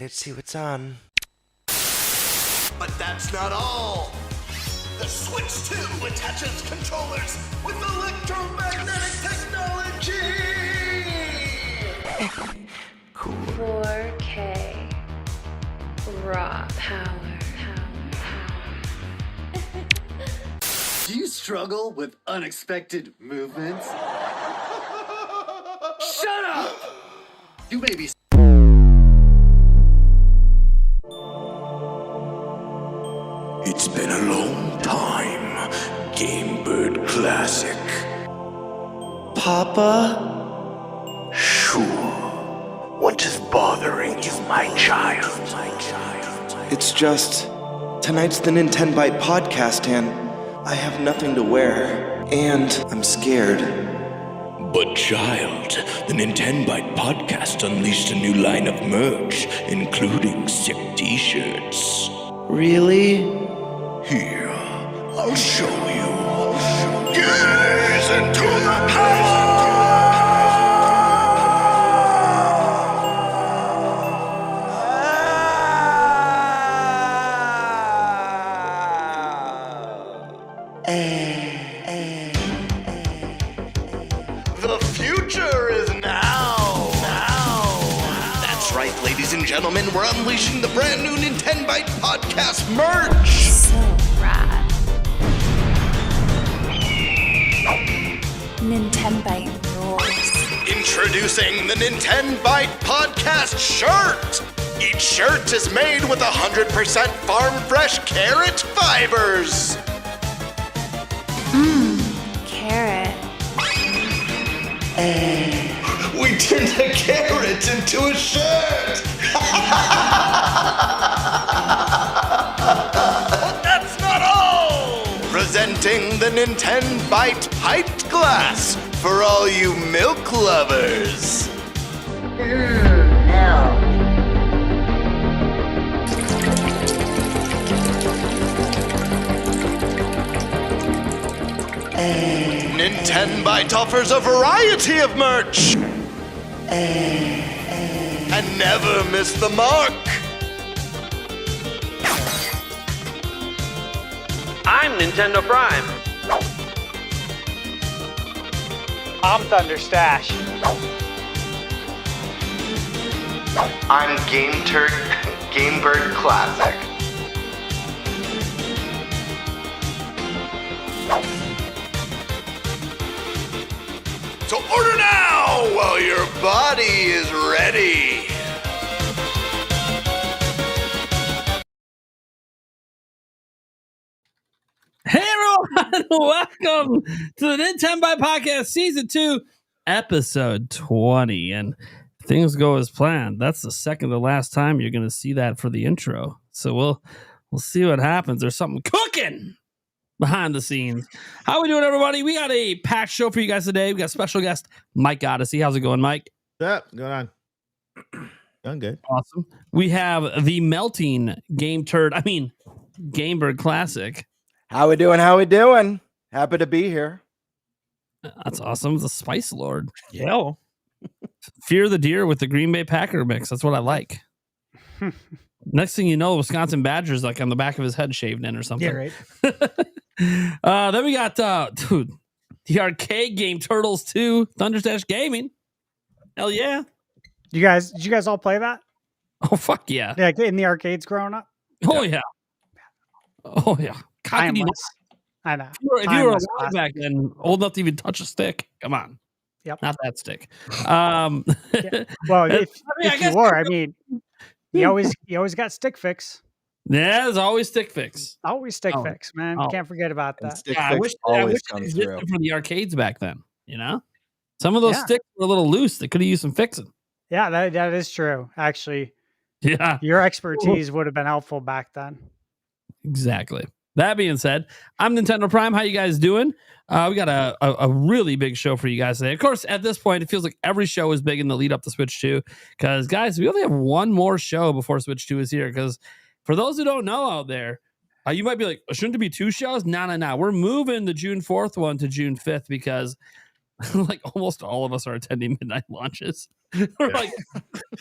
let's see what's on. But that's not all. The Switch 2 attaches controllers with electromagnetic technology. Cool. 4K raw power. Do you struggle with unexpected movements? Shut up! You may be. It's been a long time, Game Bird Classic. Papa? Sure. What is bothering you, my child? It's just, tonight's the Nintenbyte Podcast and I have nothing to wear. And I'm scared. But child, the Nintenbyte Podcast unleashed a new line of merch, including sick t-shirts. Really? Here, I'll show you. Gaze into the power! The future is now. That's right, ladies and gentlemen, we're unleashing the brand new Nintenbyte Podcast merch. So rad. Nintenbyte rules. Introducing the Nintenbyte Podcast shirt. Each shirt is made with 100% farm fresh carrot fibers. Carrot. We turned a carrot into a shirt. But that's not all. Presenting the Nintenbyte piped glass for all you milk lovers. Nintenbyte offers a variety of merch. And never miss the mark. I'm Nintendo Prime. I'm Thunderstash. I'm Game Bird Classic. So order now while your body is ready. Hey everyone, welcome to the Nintenbyte Podcast Season 2, Episode 20. And if things go as planned, that's the second to last time you're going to see that for the intro. So we'll see what happens. There's something cooking behind the scenes. How we doing, everybody? We got a packed show for you guys today. We got special guest Mike Odyssey. How's it going, Mike? What's going on? Going good. Awesome. We have the melting Game Bird Classic. How we doing? Happy to be here. That's awesome. The Spice Lord. Yeah. Fear the deer with the Green Bay Packer mix. That's what I like. Next thing you know, Wisconsin Badgers like on the back of his head shaved in or something. Yeah, right. Then we got the arcade game Turtles 2 Thunderstash Gaming. Hell yeah. Did you guys all play that? Oh fuck yeah. Yeah, in the arcades growing up? Oh yeah. Oh yeah. How could you not? I know. If you were alive back then, old enough to even touch a stick, come on. Yep. Not that stick. Yeah. Well, if you were, you always got stick fix. Yeah, there's always stick fix. Always stick fix, man. Can't forget about that. Yeah, I wish it existed for the arcades back then. You know, some of those sticks were a little loose. They could have used some fixing. Yeah, that is true. Actually, yeah, your expertise would have been helpful back then. Exactly. That being said, I'm Nintendo Prime. How you guys doing? We got a really big show for you guys today. Of course, at this point, it feels like every show is big in the lead up to Switch 2. Because, guys, we only have one more show before Switch 2 is here. Because for those who don't know out there, you might be like, shouldn't there be two shows? No. We're moving the June 4th one to June 5th because like almost all of us are attending midnight launches. We're like,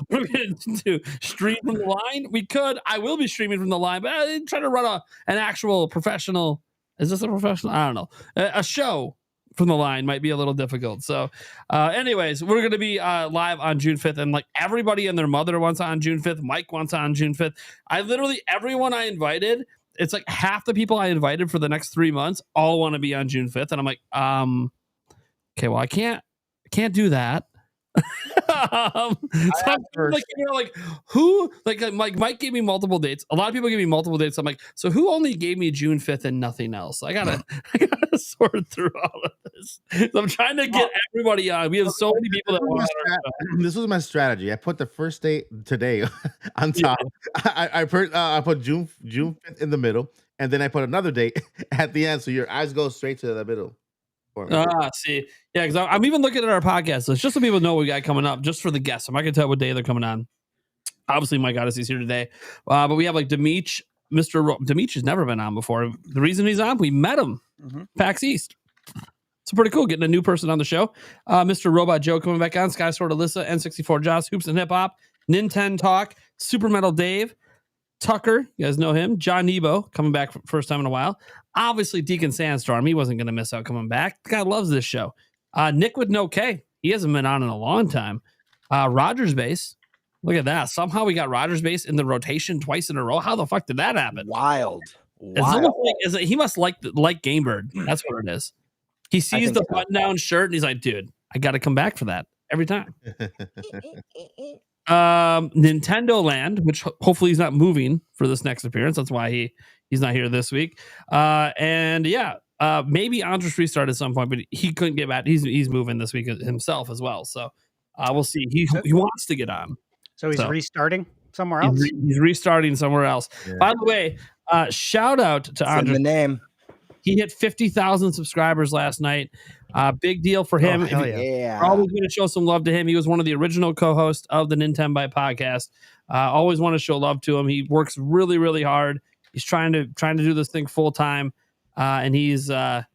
we're going to stream from the line. We could. I will be streaming from the line, but I didn't try to run an actual professional. Is this a professional? I don't know. A show from the line might be a little difficult. So, anyways, we're going to be live on June 5th, and like everybody and their mother wants on June 5th. Mike wants on June 5th. I literally everyone I invited. It's like half the people I invited for the next 3 months all want to be on June 5th, and I'm like, okay, well, I can't do that. So I'm like who like Mike gave me multiple dates. A lot of people gave me multiple dates. I'm like, so who only gave me June 5th and nothing else? I gotta sort through all of this. So I'm trying to get everybody on. We have so many people that want. This was my strategy. I put the first date today on top. Yeah. I put June 5th in the middle, and then I put another date at the end, so your eyes go straight to the middle. See, yeah, because I'm even looking at our podcast list just so people know we got coming up. Just for the guests, I'm not gonna tell what day they're coming on. Obviously, Mike Odyssey's here today, but we have like Demeech. Demeech has never been on before. The reason he's on, we met him PAX East. It's pretty cool getting a new person on the show. Mr. Robot Joe coming back on. Sky Sword Alyssa, N64 Joss, Hoops and Hip Hop, Nintendo Talk, Super Metal Dave, Tucker, you guys know him. John Nebo coming back for first time in a while. Obviously, Deacon Sandstorm. He wasn't going to miss out coming back. The guy loves this show. Nick with no K. He hasn't been on in a long time. Rogers Base. Look at that. Somehow we got Rogers Base in the rotation twice in a row. How the fuck did that happen? Wild. He must like Gamebird. That's what it is. He sees the button-down shirt and he's like, dude, I got to come back for that every time. Nintendo Land, which hopefully he's not moving for this next appearance. That's why he's not here this week. And yeah, maybe Andres Restart at some point, but he couldn't get back. He's moving this week himself as well. So we'll see. He wants to get on. So he's restarting somewhere else. He's restarting somewhere else. Yeah. By the way, shout out to Andres. The name. He hit 50,000 subscribers last night. Big deal for him. Oh, yeah. We're always going to show some love to him. He was one of the original co-hosts of the Nintenbyte Podcast. Always want to show love to him. He works really, really hard. He's trying to do this thing full time, and he did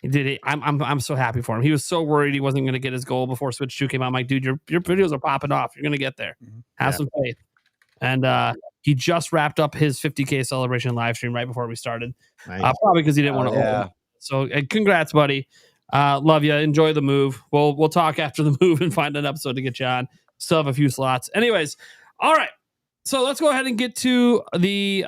it. I'm so happy for him. He was so worried he wasn't going to get his goal before Switch 2 came out. I'm like, dude, your videos are popping off. You're going to get there. Have some faith. And he just wrapped up his 50K celebration live stream right before we started. Nice. Probably because he didn't want to open. So congrats, buddy. Love you. Enjoy the move. We'll talk after the move and find an episode to get you on. Still have a few slots. Anyways, all right. So let's go ahead and get to the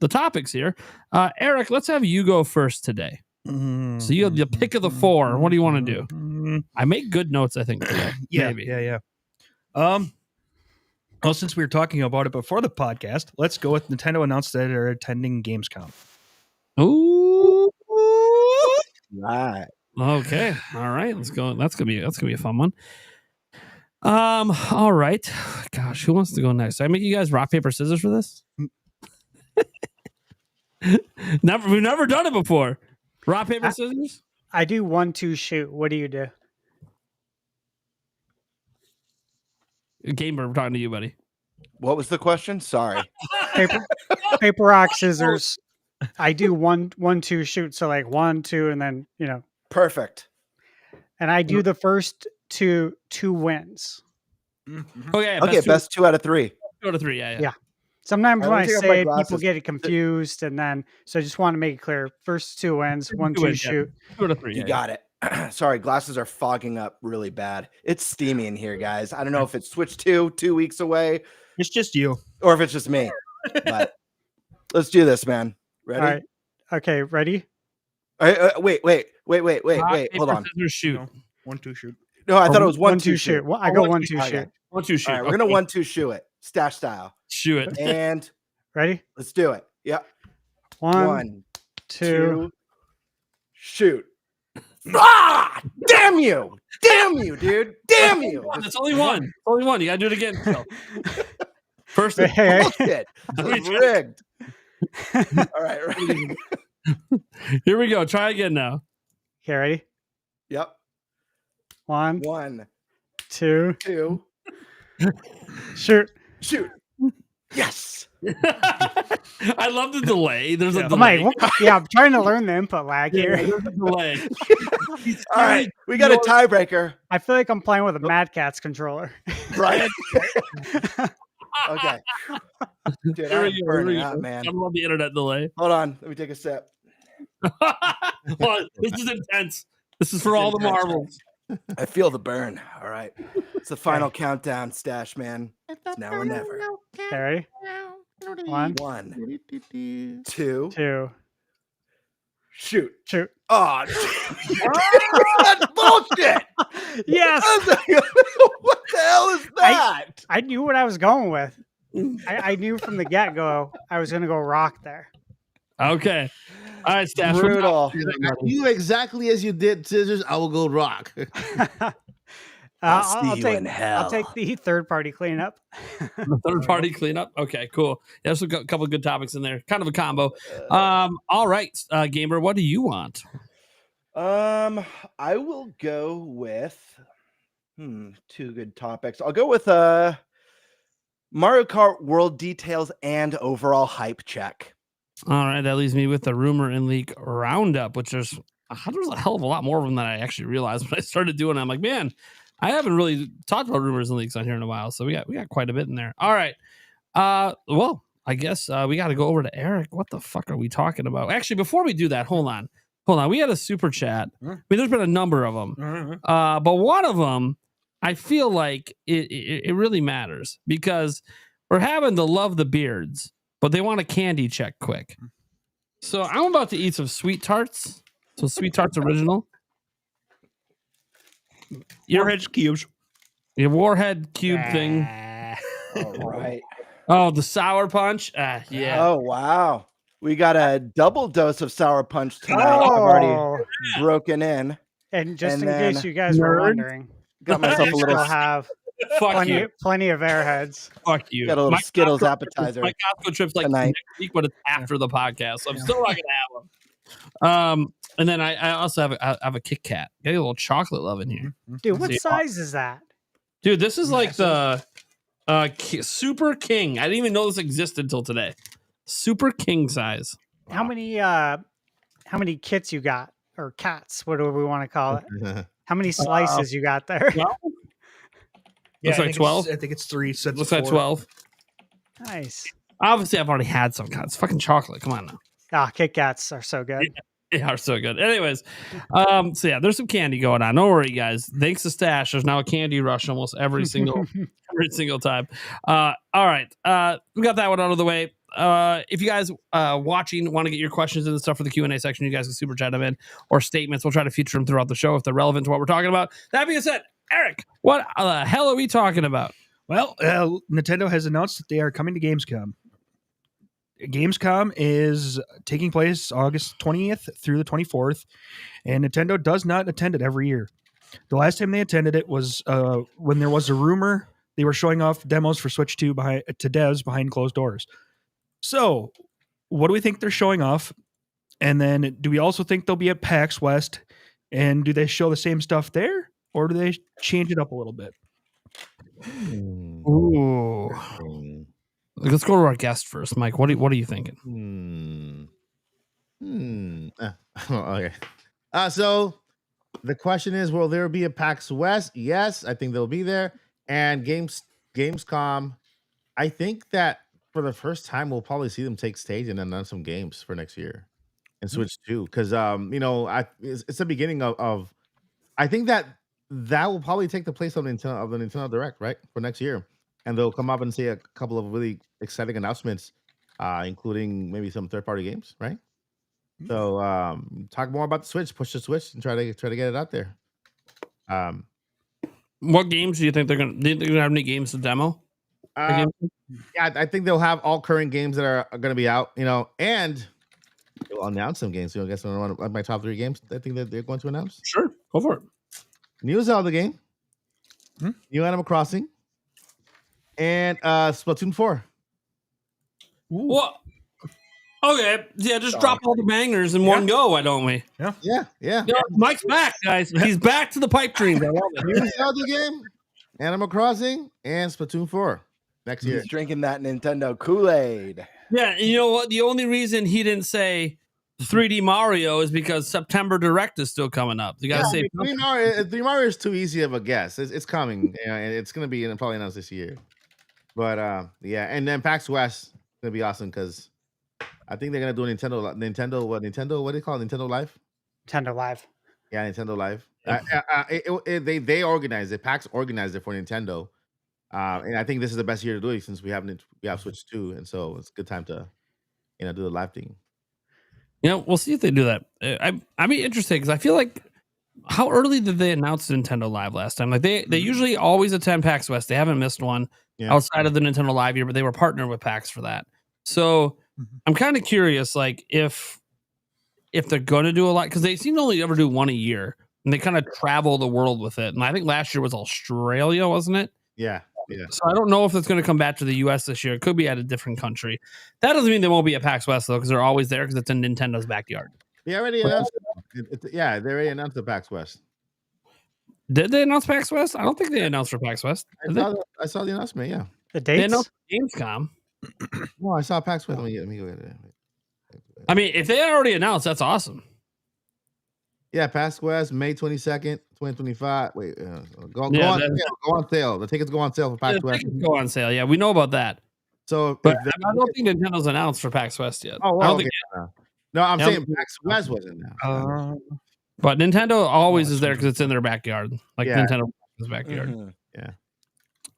topics here. Eric, let's have you go first today. So you have the pick of the four. What do you want to do? I make good notes, I think. Today. Yeah. Well, since we were talking about it before the podcast, let's go with Nintendo announced that they're attending Gamescom. Ooh. Right. Okay. All right. Let's go. That's gonna be a fun one. All right. Gosh, who wants to go next? Did I make you guys rock, paper, scissors for this? We've never done it before. Rock, paper, scissors? I do 1, 2, shoot. What do you do? Gamer, we're talking to you, buddy. What was the question? Sorry. Paper, rock, scissors. I do 1, 2, shoot. So like 1, 2, and then Perfect. And I do the first two wins. Okay. Best 2 out of 3. 2 out of 3. Yeah. Sometimes when I say it, people get it confused, and then so I just want to make it clear. First 2 wins, 1, 2, shoot. 2 out of 3. You got it. Sorry, glasses are fogging up really bad. It's steamy in here, guys. I don't know if it's Switch 2 weeks away. It's just you. Or if it's just me. But let's do this, man. Ready? All right. Okay, ready? Wait. Hold on. Shoot. No. 1, 2, shoot. No, I thought it was 1, 2, shoot. Well, I go 1, 2, shoot. 1, 2, shoot. All right, we're going to 1, 2, shoot it. Stash style. Shoot it. And ready? Let's do it. Yep. 1, 2, shoot. Ah! Damn you, dude. Damn you. It's only one. It's only one. You got to do it again. So. First, shit. Rigged. All right. Ready? Here we go. Try again now. Okay, ready? Yep. 1, 2, shoot. shoot. Yes. I love the delay. There's a I'm delay. like, yeah, I'm trying to learn the input lag Yeah, here. there's a delay. All right, we got a tiebreaker. I feel like I'm playing with a Mad Catz controller. Right. Okay. Dude, Here I'm we go, burning here we up, go. man. I love the internet delay. Hold on. Let me take a sip. Well, this is intense. This is for all the marbles. I feel the burn. All right. It's the final countdown, Stash Man. It's now or never. Okay, ready? One, 1, 2, 2, shoot. shoot. Oh, that's bullshit. Yes. What the hell is that? I knew what I was going with. I knew from the get go I was going to go rock there. Okay. All right, Stash. Brutal. I knew exactly as you did scissors. I will go rock. I'll see you in hell. I'll take the third party cleanup. The third party cleanup. Okay, cool. Yeah, there's a couple of good topics in there. Kind of a combo. All right, Gamer, what do you want? I will go with two good topics. I'll go with Mario Kart World details and overall hype check. All right, that leaves me with the rumor and leak roundup, which there's a hell of a lot more of them than I actually realized when I started doing it. I'm like, man, I haven't really talked about rumors and leaks on here in a while, so we got quite a bit in there. All right, well, I guess we got to go over to Eric. What the fuck are we talking about? Actually, before we do that, hold on. We had a super chat. I mean, there's been a number of them, but one of them, I feel like it really matters because we're having to love the beards, but they want a candy check quick. So I'm about to eat some Sweet Tarts. So Sweet Tarts original. Warhead cubes. Your Warhead cube thing. All right. Oh, the Sour Punch. Yeah. Oh, wow. We got a double dose of Sour Punch tonight. I've already broken in. And just And in then case you guys were wondering, got myself a little. I'll have Fuck you. plenty of Airheads. Fuck you. Got a little My Skittles Costco appetizer. My Costco trip's like tonight. next week, but it's after the podcast, so I'm still not gonna have them. And then I also have a Kit Kat. Got a little chocolate love in here, Dude, what See, size is that? dude. This is like the Super King. I didn't even know this existed until today. Super King size. How many kits you got? Or cats, what do we want to call it? How many slices you got there? Yeah, Looks like 12. I think it's 3. So Looks like 12. Nice. Obviously, I've already had some. God, it's fucking chocolate. Come on now. Ah, Kit Kats are so good. They are so good. Anyways, so yeah, there's some candy going on. Don't worry, guys. Thanks to Stash, there's now a candy rush almost every single time. All right, we got that one out of the way. If you guys watching want to get your questions and stuff for the Q&A section, you guys can super chat them in or statements. We'll try to feature them throughout the show if they're relevant to what we're talking about. That being said, Eric, what the hell are we talking about? Well, Nintendo has announced that they are coming to Gamescom. Gamescom is taking place August 20th through the 24th, and Nintendo does not attend it every year. The last time they attended it was when there was a rumor they were showing off demos for Switch 2 to devs behind closed doors. So, what do we think they're showing off? And then, do we also think they'll be at PAX West? And do they show the same stuff there, or do they change it up a little bit? Ooh. Let's go to our guest first, Mike. What are you thinking? Okay. So the question is, will there be a PAX West? Yes, I think they'll be there. And Gamescom, I think that for the first time, we'll probably see them take stage and announce some games for next year and Switch 2. Because, it's the beginning of I think that will probably take the place of the Nintendo Direct, right? For next year. And they'll come up and say a couple of really exciting announcements, including maybe some third-party games, right? So talk more about the Switch, push the Switch, and try to get it out there. What games do you think they're gonna have any games to demo? Yeah, I think they'll have all current games that are gonna be out, and they'll announce some games. I guess one of my top 3 games I think that they're going to announce. Sure, go for it. New Zelda game, new Animal Crossing, and Splatoon 4. What? Okay, yeah, just drop all the bangers in one go, why don't we? Yeah. Mike's back, guys. He's back to the pipe dream. I love it. New Zelda game, Animal Crossing, and Splatoon 4. next year. He's drinking that Nintendo Kool-Aid. Yeah, and you know what? The only reason he didn't say 3D Mario is because September Direct is still coming up. You gotta say 3D Mario is too easy of a guess. It's coming, and it's gonna be probably announced this year. But yeah, and then PAX West is gonna be awesome because I think they're gonna do a Nintendo. What do they call it? Nintendo Live? Nintendo Live. Yeah, Nintendo Live. They organized it. PAX organized it for Nintendo, and I think this is the best year to do it since we have Switch 2, and so it's a good time to do the live thing. You know, we'll see if they do that. I'd be interested because I feel like how early did they announce Nintendo Live last time? Like they usually always attend PAX West. They haven't missed one outside of the Nintendo Live year, but they were partnered with PAX for that. So I'm kind of curious, like if they're going to do a lot because they seem to only ever do one a year, and they kind of travel the world with it. And I think last year was Australia, wasn't it? Yeah. Yeah. So I don't know if it's going to come back to the U.S. this year. It could be at a different country. That doesn't mean they won't be at PAX West though, because they're always there because it's in Nintendo's backyard. They already announced it. Yeah, they already announced the PAX West. Did they announce PAX West? I don't think they announced for PAX West. I saw the announcement. Yeah, the They dates. announced Gamescom. No, I saw PAX West. Let me go get it. I mean, if they already announced, that's awesome. Yeah, PAX West, May 22nd, 2025. Wait, go on sale. The tickets go on sale for PAX West. Go on sale. Yeah, we know about that. So, but I don't think Nintendo's announced for PAX West yet. Oh, well, I don't okay. think No, I'm saying PAX West wasn't there. But Nintendo always is there because it's in their backyard, like Nintendo's backyard. Mm-hmm. Yeah.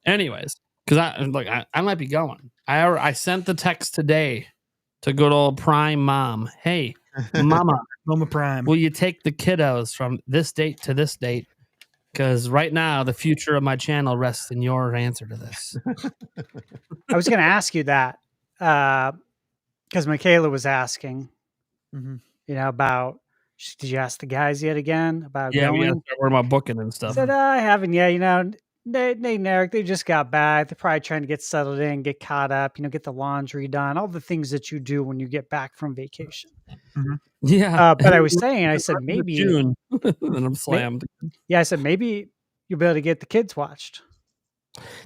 Anyways, because I might be going. I sent the text today to good old Prime Mom. Hey, Mama Prime, will you take the kiddos from this date to this date? Because right now the future of my channel rests in your answer to this. I was going to ask you that because Michaela was asking, about. Did you ask the guys yet again about going? We asked her about booking and stuff. I said, I haven't yet. Nate and Eric, they just got back. They're probably trying to get settled in, get caught up, get the laundry done, all the things that you do when you get back from vacation. Mm-hmm. Yeah. But I was saying, I said, maybe June, and I'm slammed. I said, maybe you'll be able to get the kids watched.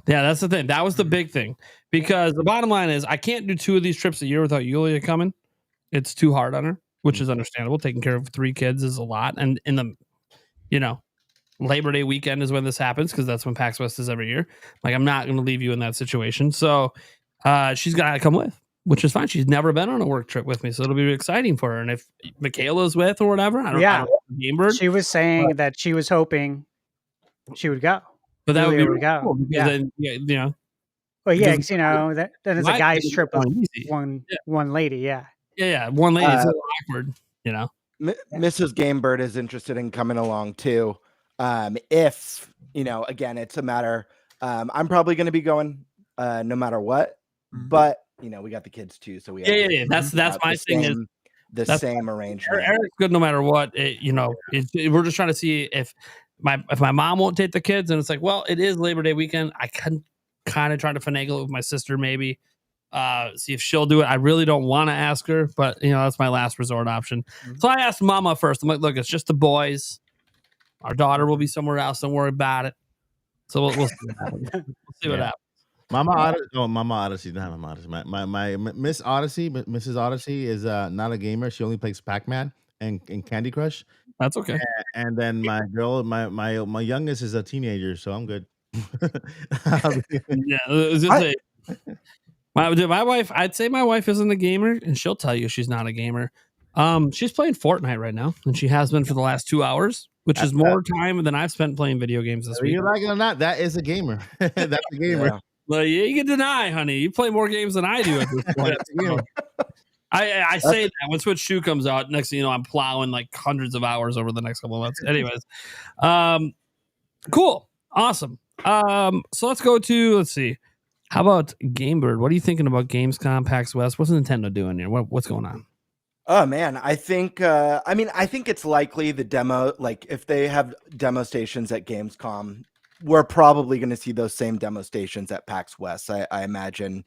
Yeah, that's the thing. That was the big thing because the bottom line is I can't do 2 of these trips a year without Yulia coming. It's too hard on her, which is understandable. Taking care of 3 kids is a lot. And in the, Labor Day weekend is when this happens because that's when PAX West is every year. Like, I'm not going to leave you in that situation. So she's got to come with, which is fine. She's never been on a work trip with me. So it'll be exciting for her. And if Michaela's with or whatever, I don't know. She was saying that she was hoping she would go. But that would be really go. Cool Then, well, yeah, because, then it's a guy's trip with one lady. Yeah. Yeah. One lady. It's a little awkward, Mrs. Gamebird is interested in coming along too. If again, it's a matter. I'm probably going to be going no matter what. But we got the kids too, so we That's my thing is the same arrangement. Eric's good no matter what. We're just trying to see if my mom won't take the kids, and it's like, well, it is Labor Day weekend. I can kind of try to finagle it with my sister, maybe. See if she'll do it. I really don't want to ask her, but that's my last resort option. Mm-hmm. So I asked Mama first. I'm like, look, it's just the boys. Our daughter will be somewhere else. Don't worry about it. So we'll see what happens. We'll see what happens. Mama Odyssey, not Mama Odyssey. My Miss Odyssey, Mrs. Odyssey is not a gamer. She only plays Pac-Man and Candy Crush. That's okay. And then my girl, my youngest is a teenager, so I'm good. My wife, I'd say my wife isn't a gamer, and she'll tell you she's not a gamer. She's playing Fortnite right now, and she has been for the last 2 hours, which is more time than I've spent playing video games this week. You like it or not, that is a gamer. That's a gamer. Yeah. Well, you can deny, honey. You play more games than I do at this point. I say that when Switch 2 comes out, next thing you know, I'm plowing like hundreds of hours over the next couple of months. Anyways, cool, awesome. So let's see. How about Gamebird? What are you thinking about Gamescom, PAX West? What's Nintendo doing here? What's going on? Oh man, I think I think it's likely the demo, like if they have demo stations at Gamescom, we're probably going to see those same demo stations at PAX West. I imagine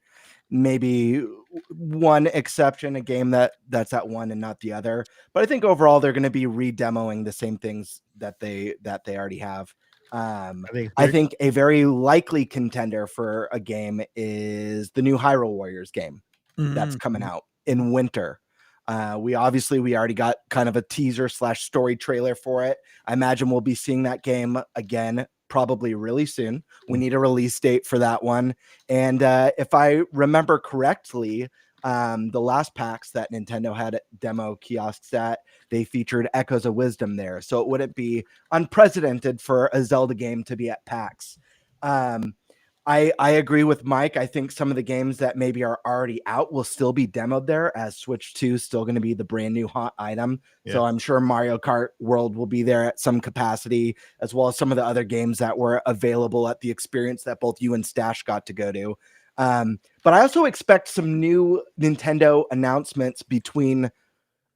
maybe one exception, a game that's at one and not the other. But I think overall they're going to be re-demoing the same things that they already have. I think a very likely contender for a game is the new Hyrule Warriors game that's coming out in winter. We already got kind of a teaser / story trailer for it. I imagine we'll be seeing that game again probably really soon. We need a release date for that one. And if I remember correctly, the last PAX that Nintendo had demo kiosks at, they featured Echoes of Wisdom there. So it wouldn't be unprecedented for a Zelda game to be at PAX. I agree with Mike. I think some of the games that maybe are already out will still be demoed there, as Switch 2 is still going to be the brand new hot item. Yeah. So I'm sure Mario Kart World will be there at some capacity, as well as some of the other games that were available at the experience that both you and Stash got to go to. But I also expect some new Nintendo announcements between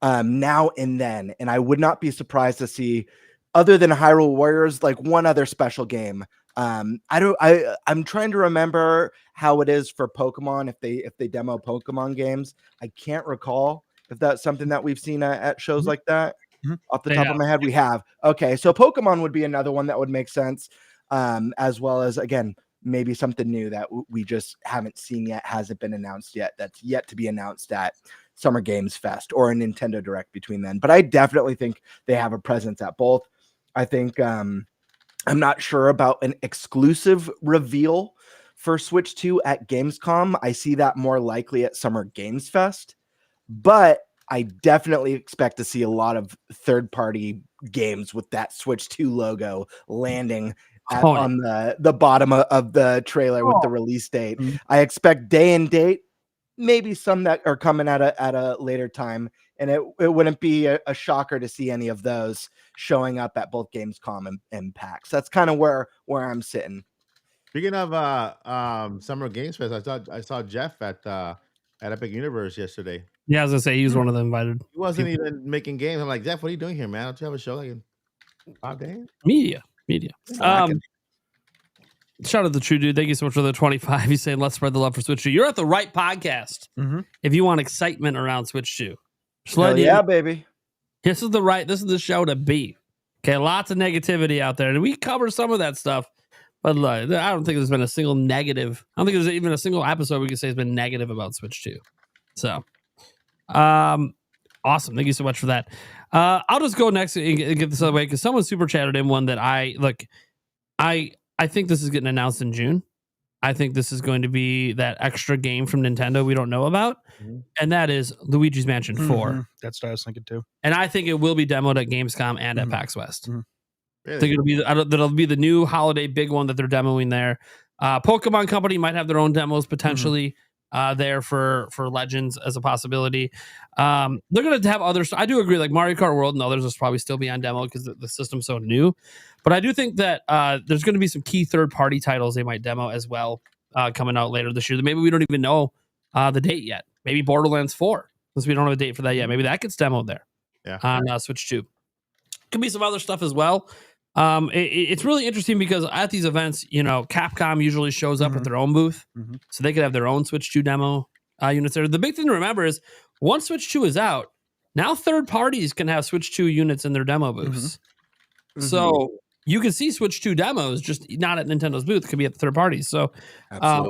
now and then. And I would not be surprised to see, other than Hyrule Warriors, like one other special game. I'm trying to remember how it is for Pokemon if they demo Pokemon games. I can't recall if that's something that we've seen at shows like that. Off the top of my head, we have. Okay, so Pokemon would be another one that would make sense, as well as, again, maybe something new that we just haven't seen yet, hasn't been announced yet, that's yet to be announced at Summer Games Fest or a Nintendo Direct between then. But I definitely think they have a presence at both. I think I'm not sure about an exclusive reveal for Switch 2 at Gamescom. I see that more likely at Summer Games Fest, but I definitely expect to see a lot of third-party games with that Switch 2 logo landing on the bottom of the trailer with the release date. I expect day and date, maybe some that are coming at a later time, and it wouldn't be a shocker to see any of those showing up at both Gamescom and PAX. That's kind of where I'm sitting. Speaking of Summer Games Fest, I saw Jeff at Epic Universe yesterday. Yeah, I was gonna say he was one of the invited. He wasn't even making games. I'm like, Jeff, what are you doing here, man? Don't you have a show like in 5 days? Media. Shout out to True Dude. Thank you so much for the 25. He's saying, let's spread the love for Switch 2. You're at the right podcast if you want excitement around Switch 2. Baby. This is the show to be. Okay, lots of negativity out there. And we cover some of that stuff. But I don't think there's been a single negative. I don't think there's even a single episode we can say has been negative about Switch 2. So, awesome. Thank you so much for that. I'll just go next and get this out of the way because someone super chatted in one that I think this is getting announced in June. I think this is going to be that extra game from Nintendo we don't know about, and that is Luigi's Mansion 4. That's what I was thinking too. And I think it will be demoed at Gamescom and at PAX West. Really? I think that'll be the new holiday big one that they're demoing there. Pokemon Company might have their own demos potentially there for Legends as a possibility. They're going to have others. I do agree, like Mario Kart World and others will probably still be on demo because the system's so new. But I do think that there's going to be some key third-party titles they might demo as well coming out later this year that maybe we don't even know the date yet. Maybe Borderlands 4, since we don't have a date for that yet. Maybe that gets demoed there on Switch 2. Could be some other stuff as well. It's really interesting because at these events, Capcom usually shows up at their own booth, so they could have their own Switch 2 demo units there. The big thing to remember is once Switch 2 is out, now third parties can have Switch 2 units in their demo booths. So you can see Switch 2 demos, just not at Nintendo's booth. It could be at the third parties. So I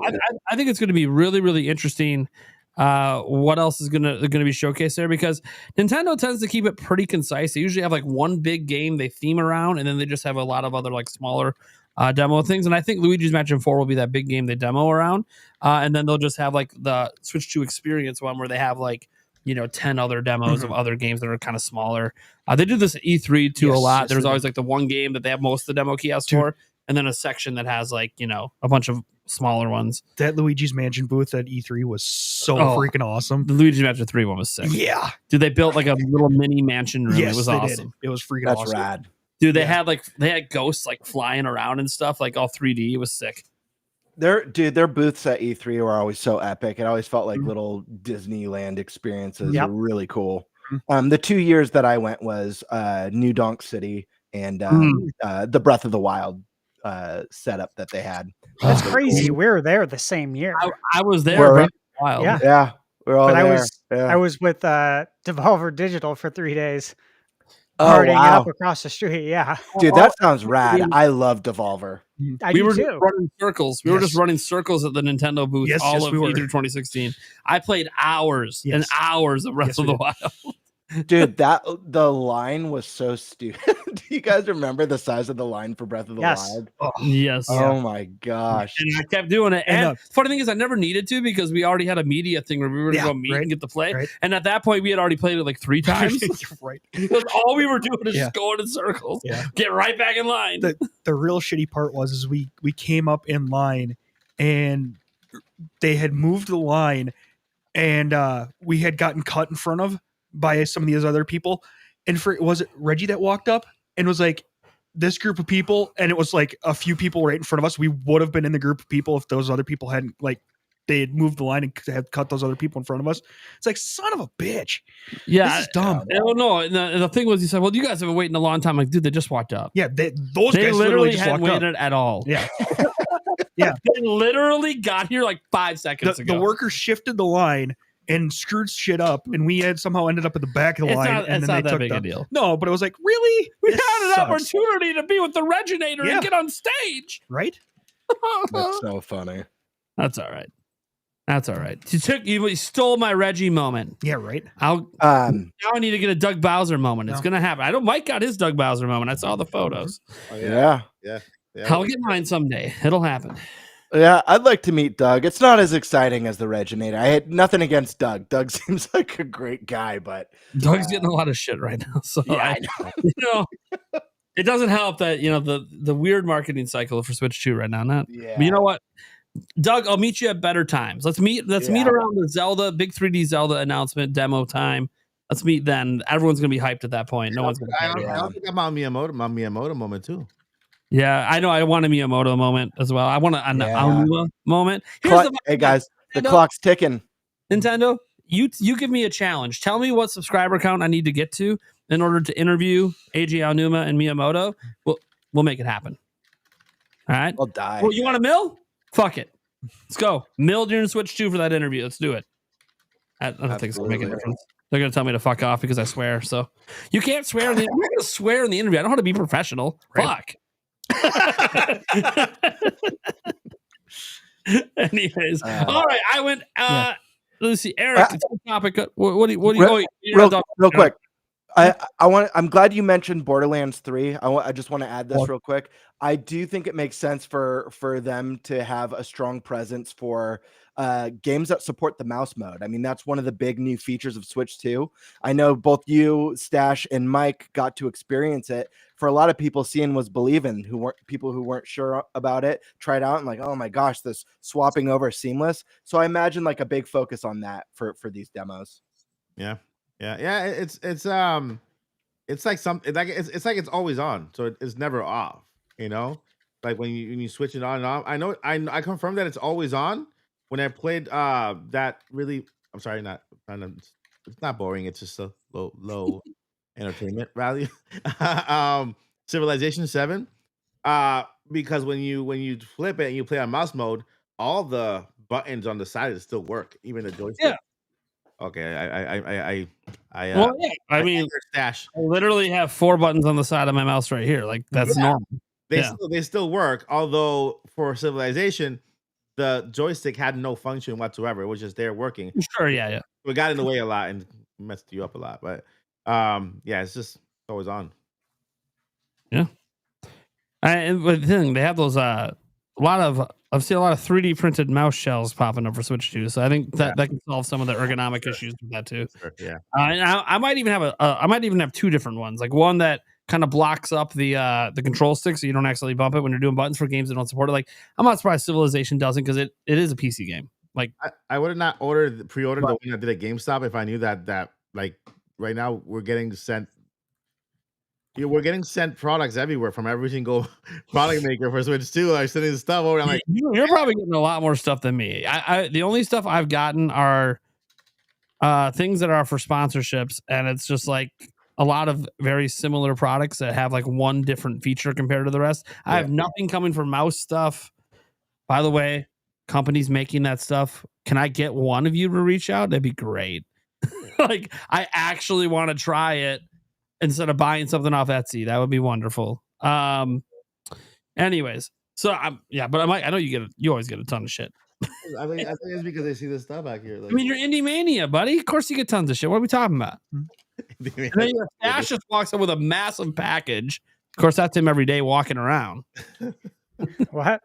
think it's going to be really, really interesting. What else is going to be showcased there? Because Nintendo tends to keep it pretty concise. They usually have like one big game they theme around, and then they just have a lot of other like smaller demo things. And I think Luigi's Mansion 4 will be that big game they demo around. And then they'll just have like the Switch 2 Experience one where they have like 10 other demos of other games that are kind of smaller. They do this at E3 too a lot. There's always like the one game that they have most of the demo kiosks for, and then a section that has like, a bunch of smaller ones. That Luigi's Mansion booth at E3 was so freaking awesome. The Luigi's Mansion 3 one was sick. Yeah. Dude, they built like a little mini mansion room. Yes, it was awesome. It was freaking That's awesome. rad. Dude, they had ghosts like flying around and stuff, like all 3D. It was sick. Their booths at E3 were always so epic. It always felt like little Disneyland experiences. Were really cool. The 2 years that I went was New Donk City and the Breath of the Wild setup that they had. That's crazy. Cool. We were there the same year. I was there. Wild. Yeah, we're all there. I was with Devolver Digital for 3 days. partying it up wow. across the street. Yeah, Dude, that sounds rad. I love Devolver. I we do were just too. running circles. We were just Yes. running circles at the Nintendo booth Yes, all yes, of we were. E3 2016. I played hours and Yes. hours of Breath Yes, of we the did. Wild. Dude, the line was so stupid. Do you guys remember the size of the line for Breath of the Yes. Wild? Yes. Oh my gosh. And I kept doing it. And And, funny thing is, I never needed to because we already had a media thing where we were going to Yeah, go meet right, and get to play. right. And at that point, we had already played it like 3 times. right. Because all we were doing is Yeah. just going in circles. Yeah. Get right back in line. The real shitty part was we came up in line and they had moved the line and we had gotten cut in front of by some of these other people. And was it Reggie that walked up and was like, this group of people, and it was like a few people right in front of us. We would have been in the group of people if those other people hadn't, like, they had moved the line and had cut those other people in front of us. It's like, son of a bitch. Yeah. This is dumb. I don't know. And the thing was, he said, well, you guys have been waiting a long time. Like, dude, they just walked up. Yeah, those They guys literally just hadn't walked up. waited at all. Yeah. Yeah. They literally got here like 5 seconds The ago. workers shifted the line and screwed shit up, and we had somehow ended up at the back of the It's line. not- and it's then not they that took big a the deal. No, but it was like, really? We This had an sucks. opportunity to be with the Reginator Yeah. and get on stage. Right? That's so funny. That's all right. That's all right. You stole my Reggie moment. Yeah, right. Now I need to get a Doug Bowser moment. It's gonna happen. I know Mike got his Doug Bowser moment. I saw the photos. Oh, Yeah. I'll get mine someday. It'll happen. Yeah, I'd like to meet Doug. It's not as exciting as the Reginator. I had nothing against Doug. Doug seems like a great guy, but Doug's getting a lot of shit right now. So yeah, it doesn't help that the weird marketing cycle for Switch 2 right now. But you know what? Doug, I'll meet you at better times. Let's meet around the Zelda, big 3D Zelda announcement demo time. Let's meet then. Everyone's gonna be hyped at that point. No one's gonna I don't think about my Miyamoto moment too. Yeah, I know. I want a Miyamoto moment as well. I want an Aonuma moment. Here's hey guys, the clock's ticking. Nintendo, you give me a challenge. Tell me what subscriber count I need to get to in order to interview Eiji Aonuma and Miyamoto. We'll make it happen. All right. I'll die. Well, you want a mill? Fuck it. Let's go. Mill during Switch 2 for that interview. Let's do it. I don't think it's gonna make a difference. They're gonna tell me to fuck off because I swear. So you can't swear. I'm not gonna swear in the interview. I know how to be professional. Right. Fuck. Anyways, all right. I went. Let's see, Eric. It's a topic. What do you? Real quick. I'm glad you mentioned Borderlands 3. I just want to add this real quick. I do think it makes sense for them to have a strong presence for games that support the mouse mode. I mean, that's one of the big new features of Switch 2. I know both you, Stash, and Mike got to experience it. For a lot of people, seeing was believing. People who weren't sure about it tried out and like, oh my gosh, this swapping over seamless. So I imagine like a big focus on that for these demos. Yeah. It's like something like it's like it's always on, so it's never off. You know, like when you switch it on and off. I confirm that it's always on. When I played that really, I'm sorry, it's not boring. It's just a low entertainment value. Civilization 7. Because when you flip it and you play on mouse mode, all the buttons on the side still work, even the joystick. Yeah. Okay, I mean, Stash. I literally have 4 buttons on the side of my mouse right here. Like that's normal. They still work. Although for Civilization, the joystick had no function whatsoever. It was just there working. Sure, yeah. It got in the way a lot and messed you up a lot. But it's just always on. Yeah. And the thing, they have those I've seen a lot of 3D printed mouse shells popping up for Switch 2, so I think that can solve some of the ergonomic issues with that too. Sure, yeah. I might even have 2 different ones, like one that kind of blocks up the control stick so you don't actually bump it when you're doing buttons for games that don't support it. Like I'm not surprised Civilization doesn't because it is a PC game. Like I would have not pre-ordered the one I did at GameStop if I knew that like right now we're getting sent products everywhere from every single product maker for Switch 2. Like sending stuff over. I'm like, you're probably getting a lot more stuff than me. I the only stuff I've gotten are things that are for sponsorships, and it's just like a lot of very similar products that have like one different feature compared to the rest. I have nothing coming for mouse stuff. By the way, companies making that stuff, can I get one of you to reach out? That'd be great. Like I actually want to try it. instead of buying something off Etsy. That would be wonderful. Anyways, so but I know you always get a ton of shit. I think it's because they see this stuff back here. Like, I mean, you're Indie Mania, buddy. Of course you get tons of shit. What are we talking about? And then Stash just walks up with a massive package. Of course, that's him every day walking around. What?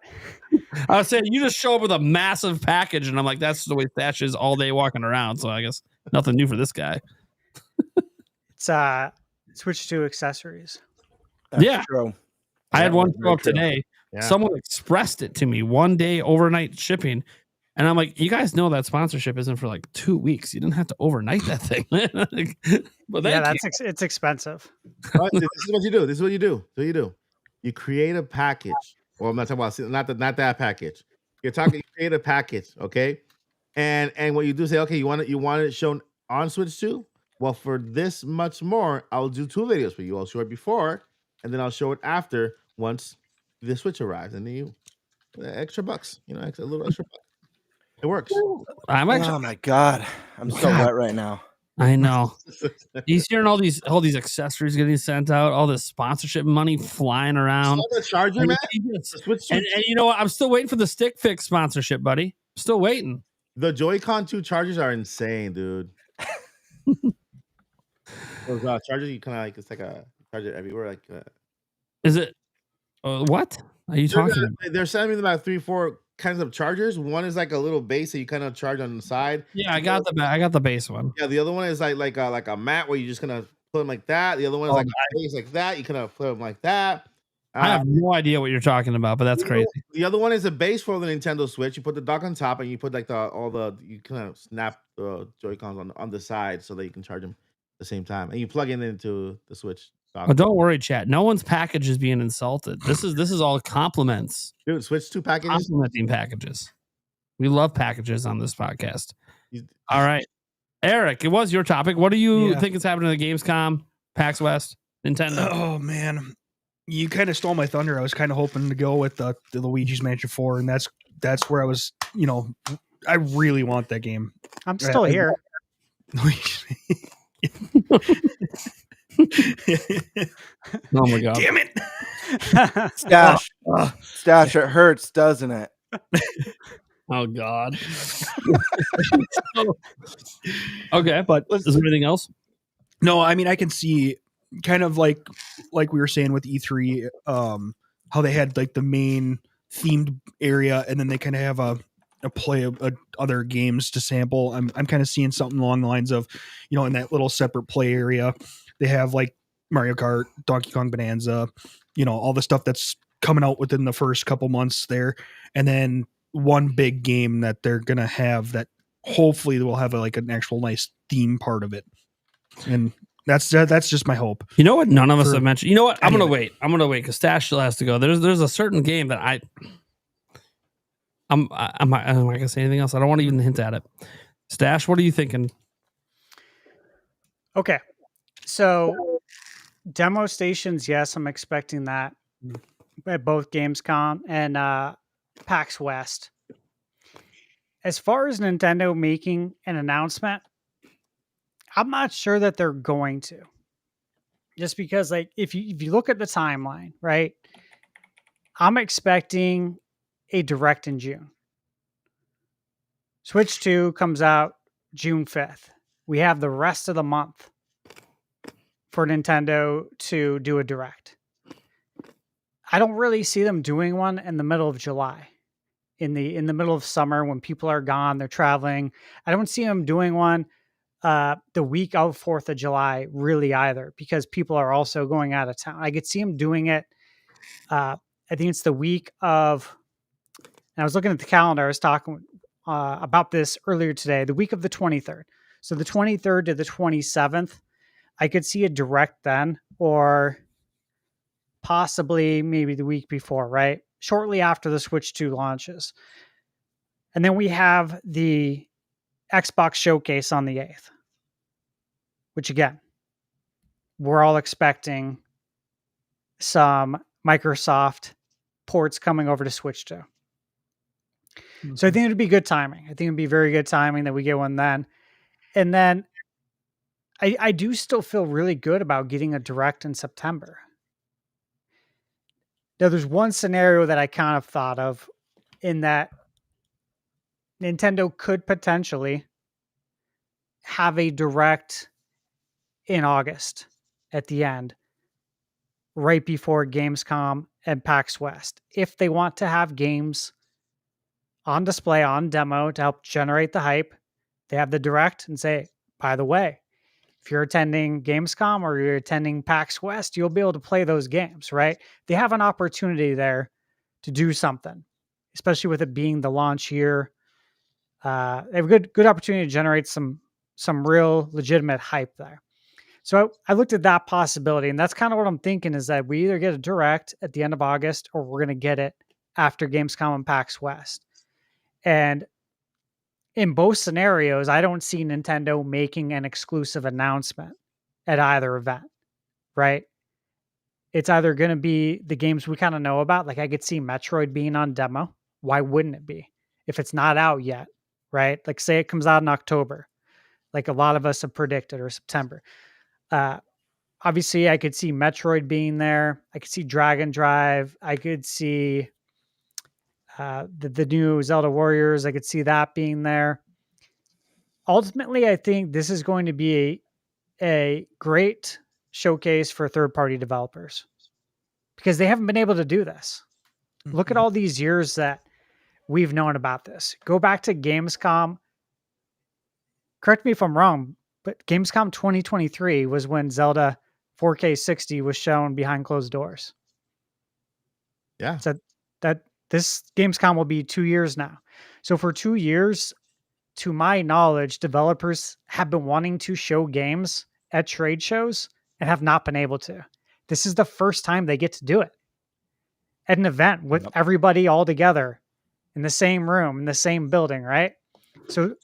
I was saying, you just show up with a massive package, and I'm like, that's the way Stash is all day walking around. So I guess nothing new for this guy. It's switch to accessories. That's true. I had one That's show up very true. today. Yeah. Someone expressed it to me 1 day overnight shipping. And I'm like, you guys know that sponsorship isn't for like 2 weeks. You didn't have to overnight that thing. But Yeah, it's expensive. But this is what you do. This is what you do. So you do. You create a package. Well, I'm not talking about not that package. You create a package, okay? And what you do is say, okay, you want it shown on Switch 2? Well, for this much more, I'll do 2 videos for you. I'll show it before, and then I'll show it after once the Switch arrives, and then you extra bucks, a little extra buck. It works. I'm actually, Oh my god, I'm so wet right now. I know. He's hearing all these accessories getting sent out, all this sponsorship money flying around. The charger, man. And you know what? I'm still waiting for the Stick Fix sponsorship, buddy. Still waiting. The Joy-Con 2 chargers are insane, dude. Those chargers, you kind of like, it's like a charger everywhere. Like, is it? What are you talking about? They're sending me about 3-4 kinds of chargers. One is like a little base that you kind of charge on the side. Yeah, I got the base one. Yeah, the other one is like a mat where you just kind of put them like that. The other one is like a base like that. You kind of put them like that. I have no idea what you're talking about, but that's crazy. The other one is a base for the Nintendo Switch. You put the dock on top, and you put like you kind of snap the Joy-Cons on the side so that you can charge them at the same time, and you plug it into the Switch. Oh, don't worry, chat. No one's package is being insulted. This is all compliments. Dude, Switch 2 packages. Complimenting packages. We love packages on this podcast. All right. Eric, it was your topic. What do you think is happening at the Gamescom, PAX West, Nintendo? Oh man. You kind of stole my thunder. I was kind of hoping to go with the Luigi's Mansion 4, and that's where I was, I really want that game. I'm still here. Oh my god! Damn it, Stash! It hurts, doesn't it? Oh god. Okay, but is there anything else? No, I mean I can see kind of like we were saying with E3, how they had like the main themed area, and then they kind of have a play of other games to sample. I'm kind of seeing something along the lines of, in that little separate play area, they have like Mario Kart, Donkey Kong Bonanza, all the stuff that's coming out within the first couple months there. And then one big game that they're going to have that hopefully will have an actual nice theme part of it. And that's just my hope. You know what? None of us have mentioned. You know what? I'm going to wait because Stash still has to go. There's a certain game that I'm not going to say anything else. I don't want to even hint at it. Stash, what are you thinking? Okay. So demo stations, yes, I'm expecting that at both Gamescom and PAX West. As far as Nintendo making an announcement, I'm not sure that they're going to. Just because, if you look at the timeline, right? I'm expecting a direct in June. Switch 2 comes out June 5th. We have the rest of the month for Nintendo to do a direct. I don't really see them doing one in the middle of July. In the middle of summer when people are gone, they're traveling. I don't see them doing one the week of 4th of July really either, because people are also going out of town. I could see them doing it. I think it's the week of, and I was looking at the calendar. I was talking about this earlier today, the week of the 23rd. So the 23rd to the 27th, I could see a direct then, or possibly maybe the week before, right? Shortly after the Switch 2 launches. And then we have the Xbox Showcase on the 8th, which again, we're all expecting some Microsoft ports coming over to Switch 2. Mm-hmm. So I think it'd be good timing. I think it'd be very good timing that we get one then. And then I do still feel really good about getting a direct in September. Now, there's one scenario that I kind of thought of in that Nintendo could potentially have a direct in August at the end, right before Gamescom and PAX West. If they want to have games on display, on demo to help generate the hype, they have the direct and say, by the way, if you're attending Gamescom or you're attending PAX West, you'll be able to play those games, right? They have an opportunity there to do something, especially with it being the launch year. They have a good opportunity to generate some real legitimate hype there. So I looked at that possibility, and that's kind of what I'm thinking is that we either get a direct at the end of August or we're going to get it after Gamescom and PAX West. And in both scenarios, I don't see Nintendo making an exclusive announcement at either event, right? It's either going to be the games we kind of know about. Like I could see Metroid being on demo. Why wouldn't it be? If it's not out yet, right? Like say it comes out in October, like a lot of us have predicted, or September. Obviously I could see Metroid being there. I could see Dragon Drive. I could see the new Zelda Warriors. I could see that being there. Ultimately, I think this is going to be a great showcase for third-party developers because they haven't been able to do this. Mm-hmm. Look at all these years that we've known about this. Go back to Gamescom. Correct me if I'm wrong, but Gamescom 2023 was when Zelda 4K 60 was shown behind closed doors. Yeah. So that this Gamescom will be 2 years now. So for 2 years, to my knowledge, developers have been wanting to show games at trade shows and have not been able to. This is the first time they get to do it at an event with everybody all together in the same room, in the same building, right? So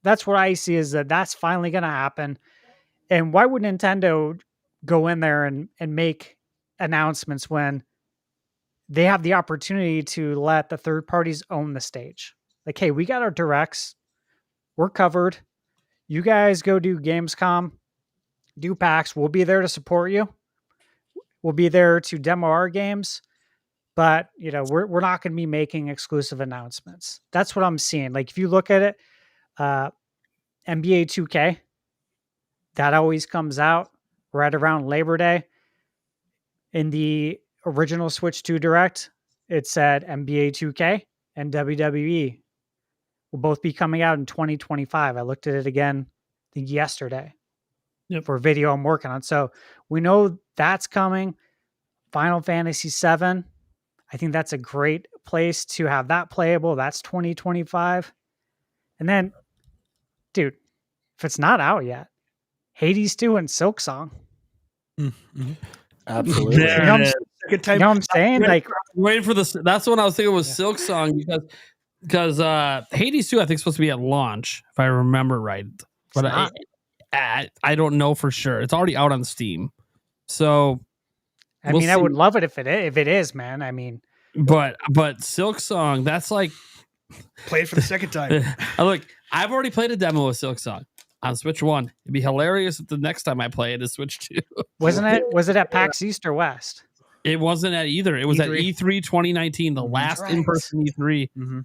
that's what I see is that that's finally going to happen. And why would Nintendo go in there and make announcements when they have the opportunity to let the third parties own the stage? Like, hey, we got our directs. We're covered. You guys go do Gamescom, do PAX. We'll be there to support you. We'll be there to demo our games. But, you know, we're not going to be making exclusive announcements. That's what I'm seeing. Like, if you look at it, NBA 2K, that always comes out right around Labor Day. In the original Switch 2 Direct, it said NBA 2K and WWE will both be coming out in 2025. I looked at it again, I think yesterday, for a video I'm working on. So we know that's coming. Final Fantasy VII, I think that's a great place to have that playable. That's 2025. And then, dude, if it's not out yet, Hades 2 and Silk Song. Mm-hmm. Absolutely. You know what I'm saying? Like, waiting for this. That's what I was thinking was Silk Song because Hades 2 I think is supposed to be at launch if I remember right, but I don't know for sure. It's already out on Steam, so I mean, I would love it if it is, man. I mean, but Silk Song, that's like play it for the second time. Look, I've already played a demo of Silk Song on Switch 1. It'd be hilarious if the next time I play it is Switch 2. Wasn't it? Was it at PAX East or West? It wasn't at either. It was at E3 2019, the last in-person E3. Mm-hmm.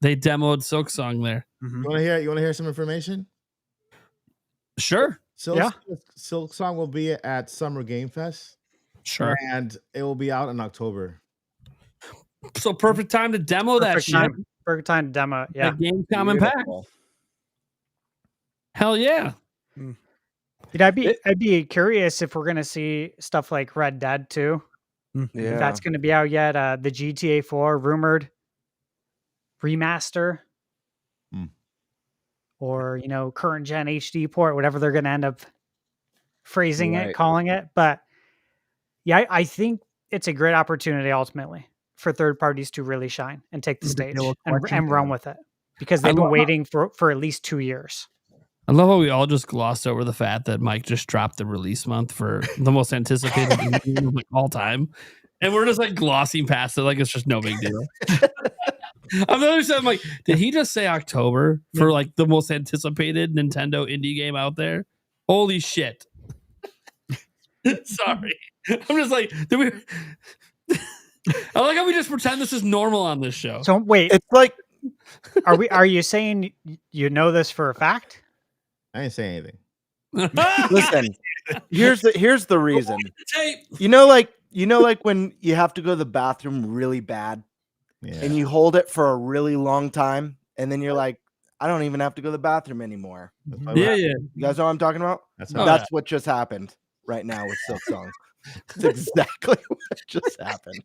They demoed Silk Song there. Mm-hmm. You want to hear some information? Sure. Silk Song will be at Summer Game Fest. Sure. And it will be out in October. So perfect time to demo that shit. Perfect time to demo. Yeah. At Gamescom and PAX. Hell yeah. Dude, I'd be curious if we're gonna see stuff like Red Dead 2. Yeah. If that's gonna be out yet. The GTA 4 rumored remaster. Or, you know, current gen HD port, whatever they're gonna end up phrasing it, calling it. But yeah, I think it's a great opportunity ultimately for third parties to really shine and take the stage and run with it. Because they've been waiting for at least 2 years. I love how we all just glossed over the fact that Mike just dropped the release month for the most anticipated game of all time. And we're just like glossing past it like it's just no big deal. I'm the other side, I'm like, did he just say October for like the most anticipated Nintendo indie game out there? Holy shit. Sorry. I'm just like, I like how we just pretend this is normal on this show. So wait, It's like, are you saying you know this for a fact? I didn't say anything. listen, here's the reason. Tape. You know, like when you have to go to the bathroom really bad and you hold it for a really long time, and then you're like, I don't even have to go to the bathroom anymore. Yeah. You guys know what I'm talking about? That's what just happened right now with Silk Songs. That's exactly what just happened.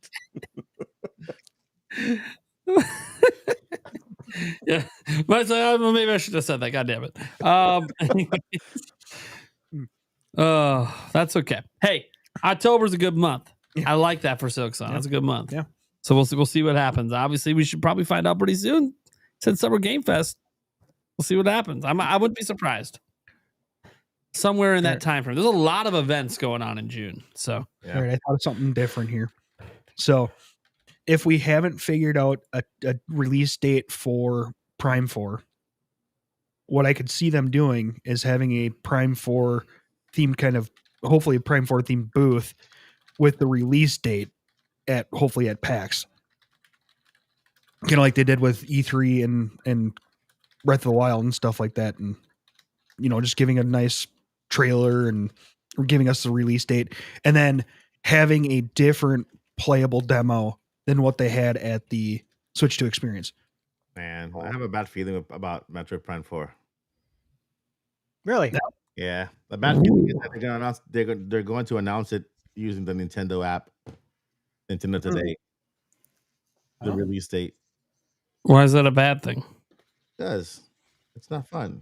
Yeah, but maybe I should have said that. God damn it. Oh, that's okay. Hey, October's a good month. I like that for Silk Song. That's a good month. Yeah. So we'll see what happens. Obviously, we should probably find out pretty soon. Since Summer Game Fest, we'll see what happens. I wouldn't be surprised. Somewhere in that time frame. There's a lot of events going on in June. So all right, I thought of something different here. So if we haven't figured out a release date for Prime 4, what I could see them doing is having a Prime 4 themed hopefully a Prime 4 themed booth with the release date hopefully at PAX. Kind of like they did with E3 and Breath of the Wild and stuff like that. And, just giving a nice trailer and giving us the release date, and then having a different playable demo than what they had at the Switch 2 experience. Man, I have a bad feeling about Metroid Prime 4. Really? Yeah, the bad feeling is that they're going to announce it using the Nintendo app, Nintendo Today, the release date. why is that a bad thing? Because it's not fun.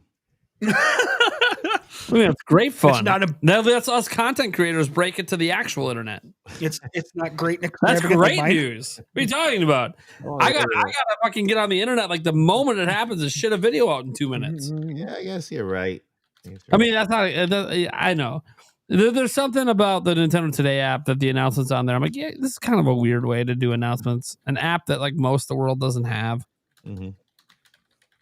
I mean, it's great fun. It's not that's us content creators break it to the actual internet. It's not great. That's great news. What are you talking about? I gotta fucking get on the internet like the moment it happens and shit a video out in 2 minutes. Yeah, I guess you're right. I mean, that's not. I know. There's something about the Nintendo Today app that the announcements on there. I'm like, yeah, this is kind of a weird way to do announcements. An app that like most of the world doesn't have. Mm-hmm.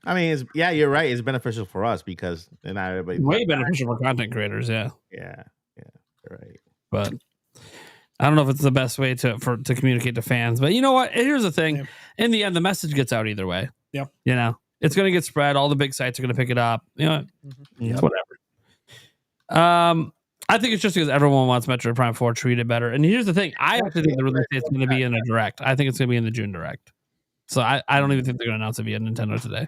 I mean, you're right. It's beneficial for us because then not everybody. Way beneficial for content creators. Yeah. Yeah. You're right. But I don't know if it's the best way to communicate to fans. But you know what? Here's the thing. Yeah. In the end, the message gets out either way. Yeah. It's going to get spread. All the big sites are going to pick it up. It's whatever. I think it's just because everyone wants Metroid Prime 4 treated better. And here's the thing. I actually think the release date's going to be in a direct. I think it's going to be in the June direct. So I don't even think they're going to announce it via Nintendo Today.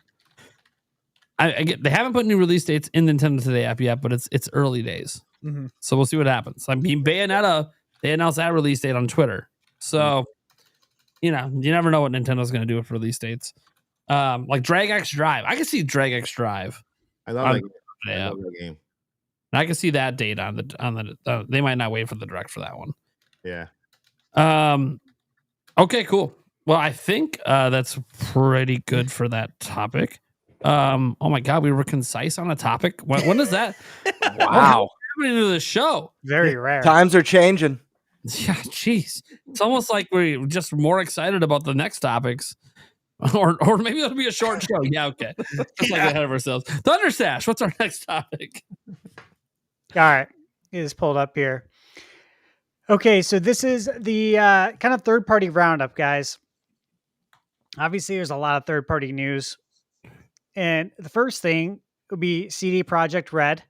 They haven't put new release dates in Nintendo Today app yet, but it's early days. Mm-hmm. So we'll see what happens. I mean, Bayonetta, they announced that release date on Twitter. So, you never know what Nintendo's going to do with release dates. Like Drag X Drive. I can see Drag X Drive. I love that game. And I can see that date on the they might not wait for the direct for that one. Yeah. Okay, cool. Well, I think that's pretty good for that topic. Oh my God, we were concise on a topic. When is that? Wow. What's happening to the show? Very rare. Times are changing. Yeah, jeez. It's almost like we're just more excited about the next topics. Or maybe it'll be a short show. Yeah, okay. Just like ahead of ourselves. Thunderstash, what's our next topic? All right. It is pulled up here. Okay, so this is the kind of third-party roundup, guys. Obviously, there's a lot of third-party news. And the first thing would be CD Projekt Red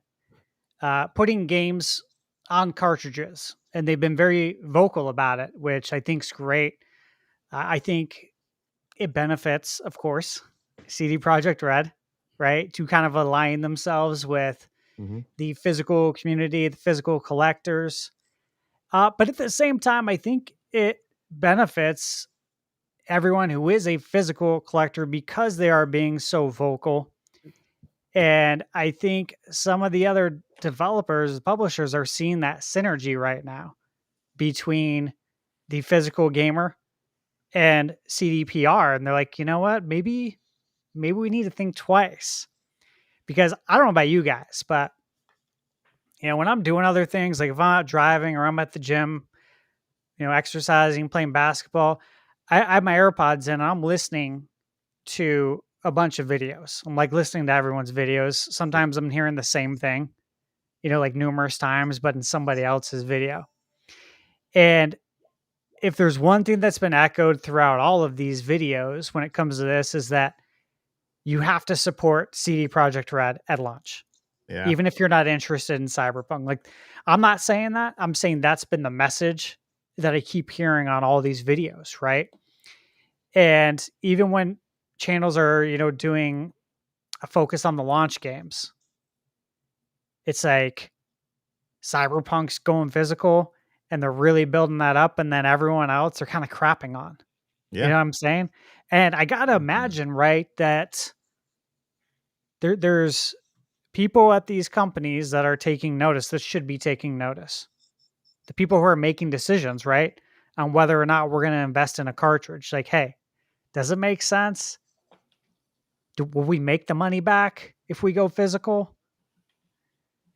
putting games on cartridges. And they've been very vocal about it, which I think is great. I think it benefits, of course, CD Projekt Red, right? To kind of align themselves with the physical community, the physical collectors. But at the same time, I think it benefits everyone who is a physical collector because they are being so vocal. And I think some of the other developers, publishers are seeing that synergy right now between the physical gamer and CDPR. And they're like, you know what? Maybe we need to think twice. Because I don't know about you guys, but when I'm doing other things, like if I'm out driving or I'm at the gym, exercising, playing basketball, I have my AirPods in and I'm listening to a bunch of videos. I'm like listening to everyone's videos. Sometimes I'm hearing the same thing, like numerous times, but in somebody else's video. And if there's one thing that's been echoed throughout all of these videos when it comes to this, is that you have to support CD Projekt Red at launch. Yeah. Even if you're not interested in Cyberpunk. Like, I'm not saying that. I'm saying that's been the message that I keep hearing on all these videos, right? And even when channels are, doing a focus on the launch games, it's like Cyberpunk's going physical and they're really building that up, and then everyone else are kind of crapping on. Yeah. You know what I'm saying? And I gotta imagine, right, that there's people at these companies that are taking notice, that should be taking notice. The people who are making decisions, right, on whether or not we're going to invest in a cartridge. Like, hey, does it make sense? Will we make the money back if we go physical?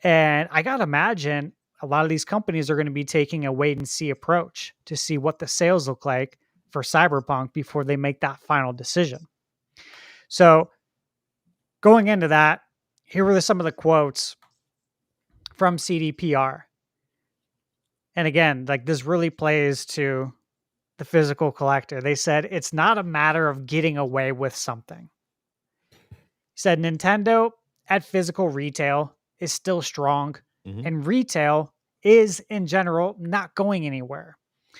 And I got to imagine a lot of these companies are going to be taking a wait and see approach to see what the sales look like for Cyberpunk before they make that final decision. So going into that, here were some of the quotes from CDPR. And again, like, this really plays to the physical collector. They said, it's not a matter of getting away with something. He said, Nintendo at physical retail is still strong, and retail is in general not going anywhere. He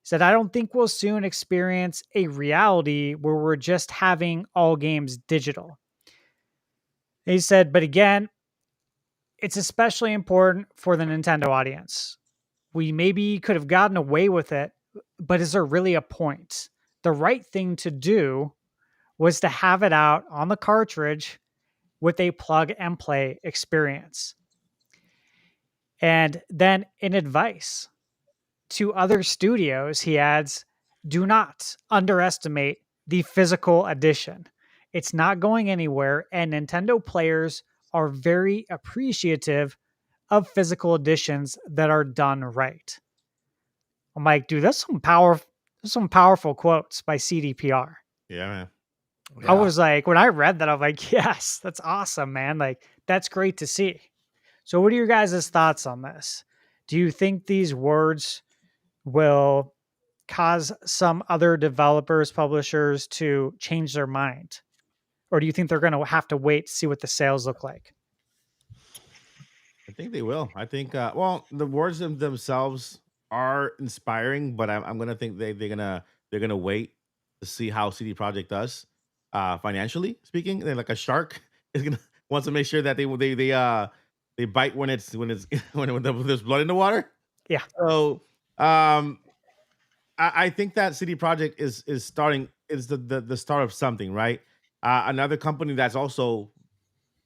said, I don't think we'll soon experience a reality where we're just having all games digital. He said, but again, it's especially important for the Nintendo audience. We maybe could have gotten away with it, but is there really a point? The right thing to do was to have it out on the cartridge with a plug and play experience. And then in advice to other studios, he adds, do not underestimate the physical edition. It's not going anywhere, and Nintendo players are very appreciative of physical editions that are done right. I'm like, dude, that's some powerful quotes by CDPR. Yeah, man. I was like, when I read that, I'm like, yes, that's awesome, man. Like, that's great to see. So what are your guys' thoughts on this? Do you think these words will cause some other developers, publishers to change their mind? Or do you think they're going to have to wait to see what the sales look like? I think they will. I think, well, the words themselves are inspiring, but I'm gonna think they're gonna wait to see how CD Projekt does, financially speaking. They're like a shark is gonna wants to make sure that they bite when there's blood in the water. Yeah. So, I think that CD Projekt is the start of something, right? Another company that's also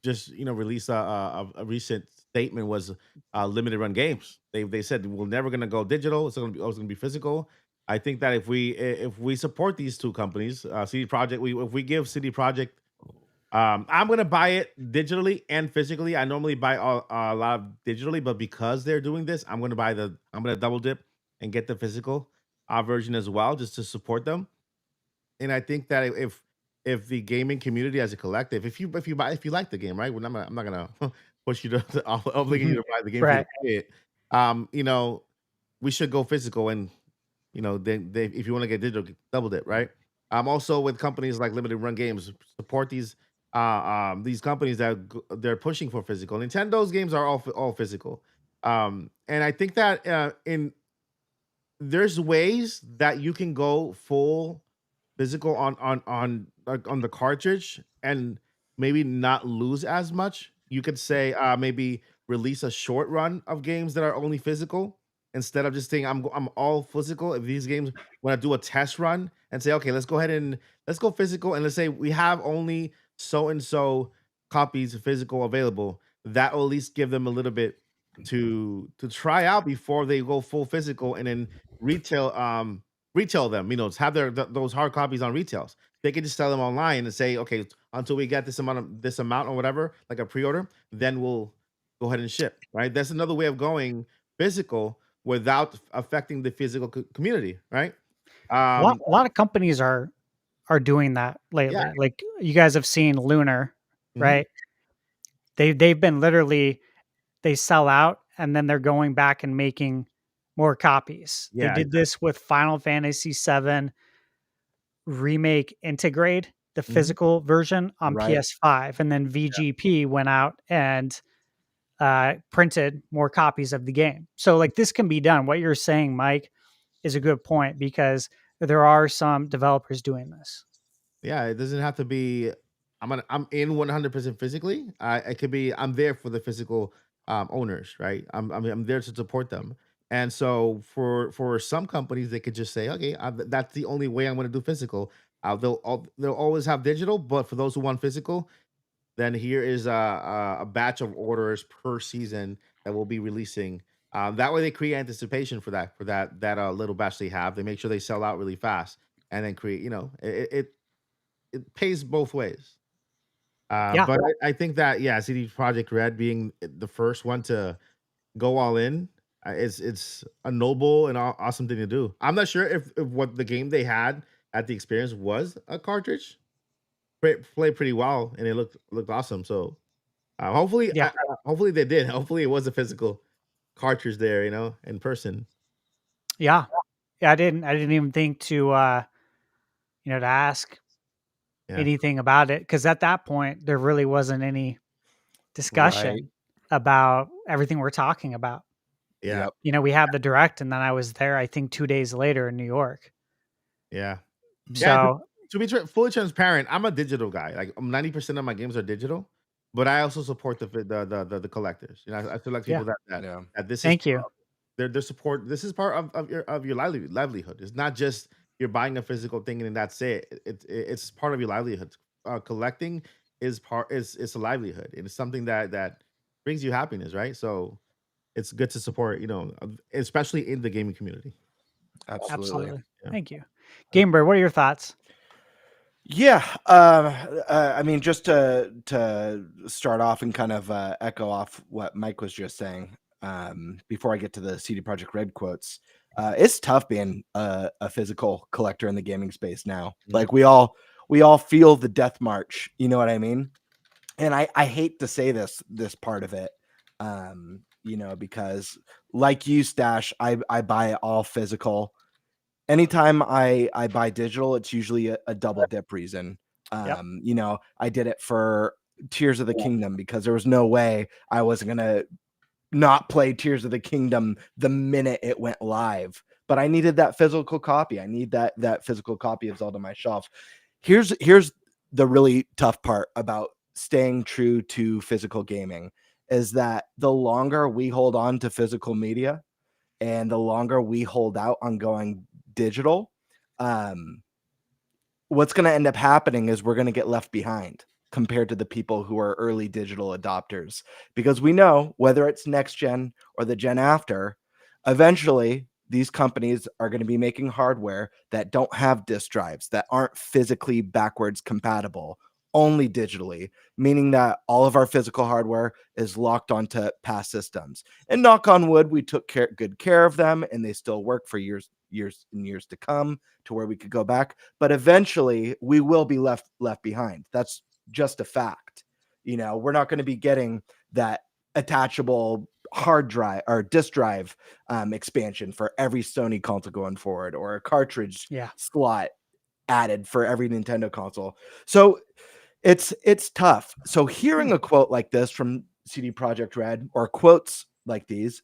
just released a recent statement was Limited Run Games. They said we're never gonna go digital. It's always gonna be physical. I think that if we support these two companies, CD Projekt, if we give CD Projekt, I'm gonna buy it digitally and physically. I normally buy a lot of digitally, but because they're doing this, I'm gonna double dip and get the physical version as well, just to support them. And I think that if the gaming community as a collective, if you like the game, right? Well, I'm not gonna push you to obligate you to buy the game. Right. For you to play it. We should go physical, and then if you want to get digital, double dip, right? Also with companies like Limited Run Games, support these companies that they're pushing for physical. Nintendo's games are all physical, and I think that there's ways that you can go full physical on the cartridge and maybe not lose as much. You could say maybe release a short run of games that are only physical instead of just saying I'm all physical. If these games want to do a test run and say, okay, let's go ahead and let's go physical, and let's say we have only so and so copies of physical available, that will at least give them a little bit to try out before they go full physical, and then retail them, to have those hard copies on retails. They can just sell them online and say, okay, until we get this amount or whatever, like a pre-order, then we'll go ahead and ship, right? That's another way of going physical without affecting the physical community, right? A lot of companies are doing that lately. Yeah. Like, you guys have seen Lunar, Mhm. right? They've been literally, they sell out and then they're going back and making more copies. Yeah, They did this with Final Fantasy VII Remake Integrate, the physical version on Right. PS5, and then VGP went out and printed more copies of the game. So like this can be done. What you're saying, Mike, is a good point because there are some developers doing this. Yeah, it doesn't have to be. I'm in 100% physically. It could be I'm there for the physical owners, right? I'm there to support them. And so for some companies, they could just say, okay, that's the only way I'm going to do physical. They'll always have digital, but for those who want physical, then here is a batch of orders per season that we'll be releasing. That way, they create anticipation for that little batch they have. They make sure they sell out really fast, and then create. It pays both ways. But I think that CD Projekt Red being the first one to go all in, it's a noble and awesome thing to do. I'm not sure if what the game they had at the experience was a cartridge. Played pretty well and it looked awesome. So hopefully they did. Hopefully it was a physical cartridge there, in person. Yeah. I didn't even think to to ask anything about it, because at that point there really wasn't any discussion about everything we're talking about. Yeah. We had the direct, and then I was there, I think 2 days later in New York. Yeah. So to be fully transparent, I'm a digital guy. Like 90% of my games are digital, but I also support the collectors. I feel like people that this Thank is you. Their support. This is part of your livelihood. It's not just you're buying a physical thing and that's it. It's part of your livelihood. Collecting is a livelihood. It's something that brings you happiness, right? So it's good to support, especially in the gaming community. Absolutely. Thank you. Gamebird, what are your thoughts? Yeah, I mean, just to start off and kind of echo off what Mike was just saying, before I get to the CD Projekt Red quotes, it's tough being a physical collector in the gaming space now. Like we all feel the death march, you know what I mean? And I hate to say this part of it, because like you, Stash, I buy all physical. Anytime I buy digital, it's usually a double dip reason. I did it for Tears of the Kingdom because there was no way I wasn't gonna not play Tears of the Kingdom the minute it went live. But I needed that physical copy. I need that physical copy of Zelda on my shelf. Here's the really tough part about staying true to physical gaming is that the longer we hold on to physical media and the longer we hold out on going digital, what's going to end up happening is we're going to get left behind compared to the people who are early digital adopters, because we know whether it's next gen or the gen after, eventually these companies are going to be making hardware that don't have disk drives, that aren't physically backwards compatible, only digitally, meaning that all of our physical hardware is locked onto past systems. And knock on wood, we took good care of them and they still work for years and years to come to where we could go back. But eventually we will be left behind. That's just a fact. We're not going to be getting that attachable hard drive or disk drive expansion for every Sony console going forward, or a cartridge slot added for every Nintendo console. So it's tough. So hearing a quote like this from CD Projekt Red, or quotes like these,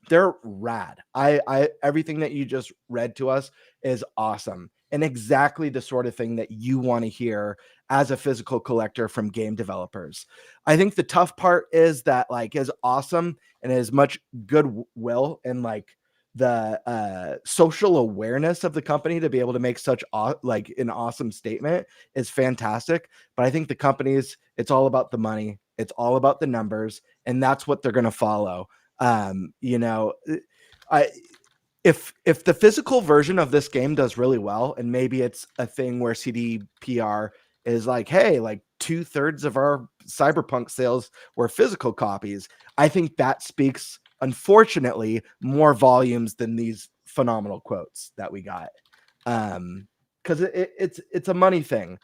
they're rad. I everything that you just read to us is awesome and exactly the sort of thing that you want to hear as a physical collector from game developers. I think the tough part is that, like, as awesome and as much goodwill and like the social awareness of the company to be able to make such an awesome statement is fantastic. But I think the companies, it's all about the money, it's all about the numbers, and that's what they're going to follow. If the physical version of this game does really well, and maybe it's a thing where CDPR is like, hey, like 2/3 of our Cyberpunk sales were physical copies, I think that speaks, unfortunately, more volumes than these phenomenal quotes that we got. Because it's a money thing.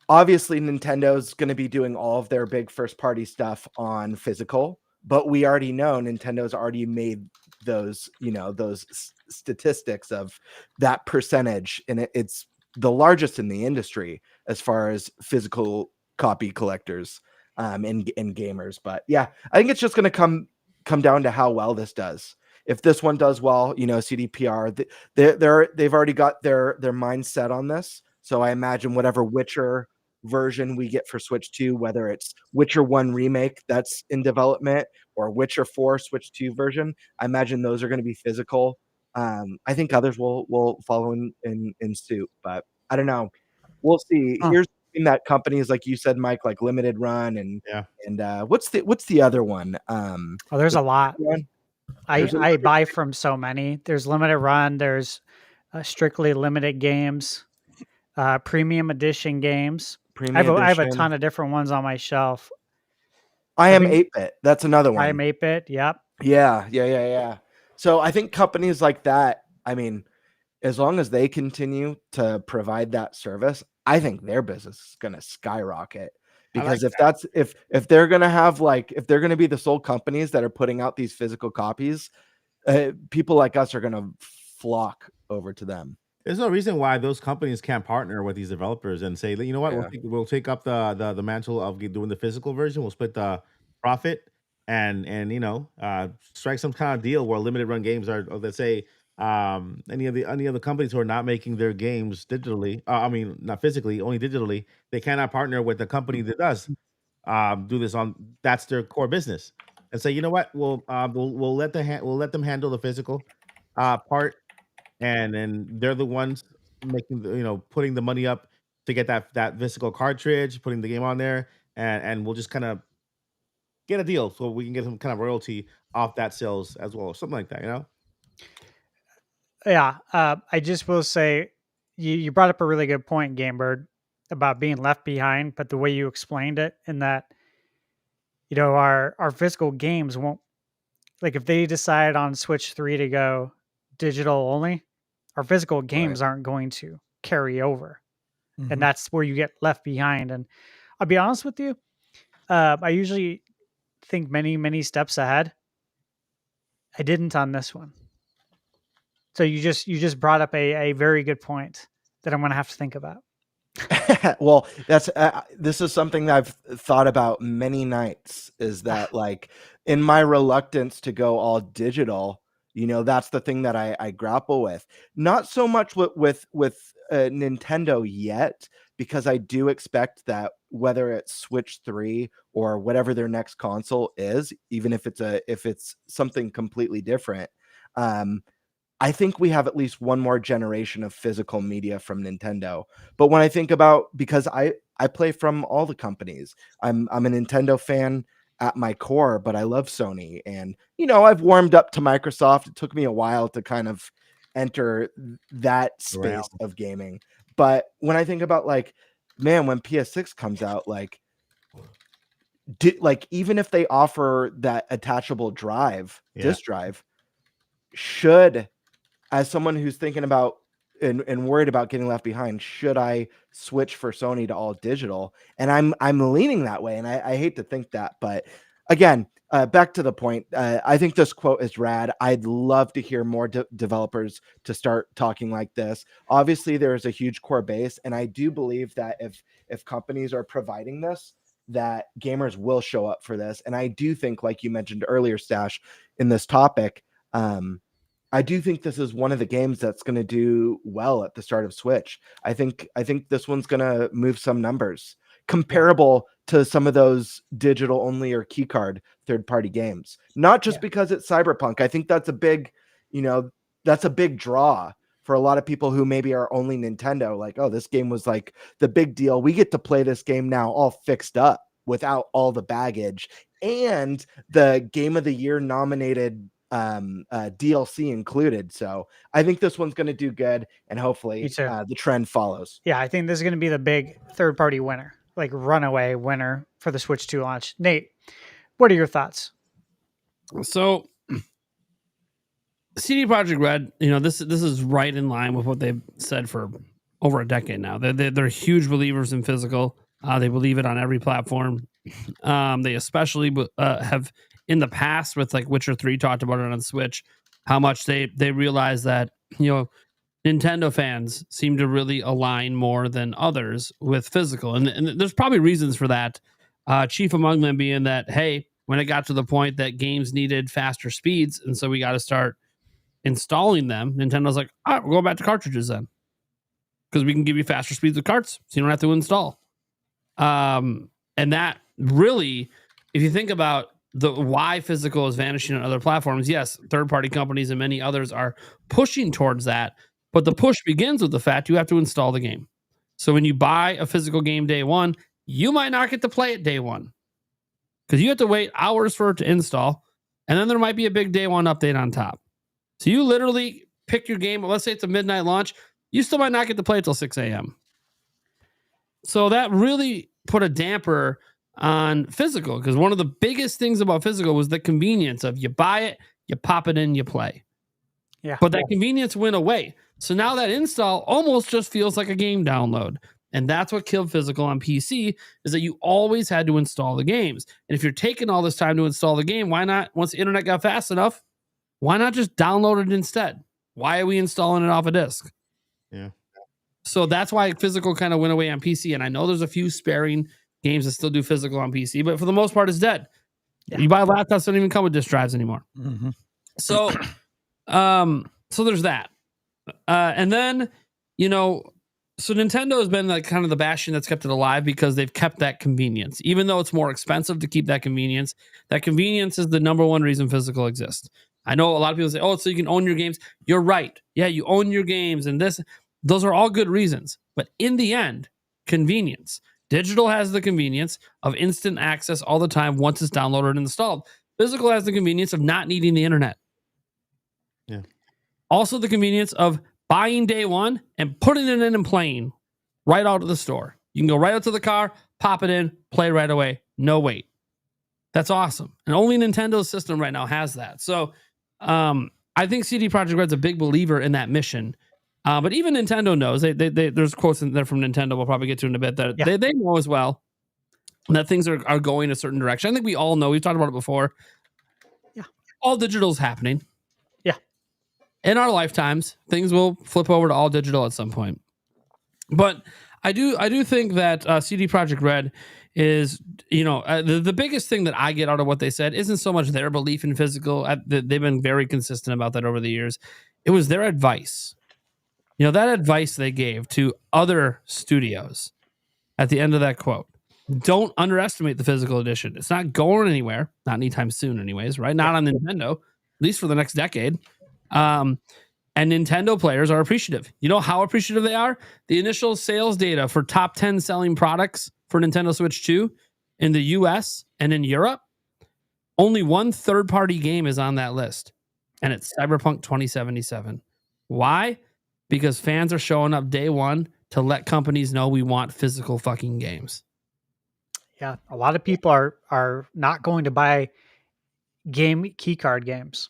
Obviously, Nintendo's going to be doing all of their big first party stuff on physical, but we already know Nintendo's already made those, those statistics of that percentage, and it's the largest in the industry as far as physical copy collectors and gamers. But yeah, I think it's just going to come down to how well this does. If this one does well, CDPR, they've already got their mind set on this. So I imagine whatever Witcher version we get for Switch 2, whether it's Witcher 1 remake that's in development or Witcher 4 Switch 2 version, I imagine those are going to be physical. I think others will follow in suit, but I don't know. We'll see. Here's that companies, like you said, Mike, like Limited Run and what's the other one? There's a lot. There's I buy from so many. There's Limited Run. There's strictly limited games, premium edition games. I have a ton of different ones on my shelf. I am 8-bit. That's another one. I am 8-bit. Yep. Yeah. So I think companies like that, I mean, as long as they continue to provide that service, I think their business is going to skyrocket. Because if they're going to have if they're going to be the sole companies that are putting out these physical copies, people like us are going to flock over to them. There's no reason why those companies can't partner with these developers and say, you know what, we'll take up the mantle of doing the physical version. We'll split the profit and strike some kind of deal where limited run games are, or let's say any of the companies who are not making their games digitally, not physically, only digitally, they cannot partner with the company that does do this that's their core business, and say, you know what, we'll let them handle the physical part. And then they're the ones making putting the money up to get that physical cartridge, putting the game on there, and we'll just kind of get a deal so we can get some kind of royalty off that sales as well, or something like that, Yeah, I just will say you brought up a really good point, Gamebird, about being left behind, but the way you explained it, in that our physical games won't, like, if they decide on Switch 3 to go digital only, our physical games aren't going to carry over. Mhm. And that's where you get left behind. And I'll be honest with you, I usually think many, many steps ahead. I didn't on this one. So you just brought up a very good point that I'm going to have to think about. Well, that's this is something that I've thought about many nights, is that like in my reluctance to go all digital, that's the thing that I grapple with. Not so much with Nintendo yet, because I do expect that whether it's Switch 3 or whatever their next console is, even if it's something completely different, I think we have at least one more generation of physical media from Nintendo. But when I think about, because I play from all the companies, I'm a Nintendo fan at my core, but I love Sony, and I've warmed up to Microsoft. It took me a while to kind of enter that space of gaming. But when I think about when PS6 comes out, even if they offer that attachable drive, disk drive, should, as someone who's thinking about and worried about getting left behind, should I switch for Sony to all digital? And I'm leaning that way, and I hate to think that, but again, back to the point, I think this quote is rad. I'd love to hear more developers to start talking like this. Obviously, there is a huge core base, and I do believe that if companies are providing this, that gamers will show up for this. And I do think, like you mentioned earlier, Stash, in this topic, I do think this is one of the games that's going to do well at the start of Switch. I think this one's going to move some numbers comparable to some of those digital only or keycard third-party games. Not just because it's Cyberpunk. I think that's a big, that's a big draw for a lot of people who maybe are only Nintendo. Like, oh, this game was like the big deal. We get to play this game now all fixed up without all the baggage, and the Game of the Year nominated DLC included. So I think this one's going to do good, and hopefully the trend follows. Yeah, I think this is going to be the big third-party winner, like runaway winner for the Switch 2 launch. Nate, what are your thoughts? So CD Projekt Red, this is right in line with what they've said for over a decade now. They're huge believers in physical. They believe it on every platform. They especially have in the past with like Witcher 3 talked about it on Switch, how much they realized that, Nintendo fans seem to really align more than others with physical. And there's probably reasons for that. Chief among them being that, hey, when it got to the point that games needed faster speeds, and so we got to start installing them, Nintendo's like, all right, we're going back to cartridges then. Because we can give you faster speeds with carts, so you don't have to install. And that really, if you think about why physical is vanishing on other platforms, yes, third-party companies and many others are pushing towards that. But the push begins with the fact you have to install the game. So when you buy a physical game day one, you might not get to play it day one because you have to wait hours for it to install. And then there might be a big day one update on top. So you literally pick your game. Let's say it's a midnight launch. You still might not get to play it till 6 a.m. So that really put a damper on physical because one of the biggest things about physical was the convenience of you buy it, you pop it in, you play. Yeah. But that convenience went away. So now that install almost just feels like a game download. And that's what killed physical on PC is that you always had to install the games. And if you're taking all this time to install the game, why not, once the internet got fast enough, why not just download it instead? Why are we installing it off a disc? Yeah. So that's why physical kind of went away on PC. And I know there's a few sparing games that still do physical on PC, but for the most part, it's dead. Yeah. You buy laptops, don't even come with disk drives anymore. Mm-hmm. So, so there's that. And then, so Nintendo has been like kind of the bastion that's kept it alive because they've kept that convenience. Even though it's more expensive to keep that convenience is the number one reason physical exists. I know a lot of people say, oh, so you can own your games. You're right. Yeah, you own your games and those are all good reasons. But in the end, convenience. Digital has the convenience of instant access all the time once it's downloaded and installed. Physical has the convenience of not needing the internet. Yeah. Also the convenience of buying day one and putting it in and playing right out of the store. You can go right out to the car, pop it in, play right away. No wait. That's awesome. And only Nintendo's system right now has that. So I think CD Projekt Red's a big believer in that mission. But even Nintendo knows, there's quotes in there from Nintendo we'll probably get to in a bit that they know as well that things are going a certain direction. I think we all know, we've talked about it before. Yeah. All digital is happening. Yeah. In our lifetimes, things will flip over to all digital at some point. But I do think that CD Projekt Red is, the biggest thing that I get out of what they said isn't so much their belief in physical. They've been very consistent about that over the years. It was their advice. That advice they gave to other studios at the end of that quote. Don't underestimate the physical edition. It's not going anywhere, not anytime soon anyways, right? Not on Nintendo, at least for the next decade. And Nintendo players are appreciative. You know how appreciative they are? The initial sales data for top 10 selling products for Nintendo Switch 2 in the US and in Europe, only one third-party game is on that list, and it's Cyberpunk 2077. Why? Because fans are showing up day one to let companies know we want physical fucking games. Yeah, a lot of people are not going to buy game keycard games.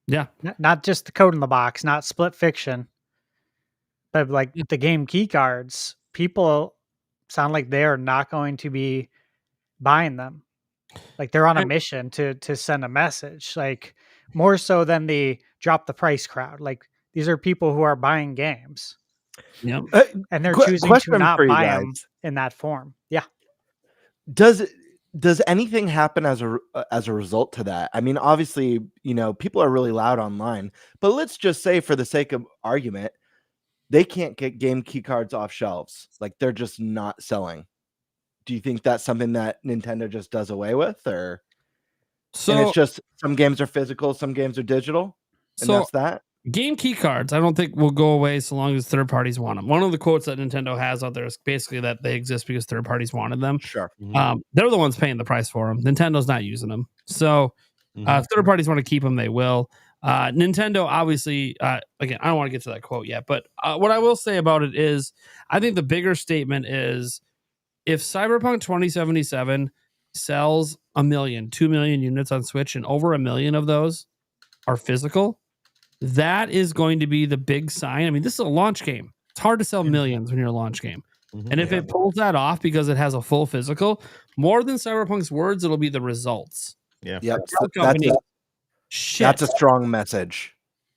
Yeah. Not just the code in the box, not Split Fiction, but like the game keycards. People sound like they are not going to be buying them. Like they're on a mission to send a message, like more so than the drop the price crowd. Like these are people who are buying games. Yeah. And they're choosing to not buy them in that form. Yeah. Does anything happen as a result to that? I mean, obviously, people are really loud online, but let's just say for the sake of argument, they can't get game key cards off shelves. Like they're just not selling. Do you think that's something that Nintendo just does away with, or and it's just some games are physical, some games are digital, and that's that? Game key cards, I don't think will go away so long as third parties want them. One of the quotes that Nintendo has out there is basically that they exist because third parties wanted them. Sure. They're the ones paying the price for them. Nintendo's not using them. So if third parties want to keep them, they will. Nintendo, obviously, again, I don't want to get to that quote yet, but what I will say about it is I think the bigger statement is if Cyberpunk 2077 sells 1 million, 2 million units on Switch and over 1 million of those are physical, that is going to be the big sign. I mean, this is a launch game. It's hard to sell millions when you're a launch game. And if it pulls that off because it has a full physical, more than Cyberpunk's words, it'll be the results. Yeah. Yep. Tell the company, That's a strong message.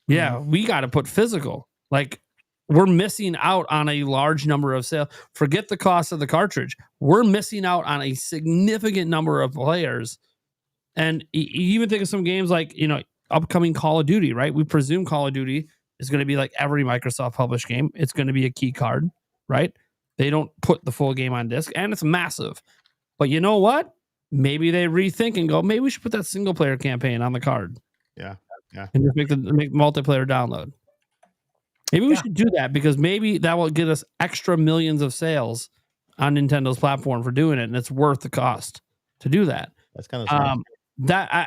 Yeah, we got to put physical. Like, we're missing out on a large number of sales. Forget the cost of the cartridge. We're missing out on a significant number of players. And you even think of some games like, upcoming Call of Duty, right? We presume Call of Duty is going to be like every Microsoft published game. It's going to be a key card, right? They don't put the full game on disc, and it's massive. But you know what? Maybe they rethink and go, maybe we should put that single player campaign on the card. Yeah. And just make multiplayer download. Maybe we should do that, because maybe that will get us extra millions of sales on Nintendo's platform for doing it, and it's worth the cost to do that. That's kind of smart.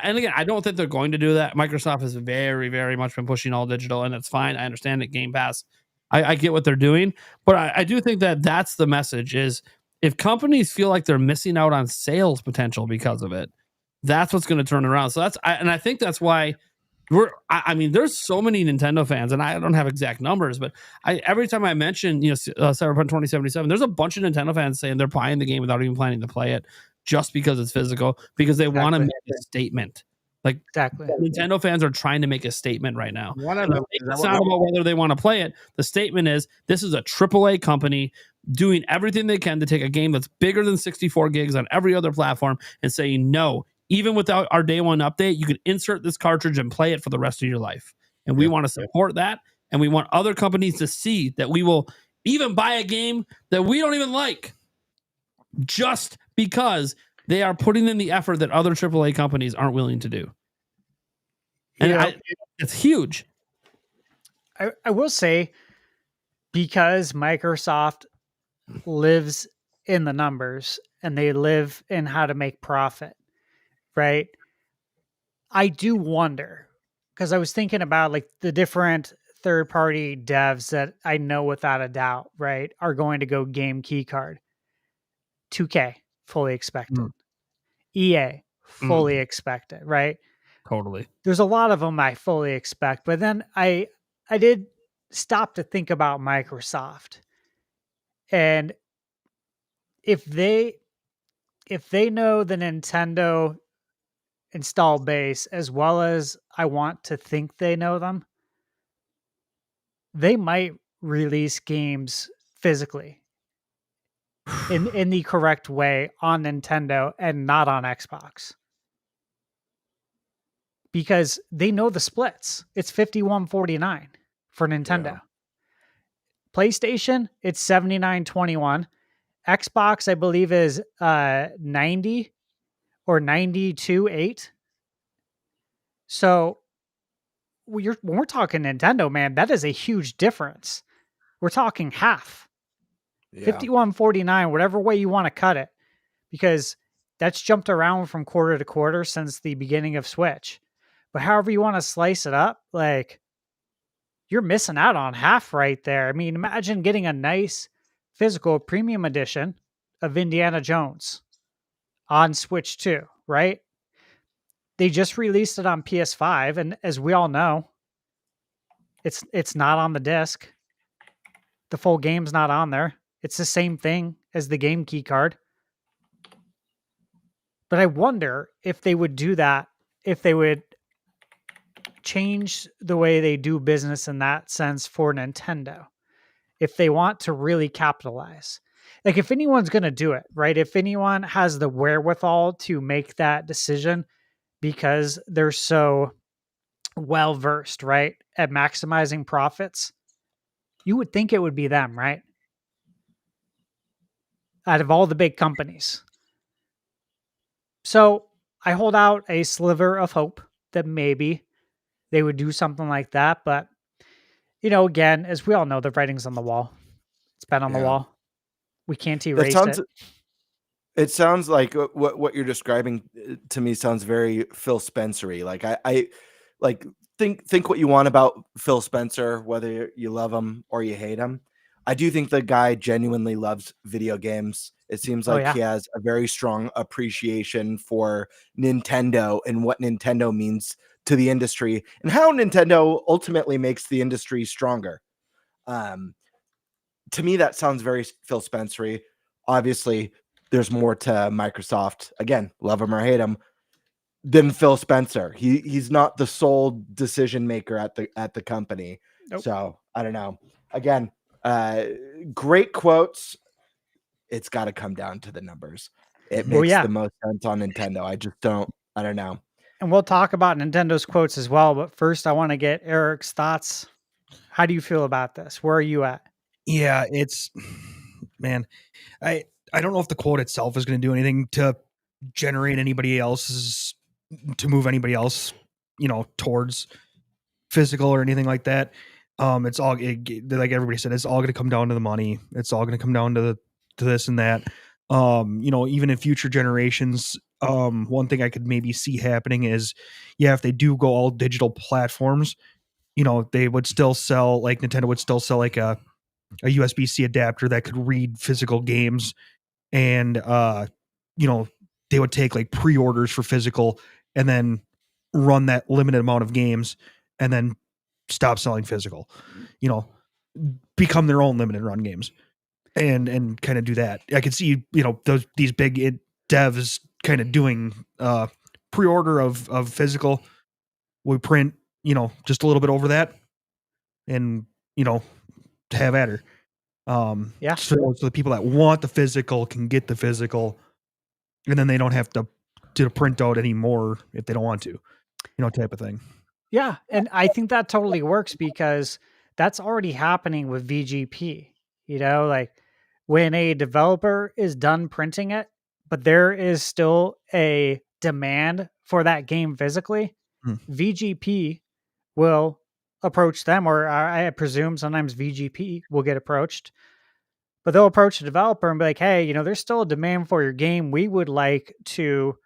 And again, I don't think they're going to do that. Microsoft has very, very much been pushing all digital, and it's fine. I understand that Game Pass. I get what they're doing, but I do think that that's the message: is if companies feel like they're missing out on sales potential because of it, that's what's going to turn around. So I think that's why. There's so many Nintendo fans, and I don't have exact numbers, but every time I mention, Cyberpunk 2077, there's a bunch of Nintendo fans saying they're buying the game without even planning to play it, just because it's physical, because they want to make a statement. Like, exactly, Nintendo fans are trying to make a statement right now. It's not about whether they want to play it. The statement is, this is a AAA company doing everything they can to take a game that's bigger than 64 gigs on every other platform and saying, no, even without our day one update, you can insert this cartridge and play it for the rest of your life. And we want to support that. And we want other companies to see that we will even buy a game that we don't even like, just because they are putting in the effort that other AAA companies aren't willing to do. And it's huge. I will say, because Microsoft lives in the numbers and they live in how to make profit, right? I do wonder, because I was thinking about like the different third-party devs that I know without a doubt, right, are going to go game key card. 2K, fully expected. EA, fully expected, right? Totally. There's a lot of them I fully expect, but then I did stop to think about Microsoft. And if they know the Nintendo install base as well as I want to think they know them, they might release games physically in the correct way on Nintendo and not on Xbox, because they know the splits. It's 51-49 for Nintendo. Yeah. PlayStation, it's 79-21. Xbox, I believe, is 90 or 92-8. So when we're talking Nintendo, man, that is a huge difference. We're talking half. 51-49, whatever way you want to cut it, because that's jumped around from quarter to quarter since the beginning of Switch. But however you want to slice it up, like, you're missing out on half right there. I mean, imagine getting a nice physical premium edition of Indiana Jones on Switch 2, right? They just released it on PS5, and as we all know, it's not on the disc. The full game's not on there. It's the same thing as the game key card. But I wonder if they would do that, if they would change the way they do business in that sense for Nintendo, if they want to really capitalize. Like, if anyone's going to do it, right? If anyone has the wherewithal to make that decision because they're so well-versed, right, at maximizing profits, you would think it would be them, right? Out of all the big companies. So I hold out a sliver of hope that maybe they would do something like that. But, again, as we all know, the writing's on the wall. It's been on the wall. We can't erase it. It sounds like what you're describing to me sounds very Phil Spencer-y. Like, I like think what you want about Phil Spencer, whether you love him or you hate him. I do think the guy genuinely loves video games. It seems like he has a very strong appreciation for Nintendo and what Nintendo means to the industry and how Nintendo ultimately makes the industry stronger. To me, that sounds very Phil Spencer-y. Obviously, there's more to Microsoft. Again, love him or hate him. than Phil Spencer. He's not the sole decision maker at the company. Nope. So I don't know. Again, great quotes. It's got to come down to the numbers. It makes the most sense on Nintendo. I don't know. And we'll talk about Nintendo's quotes as well. But first, I want to get Eric's thoughts. How do you feel about this? Where are you at? Yeah, man, I don't know if the quote itself is going to do anything to generate to move anybody else, towards physical or anything like that. It's all like everybody said, it's all going to come down to the money. It's all going to come down to this and that. Even in future generations, one thing I could maybe see happening is, if they do go all digital platforms, they would still sell, like Nintendo would still sell like a USB-C adapter that could read physical games, and they would take like pre-orders for physical and then run that limited amount of games and then stop selling physical, become their own limited run games and kind of do that. I could see, these big devs kind of doing pre-order of physical. We print, just a little bit over that and, have at her. So the people that want the physical can get the physical, and then they don't have to do the printout anymore if they don't want to, type of thing. Yeah. And I think that totally works because that's already happening with VGP. Like when a developer is done printing it, but there is still a demand for that game physically, VGP will approach them, or I presume sometimes VGP will get approached, but they'll approach the developer and be like, hey, there's still a demand for your game. We would like to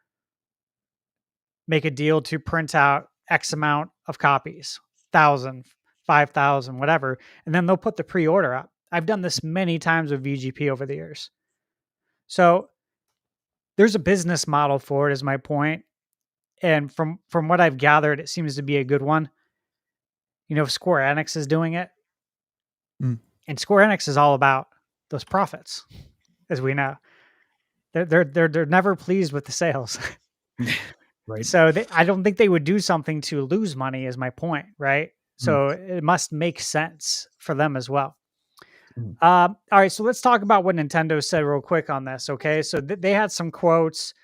make a deal to print out X amount of copies, 1,000, 5,000, whatever. And then they'll put the pre-order up. I've done this many times with VGP over the years. So there's a business model for it, is my point. And from what I've gathered, it seems to be a good one. Square Enix is doing it. And Square Enix is all about those profits, as we know. They're never pleased with the sales. Right. So I don't think they would do something to lose money, is my point, right? So it must make sense for them as well. All right, so let's talk about what Nintendo said real quick on this, okay? So they had some quotes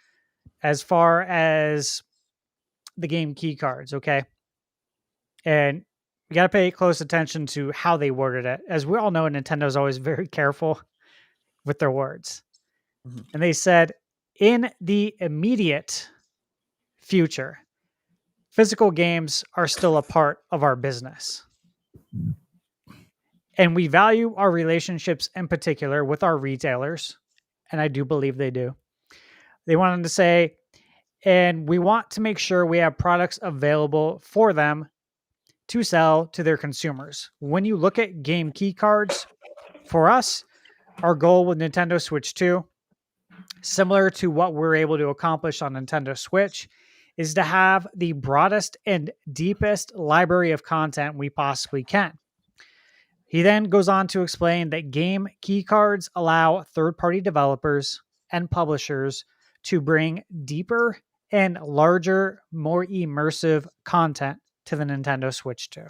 as far as the game key cards, okay? And you got to pay close attention to how they worded it. As we all know, Nintendo's always very careful with their words. And they said, in the immediate future, physical games are still a part of our business. And we value our relationships in particular with our retailers. And I do believe they do. They wanted to say, and we want to make sure we have products available for them to sell to their consumers. When you look at game key cards, for us, our goal with Nintendo Switch 2, similar to what we're able to accomplish on Nintendo Switch, is to have the broadest and deepest library of content we possibly can. He then goes on to explain that game key cards allow third-party developers and publishers to bring deeper and larger, more immersive content to the Nintendo Switch 2.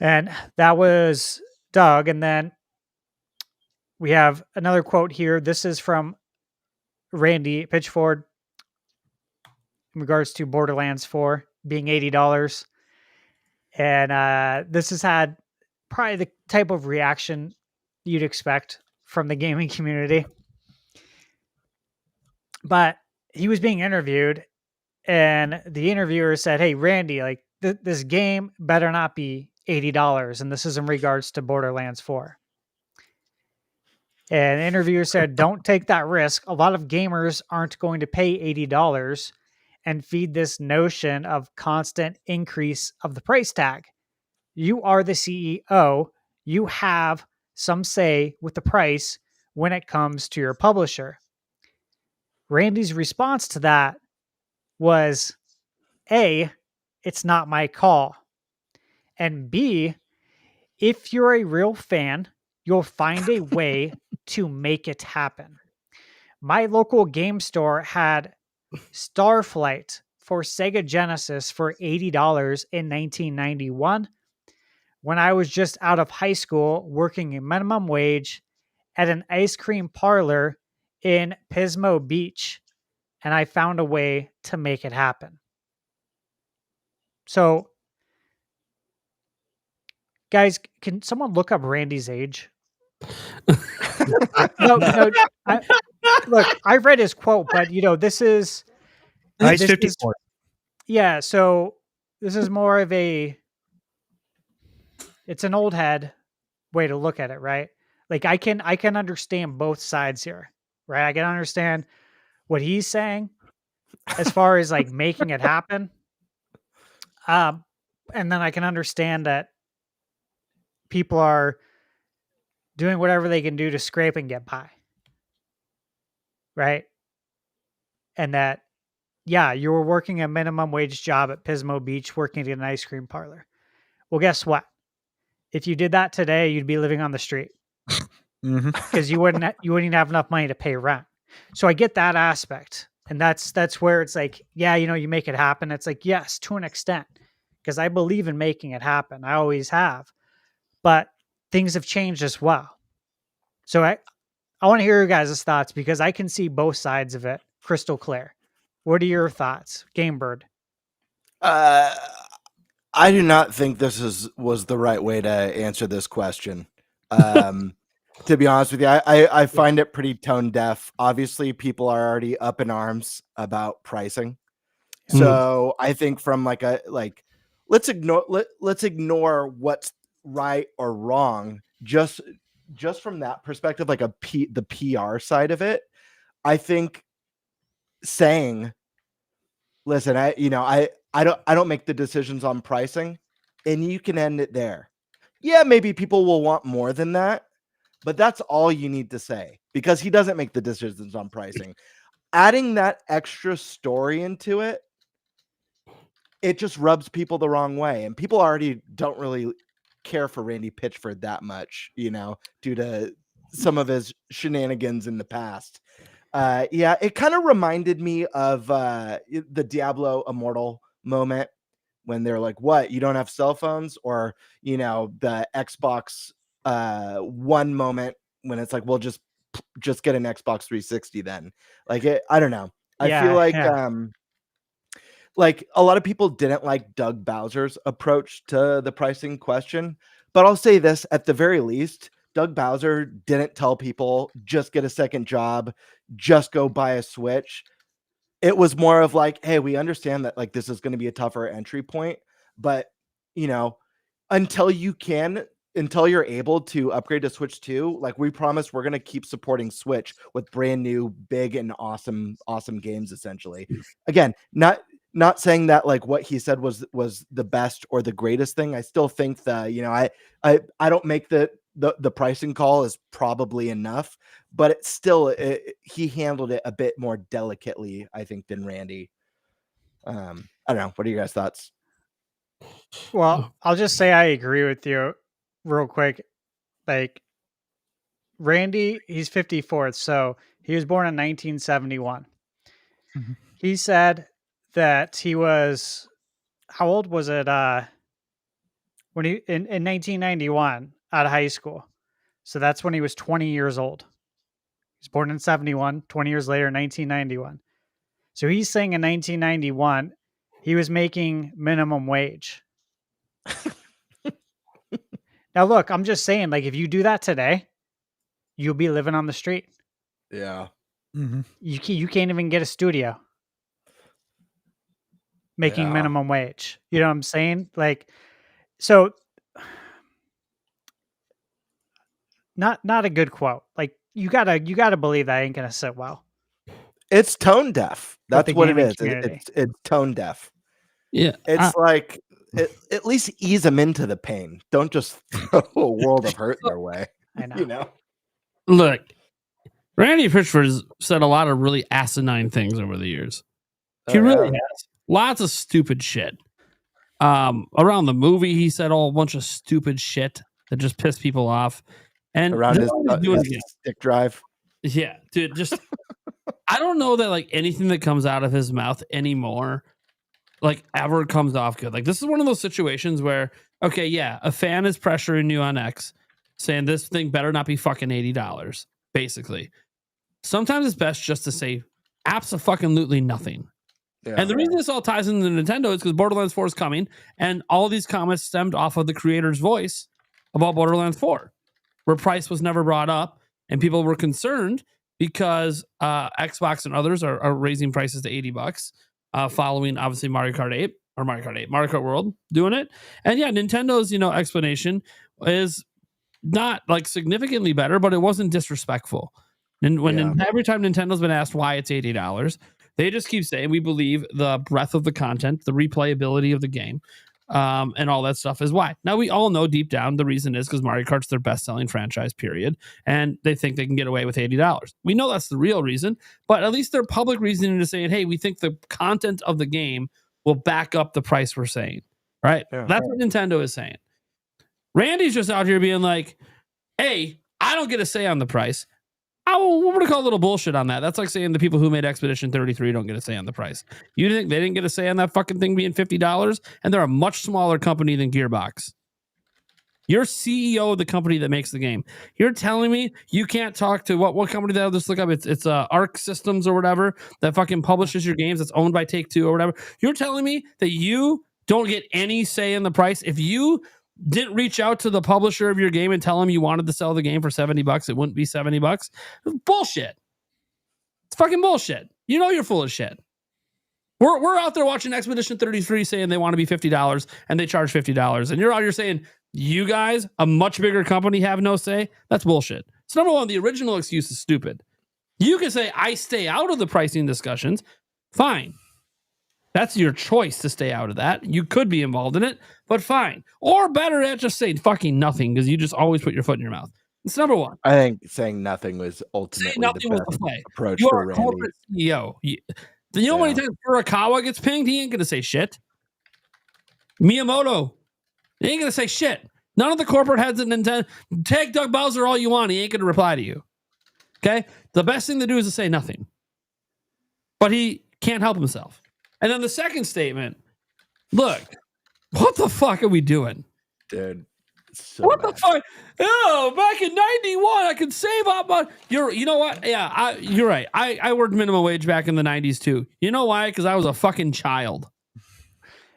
And that was Doug. And then we have another quote here. This is from Randy Pitchford in regards to Borderlands 4 being $80. And this has had probably the type of reaction you'd expect from the gaming community. But he was being interviewed, and the interviewer said, hey, Randy, like this game better not be $80. And this is in regards to Borderlands 4. And the interviewer said, don't take that risk. A lot of gamers aren't going to pay $80 and feed this notion of constant increase of the price tag. You are the CEO. You have some say with the price when it comes to your publisher. Randy's response to that was, A, it's not my call. And B, if you're a real fan, you'll find a way to make it happen. My local game store had Starflight for Sega Genesis for $80 in 1991 when I was just out of high school working a minimum wage at an ice cream parlor in Pismo Beach, and I found a way to make it happen. So, guys, can someone look up Randy's age? No. Look, I read his quote, but this is He's 54. Yeah, so this is more of it's an old head way to look at it, right? Like I can understand both sides here, right? I can understand what he's saying as far as like making it happen. And then I can understand that people are doing whatever they can do to scrape and get by. Right? And that, yeah, you were working a minimum wage job at Pismo Beach working at an ice cream parlor. Well, guess what? If you did that today, you'd be living on the street because you wouldn't even have enough money to pay rent. So I get that aspect. And that's where it's like, yeah, you make it happen. It's like, yes, to an extent, because I believe in making it happen. I always have, but things have changed as well. So I want to hear your guys' thoughts because I can see both sides of it crystal clear. What are your thoughts, Gamebird? I do not think this was the right way to answer this question. To be honest with you, I find it pretty tone deaf. Obviously, people are already up in arms about pricing. So I think from let's ignore what's right or wrong. Just from that perspective, like the PR side of it, I think saying, listen, I don't make the decisions on pricing, and you can end it there. Yeah, maybe people will want more than that, but that's all you need to say because he doesn't make the decisions on pricing. Adding that extra story into it, it just rubs people the wrong way, and people already don't really care for Randy Pitchford that much, due to some of his shenanigans in the past. Yeah, it kind of reminded me of the Diablo Immortal moment when they're like, what, you don't have cell phones? Or, the Xbox One moment when it's like, well, just get an Xbox 360 then. Like, I don't know. I feel like a lot of people didn't like Doug Bowser's approach to the pricing question, but I'll say this at the very least, Doug Bowser didn't tell people just get a second job, just go buy a Switch. It was more of like, hey, we understand that like this is going to be a tougher entry point, but until you're able to upgrade to Switch 2, like we promise we're going to keep supporting Switch with brand new, big and awesome games essentially. Again, not saying that like what he said was the best or the greatest thing. I still think that, I don't make the pricing call is probably enough, but it's still he handled it a bit more delicately, I think, than Randy. I don't know. What are your guys' thoughts? Well, I'll just say I agree with you real quick. Like Randy, he's 54th, so he was born in 1971. Mm-hmm. He said that he was, how old was it? When he in 1991 out of high school. So that's when he was 20 years old. He was born in 71, 20 years later, 1991. So he's saying in 1991, he was making minimum wage. Now, look, I'm just saying, like, if you do that today, you'll be living on the street. Yeah. Mm-hmm. You can't even get a studio making minimum wage. You know what I'm saying? Like, so not a good quote. Like, you gotta believe that ain't gonna sit well. It's tone deaf. That's what it is. It's tone deaf. Yeah. It's like, at least ease them into the pain. Don't just throw a world of hurt their way. I know. Look, Randy Pitchford said a lot of really asinine things over the years. He really has. Lots of stupid shit. Around the movie, he said a whole bunch of stupid shit that just pissed people off. And around his stick drive. Yeah, dude, just I don't know that like anything that comes out of his mouth anymore, like ever comes off good. Like this is one of those situations where, okay, yeah, a fan is pressuring you on X, saying this thing better not be fucking $80, basically. Sometimes it's best just to say absolutely nothing. Yeah. And the reason this all ties into Nintendo is because Borderlands 4 is coming, and all these comments stemmed off of the creator's voice about Borderlands 4, where price was never brought up, and people were concerned because Xbox and others are raising prices to $80, following obviously Mario Kart World doing it. And yeah, Nintendo's explanation is not like significantly better, but it wasn't disrespectful. And every time Nintendo's been asked why it's $80, they just keep saying we believe the breadth of the content, the replayability of the game, and all that stuff is why. Now we all know deep down the reason is because Mario Kart's their best-selling franchise, period, and they think they can get away with $80. We know that's the real reason, but at least their public reasoning to saying, hey, we think the content of the game will back up the price we're saying, right? Yeah. That's what Nintendo is saying. Randy's just out here being like, hey, I don't get a say on the price. We're going to call a little bullshit on that. That's like saying the people who made Expedition 33 don't get a say on the price. You think they didn't get a say on that fucking thing being $50? And they're a much smaller company than Gearbox. You're CEO of the company that makes the game. You're telling me you can't talk to what company that I'll just look up? It's Arc Systems or whatever that fucking publishes your games. That's owned by Take-Two or whatever. You're telling me that you don't get any say in the price? If you didn't reach out to the publisher of your game and tell them you wanted to sell the game for $70, it wouldn't be $70. Bullshit. It's fucking bullshit. You know you're full of shit. We're out there watching Expedition 33 saying they want to be $50 and they charge $50. And you're out here saying, you guys, a much bigger company, have no say. That's bullshit. So number one, the original excuse is stupid. You can say, I stay out of the pricing discussions. Fine. That's your choice to stay out of that. You could be involved in it, but fine. Or better yet, just say fucking nothing because you just always put your foot in your mouth. It's number one. I think saying nothing was ultimately the best approach you for are a Randy. corporate CEO. You know how many times Furukawa gets pinged? He ain't going to say shit. Miyamoto, he ain't going to say shit. None of the corporate heads at Nintendo. Take Doug Bowser all you want. He ain't going to reply to you. Okay? The best thing to do is to say nothing. But he can't help himself. And then the second statement, look, what the fuck are we doing? Dude, so what the fuck? Oh, back in 91, I could save up on... You know what? Yeah, you're right. I worked minimum wage back in the 90s too. You know why? Because I was a fucking child.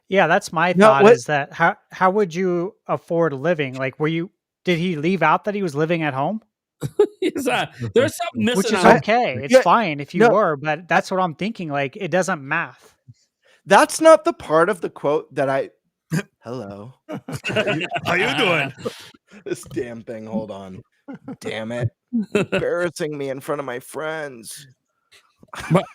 Yeah, that's my thought is that how would you afford living? Like, did he leave out that he was living at home? There's something missing. Which is okay. It's fine if you were, but that's what I'm thinking. Like, it doesn't math. That's not the part of the quote that I... Hello. How you doing? This damn thing. Hold on. Damn it. Embarrassing me in front of my friends. But,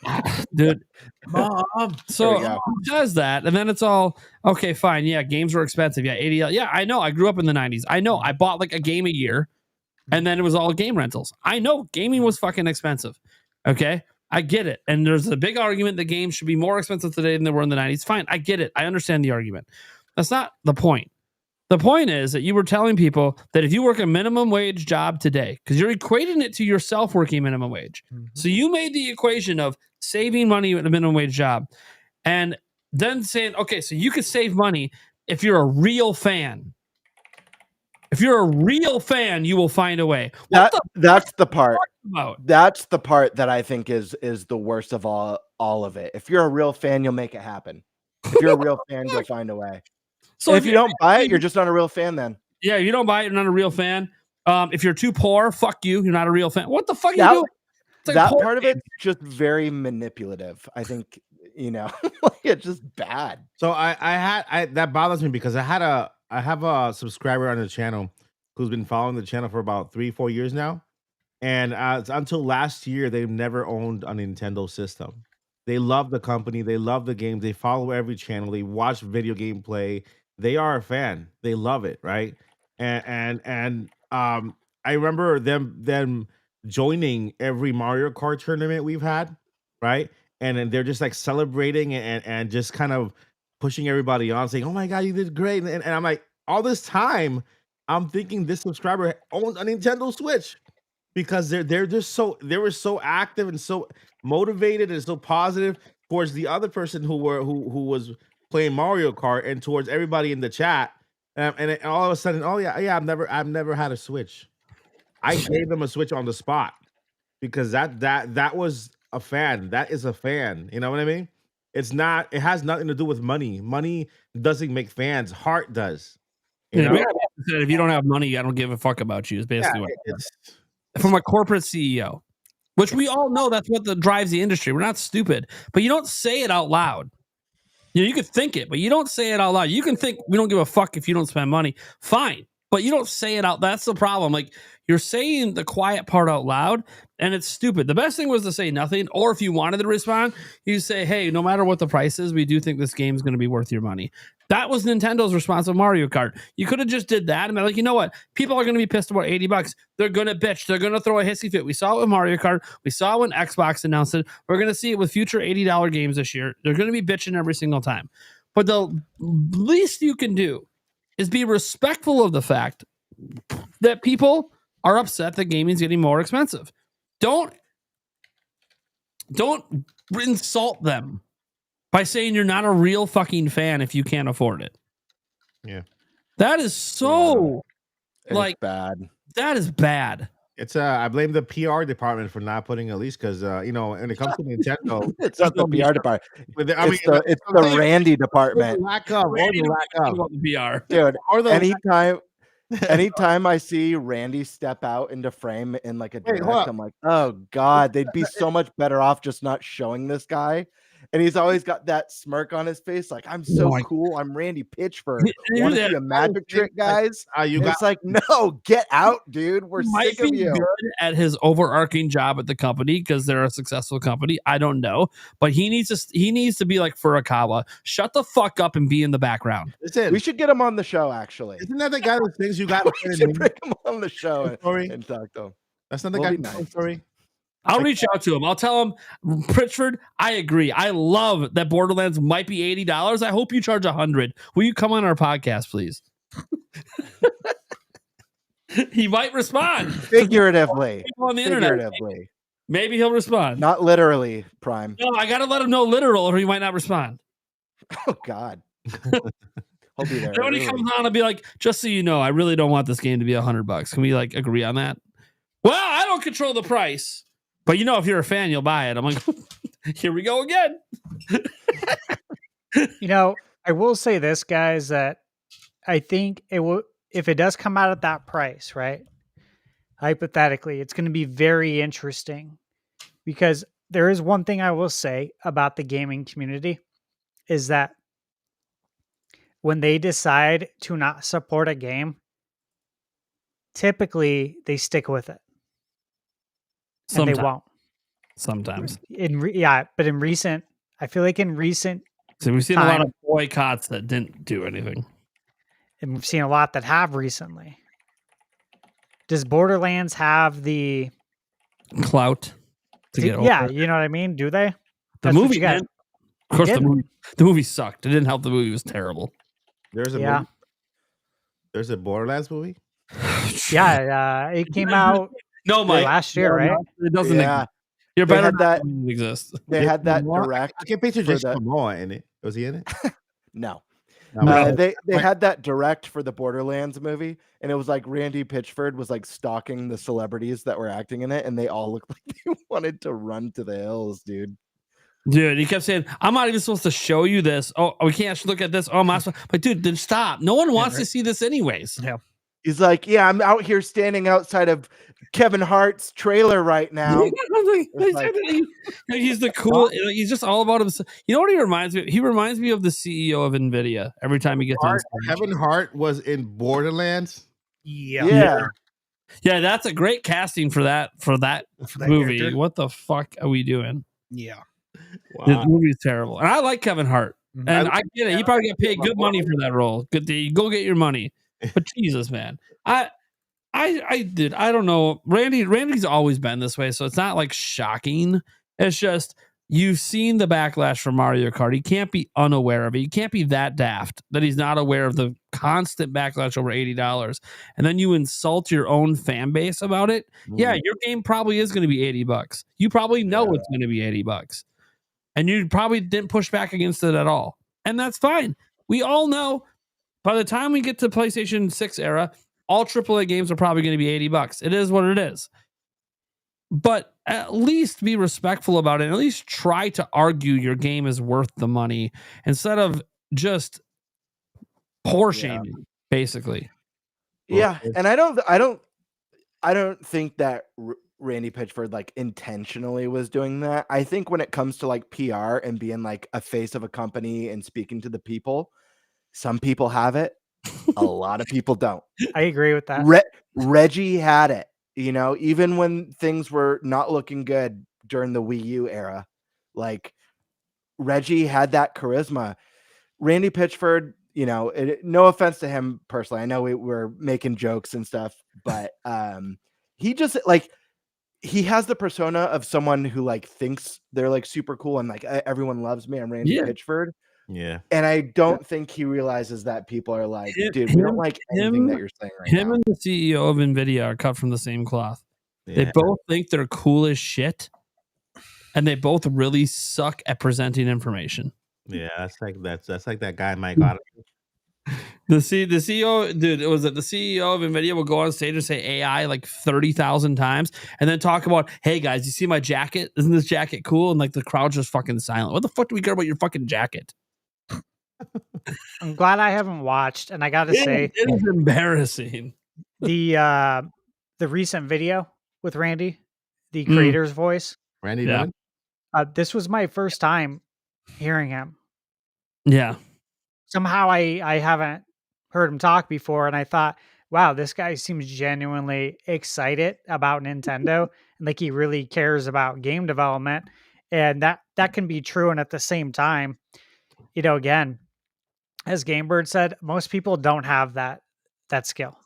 dude, Mom. So he does that, and then it's all okay. Fine, yeah, games were expensive. Yeah, 80. Yeah, I know. I grew up in the 90s. I know. I bought like a game a year, and then it was all game rentals. I know gaming was fucking expensive. Okay, I get it. And there's a big argument that games should be more expensive today than they were in the 90s. Fine, I get it. I understand the argument. That's not the point. The point is that you were telling people that if you work a minimum wage job today, because you're equating it to yourself working minimum wage. Mm-hmm. So you made the equation of saving money at a minimum wage job and then saying, okay, so you could save money if you're a real fan. If you're a real fan, you will find a way. That's the part. That's the part that I think is the worst of all of it. If you're a real fan, you'll make it happen. If you're a real fan, you'll find a way. So if you don't buy it, you're just not a real fan then. Yeah, if you don't buy it, you're not a real fan. If you're too poor, fuck you. You're not a real fan. What the fuck are you doing? Like that part of it's just very manipulative. I think, like it's just bad. So I that bothers me because I have a subscriber on the channel who's been following the channel for about 3-4 years now. And until last year, they've never owned a Nintendo system. They love the company. They love the games. They follow every channel. They watch video game play. They are a fan. They love it, right? And I remember them joining every Mario Kart tournament we've had, right? And then they're just like celebrating and just kind of pushing everybody on, saying, "Oh my God, you did great!" And I'm like, all this time, I'm thinking this subscriber owns a Nintendo Switch. because they were so active and so motivated and so positive towards the other person who was playing Mario Kart and towards everybody in the chat. And all of a sudden, oh yeah, I've never had a Switch. I gave them a Switch on the spot because that was a fan. That is a fan. You know what I mean? It has nothing to do with money. Money doesn't make fans. Heart does. You know? If you don't have money, I don't give a fuck about you. Is basically what it's from a corporate CEO, which we all know that's what drives the industry. We're not stupid, but you don't say it out loud. You could think it, but you don't say it out loud. You can think we don't give a fuck if you don't spend money. Fine. But you don't say it out. That's the problem. Like, you're saying the quiet part out loud, and it's stupid. The best thing was to say nothing, or if you wanted to respond, you say, hey, no matter what the price is, we do think this game is going to be worth your money. That was Nintendo's response with Mario Kart. You could have just did that and be like, you know what? People are going to be pissed about $80. They're going to bitch. They're going to throw a hissy fit. We saw it with Mario Kart. We saw it when Xbox announced it. We're going to see it with future $80 games this year. They're going to be bitching every single time. But the least you can do is be respectful of the fact that people are upset that gaming is getting more expensive. Don't insult them by saying you're not a real fucking fan if you can't afford it. Yeah. That is so bad. That is bad. It's I blame the PR department for not putting a lease because when it comes to Nintendo, it's not the PR department. It's the Randy department. The PR. Dude, anytime I see Randy step out into frame in like a direct, I'm like, oh God, they'd be so much better off just not showing this guy. And he's always got that smirk on his face, like, I'm so cool. I'm Randy Pitchford. Want to see a magic trick, guys? It's like, no, get out, dude. We're sick of you. Good at his overarching job at the company because they're a successful company. I don't know, but he needs to be like Furukawa. Shut the fuck up and be in the background. Listen, we should get him on the show. Actually, isn't that the guy that thinks you got we should bring him on the show and talk to him? That's not the guy. Nice. Story. I'll reach out to him. I'll tell him, Pritchford, I agree. I love that Borderlands might be $80. I hope you charge $100. Will you come on our podcast, please? He might respond. Figuratively. On the internet. Maybe he'll respond. Not literally, Prime. No, I got to let him know literal or he might not respond. Oh, God. I'll be there. When he comes on, I'll be like, just so you know, I really don't want this game to be $100. Can we agree on that? Well, I don't control the price. But if you're a fan, you'll buy it. I'm like, here we go again. I will say this, guys, that I think it will, if it does come out at that price, right? Hypothetically, it's going to be very interesting because there is one thing I will say about the gaming community is that when they decide to not support a game, typically they stick with it. And they won't. Sometimes. But in recent, I feel like in recent, so we've seen a lot of boycotts that didn't do anything, and we've seen a lot that have recently. Does Borderlands have the clout to get over? Yeah, you know what I mean. Do they? The movie, of course, the movie sucked. It didn't help. The movie was terrible. There's a movie? There's a Borderlands movie. It came out. No, Mike. Last year, right? It doesn't. Yeah. You're better that exists. They had that direct. I can picture Jason Momoa in it. Was he in it? No. They had that direct for the Borderlands movie, and it was like Randy Pitchford was stalking the celebrities that were acting in it, and they all looked like they wanted to run to the hills, dude. Dude, he kept saying, I'm not even supposed to show you this. Oh, we can't look at this. Oh, my. But dude, then stop. No one wants to see this anyways. Yeah. He's like, yeah, I'm out here standing outside of Kevin Hart's trailer right now. He's the cool. He's just all about himself. You know what he reminds me of? He reminds me of the CEO of NVIDIA every time he gets on stage. Kevin Hart was in Borderlands. Yeah. That's a great casting for that movie. Character. What the fuck are we doing? Yeah. Wow. The movie's terrible. And I like Kevin Hart. And I get it. He probably got paid good money for that role. Good day. Go get your money. But Jesus, man. I don't know. Randy's always been this way, so it's not shocking. It's just You've seen the backlash from Mario Kart. He can't be unaware of it. You can't be that daft that he's not aware of the constant backlash over $80. And then you insult your own fan base about it. Yeah, your game probably is going to be $80. You probably know it's going to be $80. And you probably didn't push back against it at all. And that's fine. We all know by the time we get to PlayStation 6 era, all AAA games are probably going to be $80. It is what it is. But at least be respectful about it. And at least try to argue your game is worth the money instead of just poor shaming, basically. Yeah, and I don't think that Randy Pitchford like intentionally was doing that. I think when it comes to like PR and being like a face of a company and speaking to the people, some people have it, a lot of people don't. I agree with that. Reggie had it. You know, even when things were not looking good during the Wii U era, like Reggie had that charisma. Randy Pitchford, you know, no offense to him personally. I know we're making jokes and stuff, but he just like, he has the persona of someone who like thinks they're like super cool and like everyone loves me. I'm Randy Pitchford. Yeah. And I don't think he realizes that people are like, dude, we don't like anything that you're saying right now. Him and the CEO of NVIDIA are cut from the same cloth. Yeah. They both think they're cool as shit. And they both really suck at presenting information. Yeah, that's like that guy Mike Otto. The CEO, dude, was it the CEO of NVIDIA will go on stage and say AI like 30,000 times and then talk about, hey guys, you see my jacket? Isn't this jacket cool? And like the crowd's just fucking silent. What the fuck do we care about your fucking jacket? I'm glad I haven't watched, and I gotta say it is embarrassing. The recent video with Randy, the creator's voice. Randy Newman? This was my first time hearing him. Yeah. Somehow I haven't heard him talk before, and I thought, wow, this guy seems genuinely excited about Nintendo and like he really cares about game development. And that can be true. And at the same time, you know, again, as Gamebird said, most people don't have that skill.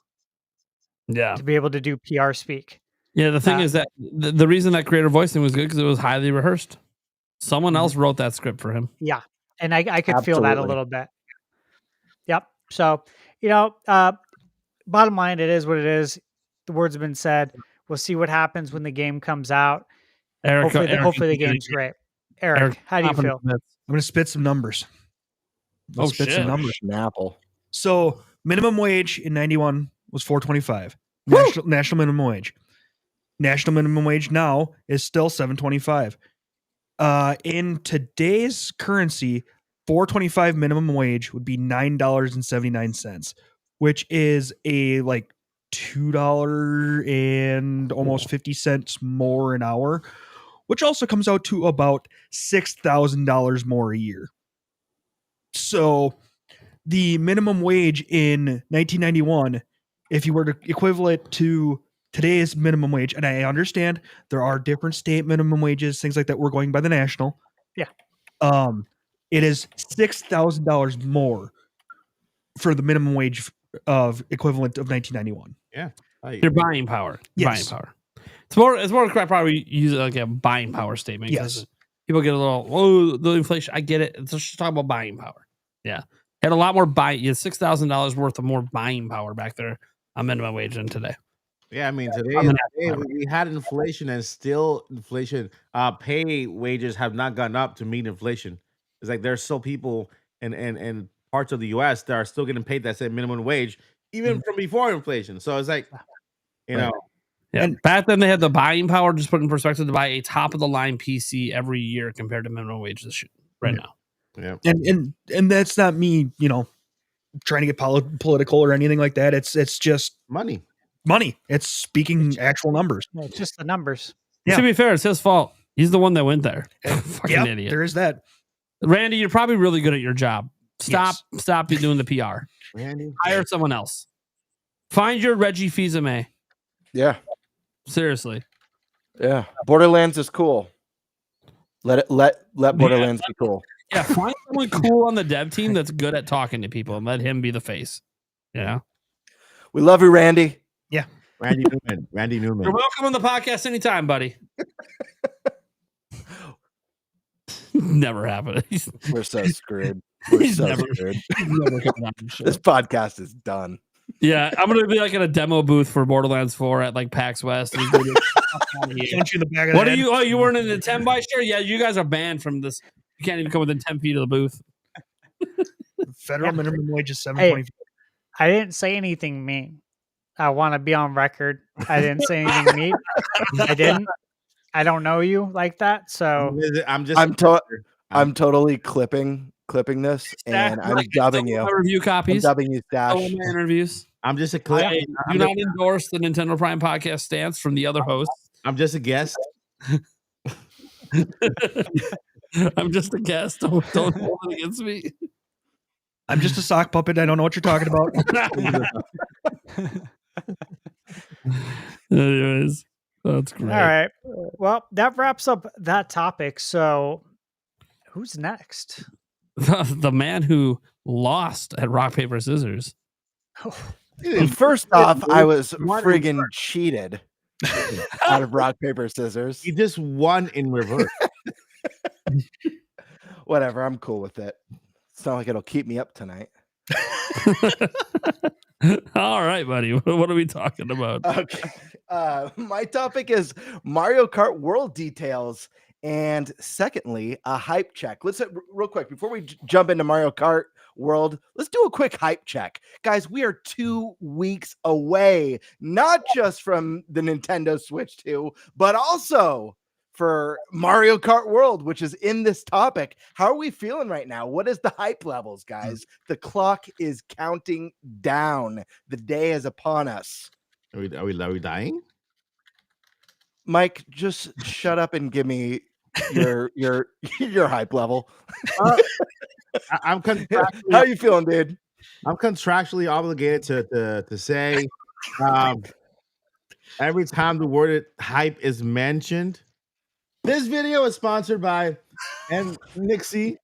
Yeah. To be able to do PR speak. Yeah, the thing is that the reason that creator voice thing was good because it was highly rehearsed. Someone else wrote that script for him. Yeah. And I could feel that a little bit. Yep. So, you know, bottom line, it is what it is. The words have been said. We'll see what happens when the game comes out. Hopefully the game's great. Eric, how do you feel? I'm going to spit some numbers. Some numbers. Snapple. So minimum wage in 91 was $4.25. National minimum wage. National minimum wage now is still $7.25. In today's currency, $4.25 minimum wage would be $9.79, which is a like $2 and almost 50 cents more an hour, which also comes out to about $6,000 more a year. So the minimum wage in 1991, if you were to equivalent to today's minimum wage, and I understand there are different state minimum wages, things like that. We're going by the national. Yeah. It is $6,000 more for the minimum wage of equivalent of 1991. Yeah. Your buying power. Yes. Buying power. It's more crap. Probably use it like a buying power statement. Yes. People get a little, the inflation. I get it. It's just talking about buying power. Yeah. Had a lot more you had $6,000 worth of more buying power back there on minimum wage than today. Yeah, I mean today we had inflation and still inflation. Pay wages have not gone up to meet inflation. It's like there's still people in parts of the U.S. that are still getting paid that same minimum wage even from before inflation. So it's like, you know. Yeah. And back then they had the buying power, just put in perspective, to buy a top of the line PC every year compared to minimum wage this right now. Yeah. And that's not me, you know, trying to get political or anything like that. It's just money. It's speaking actual numbers. No, it's just the numbers. Yeah. To be fair, it's his fault. He's the one that went there. Fucking idiot. There is that. Randy, you're probably really good at your job. Stop doing the PR. Randy, hire someone else. Find your Reggie Fils-Aimé. Yeah. Seriously. Yeah. Borderlands is cool. Let Borderlands be cool. Yeah, find someone cool on the dev team that's good at talking to people and let him be the face. Yeah. We love you, Randy. Yeah. Randy Newman. You're welcome on the podcast anytime, buddy. Never happened. We're so screwed. We're He's so never- screwed. he's never coming on the show. This podcast is done. Yeah, I'm gonna be like in a demo booth for Borderlands 4 at like PAX West. He's gonna be like, Punch you in the back of the what are head. you? Oh, you weren't in the Nintenbyte shirt? Yeah, you guys are banned from this. You can't even come within 10 feet of the booth. Federal minimum wage is Hey, $7.25. I didn't say anything mean. I want to be on record. I didn't say anything mean. I didn't. I don't know you like that, so I'm totally clipping this, and I'm dubbing you. Review I'm copies. dubbing you, Stash. All my interviews. I'm just a clip. I do not endorse the Nintendo Prime podcast stance from the other hosts. I'm just a guest. I'm just a guest. Don't hold it against me. I'm just a sock puppet. I don't know what you're talking about. Anyways, that's great. all right. Well, that wraps up that topic. So, who's next? The man who lost at rock paper scissors. First off, I was friggin' cheated out of rock paper scissors. He just won in reverse. Whatever, I'm cool with it. It's not like it'll keep me up tonight. All right, buddy. What are we talking about? Okay. My topic is Mario Kart World details. And secondly, a hype check. Let's real quick before we jump into Mario Kart World, let's do a quick hype check. Guys, we are 2 weeks away, not just from the Nintendo Switch 2, but also for Mario Kart World, which is in this topic. How are we feeling right now? What is the hype levels, guys? The clock is counting down. The day is upon us. Are we dying? Mike, just shut up and give me your hype level. I'm How are you feeling, dude? I'm contractually obligated to say every time the word hype is mentioned. This video is sponsored by Nixie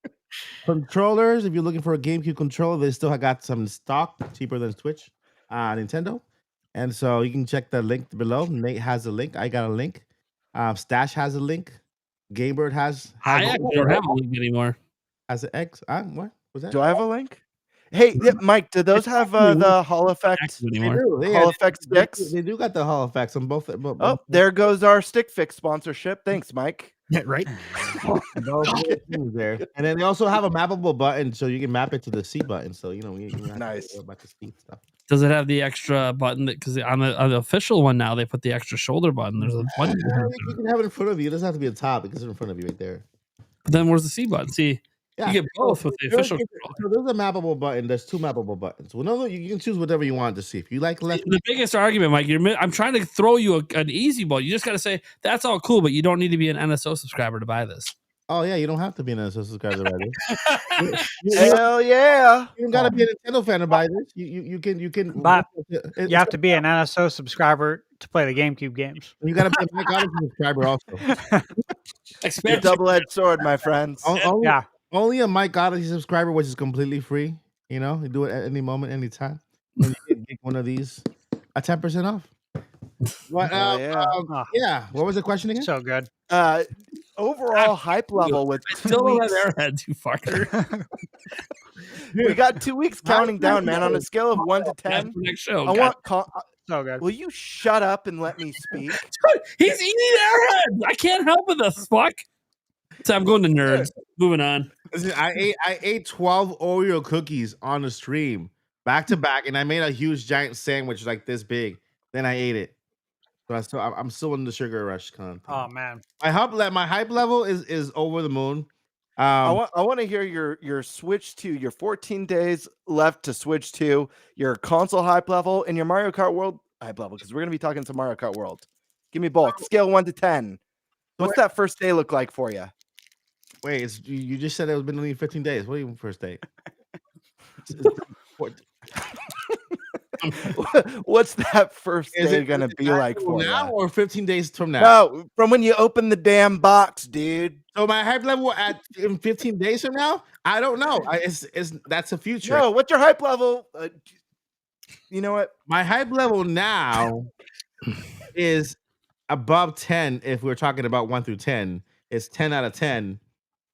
controllers. If you're looking for a GameCube controller, they still have got some stock cheaper than Switch, Nintendo. And so you can check the link below. Nate has a link. I got a link. Stash has a link. Gamebird has I actually don't have a link anymore. Has an X. What was that? Do I have a link? Hey, Mike, do those have the Hall Effect? Hall Effect sticks? They do got the Hall Effects on both. Oh, there goes our Stick Fix sponsorship. Thanks, Mike. Yeah, right. There. And then they also have a mappable button, so you can map it to the C button. So you have nice to about the speed stuff. Does it have the extra button that because on the official one now they put the extra shoulder button? There's a button. You can have it in front of you. It doesn't have to be at the top because it's in front of you right there. But then where's the C button? See, you get both with the official. So there's a mappable button. There's 2 mappable buttons. Well, no, you can choose whatever you want to see. If you like left, the biggest argument, Mike, I'm trying to throw you an easy ball. You just got to say that's all cool, but you don't need to be an NSO subscriber to buy this. Oh yeah, you don't have to be an NSO subscriber to buy this. Hell yeah! You don't gotta be a Nintendo fan to buy this. You can. But you have to be an NSO subscriber to play the GameCube games. You gotta be a Mike Odyssey subscriber also. A double-edged sword, my friends. Only a Mike Odyssey subscriber, which is completely free. You do it at any moment, anytime. And you can get one of these at 10% off. What? Yeah. What was the question again? So good. Overall hype level with still don't have Airheads, you fucker. We got 2 weeks counting down, man. On a scale of 1 to 10, next show. I want. So good. Will you shut up and let me speak? He's eating Airheads. I can't help with this. Fuck. So I'm going to nerds. Moving on. Listen, I ate 12 Oreo cookies on the stream back to back, and I made a huge giant sandwich like this big. Then I ate it. So I'm still in the sugar rush kind of thing. Oh man, my hype level is over the moon. I want to hear your Switch 2, your 14 days left to Switch 2, your console hype level, and your Mario Kart World hype level, because we're gonna be talking to Mario Kart World. Give me both. Scale 1 to 10. What's that first day look like for you? Wait, you just said it's been only 15 days. What do you mean first day? What's that first day gonna be like for now, or 15 days from now? No, from when you open the damn box, dude. So my hype level in 15 days from now, I don't know. That's the future. No, what's your hype level? You know what? My hype level now is above 10. If we're talking about 1 through 10, it's 10 out of 10.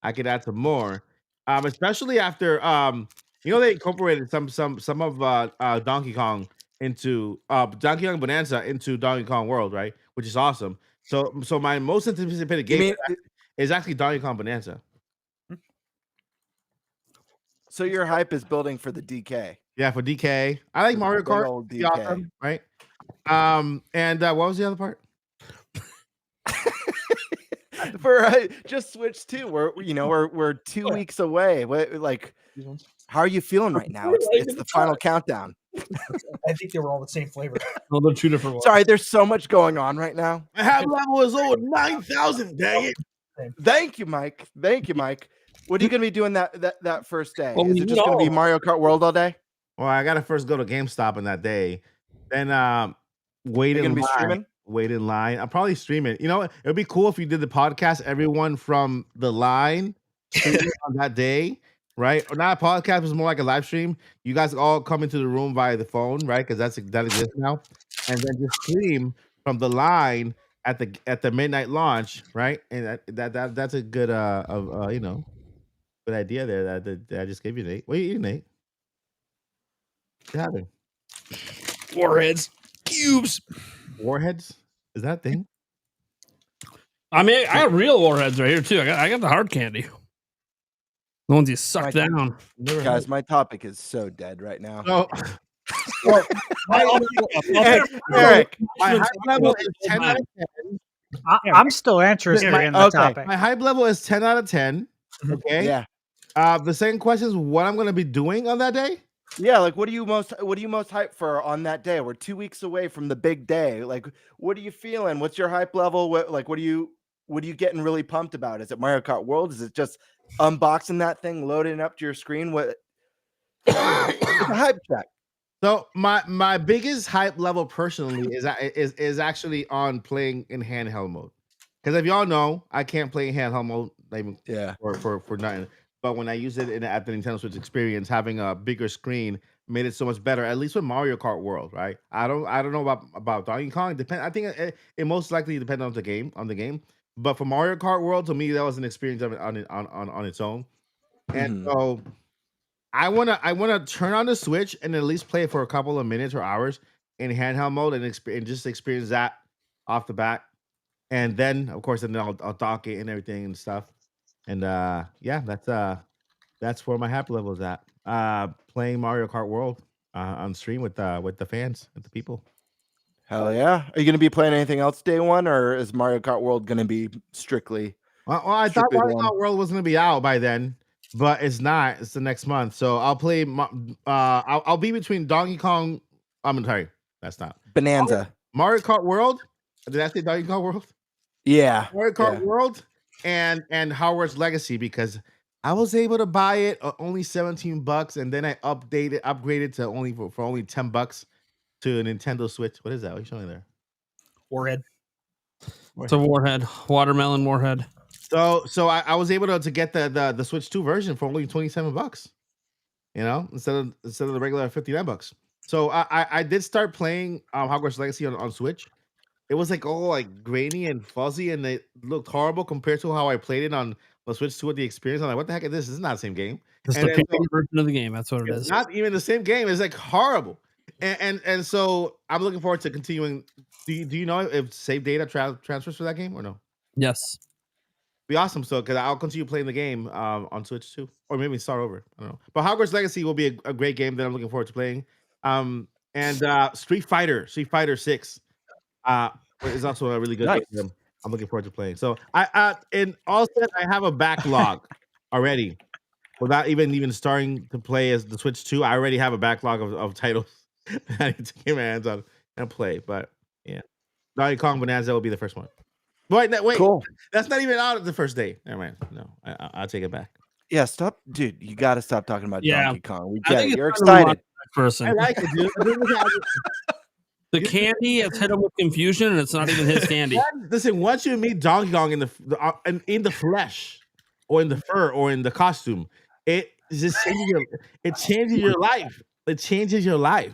I could add some more. Especially after they incorporated some of Donkey Kong into Donkey Kong Bonanza into Donkey Kong World, right? Which is awesome. So my most anticipated You game mean is actually Donkey Kong Bonanza. so your hype is building for the DK? Yeah, for DK. I like Mario Big Kart. old Pretty DK. awesome, right? And what was the other part? For just Switch 2. We're 2 weeks away. How are you feeling right now? It's the final countdown. I think they were all the same flavor. Well, they're two different ones. Sorry, there's so much going on right now. My hype level is over 9,000. Dang it! Thank you, Mike. What are you going to be doing that first day? Well, Is it just going to be Mario Kart World all day? Well, I gotta first go to GameStop on that day, then wait Are you in going to be line. streaming? Wait in line. I'll probably stream it. It would be cool if you did the podcast. Everyone from the line streaming on that day, right? Or not a podcast, it's more like a live stream. You guys all come into the room via the phone, right? Because that exists now, and then just stream from the line at the midnight launch, right? And that's a good good idea there that I just gave you, Nate. What are you eating, Nate? What's happening? Warheads, cubes. Warheads? Is that a thing? I mean, I got real warheads right here too. I got the hard candy. The ones you suck down. Guys, my topic is so dead right now. No. Eric, My hype level is 10 out of 10. I'm still interested in the topic. My hype level is 10 out of 10. Okay. Yeah. The second question is what I'm going to be doing on that day. Yeah, what are you most hyped for on that day? We're 2 weeks away from the big day. What are you feeling? What's your hype level? What are you getting really pumped about? Is it Mario Kart World? Is it just unboxing that thing, loading it up to your screen? What hype check? So my biggest hype level personally is actually on playing in handheld mode. Because if y'all know, I can't play in handheld mode for nothing. But when I use it at the Nintendo Switch experience, having a bigger screen made it so much better. At least with Mario Kart World, right? I don't know about Donkey Kong. I think it most likely depends on the game. But for Mario Kart World, to me, that was an experience on its own. And so I wanna turn on the Switch and at least play it for a couple of minutes or hours in handheld mode and just experience that off the bat. And then, of course, I'll dock it and everything and stuff. And that's where my hype level is at. Playing Mario Kart World on stream with the fans, with the people. Hell yeah! Are you going to be playing anything else day one, or is Mario Kart World going to be strictly? Well, I thought Mario Kart World was going to be out by then, but it's not. It's the next month, so I'll play. I'll be between Donkey Kong. I'm sorry, that's not Bonanza. Mario Kart World. Did I say Donkey Kong World? Yeah, Mario Kart World and Hogwarts Legacy, because I was able to buy it only $17, and then I upgraded to only for only $10 to a Nintendo Switch. What is that? What are you showing there? Warhead. It's a warhead, watermelon warhead. So I was able to get the Switch 2 version for only $27. Instead of the regular $59. So I did start playing Hogwarts Legacy on Switch. It was grainy and fuzzy, and it looked horrible compared to how I played it on the Switch 2 with the experience. I'm like, what the heck is this? This is not the same game. It's the PC version of the game. That's what it is. It's not even the same game. It's horrible. And so I'm looking forward to continuing. Do you know if save data transfers for that game or no? Yes. Be awesome. So because I'll continue playing the game on Switch too, or maybe start over. I don't know. But Hogwarts Legacy will be a great game that I'm looking forward to playing. And Street Fighter 6 is also a really good game. I'm looking forward to playing. So in all said, I have a backlog already. Without even starting to play as the Switch 2, I already have a backlog of titles I need to get my hands on and play. But yeah, Donkey Kong Bonanza will be the first one. Wait, cool. That's not even out of the first day. Never mind. No, I'll take it back. Yeah, stop, dude. You got to stop talking about Donkey Kong. We get it. You're it's excited. Person. I like it, dude. The candy has hit him with confusion, and it's not even his candy. Listen, once you meet Donkey Kong in the flesh, or in the fur, or in the costume, it just changes your life. It changes your life.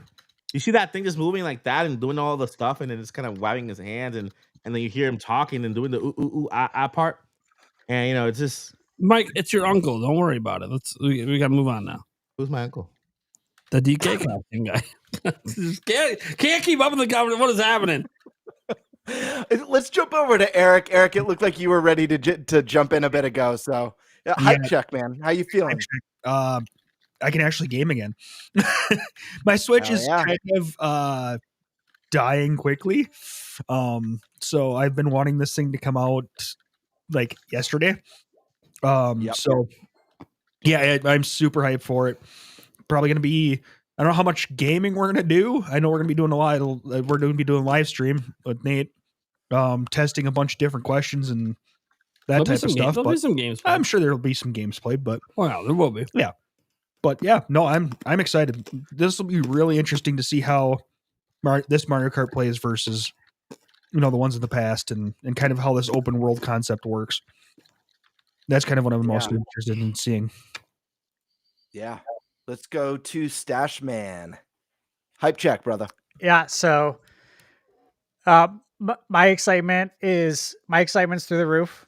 You see that thing just moving like that and doing all the stuff, and then it's kind of wagging his hands, and then you hear him talking and doing the ooh ooh ooh ah ah part, and it's just Mike, it's your uncle. Don't worry about it. We got to move on now. Who's my uncle? The DK costume guy. Just can't keep up with the comment. What is happening? Let's jump over to Eric. Eric, it looked like you were ready to jump in a bit ago. So, hype check, man. How you feeling? I can actually game again. My Switch is kind of dying quickly. So I've been wanting this thing to come out like yesterday. So yeah, I'm super hyped for it. Probably going to be, I don't know how much gaming we're going to do. I know we're going to be doing we're going to be doing live stream with Nate, testing a bunch of different questions and that type of stuff. There'll be some games played. I'm sure there'll be some games played, but there will be. Yeah. But yeah, no, I'm excited. This will be really interesting to see how this Mario Kart plays versus, the ones in the past and kind of how this open world concept works. That's kind of what I'm most interested in seeing. Yeah. Let's go to Stash Man. Hype check, brother. Yeah. So, my excitement's through the roof.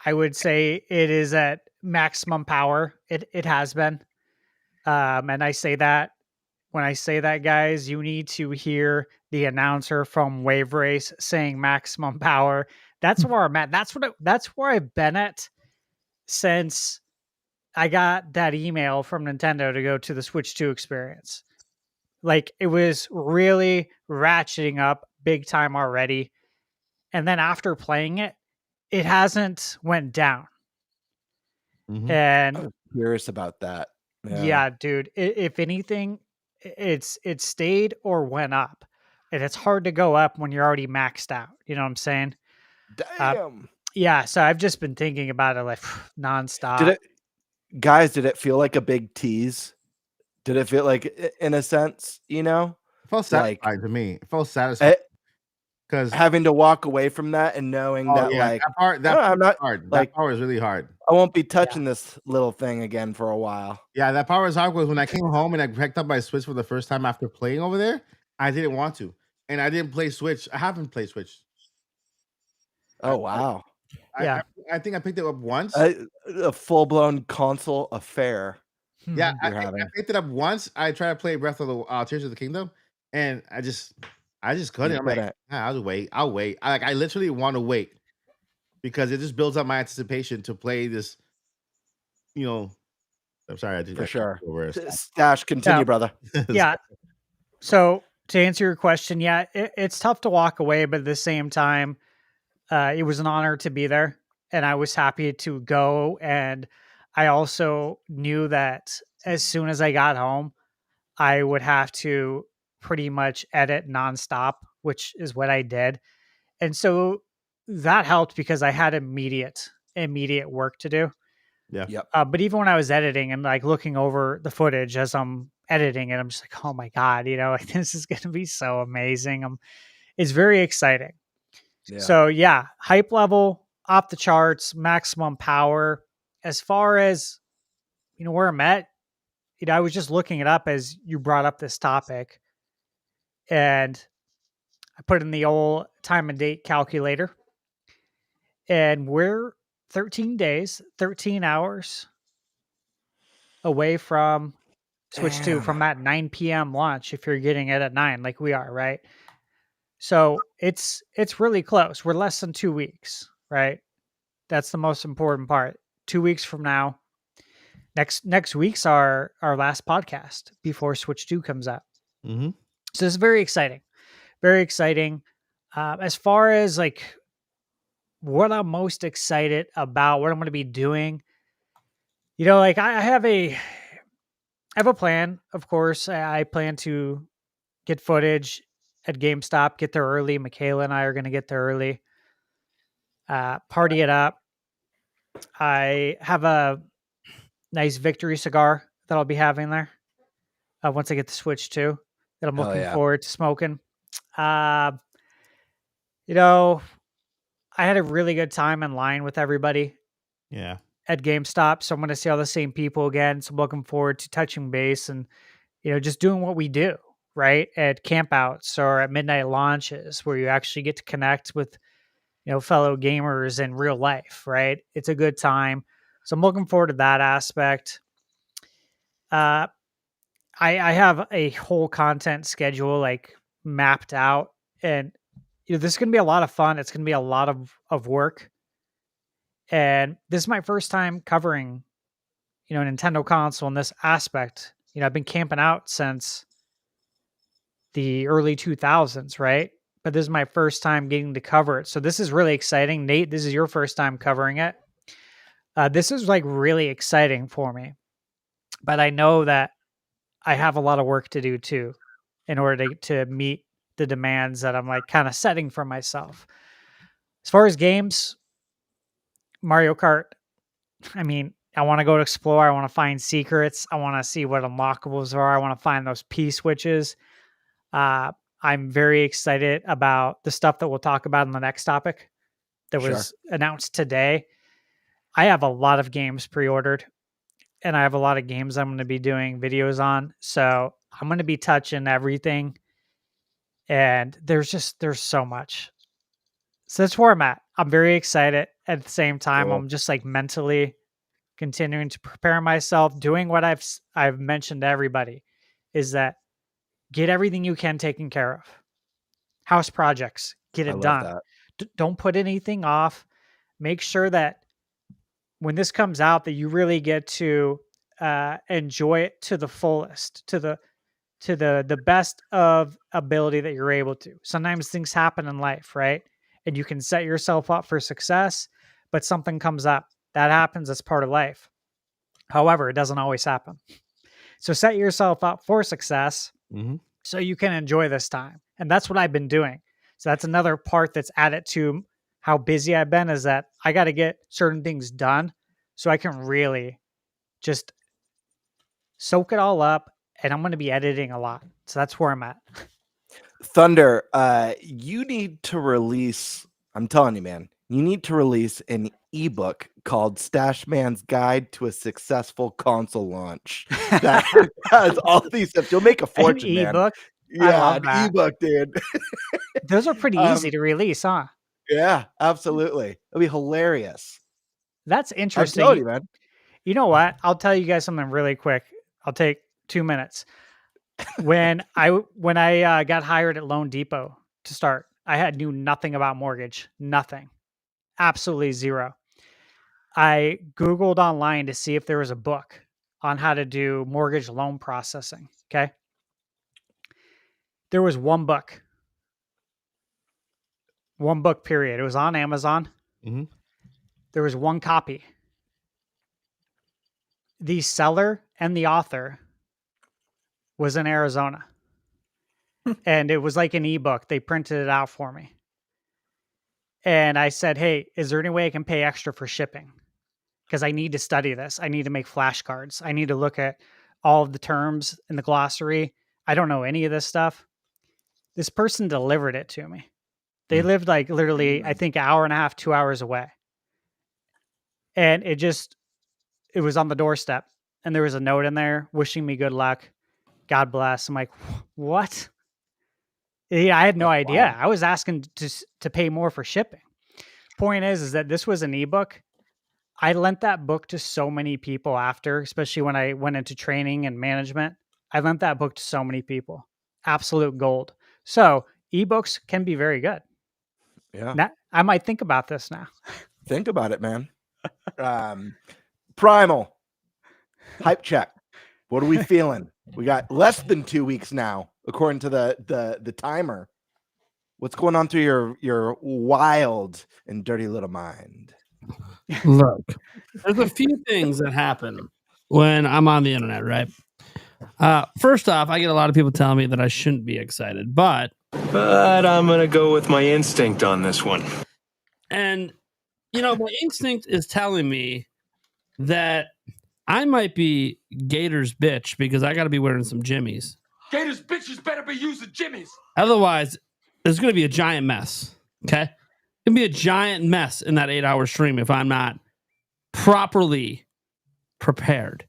I would say it is at maximum power. It has been. And I say that when I say that, guys, you need to hear the announcer from Wave Race saying maximum power. That's where I'm at. That's where I've been at since I got that email from Nintendo to go to the Switch 2 experience. Like, it was really ratcheting up big time already. And then after playing it, it hasn't went down. Mm-hmm. And I'm curious about that. Yeah, dude. If anything, it stayed or went up. And it's hard to go up when you're already maxed out. You know what I'm saying? Damn. Yeah, so I've just been thinking about it like nonstop. Did it feel like a big tease? Did it feel like, in a sense, It felt satisfying to me. It felt satisfying. Because having to walk away from that and knowing that that part was really hard. I won't be touching this little thing again for a while. Yeah, that part was hard because when I came home and I picked up my Switch for the first time after playing over there, I didn't want to. And I didn't play Switch. I haven't played Switch. Oh, wow. I think I picked it up once. A full-blown console affair. Yeah, I picked it up once. I tried to play Breath of the Tears of the Kingdom, and I just couldn't. I'm like, I'll wait. I literally want to wait because it just builds up my anticipation to play this. I'm sorry, I did for sure. Stash, continue, brother. Yeah. So to answer your question, yeah, it's tough to walk away, but at the same time, it was an honor to be there, and I was happy to go. And I also knew that as soon as I got home, I would have to pretty much edit nonstop, which is what I did. And so that helped because I had immediate work to do. Yeah. Yep. But even when I was editing and like looking over the footage as I'm editing it, I'm just like, oh my God, like, this is going to be so amazing. It's very exciting. Yeah. So yeah, hype level off the charts, maximum power. As far as, where I'm at, I was just looking it up as you brought up this topic, and I put in the old time and date calculator, and we're 13 days, 13 hours away from Switch 2 from that 9 p.m. launch. If you're getting it at 9, like we are, right? So it's really close. We're less than 2 weeks, right? That's the most important part. 2 weeks from now, next week's our last podcast before Switch 2 comes out. Mm-hmm. So it's very exciting. Very exciting. As far as like what I'm most excited about, what I'm going to be doing, like I have a plan, of course. I plan to get footage at GameStop, get there early. Michaela and I are going to get there early. Party it up. I have a nice victory cigar that I'll be having there once I get the Switch 2 that I'm looking forward to smoking. I had a really good time in line with everybody. Yeah. At GameStop. So I'm going to see all the same people again. So I'm looking forward to touching base and, just doing what we do, right? At campouts or at midnight launches where you actually get to connect with fellow gamers in real life, right? It's a good time. So I'm looking forward to that aspect. I have a whole content schedule like mapped out, and this is going to be a lot of fun. It's going to be a lot of work. And this is my first time covering, a Nintendo console in this aspect. I've been camping out since the early 2000s, right? But this is my first time getting to cover it. So this is really exciting. Nate, this is your first time covering it. This is like really exciting for me. But I know that I have a lot of work to do too in order to meet the demands that I'm like kind of setting for myself. As far as games, Mario Kart, I mean, I want to go to explore. I want to find secrets. I want to see what unlockables are. I want to find those P switches. I'm very excited about the stuff that we'll talk about in the next topic that was announced today. I have a lot of games pre-ordered, and I have a lot of games I'm going to be doing videos on. So I'm going to be touching everything. And there's so much. So that's where I'm at. I'm very excited. At the same time, I'm just like mentally continuing to prepare myself, doing what I've mentioned to everybody, is that get everything you can taken care of. House projects, get it done. Don't put anything off. Make sure that when this comes out, that you really get to enjoy it to the fullest, to the best of ability that you're able to. Sometimes things happen in life, right? And you can set yourself up for success, but something comes up. That happens as part of life. However, it doesn't always happen. So set yourself up for success so you can enjoy this time. And that's what I've been doing. So that's another part that's added to how busy I've been, is that I got to get certain things done so I can really just soak it all up. And I'm going to be editing a lot. So that's where I'm at. Thunder, you need to release, I'm telling you, man, you need to release an ebook called Stash Man's Guide to a Successful Console Launch. That has all these steps. You'll make a fortune, an ebook? Man. Yeah, an ebook, dude. Those are pretty easy to release, huh? Yeah, absolutely. It'll be hilarious. That's interesting. I told you, man. You know what? I'll tell you guys something really quick. I'll take 2 minutes. When I got hired at Loan Depot to start, I knew nothing about mortgage, nothing, absolutely zero. I Googled online to see if there was a book on how to do mortgage loan processing. Okay. There was one book, period. It was on Amazon. There was one copy. The seller and the author was in Arizona. And it was like an ebook. They printed it out for me. And I said, hey, is there any way I can pay extra for shipping? Because I need to study this. I need to make flashcards. I need to look at all of the terms in the glossary. I don't know any of this stuff. This person delivered it to me. They lived like literally, I think, an hour and a half, 2 hours away. And it was on the doorstep. And there was a note in there wishing me good luck. God bless. I'm like, what? Yeah, I had no idea. Wow. I was asking to pay more for shipping. Point is that this was an ebook. I lent that book to so many people after, especially when I went into training and management. I lent that book to so many people. Absolute gold. So ebooks can be very good. Yeah. Now, I might think about this now. Think about it, man. Primal. Hype check. What are we feeling? We got less than 2 weeks now, according to the timer. What's going on through your wild and dirty little mind? Look, there's a few things that happen when I'm on the internet, right? First off, I get a lot of people telling me that I shouldn't be excited, but I'm going to go with my instinct on this one. And, my instinct is telling me that I might be Gator's bitch because I got to be wearing some jimmies. Gator's bitches better be using jimmies. Otherwise, there's going to be a giant mess. Okay? It's going to be a giant mess in that 8-hour stream if I'm not properly prepared.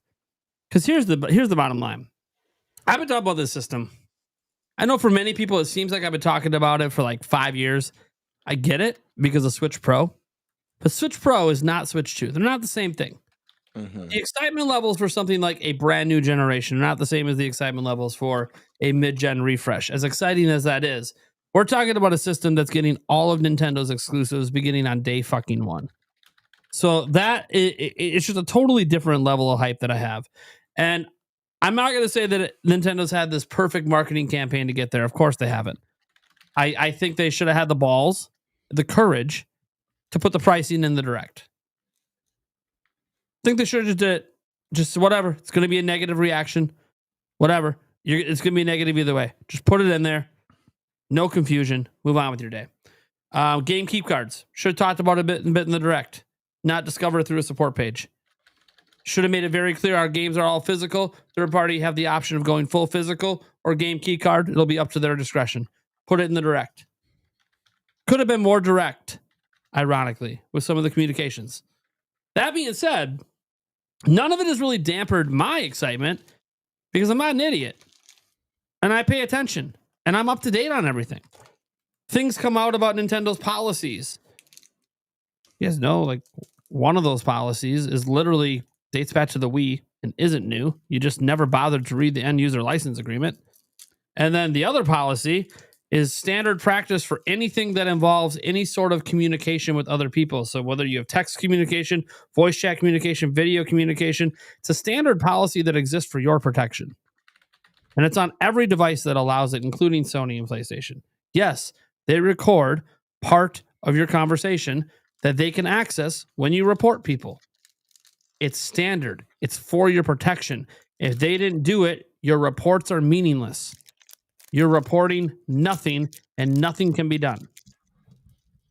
Because here's the bottom line. I've been talking about this system. I know for many people, it seems like I've been talking about it for like 5 years. I get it because of Switch Pro, but Switch Pro is not Switch 2. They're not the same thing. The excitement levels for something like a brand new generation are not the same as the excitement levels for a mid-gen refresh. As exciting as that is, we're talking about a system that's getting all of Nintendo's exclusives beginning on day fucking one. So it's just a totally different level of hype that I have. And I'm not going to say that Nintendo's had this perfect marketing campaign to get there. Of course they haven't. I think they should have had the balls, the courage to put the pricing in the direct. I think they should have just did it. Just whatever. It's going to be a negative reaction. Whatever. It's going to be negative either way. Just put it in there. No confusion. Move on with your day. Game keep cards. Should have talked about it a bit in the direct. Not discover it through a support page. Should have made it very clear our games are all physical. Third party have the option of going full physical or game key card. It'll be up to their discretion. Put it in the direct. Could have been more direct, ironically, with some of the communications. That being said, none of it has really dampened my excitement because I'm not an idiot. And I pay attention. And I'm up to date on everything. Things come out about Nintendo's policies. You guys know, like, one of those policies is literally dates back to the Wii and isn't new. You just never bothered to read the end user license agreement. And then the other policy is standard practice for anything that involves any sort of communication with other people. So whether you have text communication, voice chat communication, video communication, it's a standard policy that exists for your protection. And it's on every device that allows it, including Sony and PlayStation. Yes, they record part of your conversation that they can access when you report people. It's standard. It's for your protection. If they didn't do it, your reports are meaningless. You're reporting nothing, and nothing can be done.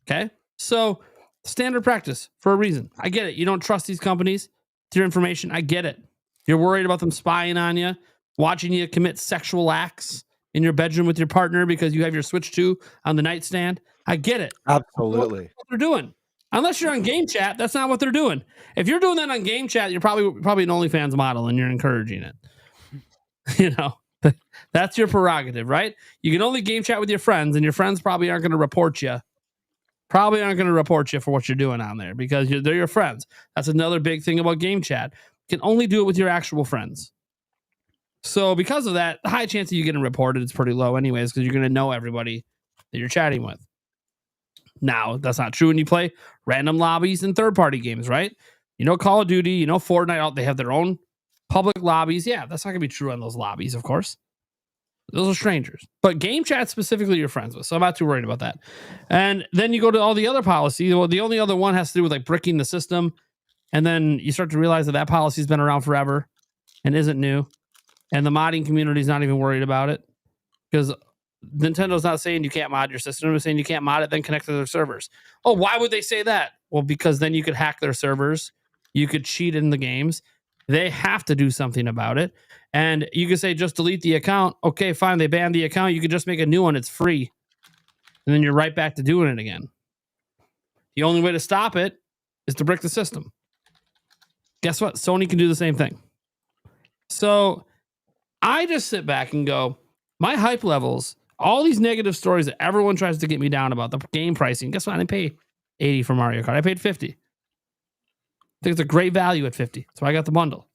Okay? So, standard practice for a reason. I get it. You don't trust these companies with your information. I get it. You're worried about them spying on you, watching you commit sexual acts in your bedroom with your partner because you have your Switch 2 on the nightstand. I get it. Absolutely. That's what they're doing. Unless you're on Game Chat, that's not what they're doing. If you're doing that on Game Chat, you're probably an OnlyFans model and you're encouraging it. You know? That's your prerogative, right? You can only game chat with your friends, and your friends probably aren't going to report you. Probably aren't going to report you for what you're doing on there because they're your friends. That's another big thing about game chat. You can only do it with your actual friends. So because of that, the high chance of you getting reported is pretty low anyways because you're going to know everybody that you're chatting with. Now, that's not true when you play random lobbies and third-party games, right? You know Call of Duty, you know Fortnite, they have their own public lobbies. Yeah, that's not going to be true on those lobbies, of course. Those are strangers. But game chat specifically you're friends with, so I'm not too worried about that. And then you go to all the other policies. Well, the only other one has to do with like bricking the system. And then you start to realize that policy's been around forever and isn't new. And the modding community is not even worried about it because Nintendo's not saying you can't mod your system. They're saying you can't mod it, then connect to their servers. Oh, why would they say that? Well, because then you could hack their servers. You could cheat in the games. They have to do something about it. And you can say, just delete the account. Okay, fine. They banned the account. You could just make a new one. It's free. And then you're right back to doing it again. The only way to stop it is to brick the system. Guess what? Sony can do the same thing. So I just sit back and go, my hype levels, all these negative stories that everyone tries to get me down about, the game pricing. Guess what? I didn't pay $80 for Mario Kart. I paid $50. I think it's a great value at $50. So I got the bundle.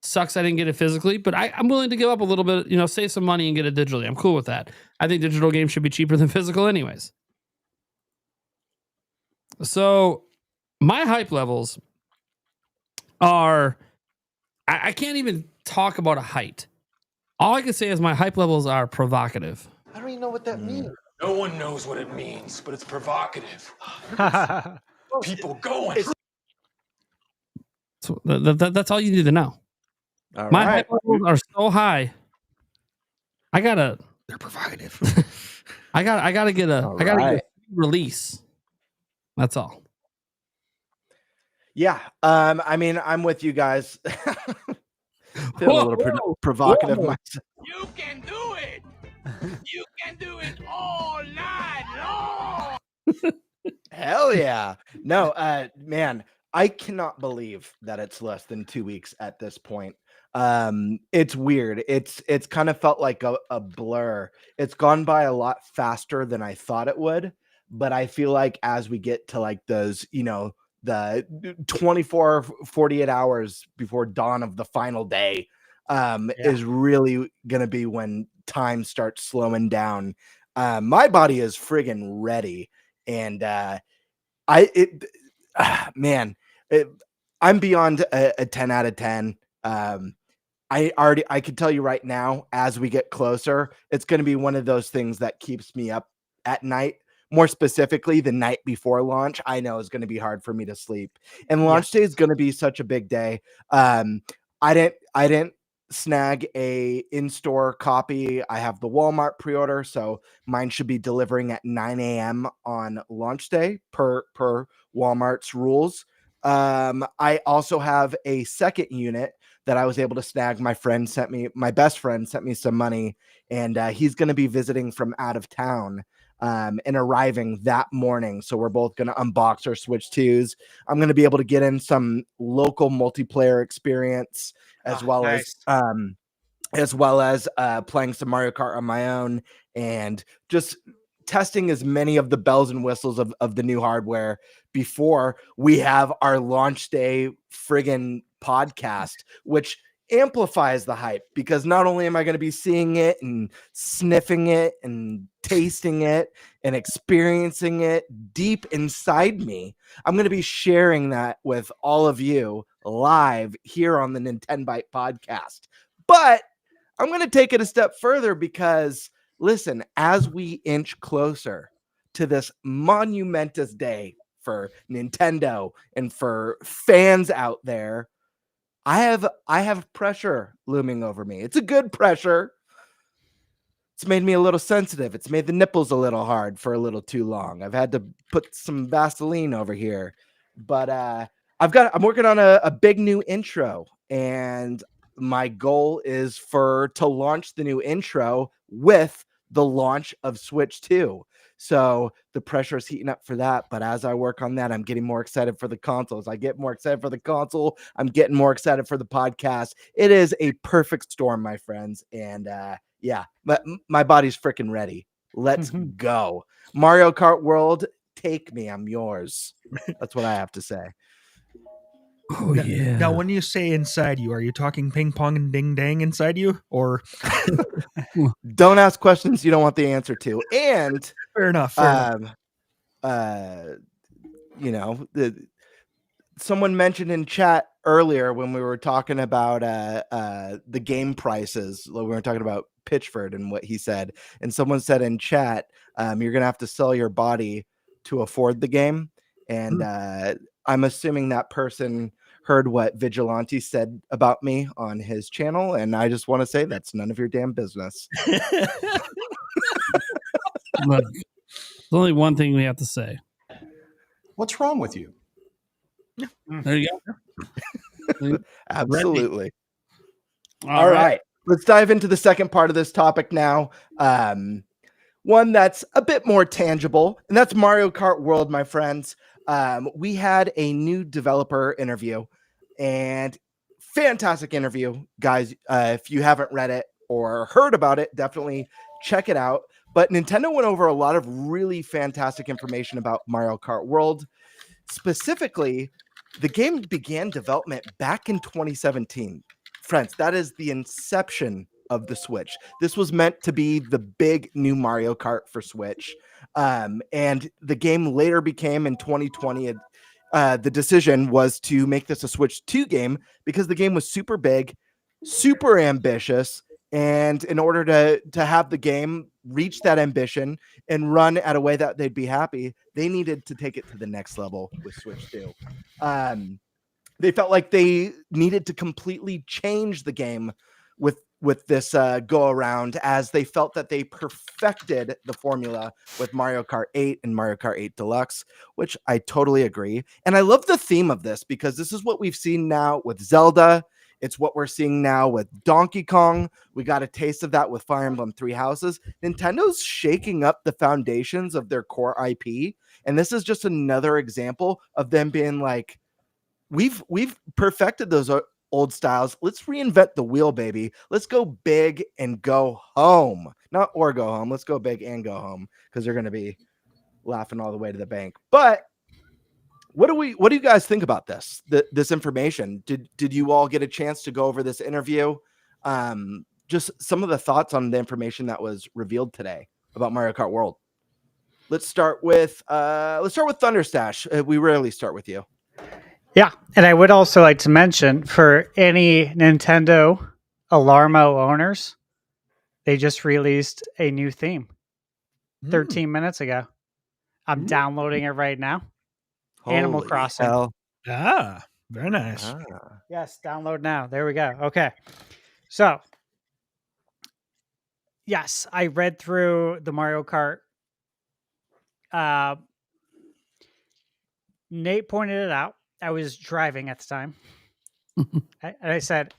Sucks I didn't get it physically, but I'm willing to give up a little bit, save some money and get it digitally. I'm cool with that. I think digital games should be cheaper than physical anyways. So my hype levels are, I can't even talk about a height. All I can say is my hype levels are provocative. I don't even know what that means. No one knows what it means, but it's provocative. People going. So that's all you need to know. All my right. hype levels are so high. They're provocative. I gotta get a right. release. That's all. Yeah. I mean, I'm with you guys. Feel a little provocative myself. You can do it. You can do it all night long. Hell yeah. No, man, I cannot believe that it's less than 2 weeks at this point. It's weird. It's kind of felt like a blur. It's gone by a lot faster than I thought it would, but I feel like as we get to like those, the 24, 48 hours before dawn of the final day, is really gonna be when time starts slowing down. My body is friggin' ready, and man, I'm beyond a 10 out of 10. I could tell you right now, as we get closer, it's going to be one of those things that keeps me up at night. More specifically, the night before launch, I know is going to be hard for me to sleep. And launch day is going to be such a big day. I didn't snag a in-store copy. I have the Walmart pre-order, so mine should be delivering at 9 a.m. on launch day per Walmart's rules. I also have a second unit that I was able to snag. My best friend sent me some money, and he's going to be visiting from out of town and arriving that morning. So we're both going to unbox our Switch 2s. I'm going to be able to get in some local multiplayer experience as well as playing some Mario Kart on my own and just testing as many of the bells and whistles of the new hardware before we have our launch day friggin' podcast, which amplifies the hype, because not only am I going to be seeing it and sniffing it and tasting it and experiencing it deep inside me, I'm going to be sharing that with all of you live here on the Nintenbyte Podcast. But I'm going to take it a step further, because listen, as we inch closer to this monumentous day for Nintendo and for fans out there, I have pressure looming over me. It's a good pressure. It's made me a little sensitive. It's made the nipples a little hard for a little too long. I've had to put some Vaseline over here, but I'm working on a big new intro, and my goal is to launch the new intro with the launch of Switch 2. So the pressure is heating up for that. But as I work on that, I'm getting more excited for the consoles. I get more excited for the console. I'm getting more excited for the podcast. It is a perfect storm, my friends. And but my body's freaking ready. Let's go. Mario Kart World, take me. I'm yours. That's what I have to say. Oh, yeah. Now, when you say inside you, are you talking ping pong and ding dang inside you, or don't ask questions you don't want the answer to? And fair enough. Someone mentioned in chat earlier when we were talking about the game prices. We were talking about Pitchford and what he said, and someone said in chat, you're gonna have to sell your body to afford the game. And I'm assuming that person heard what Vigilante said about me on his channel, and I just want to say that's none of your damn business. Look, there's only one thing we have to say. What's wrong with you? There you go. Absolutely. All right. Let's dive into the second part of this topic now. One that's a bit more tangible, and that's Mario Kart World, my friends. We had a new developer interview, and fantastic interview, guys. If you haven't read it or heard about it, definitely check it out. But Nintendo went over a lot of really fantastic information about Mario Kart World. Specifically, the game began development back in 2017. Friends, that is the inception of the Switch. This was meant to be the big new Mario Kart for Switch. And the game later became, in 2020, the decision was to make this a Switch 2 game, because the game was super big, super ambitious. And in order to have the game reach that ambition and run at a way that they'd be happy, they needed to take it to the next level with Switch 2. They felt like they needed to completely change the game with this go around, as they felt that they perfected the formula with Mario Kart 8 and Mario Kart 8 Deluxe, which I totally agree. And I love the theme of this, because this is what we've seen now with Zelda. It's what we're seeing now with Donkey Kong. We got a taste of that with Fire Emblem Three Houses. Nintendo's shaking up the foundations of their core IP. And this is just another example of them being like, we've perfected those old styles. Let's reinvent the wheel, baby. Let's go big and go home. Not or go home. Let's go big and go home, because they're going to be laughing all the way to the bank. But what do you guys think about this information? Did you all get a chance to go over this interview? Just some of the thoughts on the information that was revealed today about Mario Kart World. Let's start with Thunderstash. We rarely start with you. Yeah, and I would also like to mention for any Nintendo Alarmo owners, they just released a new theme 13 minutes ago. I'm downloading it right now. Animal Holy Crossing. hell. Ah, very nice. Yes, download now. There we go. Okay. So, yes, I read through the Mario Kart. Nate pointed it out. I was driving at the time. And I said,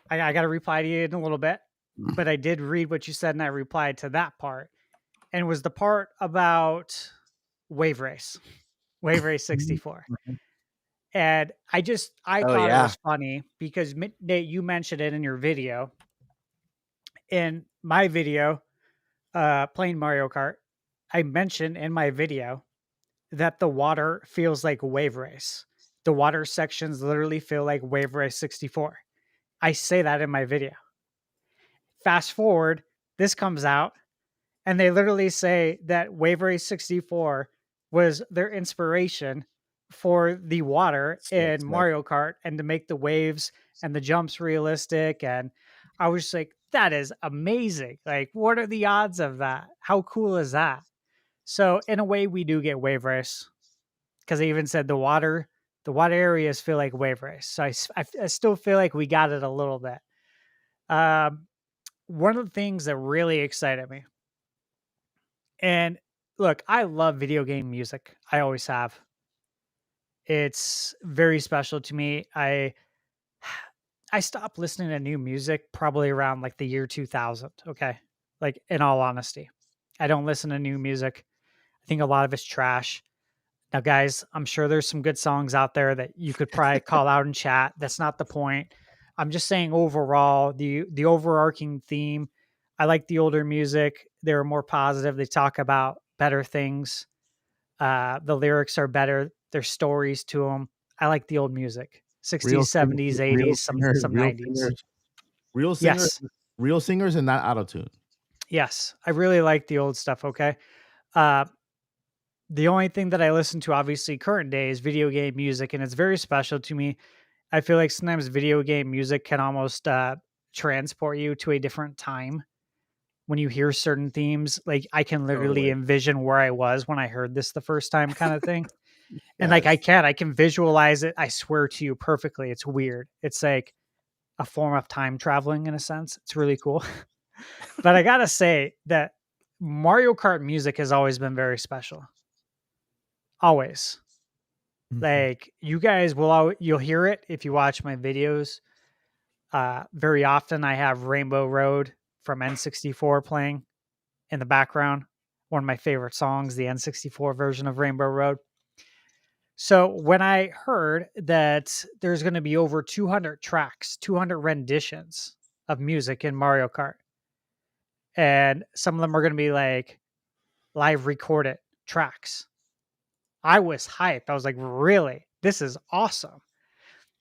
I got to reply to you in a little bit. But I did read what you said, and I replied to that part. And it was the part about Wave Race 64. And I thought it was funny because Nate, you mentioned it in your video. In my video, playing Mario Kart, I mentioned in my video that the water feels like Wave Race. The water sections literally feel like Wave Race 64. I say that in my video. Fast forward, this comes out, and they literally say that Wave Race 64 was their inspiration for the water in Mario Kart and to make the waves and the jumps realistic. And I was like, that is amazing. Like, what are the odds of that? How cool is that? So in a way, we do get Wave Race because I even said the water areas feel like Wave Race. So I still feel like we got it a little bit. One of the things that really excited me, and look, I love video game music. I always have. It's very special to me. I stopped listening to new music probably around like the year 2000. Okay. Like, in all honesty, I don't listen to new music. I think a lot of it's trash. Now, guys, I'm sure there's some good songs out there that you could probably call out in chat. That's not the point. I'm just saying overall, the overarching theme, I like the older music. They're more positive. They talk about better things. The lyrics are better. There's stories to them. I like the old music. 60s, 70s, 80s, some 90s. Real singers and not auto-tune. Yes, I really like the old stuff, okay? The only thing that I listen to, obviously, current day is video game music, and it's very special to me. I feel like sometimes video game music can almost transport you to a different time. When you hear certain themes, like I can literally envision where I was when I heard this the first time kind of thing. And like I can visualize it. I swear to you perfectly. It's weird. It's like a form of time traveling in a sense. It's really cool. But I got to say that Mario Kart music has always been very special. Always. Like you guys you'll hear it if you watch my videos. Very often I have Rainbow Road from N64 playing in the background. One of my favorite songs, the N64 version of Rainbow Road. So when I heard that there's going to be over 200 tracks, 200 renditions of music in Mario Kart, and some of them are going to be like live recorded tracks, I was hyped. I was like, really? This is awesome.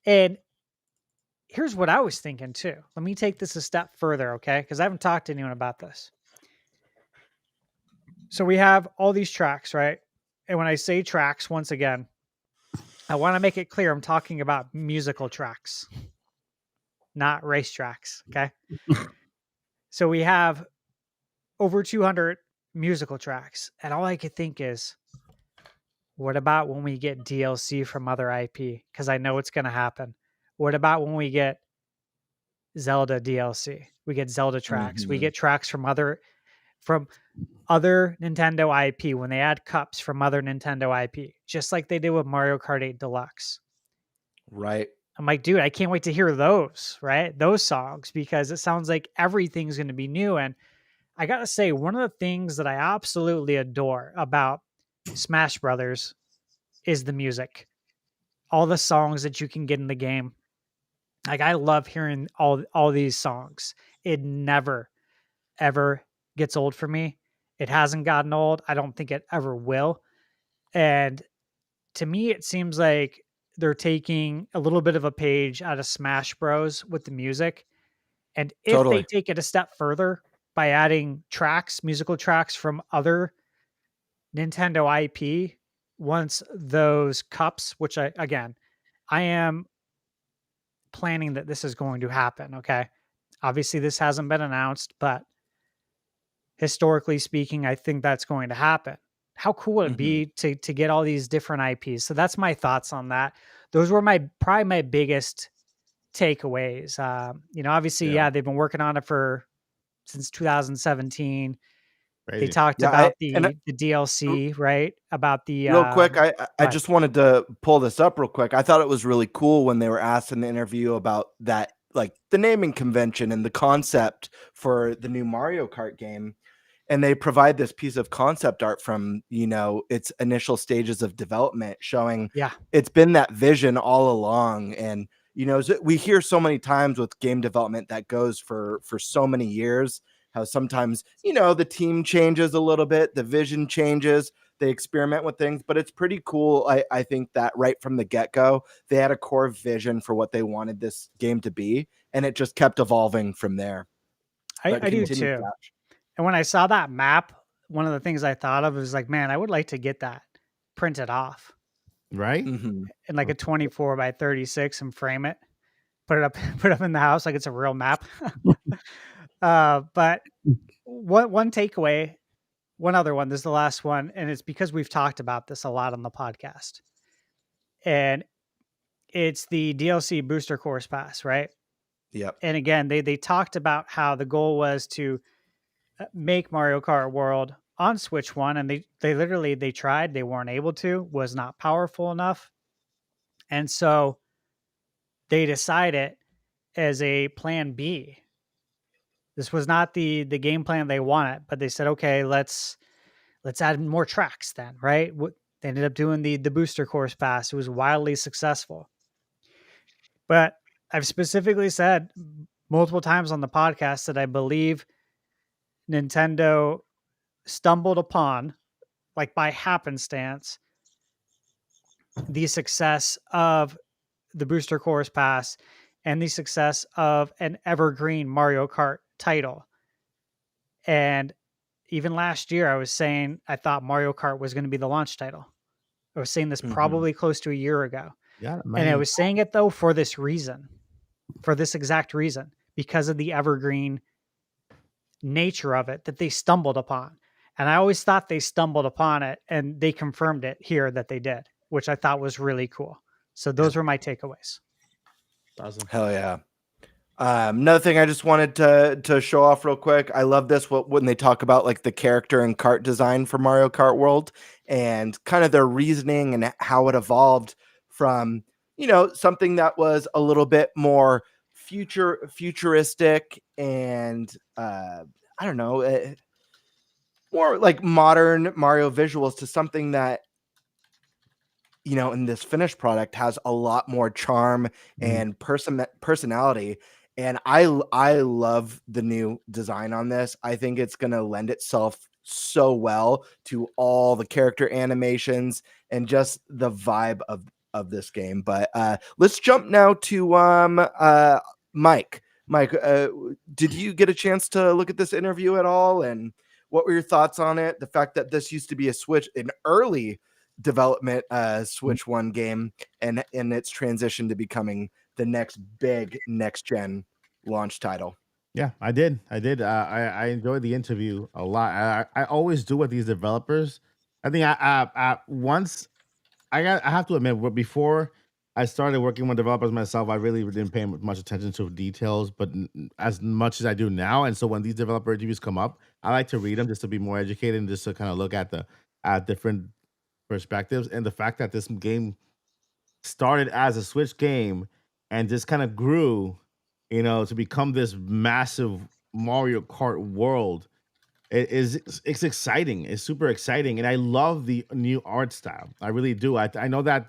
And here's what I was thinking too. Let me take this a step further, okay? Because I haven't talked to anyone about this. So we have all these tracks, right? And when I say tracks, once again, I want to make it clear I'm talking about musical tracks, not race tracks, okay? So we have over 200 musical tracks. And all I could think is, what about when we get DLC from other IP? Because I know it's going to happen. What about when we get Zelda DLC? We get Zelda tracks. We get tracks from other Nintendo IP when they add cups from other Nintendo IP, just like they did with Mario Kart 8 Deluxe. Right. I'm like, dude, I can't wait to hear those, right? Those songs, because it sounds like everything's going to be new. And I got to say, one of the things that I absolutely adore about Smash Brothers is the music. All the songs that you can get in the game. Like, I love hearing all these songs. It never, ever gets old for me. It hasn't gotten old. I don't think it ever will. And to me, it seems like they're taking a little bit of a page out of Smash Bros with the music. And if they Totally. take it a step further by adding tracks, musical tracks from other Nintendo IP, once those cups, which I am planning that this is going to happen. Okay. Obviously, this hasn't been announced, but historically speaking, I think that's going to happen. How cool would it be to get all these different IPs? So that's my thoughts on that. Those were probably my biggest takeaways. Obviously, they've been working on it since 2017. They talked about the DLC, right? About the real quick, I just wanted to pull this up real quick. I thought it was really cool when they were asked in the interview about that, like the naming convention and the concept for the new Mario Kart game. And they provide this piece of concept art from, its initial stages of development, showing it's been that vision all along. And, we hear so many times with game development that goes for so many years, how sometimes, the team changes a little bit, the vision changes, they experiment with things, but it's pretty cool. I think that right from the get-go, they had a core vision for what they wanted this game to be, and it just kept evolving from there. I do too. And when I saw that map, one of the things I thought of was like, man, I would like to get that printed off. Right? In like a 24 by 36 and frame it, put it up in the house like it's a real map. But one takeaway, one other one, this is the last one, and it's because we've talked about this a lot on the podcast. And it's the DLC Booster Course Pass, right? Yep. And again, they talked about how the goal was to make Mario Kart World on Switch 1, and they tried, they weren't able to, was not powerful enough. And so they decided as a plan B. This was not the game plan they wanted, but they said, okay, let's add more tracks then, right? They ended up doing the Booster Course Pass. It was wildly successful. But I've specifically said multiple times on the podcast that I believe Nintendo stumbled upon, like by happenstance, the success of the Booster Course Pass and the success of an evergreen Mario Kart title. And even last year, I was saying I thought Mario Kart was going to be the launch title. I was saying this probably close to a year ago. Yeah, and I was saying it, though, for this reason, for this exact reason, because of the evergreen nature of it that they stumbled upon. And I always thought they stumbled upon it, and they confirmed it here that they did, which I thought was really cool. So those were my takeaways. Awesome. Hell yeah. Another thing I just wanted to show off real quick. I love this when they talk about like the character and kart design for Mario Kart World and kind of their reasoning and how it evolved from, something that was a little bit more futuristic and I don't know, more like modern Mario visuals to something that, in this finished product has a lot more charm and personality. And I love the new design on this. I think it's going to lend itself so well to all the character animations and just the vibe of this game. But let's jump now to Mike. Mike, did you get a chance to look at this interview at all? And what were your thoughts on it? The fact that this used to be an early development Switch 1 game and its transition to becoming the next big next gen launch title. Yeah, I did. I enjoyed the interview a lot. I always do with these developers. I think I have to admit, before I started working with developers myself, I really didn't pay much attention to details, but as much as I do now. And so when these developer interviews come up, I like to read them just to be more educated and just to kind of look at different perspectives. And the fact that this game started as a Switch game and just kind of grew, to become this massive Mario Kart world, it's exciting. It's super exciting, and I love the new art style. I really do. I know that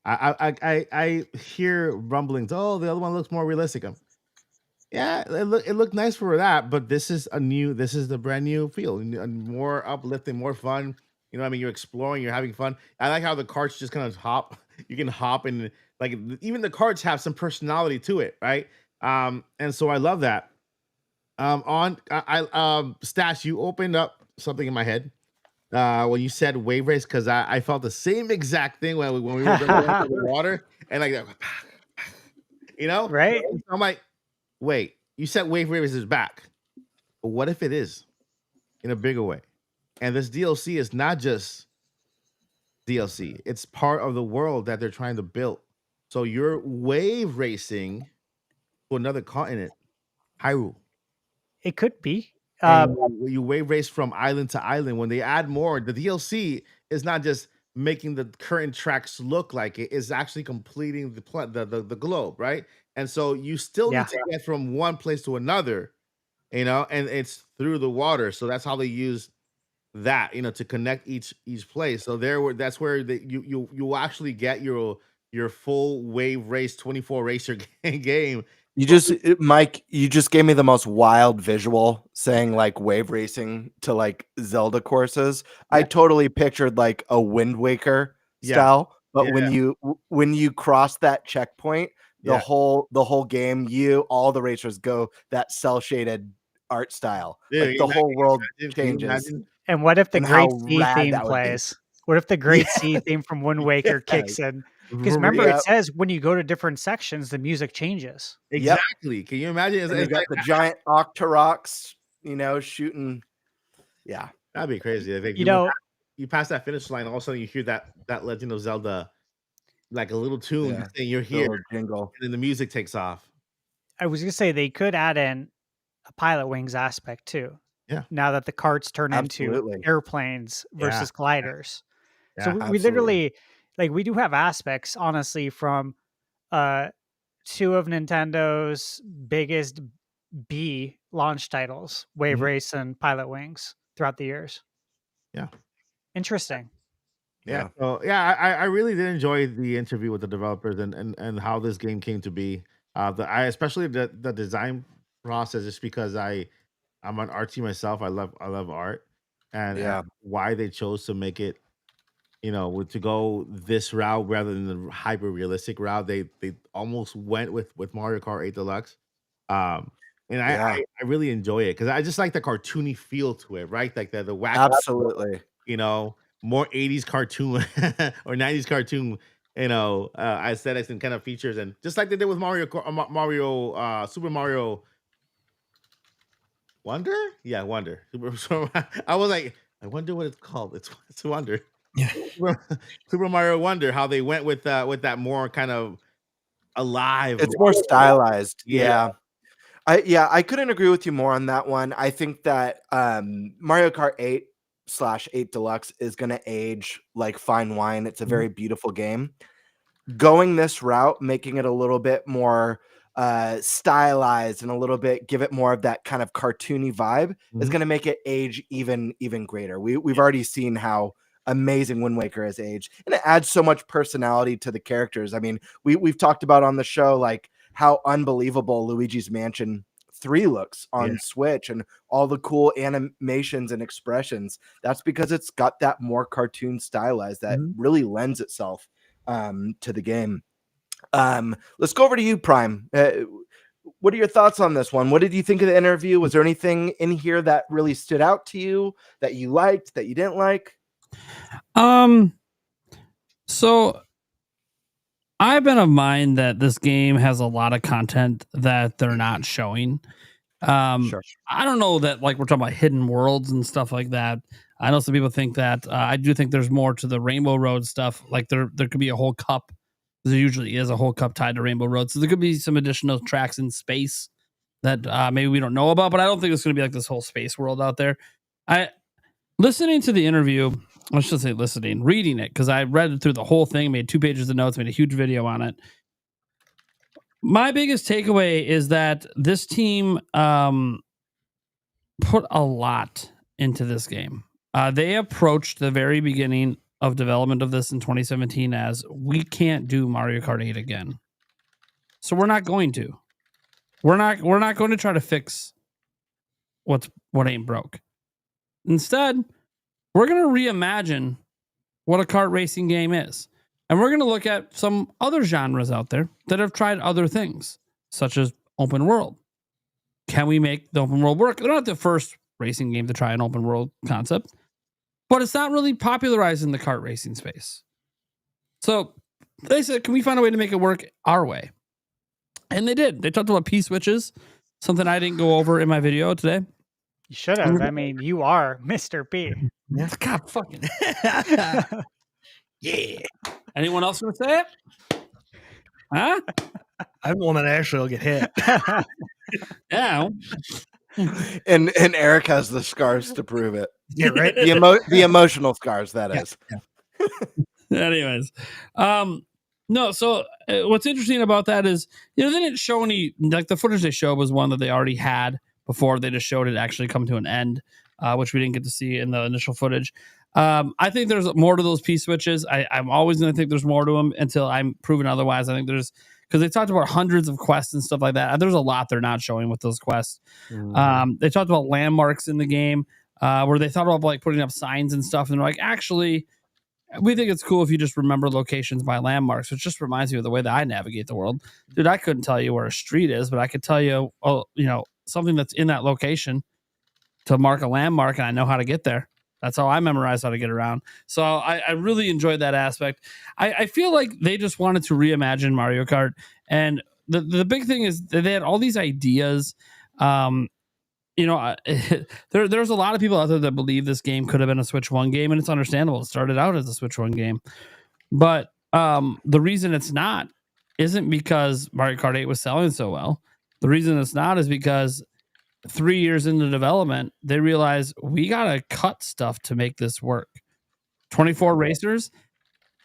I hear rumblings. Oh, the other one looks more realistic. Yeah, it looked nice for that, but this is the brand new feel, more uplifting, more fun. You know, what I mean, you're exploring, you're having fun. I like how the carts just kind of hop. You can hop and like even the carts have some personality to it, right? And so I love that. Stash, you opened up something in my head when you said wave race because I felt the same exact thing when we were going into the water and like you know, Right? and so I'm like, wait, you said wave race is back, but what if it is in a bigger way? And this DLC is not just DLC; it's part of the world that they're trying to build. So you're wave racing to another continent, Hyrule. It could be. And you wave race from island to island. When they add more, the DLC is not just making the current tracks look like it, is actually completing the globe, right? And so you still Yeah. need to get from one place to another, you know, and it's through the water. So that's how they use that, you know, to connect each place. So that's where you actually get your full wave race 24 racer game. Mike, you just gave me the most wild visual saying like wave racing to like Zelda courses. I totally pictured like a Wind Waker style, but when you cross that checkpoint, the whole game, all the racers go that cell shaded art style. Dude, like the whole world can you changes. And what if the And Great how Sea rad theme that would be. plays? What if the Great Sea theme from Wind Waker kicks in? Because remember, it says when you go to different sections, the music changes. Exactly. Can you imagine? And you got the giant Octoroks, you know, shooting. Yeah, that'd be crazy. I think you pass that finish line, all of a sudden you hear that Legend of Zelda, like a little tune saying you're here, little jingle, and then the music takes off. I was gonna say they could add in a Pilot Wings aspect too. Yeah. Now that the carts turn Absolutely. into airplanes versus gliders. Yeah, So we literally, like, we do have aspects, honestly, from two of Nintendo's biggest B launch titles, Wave Race and Pilot Wings, throughout the years. Yeah. Interesting. Yeah. So I really did enjoy the interview with the developers and how this game came to be. I especially the design process, just because I'm an artsy myself. I love art, and why they chose to make it, you know, to go this route rather than the hyper realistic route. They almost went with Mario Kart 8 Deluxe. And I really enjoy it because I just like the cartoony feel to it, right? Like the wacky, absolutely. You know, more 80s cartoon or 90s cartoon, you know, aesthetics and kind of features, and just like they did with Super Mario Wonder? Yeah, Wonder. So I was like, I wonder what it's called. It's Wonder. Yeah. Super Mario Wonder, how they went with that more kind of alive. It's more stylized. Yeah. I couldn't agree with you more on that one. I think that Mario Kart 8/8 Deluxe is going to age like fine wine. It's a very beautiful game. Going this route, making it a little bit more stylized and a little bit, give it more of that kind of cartoony vibe, is going to make it age even greater. We've already seen how amazing Wind Waker has aged, and it adds so much personality to the characters. I mean, we've talked about on the show like how unbelievable Luigi's Mansion 3 looks on Switch and all the cool animations and expressions. That's because it's got that more cartoon stylized that really lends itself to the game. Let's go over to you, Prime. What are your thoughts on this one? What did you think of the interview? Was there anything in here that really stood out to you, that you liked, that you didn't like? So I've been of mind that this game has a lot of content that they're not showing. Sure. I don't know that, like, we're talking about hidden worlds and stuff like that. I know some people think that. I do think there's more to the Rainbow Road stuff. Like there could be a whole cup. There usually is a whole cup tied to Rainbow Road. So there could be some additional tracks in space that maybe we don't know about, but I don't think it's going to be like this whole space world out there. Listening to the interview, I should say reading it, because I read it through the whole thing, made 2 pages of notes, made a huge video on it. My biggest takeaway is that this team put a lot into this game. They approached the very beginning of development of this in 2017 as, we can't do Mario Kart 8 again. So we're not going to. We're not going to try to fix what ain't broke. Instead, we're going to reimagine what a kart racing game is. And we're going to look at some other genres out there that have tried other things, such as open world. Can we make the open world work? They're not the first racing game to try an open world concept, but it's not really popularized in the kart racing space. So they said, can we find a way to make it work our way? And they did. They talked about P-switches, something I didn't go over in my video today. You should have. I mean, you are Mr. P. Yeah. God fucking. Yeah. Anyone else want to say it? Huh? I'm the one that actually will get hit. Yeah. And Eric has the scars to prove it. Yeah, right. The emotional scars, that is. Yeah. Anyways, no. So what's interesting about that is, they didn't show any, like the footage they showed was one that they already had before. They just showed it actually come to an end, which we didn't get to see in the initial footage. I think there's more to those P-switches. I'm always going to think there's more to them until I'm proven otherwise. I think there's, because they talked about hundreds of quests and stuff like that. There's a lot they're not showing with those quests. They talked about landmarks in the game, where they thought about like putting up signs and stuff. And they're like, actually, we think it's cool if you just remember locations by landmarks, which just reminds me of the way that I navigate the world. Dude, I couldn't tell you where a street is, but I could tell you, something that's in that location to mark a landmark, and I know how to get there. That's how I memorize how to get around. So I really enjoyed that aspect. I feel like they just wanted to reimagine Mario Kart. And the big thing is that they had all these ideas. There's a lot of people out there that believe this game could have been a Switch 1 game, and it's understandable. It started out as a Switch 1 game. But the reason it's not isn't because Mario Kart 8 was selling so well. The reason it's not is because 3 years into development, they realized we got to cut stuff to make this work. 24 racers,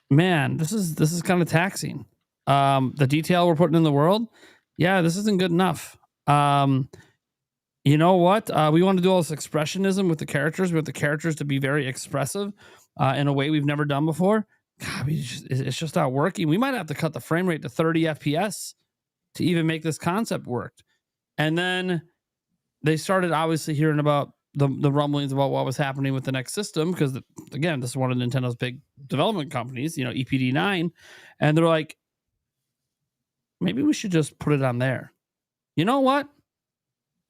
man, this is kind of taxing. The detail we're putting in the world, yeah, this isn't good enough. You know what? We want to do all this expressionism with the characters. We want the characters to be very expressive in a way we've never done before. God, it's just not working. We might have to cut the frame rate to 30 FPS to even make this concept work. And then they started obviously hearing about the rumblings about what was happening with the next system, because again, this is one of Nintendo's big development companies, EPD9, and they're like, maybe we should just put it on there. You know what?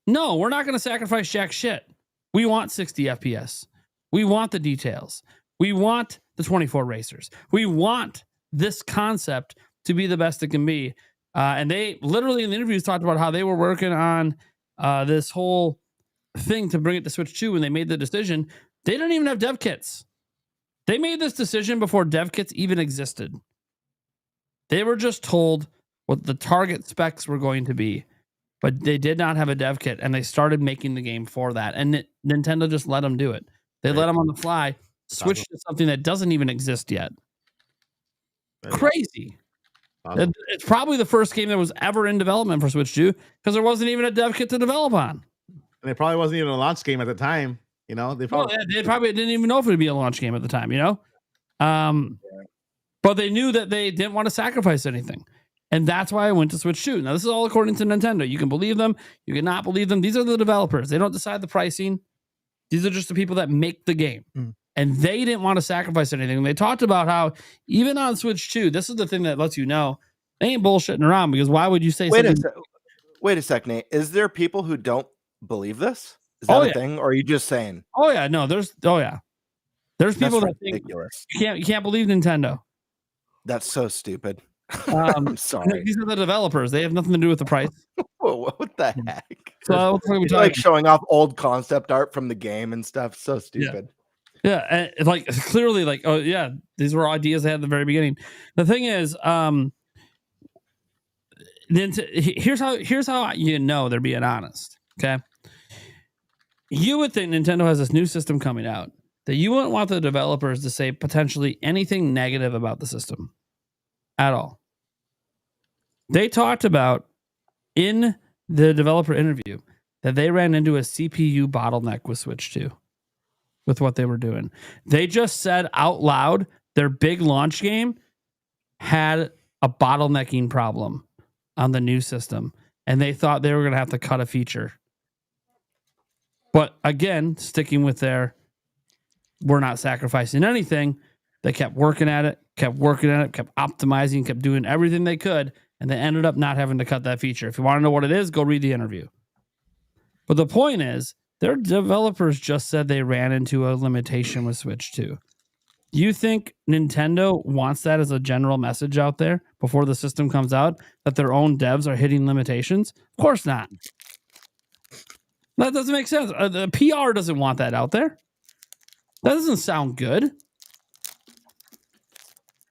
No, we're not going to sacrifice jack shit. We want 60 FPS. We want the details. We want the 24 racers. We want this concept to be the best it can be. And they literally in the interviews talked about how they were working on this whole thing to bring it to Switch 2 when they made the decision. They didn't even have dev kits. They made this decision before dev kits even existed. They were just told what the target specs were going to be, but they did not have a dev kit, and they started making the game for that. And Nintendo just let them do it. They let them on the fly, switch to something that doesn't even exist yet. Crazy. Awesome. It's probably the first game that was ever in development for Switch 2 because there wasn't even a dev kit to develop on. And it probably wasn't even a launch game at the time. They probably didn't even know if it would be a launch game at the time, But they knew that they didn't want to sacrifice anything. And that's why I went to Switch 2. Now, this is all according to Nintendo. You can believe them. You cannot believe them. These are the developers. They don't decide the pricing. These are just the people that make the game. And they didn't want to sacrifice anything. And they talked about how even on Switch 2, this is the thing that lets you know they ain't bullshitting around, because why would you say something? Wait a second, Nate. Is there people who don't believe this? Is that a thing? Or are you just saying? Oh, yeah. No, there's people that think you can't believe Nintendo. That's so stupid. I'm sorry. These are the developers. They have nothing to do with the price. What the heck? So it's like showing off old concept art from the game and stuff. So stupid. Yeah, and like clearly, like, oh yeah, these were ideas they had at the very beginning. The thing is, here's how they're being honest. Okay, you would think Nintendo has this new system coming out that you wouldn't want the developers to say potentially anything negative about the system at all. They talked about in the developer interview that they ran into a CPU bottleneck with Switch 2 with what they were doing. They just said out loud their big launch game had a bottlenecking problem on the new system. and they thought they were going to have to cut a feature. But again, sticking with their, we're not sacrificing anything. They kept working at it, kept optimizing, kept doing everything they could, and they ended up not having to cut that feature. If you want to know what it is, go read the interview. But the point is, their developers just said they ran into a limitation with Switch 2. Do you think Nintendo wants that as a general message out there before the system comes out, that their own devs are hitting limitations? Of course not. That doesn't make sense. The PR doesn't want that out there. That doesn't sound good.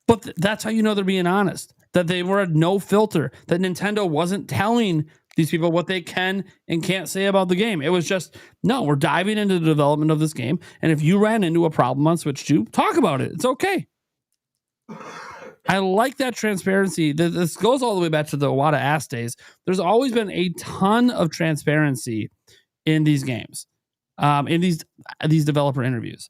But that's how you know they're being honest. That they were no filter. That Nintendo wasn't telling these people what they can and can't say about the game. It was just, no, we're diving into the development of this game. And if you ran into a problem on Switch 2, talk about it. It's okay. I like that transparency. This goes all the way back to the Iwata ass days. There's always been a ton of transparency in these games, in these developer interviews.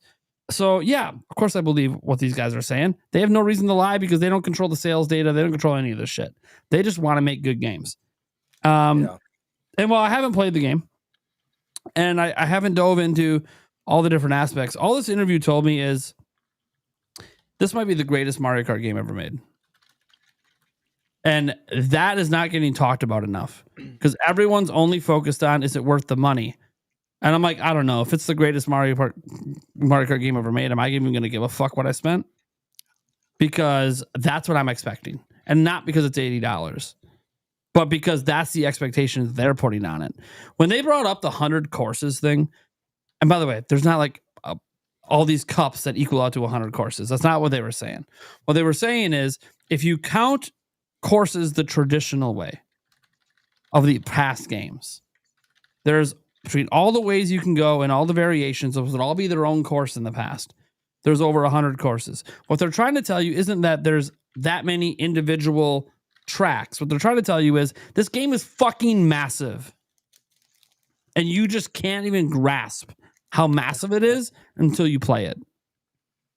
So yeah, of course I believe what these guys are saying. They have no reason to lie because they don't control the sales data. They don't control any of this shit. They just want to make good games. And while I haven't played the game and I haven't dove into all the different aspects, all this interview told me is this might be the greatest Mario Kart game ever made. And that is not getting talked about enough because everyone's only focused on, is it worth the money? And I'm like, I don't know. If it's the greatest Mario Kart game ever made, am I even going to give a fuck what I spent? Because that's what I'm expecting. And not because it's $80, but because that's the expectations they're putting on it. When they brought up the 100 courses thing, and by the way, there's not like all these cups that equal out to 100 courses. That's not what they were saying. What they were saying is, if you count courses the traditional way of the past games, there's between all the ways you can go and all the variations, those would all be their own course in the past. There's over 100 courses. What they're trying to tell you isn't that there's that many individual tracks. What they're trying to tell you is this game is fucking massive. And you just can't even grasp how massive it is until you play it.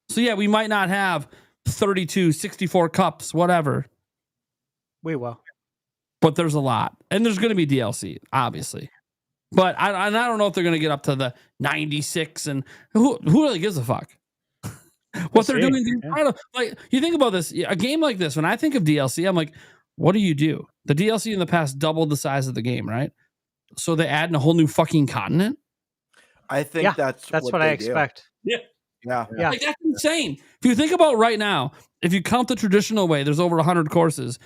So yeah, we might not have 32, 64 cups, whatever. We will. But there's a lot. And there's going to be DLC, obviously. But I don't know if they're going to get up to the 96, and who really gives a fuck? What they're doing, like, you think about this, a game like this, when I think of DLC, I'm like, what do? The DLC in the past doubled the size of the game, right? So they add in a whole new fucking continent? I think that's what I expect. Yeah. Yeah. Like, that's insane. If you think about right now, if you count the traditional way, there's over 100 courses.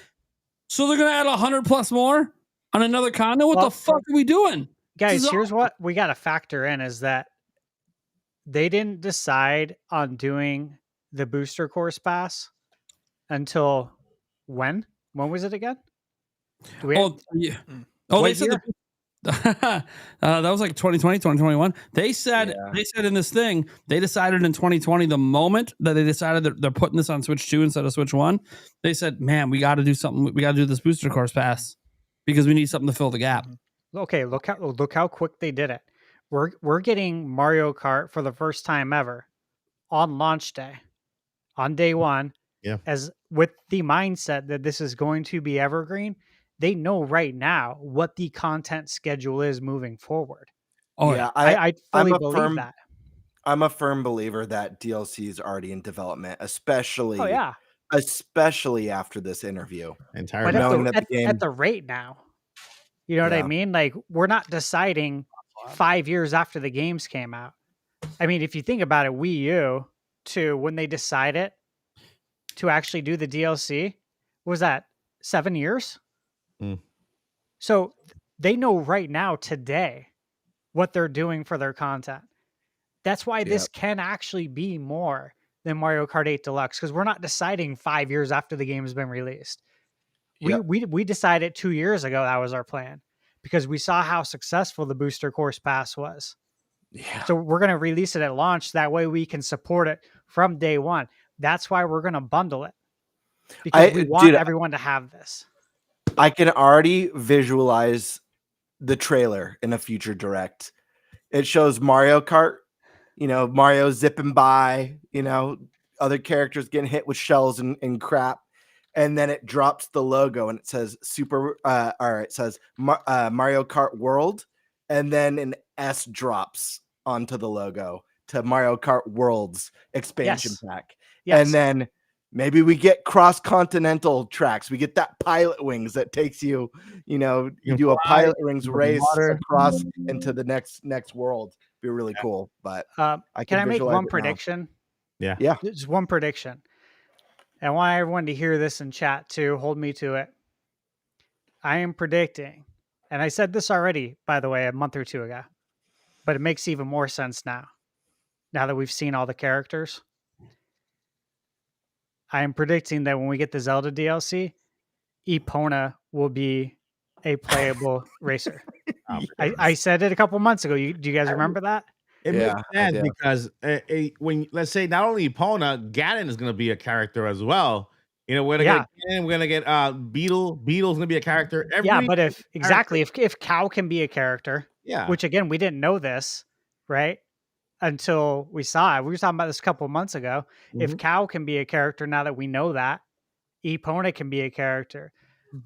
So they're going to add 100 plus more on another continent? What the fuck are we doing? Guys, here's what we got to factor in is that they didn't decide on doing the booster course pass until when? When was it again? They said that was like 2020, 2021. They said in this thing, they decided in 2020, the moment that they decided that they're putting this on Switch 2 instead of Switch 1, they said, man, we got to do something. We got to do this booster course pass because we need something to fill the gap. Okay, look how quick they did it. We're getting Mario Kart for the first time ever on launch day, on day one. Yeah. As with the mindset that this is going to be evergreen, they know right now what the content schedule is moving forward. Oh yeah, I fully believe that. I'm a firm believer that DLC is already in development, especially after this interview. But at the rate now. You know what I mean? Like, we're not deciding 5 years after the games came out. I mean, if you think about it, Wii U to when they decided to actually do the DLC, was that 7 years? So they know right now, today, what they're doing for their content. That's why this can actually be more than Mario Kart 8 Deluxe, because we're not deciding 5 years after the game has been released. We decided 2 years ago that was our plan because we saw how successful the booster course pass was. Yeah. So we're going to release it at launch. That way we can support it from day one. That's why we're going to bundle it because we want everyone to have this. I can already visualize the trailer in a future direct. It shows Mario Kart, Mario zipping by, other characters getting hit with shells and crap. and then it drops the logo and it says it says Mario Kart World, and then an S drops onto the logo to Mario Kart World's expansion pack. Yes. And then maybe we get cross-continental tracks. We get that pilot wings that takes you, you do a pilot wings race across into the next world. Be really cool. But can I make one prediction? Yeah. Just one prediction. I want everyone to hear this in chat too. Hold me to it. I am predicting, and I said this already, by the way, a month or two ago, but it makes even more sense now that we've seen all the characters. I am predicting that when we get the Zelda DLC, Epona will be a playable racer. I said it a couple months ago. Do you guys remember that? It makes sense because when, let's say, not only Epona, Ganon is going to be a character as well. We're gonna get Beetle. Beetle's gonna be a character. But if Cow can be a character, which again we didn't know this, right? Until we saw it. We were talking about this a couple of months ago. If Cow can be a character, now that we know that, Epona can be a character.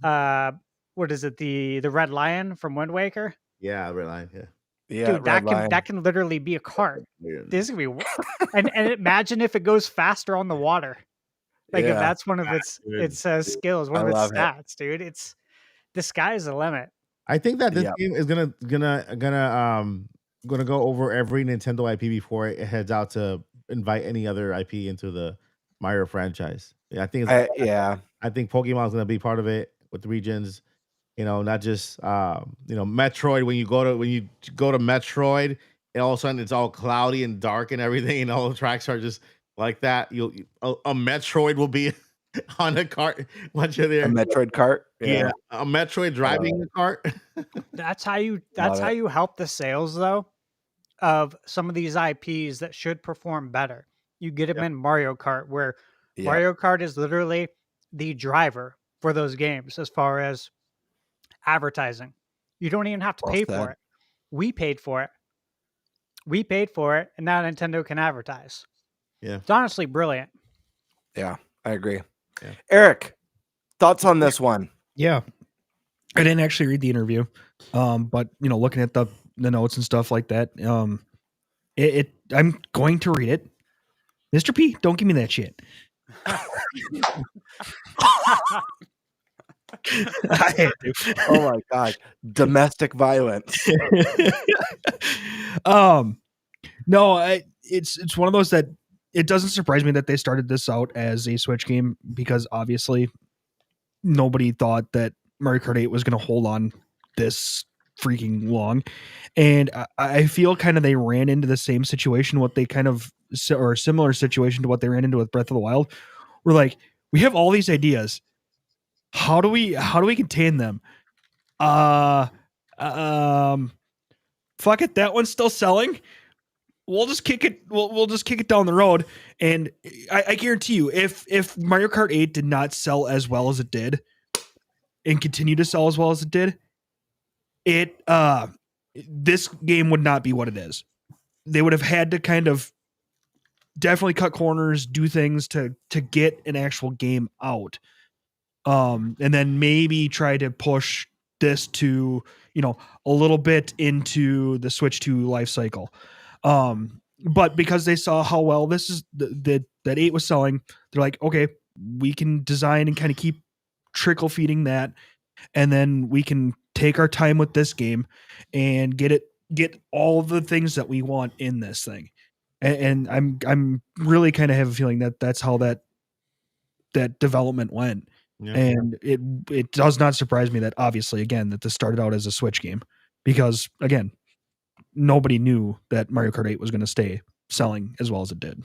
What is it? The Red Lion from Wind Waker? Yeah, Red Lion. Yeah. Dude, that can literally be a cart. This is gonna be and imagine if it goes faster on the water. Like if that's one of its skills, one of its stats, dude. It's the sky is the limit. I think that this game is gonna go over every Nintendo IP before it heads out to invite any other IP into the Mario franchise. I think I think Pokemon is gonna be part of it with regions. Not just Metroid. When you go to Metroid, and all of a sudden it's all cloudy and dark and everything, and all the tracks are just like that. A Metroid will be on a cart once you're there. A Metroid cart, a Metroid driving the cart. That's how you help the sales though of some of these IPs that should perform better. You get them in Mario Kart, where Mario Kart is literally the driver for those games as far as advertising. You don't even have to pay for it. We paid for it. And now Nintendo can advertise. Yeah. It's honestly brilliant. Yeah, I agree. Yeah. Eric, thoughts on this one? Yeah. I didn't actually read the interview. But looking at the notes and stuff like that, I'm going to read it. Mr. P, don't give me that shit. I had to. Oh my god, domestic violence. No, it's one of those that it doesn't surprise me that they started this out as a Switch game, because obviously nobody thought that Mario Kart 8 was going to hold on this freaking long, and I feel kind of they ran into the same situation, or a similar situation to what they ran into with Breath of the Wild. We're like, we have all these ideas. How do we contain them? Fuck it, that one's still selling. We'll just kick it. We'll just kick it down the road. And I guarantee you, if Mario Kart 8 did not sell as well as it did, and continue to sell as well as it did, this game would not be what it is. They would have had to kind of definitely cut corners, do things to get an actual game out. And then maybe try to push this to, a little bit into the Switch 2 life cycle. But because they saw how well this is that 8 was selling, they're like, okay, we can design and kind of keep trickle feeding that. And then we can take our time with this game and get all the things that we want in this thing. And I'm really kind of have a feeling that that's how that development went. Yeah. And it does not surprise me that, obviously, again, that this started out as a Switch game, because again, nobody knew that Mario Kart 8 was going to stay selling as well as it did.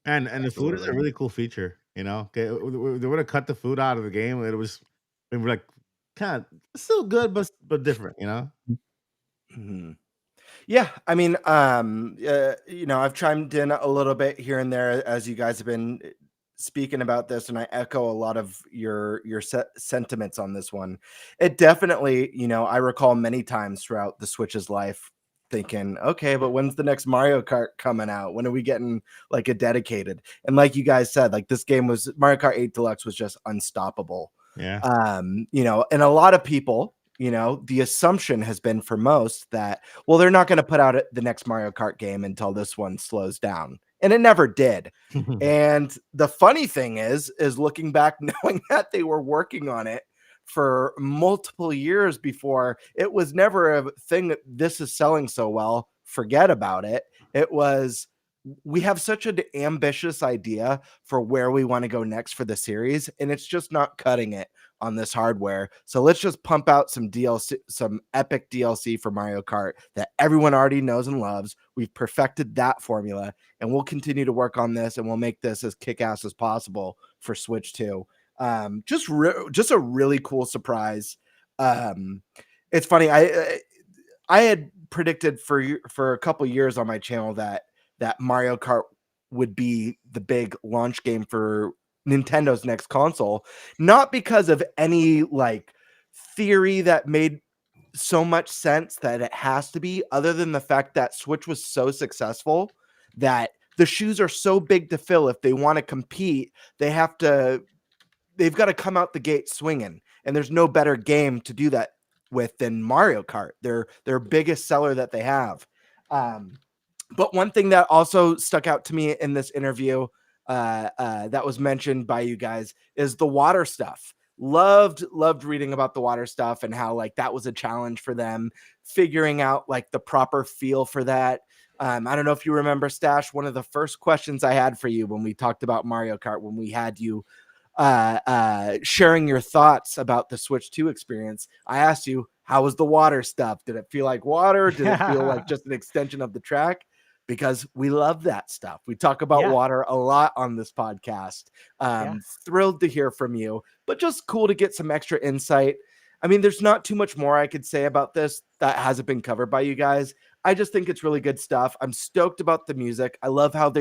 And the food is a really cool feature, They would have cut the food out of the game. It was like kind of still good, but different, Mm-hmm. Yeah, I mean, I've chimed in a little bit here and there as you guys have been speaking about this, and I echo a lot of your sentiments on this one. It definitely, I recall many times throughout the Switch's life thinking, okay, but when's the next Mario Kart coming out? When are we getting like a dedicated? And like you guys said, like this game was Mario Kart 8 Deluxe was just unstoppable. Yeah. And a lot of people, the assumption has been for most that, well, they're not going to put out the next Mario Kart game until this one slows down. And it never did. And the funny thing is looking back, knowing that they were working on it for multiple years before, it was never a thing that this is selling so well, forget about it. It was, we have such an ambitious idea for where we want to go next for the series, and it's just not cutting it on this hardware. So let's just pump out some DLC, some epic DLC for Mario Kart that everyone already knows and loves. We've perfected that formula, and we'll continue to work on this, and we'll make this as kick-ass as possible for Switch 2. Just a really cool surprise. It's funny. I had predicted for a couple years on my channel that Mario Kart would be the big launch game for Nintendo's next console, not because of any like theory that made so much sense that it has to be, other than the fact that Switch was so successful that the shoes are so big to fill. If they want to compete, they've got to come out the gate swinging, and there's no better game to do that with than Mario Kart. Their biggest seller that they have. But one thing that also stuck out to me in this interview that was mentioned by you guys is the water stuff. Loved reading about the water stuff and how like that was a challenge for them, figuring out like the proper feel for that. I don't know if you remember, Stash, one of the first questions I had for you when we talked about Mario Kart, when we had you sharing your thoughts about the Switch 2 experience, I asked you, how was the water stuff? Did it feel like water? Did it feel like just an extension of the track? Because we love that stuff. We talk about water a lot on this podcast. Thrilled to hear from you, but just cool to get some extra insight. I mean, there's not too much more I could say about this that hasn't been covered by you guys. I just think it's really good stuff. I'm stoked about the music. I love how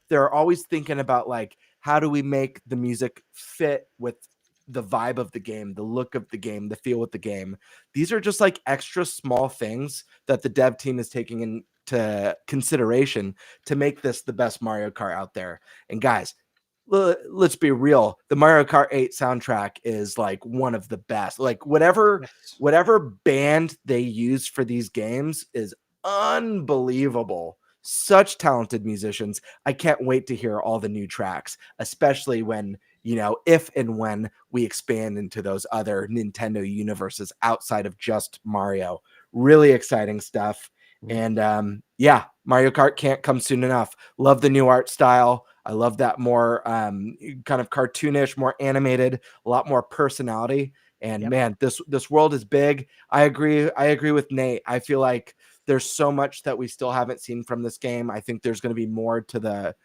they're always thinking about like, how do we make the music fit with the vibe of the game, the look of the game, the feel of the game. These are just like extra small things that the dev team is taking into consideration to make this the best Mario Kart out there. And guys, let's be real. The Mario Kart 8 soundtrack is like one of the best. Like whatever band they use for these games is unbelievable. Such talented musicians. I can't wait to hear all the new tracks, especially when, if and when we expand into those other Nintendo universes outside of just Mario. Really exciting stuff. And Mario Kart can't come soon enough. Love the new art style. I love that more kind of cartoonish, more animated, a lot more personality. And man, this world is big. I agree with Nate. I feel like there's so much that we still haven't seen from this game. I think there's going to be more to the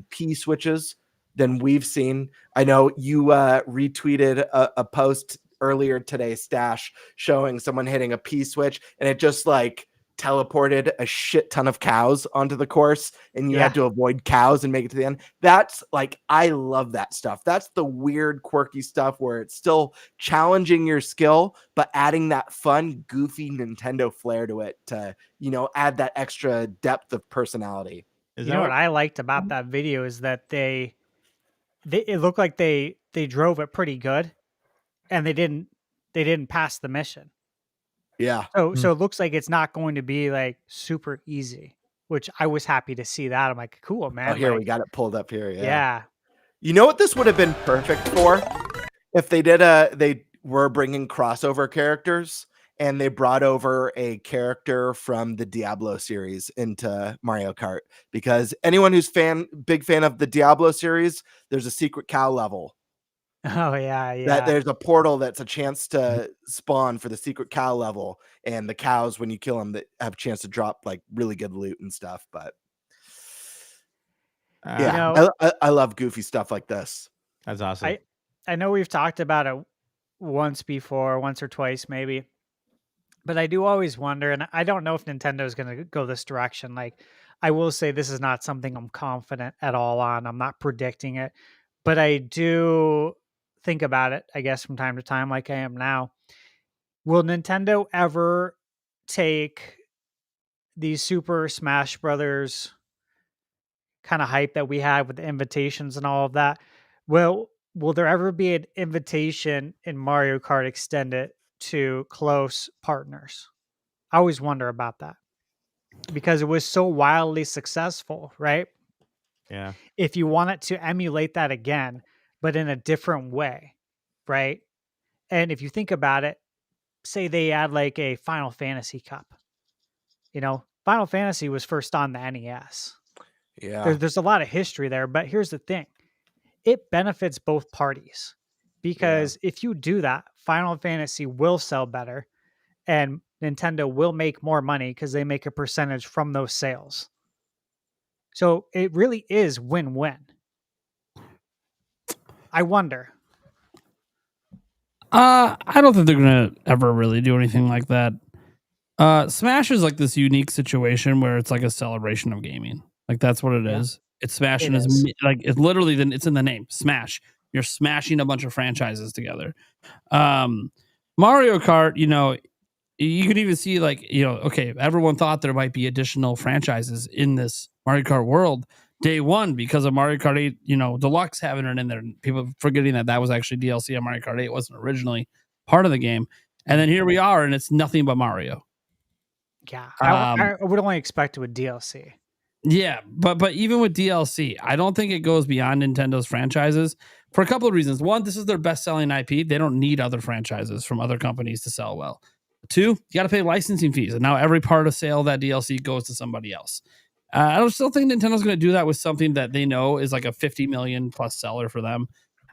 P switches than we've seen. I know you retweeted a post earlier today, Stash, showing someone hitting a P switch, and it just like teleported a shit ton of cows onto the course, and you had to avoid cows and make it to the end. That's like, I love that stuff. That's the weird, quirky stuff where it's still challenging your skill, but adding that fun, goofy Nintendo flair to it to, add that extra depth of personality. What I liked about that video is that it looked like they drove it pretty good, and they didn't pass the mission. Yeah. So it looks like it's not going to be like super easy, which I was happy to see that. I'm like, cool, man. Oh, here like, we got it pulled up here. Yeah. You know what this would have been perfect for? If they were bringing crossover characters and they brought over a character from the Diablo series into Mario Kart, because anyone who's big fan of the Diablo series, there's a secret cow level. Oh yeah. That there's a portal that's a chance to spawn for the secret cow level, and the cows, when you kill them, that have a chance to drop like really good loot and stuff. But I love goofy stuff like this. That's awesome. I know we've talked about it once or twice maybe, but I do always wonder, and I don't know if Nintendo is going to go this direction. Like, I will say this is not something I'm confident at all on. I'm not predicting it, but I do think about it, I guess, from time to time, like I am now. Will Nintendo ever take these Super Smash Brothers kind of hype that we had with the invitations and all of that, will there ever be an invitation in Mario Kart extended to close partners? I always wonder about that because it was so wildly successful, right? Yeah. If you want it to emulate that again, but in a different way, right? And if you think about it, say they add like a Final Fantasy Cup. You know, Final Fantasy was first on the NES. Yeah. There's a lot of history there, but here's the thing. It benefits both parties because if you do that, Final Fantasy will sell better and Nintendo will make more money because they make a percentage from those sales. So it really is win-win. I wonder. I don't think they're gonna ever really do anything like that. Smash is like this unique situation where it's like a celebration of gaming. Like that's what it is. It's smashing It is. like it's literally it's in the name. Smash. You're smashing a bunch of franchises together. Mario Kart, you know, you could even see like, you know, okay, everyone thought there might be additional franchises in this Mario Kart world day one because of Mario Kart 8, you know, Deluxe having it in there. People forgetting that was actually DLC on Mario Kart 8. It wasn't originally part of the game. And then here we are, and it's nothing but Mario. Yeah, I would only expect it with DLC. Yeah, but even with DLC, I don't think it goes beyond Nintendo's franchises for a couple of reasons. One, this is their best-selling IP. They don't need other franchises from other companies to sell well. Two, you got to pay licensing fees, and now every part of sale of that DLC goes to somebody else. I don't still think Nintendo's going to do that with something that they know is like a 50 million plus seller for them.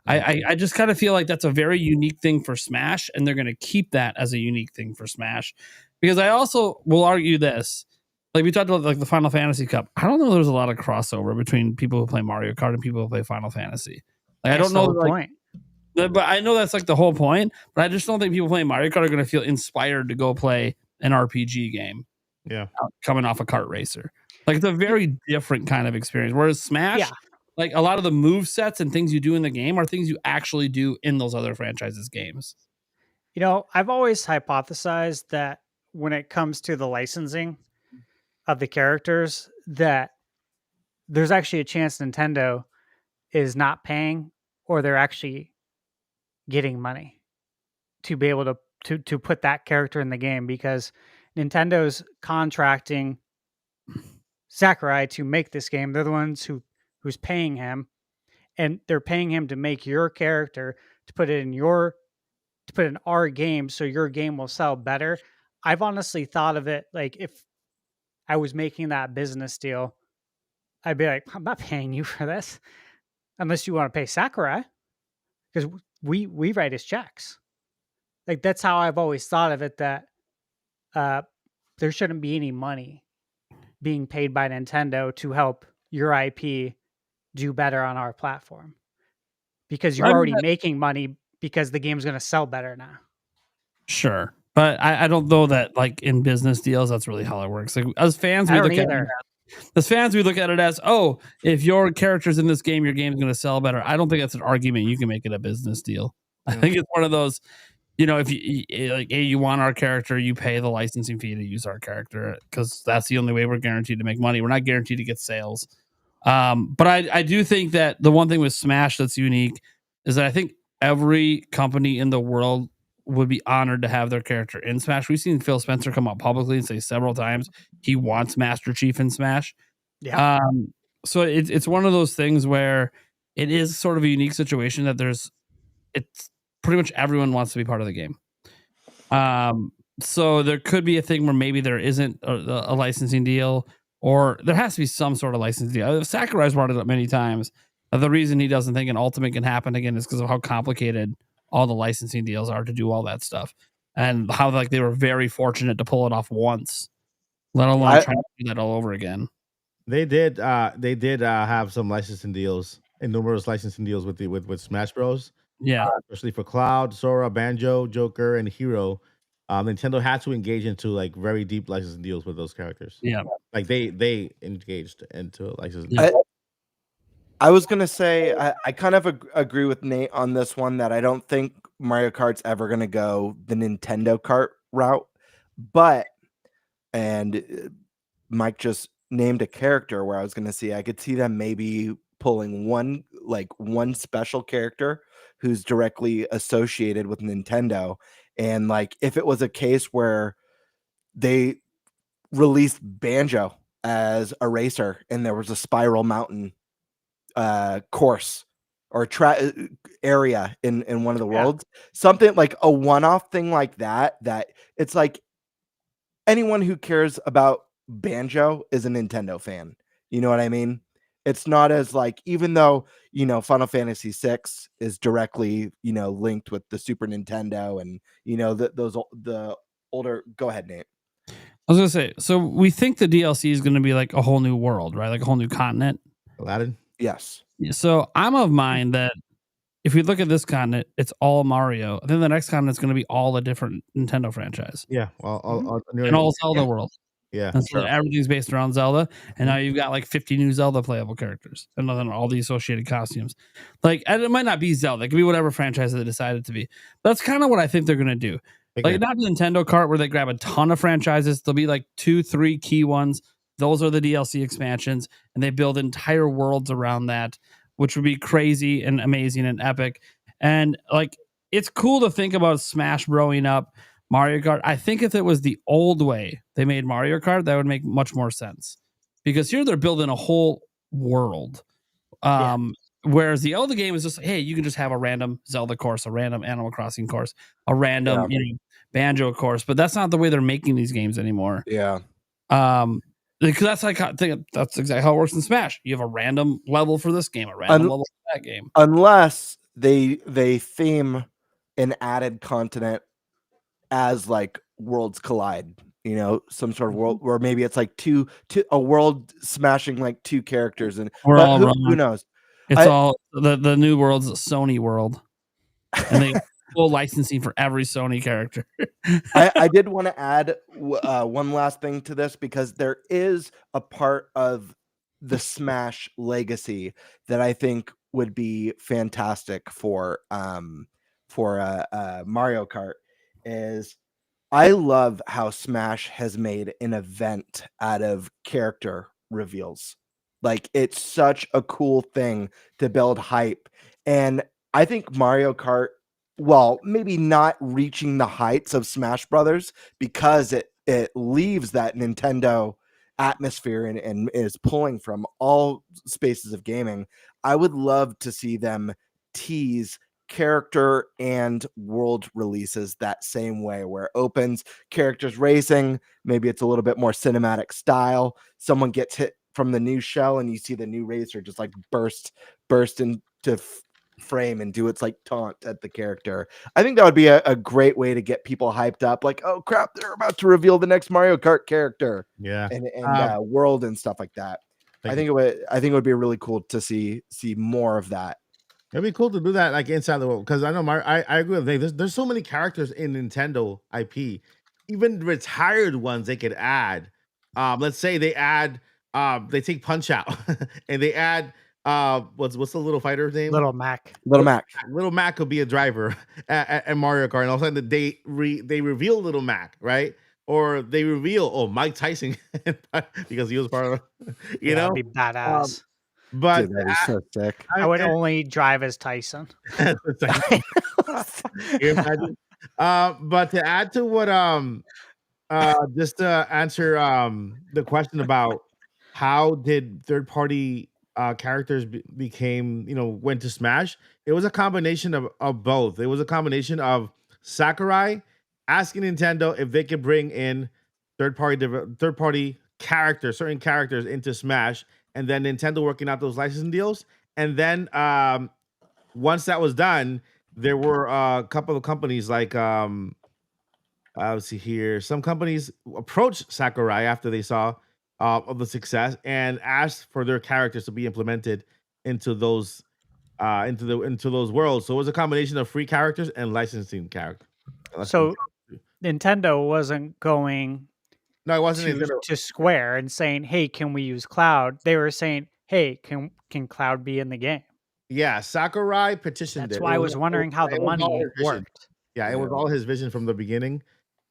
I just kind of feel like that's a very unique thing for Smash, and they're going to keep that as a unique thing for Smash. Because I also will argue this, like we talked about like the Final Fantasy Cup. I don't know there's a lot of crossover between people who play Mario Kart and people who play Final Fantasy. Like I don't know the point. But I know that's like the whole point. But I just don't think people playing Mario Kart are going to feel inspired to go play an RPG game. Yeah, coming off a kart racer. Like it's a very different kind of experience. Whereas Smash, like a lot of the move sets and things you do in the game are things you actually do in those other franchises games. You know, I've always hypothesized that when it comes to the licensing of the characters, that there's actually a chance Nintendo is not paying or they're actually getting money to be able to put that character in the game because Nintendo's contracting Sakurai to make this game. They're the ones who's paying him, and they're paying him to make your character to put it in our game so your game will sell better. I've honestly thought of it like if I was making that business deal, I'd be like, I'm not paying you for this unless you want to pay Sakurai because we write his checks. Like that's how I've always thought of it, that there shouldn't be any money being paid by Nintendo to help your IP do better on our platform because you're already making money because the game's going to sell better now. Sure. But I don't know that like in business deals, that's really how it works. Like as fans, we look at it as, oh, if your character's in this game, your game's going to sell better. I don't think that's an argument. You can make it a business deal. I think it's one of those, you know, if you like, hey, you want our character, you pay the licensing fee to use our character because that's the only way we're guaranteed to make money. We're not guaranteed to get sales. But I do think that the one thing with Smash that's unique is that I think every company in the world would be honored to have their character in Smash. We've seen Phil Spencer come out publicly and say several times he wants Master Chief in Smash. Yeah. So it's one of those things where it is sort of a unique situation that it's pretty much everyone wants to be part of the game. So there could be a thing where maybe there isn't a licensing deal, or there has to be some sort of licensing deal. Sakurai's brought it up many times. The reason he doesn't think an Ultimate can happen again is because of how complicated all the licensing deals are to do all that stuff, and how like they were very fortunate to pull it off once, let alone trying to do that all over again. They did have some licensing deals and numerous licensing deals with Smash Bros. Yeah, especially for Cloud, Sora, Banjo, Joker, and Hero. Nintendo had to engage into like very deep licensing deals with those characters. Yeah, like they engaged into licensing. I was gonna say I kind of agree with Nate on this one, that I don't think Mario Kart's ever gonna go the Nintendo Kart route, but and Mike just named a character where I could see them maybe pulling one special character who's directly associated with Nintendo. And like if it was a case where they released Banjo as a racer and there was a Spiral Mountain course or area in one of the worlds, something like a one-off thing like that it's like anyone who cares about Banjo is a Nintendo fan. You know what I mean? It's not as like, even though, Final Fantasy VI is directly, linked with the Super Nintendo and, the older, go ahead, Nate. I was going to say, so we think the DLC is going to be like a whole new world, right? Like a whole new continent. Aladdin? Yes. So I'm of mind that if we look at this continent, it's all Mario. Then the next continent is going to be all a different Nintendo franchise. Yeah. And all Zelda world. Yeah. And so everything's based around Zelda. And now you've got like 50 new Zelda playable characters. And then all the associated costumes. Like, and it might not be Zelda. It could be whatever franchise they decided to be. That's kind of what I think they're going to do. Like, not Nintendo Kart where they grab a ton of franchises. There'll be like 2-3 key ones. Those are the DLC expansions. And they build entire worlds around that, which would be crazy and amazing and epic. And like, it's cool to think about Smash growing up. Mario Kart, I think if it was the old way they made Mario Kart, that would make much more sense. Because here they're building a whole world. Whereas the older game is just, hey, you can just have a random Zelda course, a random Animal Crossing course, a random Banjo course. But that's not the way they're making these games anymore. Yeah. Because that's like that's exactly how it works in Smash. You have a random level for this game, a random level for that game. Unless they theme an added continent as like worlds collide, some sort of world where maybe it's like a world smashing like two characters, and who knows? It's all the new world's a Sony world, and they full licensing for every Sony character. I did want to add one last thing to this, because there is a part of the Smash legacy that I think would be fantastic for Mario Kart. Is I love how Smash has made an event out of character reveals. Like, it's such a cool thing to build hype. And I think Mario Kart, well, maybe not reaching the heights of Smash Brothers, because it leaves that Nintendo atmosphere and is pulling from all spaces of gaming. I would love to see them tease character and world releases that same way, where it opens characters racing, maybe it's a little bit more cinematic style, someone gets hit from the new shell and you see the new racer just like burst into frame and do its like taunt at the character. I think that would be a great way to get people hyped up, like, oh crap, they're about to reveal the next Mario Kart character, and world and stuff like that. I think it would be really cool to see more of that. It'd be cool to do that like inside the world, because I know I agree with Dave. There's so many characters in Nintendo IP, even retired ones they could add. Let's say they add they take Punch Out and they add what's the little fighter's name? Little Mac. Little Mac could be a driver at Mario Kart, and all of a sudden they reveal Little Mac, right? Or they reveal Mike Tyson because he was part of That'd be badass. But dude, that is so sick. I would only drive as Tyson. But to add to what just to answer the question about how did third-party characters became went to Smash, it was a combination of both. It was a combination of Sakurai asking Nintendo if they could bring in third-party characters, certain characters into Smash, and then Nintendo working out those licensing deals. And then once that was done, there were a couple of companies like let's see here. Some companies approached Sakurai after they saw of the success and asked for their characters to be implemented into those into those worlds. So it was a combination of free characters and licensing characters. So Nintendo wasn't going No, it wasn't to Square and saying, "Hey, can we use Cloud?" They were saying, "Hey, can Cloud be in the game?" Yeah, Sakurai petitioned That's it. why I was wondering how the money worked. Yeah, it was all his vision from the beginning.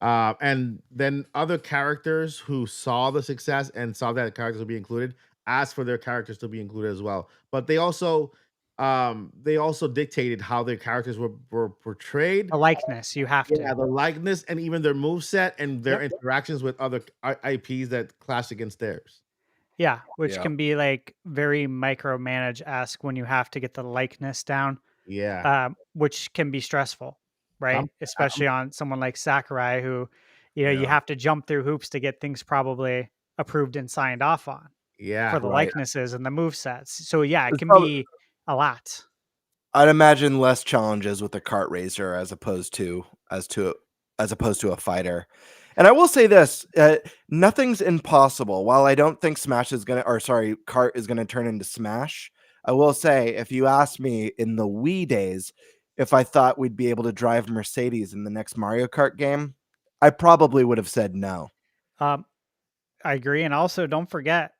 And then other characters who saw the success and saw that characters will be included asked for their characters to be included as well. But they also dictated how their characters were portrayed. The likeness, you have to. Yeah, the likeness and even their moveset and their Yep. interactions with other IPs that clash against theirs. Yeah, which Yeah. can be like very micromanage-esque when you have to get the likeness down, Yeah. which can be stressful, right? Especially on someone like Sakurai, who, you Yeah. have to jump through hoops to get things probably approved and signed off on Yeah. for the Right. likenesses and the move sets. So yeah, it It's can probably- be a lot. I'd imagine less challenges with a kart racer as opposed to a fighter. And I will say this: nothing's impossible. While I don't think kart is gonna turn into Smash, I will say if you asked me in the Wii days if I thought we'd be able to drive Mercedes in the next Mario Kart game, I probably would have said no. I agree, and also don't forget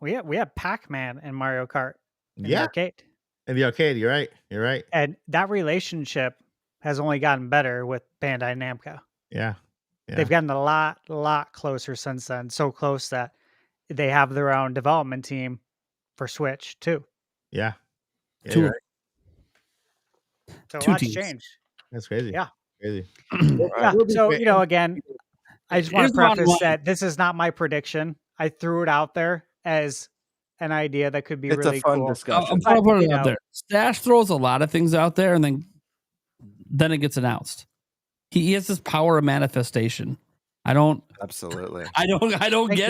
we have Pac-Man in Mario Kart in the Yeah. arcade. In the arcade, you're right. You're right. And that relationship has only gotten better with Bandai Namco. Yeah. Yeah. They've gotten a lot closer since then. So close that they have their own development team for Switch too. Yeah. Yeah, Two- you're right. So a Two lot's teams. changed. That's crazy. Yeah. Crazy. Yeah. So, again, I just want Here's to the bottom preface line. that this is not my prediction. I threw it out there as an idea that could be It's really a fun cool. discussion. I'm trying to put it you out know. there. Stash throws a lot of things out there, and then it gets announced. He has this power of manifestation. I don't Absolutely. get you.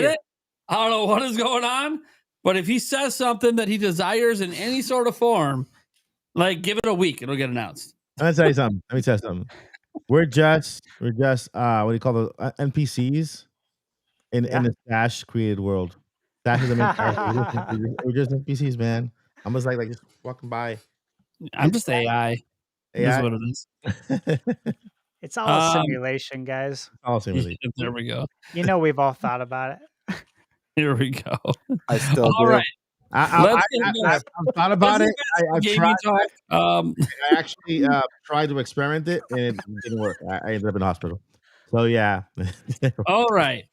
it. I don't know what is going on, but if he says something that he desires in any sort of form, like give it a week, it'll get announced. Let me tell you something. We're just what do you call the NPCs in the Stash created world. Stash is the main character. We're just NPCs, man. I'm just like just walking by. I'm just AI. That's what it is. It's all a simulation, guys. All simulation. There we go. We've all thought about it. Here we go. I still All do. right. I've thought about it. I Gaming tried. talk. I actually tried to experiment it, and it didn't work. I ended up in the hospital. So yeah. All right.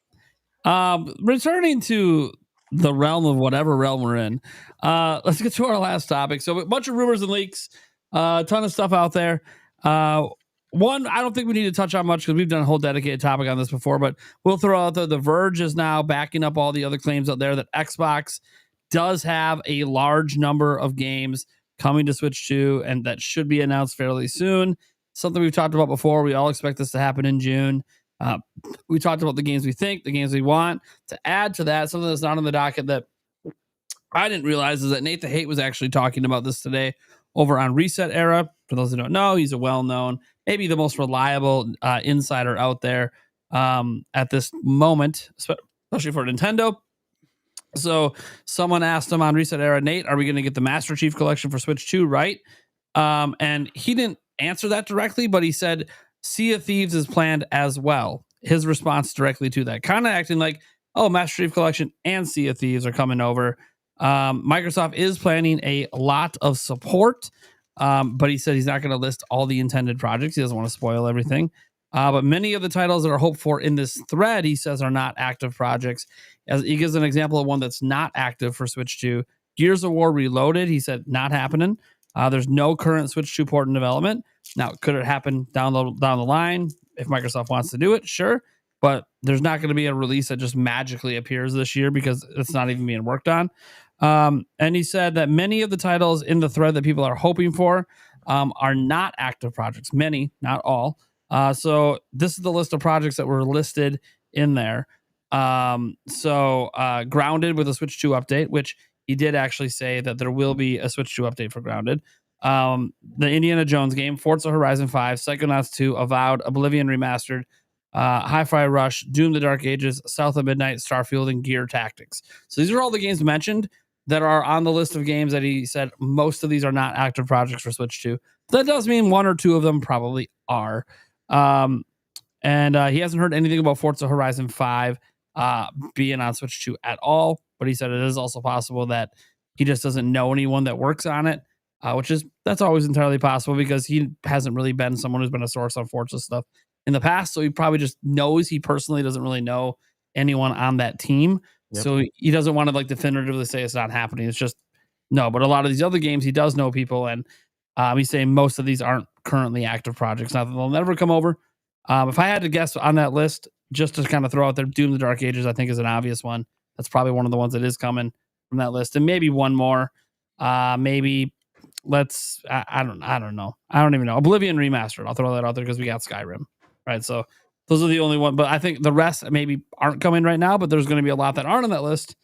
Returning to the realm of whatever realm we're in, let's get to our last topic. So a bunch of rumors and leaks, a ton of stuff out there. One, I don't think we need to touch on much because we've done a whole dedicated topic on this before, but we'll throw out the Verge is now backing up all the other claims out there that Xbox does have a large number of games coming to Switch 2, and that should be announced fairly soon. Something we've talked about before. We all expect this to happen in June. We talked about the games we think, the games we want. To add to that, something that's not on the docket that I didn't realize is that Nate the Hate was actually talking about this today over on Reset Era. For those who don't know, he's a well-known, maybe the most reliable insider out there at this moment, especially for Nintendo. So someone asked him on Reset Era, Nate, are we going to get the Master Chief Collection for Switch 2, right? And he didn't answer that directly, but he said Sea of Thieves is planned as well. His response directly to that, kind of acting like, oh, Master Chief Collection and Sea of Thieves are coming over. Microsoft is planning a lot of support, but he said he's not going to list all the intended projects. He doesn't want to spoil everything. But many of the titles that are hoped for in this thread, he says, are not active projects. As he gives an example of one that's not active for Switch 2. Gears of War Reloaded, he said, not happening. There's no current Switch 2 port in development. Now, could it happen down the line if Microsoft wants to do it? Sure. But there's not going to be a release that just magically appears this year because it's not even being worked on. And he said that many of the titles in the thread that people are hoping for are not active projects. Many, not all. So this is the list of projects that were listed in there. Grounded with a Switch 2 update, which he did actually say that there will be a Switch 2 update for Grounded. The Indiana Jones game, Forza Horizon 5, Psychonauts 2, Avowed, Oblivion Remastered, Hi-Fi Rush, Doom: The Dark Ages, South of Midnight, Starfield, and Gear Tactics. So these are all the games mentioned that are on the list of games that he said most of these are not active projects for Switch 2. That does mean one or two of them probably are. And he hasn't heard anything about Forza Horizon 5 being on Switch 2 at all, but he said it is also possible that he just doesn't know anyone that works on it, that's always entirely possible because he hasn't really been someone who's been a source on Forza stuff in the past, so he probably just knows he personally doesn't really know anyone on that team. Yep. So he doesn't want to like definitively say it's not happening. It's just no. But a lot of these other games, he does know people, and he's saying most of these aren't currently active projects. Not that they'll never come over. If I had to guess on that list, just to kind of throw out there, Doom: The Dark Ages, I think is an obvious one. That's probably one of the ones that is coming from that list, and maybe one more. Maybe I don't know. I don't even know. Oblivion Remastered. I'll throw that out there because we got Skyrim, right? So those are the only one. But I think the rest maybe aren't coming right now. But there's going to be a lot that aren't on that list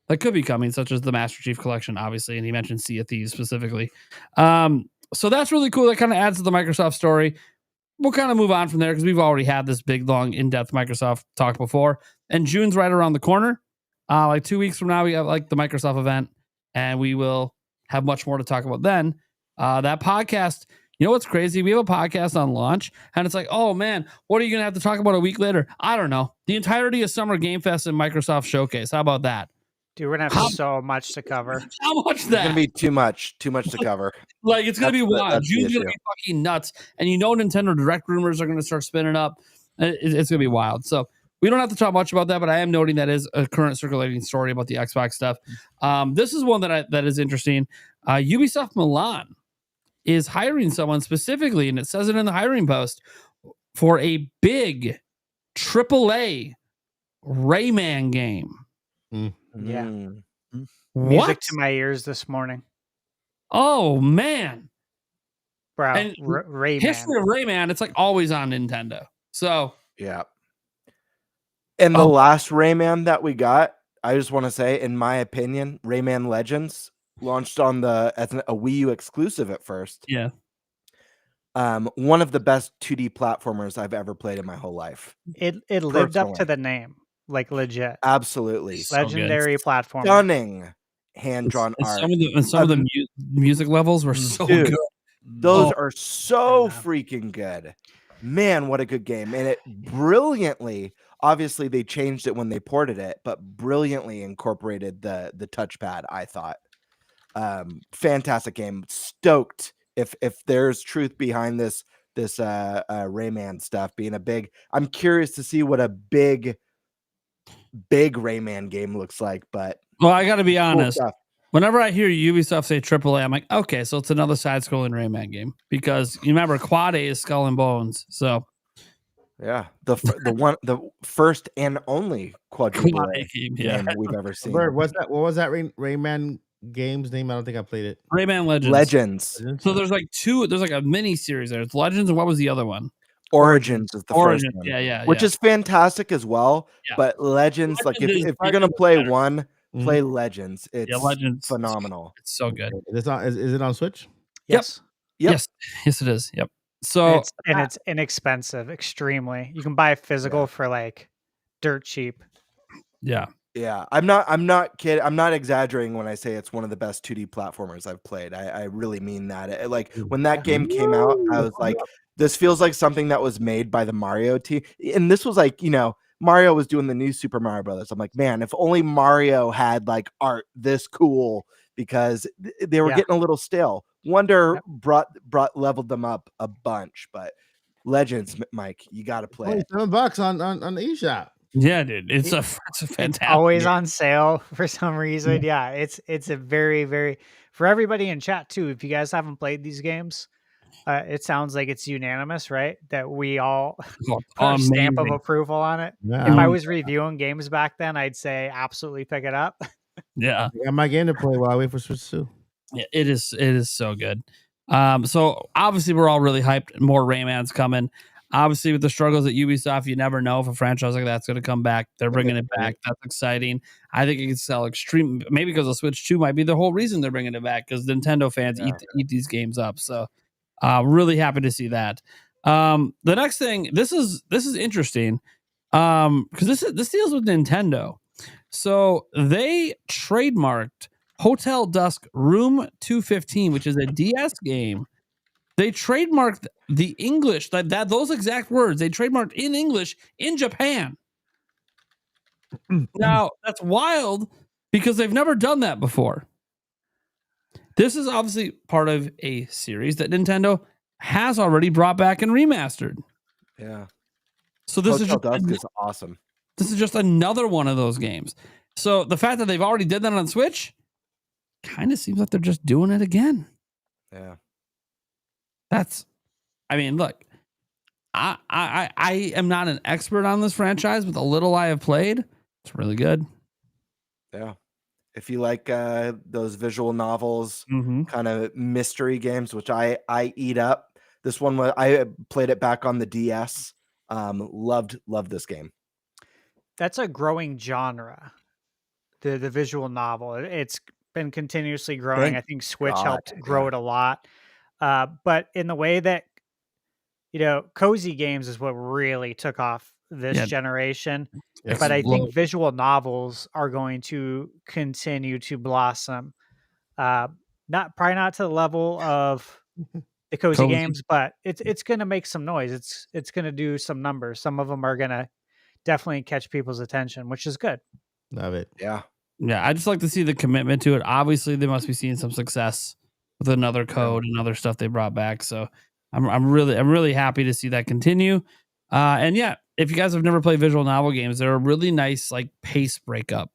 that could be coming, such as the Master Chief Collection, obviously, and he mentioned Sea of Thieves specifically. So that's really cool. That kind of adds to the Microsoft story. We'll kind of move on from there because we've already had this big, long, in-depth Microsoft talk before. And June's right around the corner. Like 2 weeks from now, we have like the Microsoft event, and we will have much more to talk about then. That podcast, you know what's crazy? We have a podcast on launch, and it's like, oh man, what are you going to have to talk about a week later? I don't know. The entirety of Summer Game Fest and Microsoft Showcase. How about that? Dude, we're going to have so much to cover. How much It's going that? to be too much to cover. Like, it's going to be wild. That's the June's going to issue. be fucking nuts. And you know Nintendo Direct rumors are going to start spinning up. It's going to be wild. So we don't have to talk much about that, but I am noting that is a current circulating story about the Xbox stuff. This is one that is interesting. Ubisoft Milan is hiring someone specifically, and it says it in the hiring post, for a big AAA Rayman game. Yeah. What? Music to my ears this morning. Oh, man. Bro, And Rayman. History of Rayman, it's like always on Nintendo. So, Yeah. And the last Rayman that we got, I just want to say, in my opinion, Rayman Legends launched on as a Wii U exclusive at first. yeah. One of the best 2D platformers I've ever played in my whole life. It lived up to Personally. the name. Like legit. Absolutely. So good. Legendary platform. Stunning hand-drawn And art. some of the music levels were so Dude, good. Those Oh. are so freaking good. Man, what a good game. And it brilliantly, obviously they changed it when they ported it, but brilliantly incorporated the touchpad, I thought. Fantastic game. Stoked if there's truth behind this Rayman stuff being a big. I'm curious to see what a big Rayman game looks like, but Well, I got to be cool honest. stuff. Whenever I hear Ubisoft say AAA, I'm like, okay, so it's another side-scrolling Rayman game because you remember Quad A is Skull and Bones. So Yeah, the first and only quadruple Quad A A game, yeah. game we've ever seen. Bird, what was that Rayman game's name? I don't think I played it. Rayman Legends. Legends. So there's like two. There's like a mini series there. It's Legends, and what was the other one? Origins is the Origins. first one. Yeah. Which is fantastic as well. Yeah. But Legends, like Legends if is you're gonna Legends play better. one, play Legends. It's Legends. phenomenal. It's so good. Is it on Switch? Yes. Yep. Yes, it is. Yep. So It's inexpensive, extremely. You can buy a physical for like dirt cheap. yeah. Yeah, I'm not kidding. I'm not exaggerating when I say it's one of the best 2D platformers I've played. I really mean that. Like when that game came out, I was like, this feels like something that was made by the Mario team. And this was like, Mario was doing the new Super Mario Brothers. I'm like, man, if only Mario had like art this cool, because they were getting a little stale. Wonder brought leveled them up a bunch, but Legends, Mike, you got to play it. $7 on the eShop. Yeah, dude. It's a fantastic. Always on sale for some reason. Yeah, it's a very, very, for everybody in chat too. If you guys haven't played these games, it sounds like it's unanimous, right? That we all put a stamp of amazing. approval on it. Yeah. If I was reviewing games back then, I'd say absolutely pick it up. Yeah. I got my game to play while I wait for Switch 2. Yeah, it is so good. So obviously we're all really hyped. More Rayman's coming. Obviously, with the struggles at Ubisoft, you never know if a franchise like that's going to come back. They're bringing it back. That's exciting. I think it can sell extreme. Maybe because the Switch 2 might be the whole reason they're bringing it back, because Nintendo fans eat these games up. So, really happy to see that. The next thing, this is interesting, because this deals with Nintendo. So they trademarked Hotel Dusk Room 215, which is a DS game. They trademarked the English, that those exact words, they trademarked in English in Japan. Now, that's wild because they've never done that before. This is obviously part of a series that Nintendo has already brought back and remastered. Yeah. So this Hotel is Dusk just is awesome. this is just another one of those games. So the fact that they've already did that on Switch kind of seems like they're just doing it again. Yeah. I mean, look, I am not an expert on this franchise, but the little I have played, it's really good. Yeah. If you like those visual novels, Mm-hmm. kind of mystery games, which I eat up. This one was I played it back on the DS. Loved this game. That's a growing genre. The visual novel. It's been continuously growing. Thank I think Switch God, helped grow yeah. it a lot. But in the way that cozy games is what really took off this Yeah. generation. Yes. But I think Well- visual novels are going to continue to blossom. Probably not to the level of the cozy games, but it's going to make some noise. It's going to do some numbers. Some of them are going to definitely catch people's attention, which is good. Love it. Yeah. Yeah, I just like to see the commitment to it. Obviously, they must be seeing some success with another code and other stuff they brought back. So I'm really happy to see that continue. And yeah, if you guys have never played visual novel games, they're a really nice like pace breakup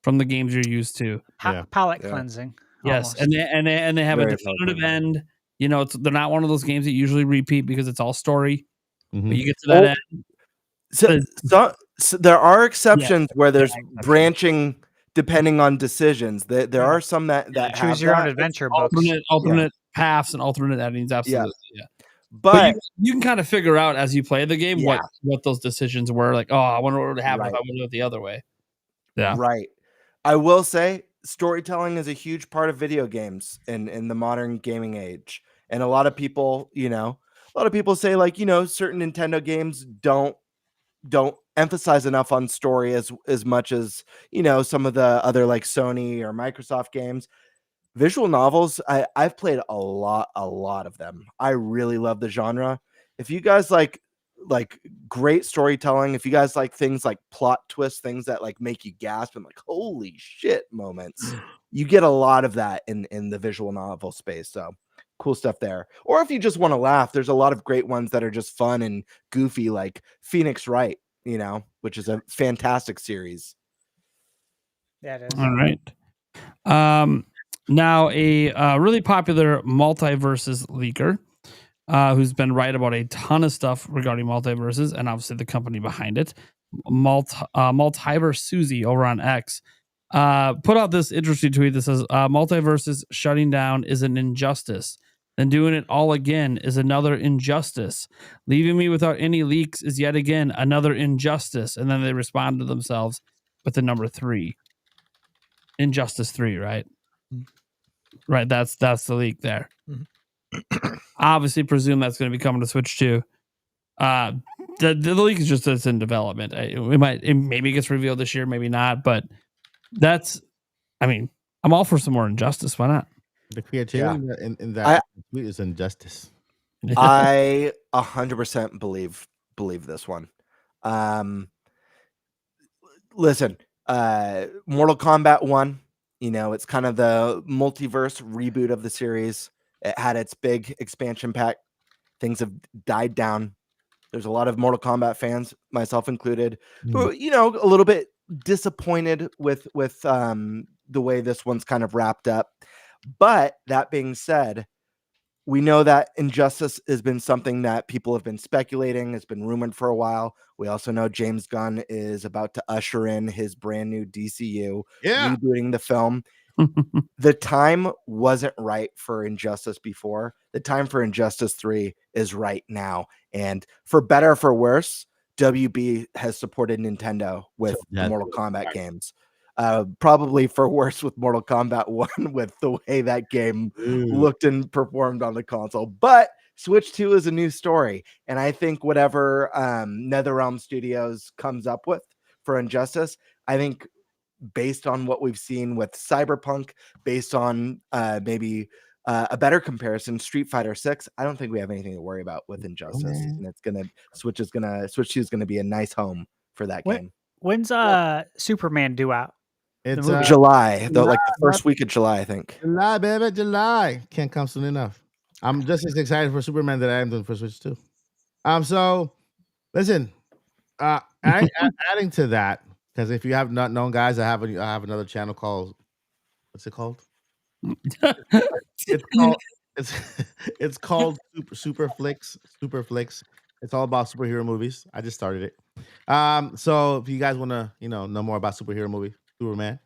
from the games you're used to. Palette cleansing. Yes, almost. and they have Very a definitive end. You know, they're not one of those games that usually repeat because it's all story. Mhm. But you get to that end. So there are exceptions where there's exceptions. branching depending on decisions. There are some that Choose have your own that. adventure books. Alternate paths and alternate endings. Absolutely. Yeah. But you can kind of figure out as you play the game Yeah. what those decisions were. Like, oh, I wonder what would happen if Right. I went it the other way. Yeah. Right. I will say storytelling is a huge part of video games in the modern gaming age. And a lot of people say like, certain Nintendo games don't emphasize enough on story as much as, some of the other like Sony or Microsoft games. Visual novels, I've played a lot of them. I really love the genre. If you guys like great storytelling, if you guys like things like plot twists, things that like make you gasp and like holy shit moments, you get a lot of that in the visual novel space. So cool stuff there. Or if you just want to laugh, there's a lot of great ones that are just fun and goofy, like Phoenix Wright, which is a fantastic series. Yeah, it is. All right. Now a really popular multiverses leaker, who's been right about a ton of stuff regarding multiverses, and obviously the company behind it, Multiverse Susie over on X, put out this interesting tweet that says, "Multiverses shutting down is an injustice. Then doing it all again is another injustice. Leaving me without any leaks is yet again another injustice." And then they respond to themselves with the number 3. Injustice 3, right? Right, that's the leak there. Obviously, presume that's going to be coming to Switch too. The leak is just it's in development. Maybe it gets revealed this year, maybe not. But I'm all for some more injustice. Why not? The creativity in that tweet is injustice. I 100% believe this one. Listen, Mortal Kombat 1, it's kind of the multiverse reboot of the series. It had its big expansion pack. Things have died down. There's a lot of Mortal Kombat fans, myself included, who, a little bit disappointed with the way this one's kind of wrapped up. But that being said, we know that Injustice has been something that people have been speculating, has been rumored for a while. We also know James Gunn is about to usher in his brand new DCU, rebooting the film. The time wasn't right for Injustice before. The time for Injustice 3 is right now. And for better or for worse, WB has supported Nintendo with the Mortal Kombat games. Probably for worse with Mortal Kombat 1 with the way that game looked and performed on the console. But Switch 2 is a new story. And I think whatever NetherRealm Studios comes up with for Injustice, I think based on what we've seen with Cyberpunk, based on maybe a better comparison, Street Fighter 6, I don't think we have anything to worry about with Injustice. And Switch 2 is gonna be a nice home for that game. When's Superman due out? It's July, the first week of July, I think. July, baby, July. Can't come soon enough. I'm just as excited for Superman that I am for Switch 2. So listen, adding to that, because if you have not known, guys, I have another channel called, what's it called? It's called it's it's called Super Flicks. Super Flicks. It's all about superhero movies. I just started it. So if you guys want to, know more about superhero movie, Superman,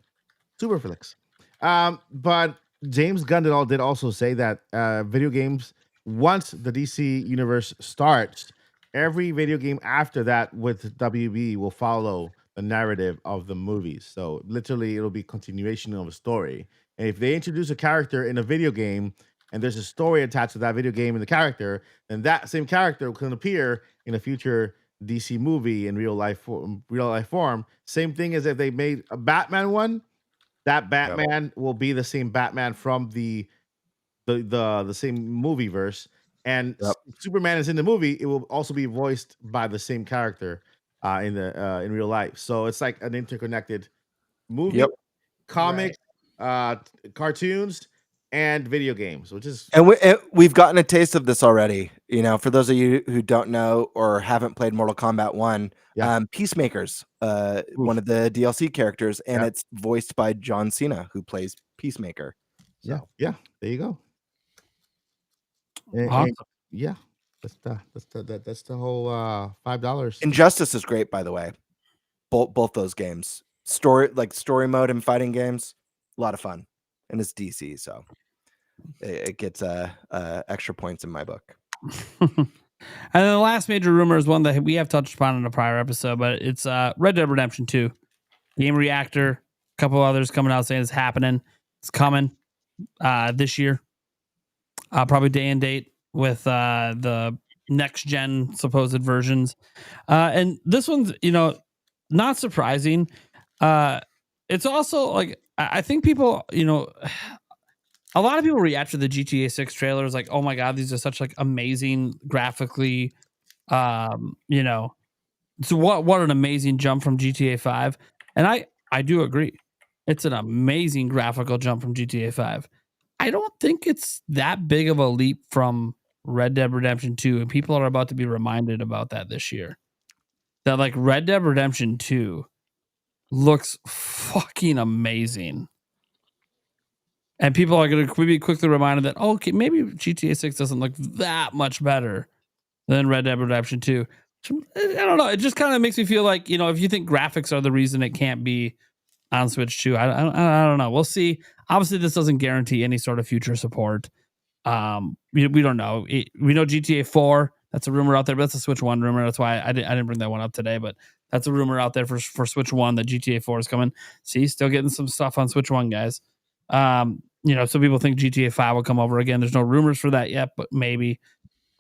Super Flicks. But James Gunn did also say that video games, once the DC universe starts, every video game after that with WB will follow the narrative of the movies. So literally, it'll be continuation of a story. And if they introduce a character in a video game and there's a story attached to that video game and the character, then that same character can appear in a future DC movie in real life form. Same thing as if they made a Batman one. That Batman will be the same Batman from the same movie verse. And Superman is in the movie. It will also be voiced by the same character in real life. So it's like an interconnected movie, comics, cartoons, and video games, which is we've gotten a taste of this already. For those of you who don't know or haven't played Mortal Kombat 1, Peacemaker's one of the DLC characters, and it's voiced by John Cena, who plays Peacemaker. So. Yeah, there you go. Awesome. That's the whole $5. Injustice is great, by the way. Both those games, story mode and fighting games, a lot of fun, and it's DC, so it gets extra points in my book. And then the last major rumor is one that we have touched upon in a prior episode, but it's Red Dead Redemption 2. Game Reactor, a couple others coming out saying it's happening. It's coming this year. Probably day and date with the next gen supposed versions. And this one's, not surprising. It's also like, I think people, a lot of people react to the GTA 6 trailers like, oh my God, these are such like amazing graphically, so what an amazing jump from GTA 5. And I do agree. It's an amazing graphical jump from GTA 5. I don't think it's that big of a leap from Red Dead Redemption 2, and people are about to be reminded about that this year. That like Red Dead Redemption 2 looks fucking amazing. And people are going to be quickly reminded that, okay, maybe GTA 6 doesn't look that much better than Red Dead Redemption 2. I don't know. It just kind of makes me feel like, if you think graphics are the reason it can't be on Switch 2, I don't know. We'll see. Obviously, this doesn't guarantee any sort of future support. We don't know. We know GTA 4. That's a rumor out there, but that's a Switch 1 rumor. That's why I didn't bring that one up today, but that's a rumor out there for Switch 1 that GTA 4 is coming. See, still getting some stuff on Switch 1, guys. Some people think GTA 5 will come over again. There's no rumors for that yet, but maybe.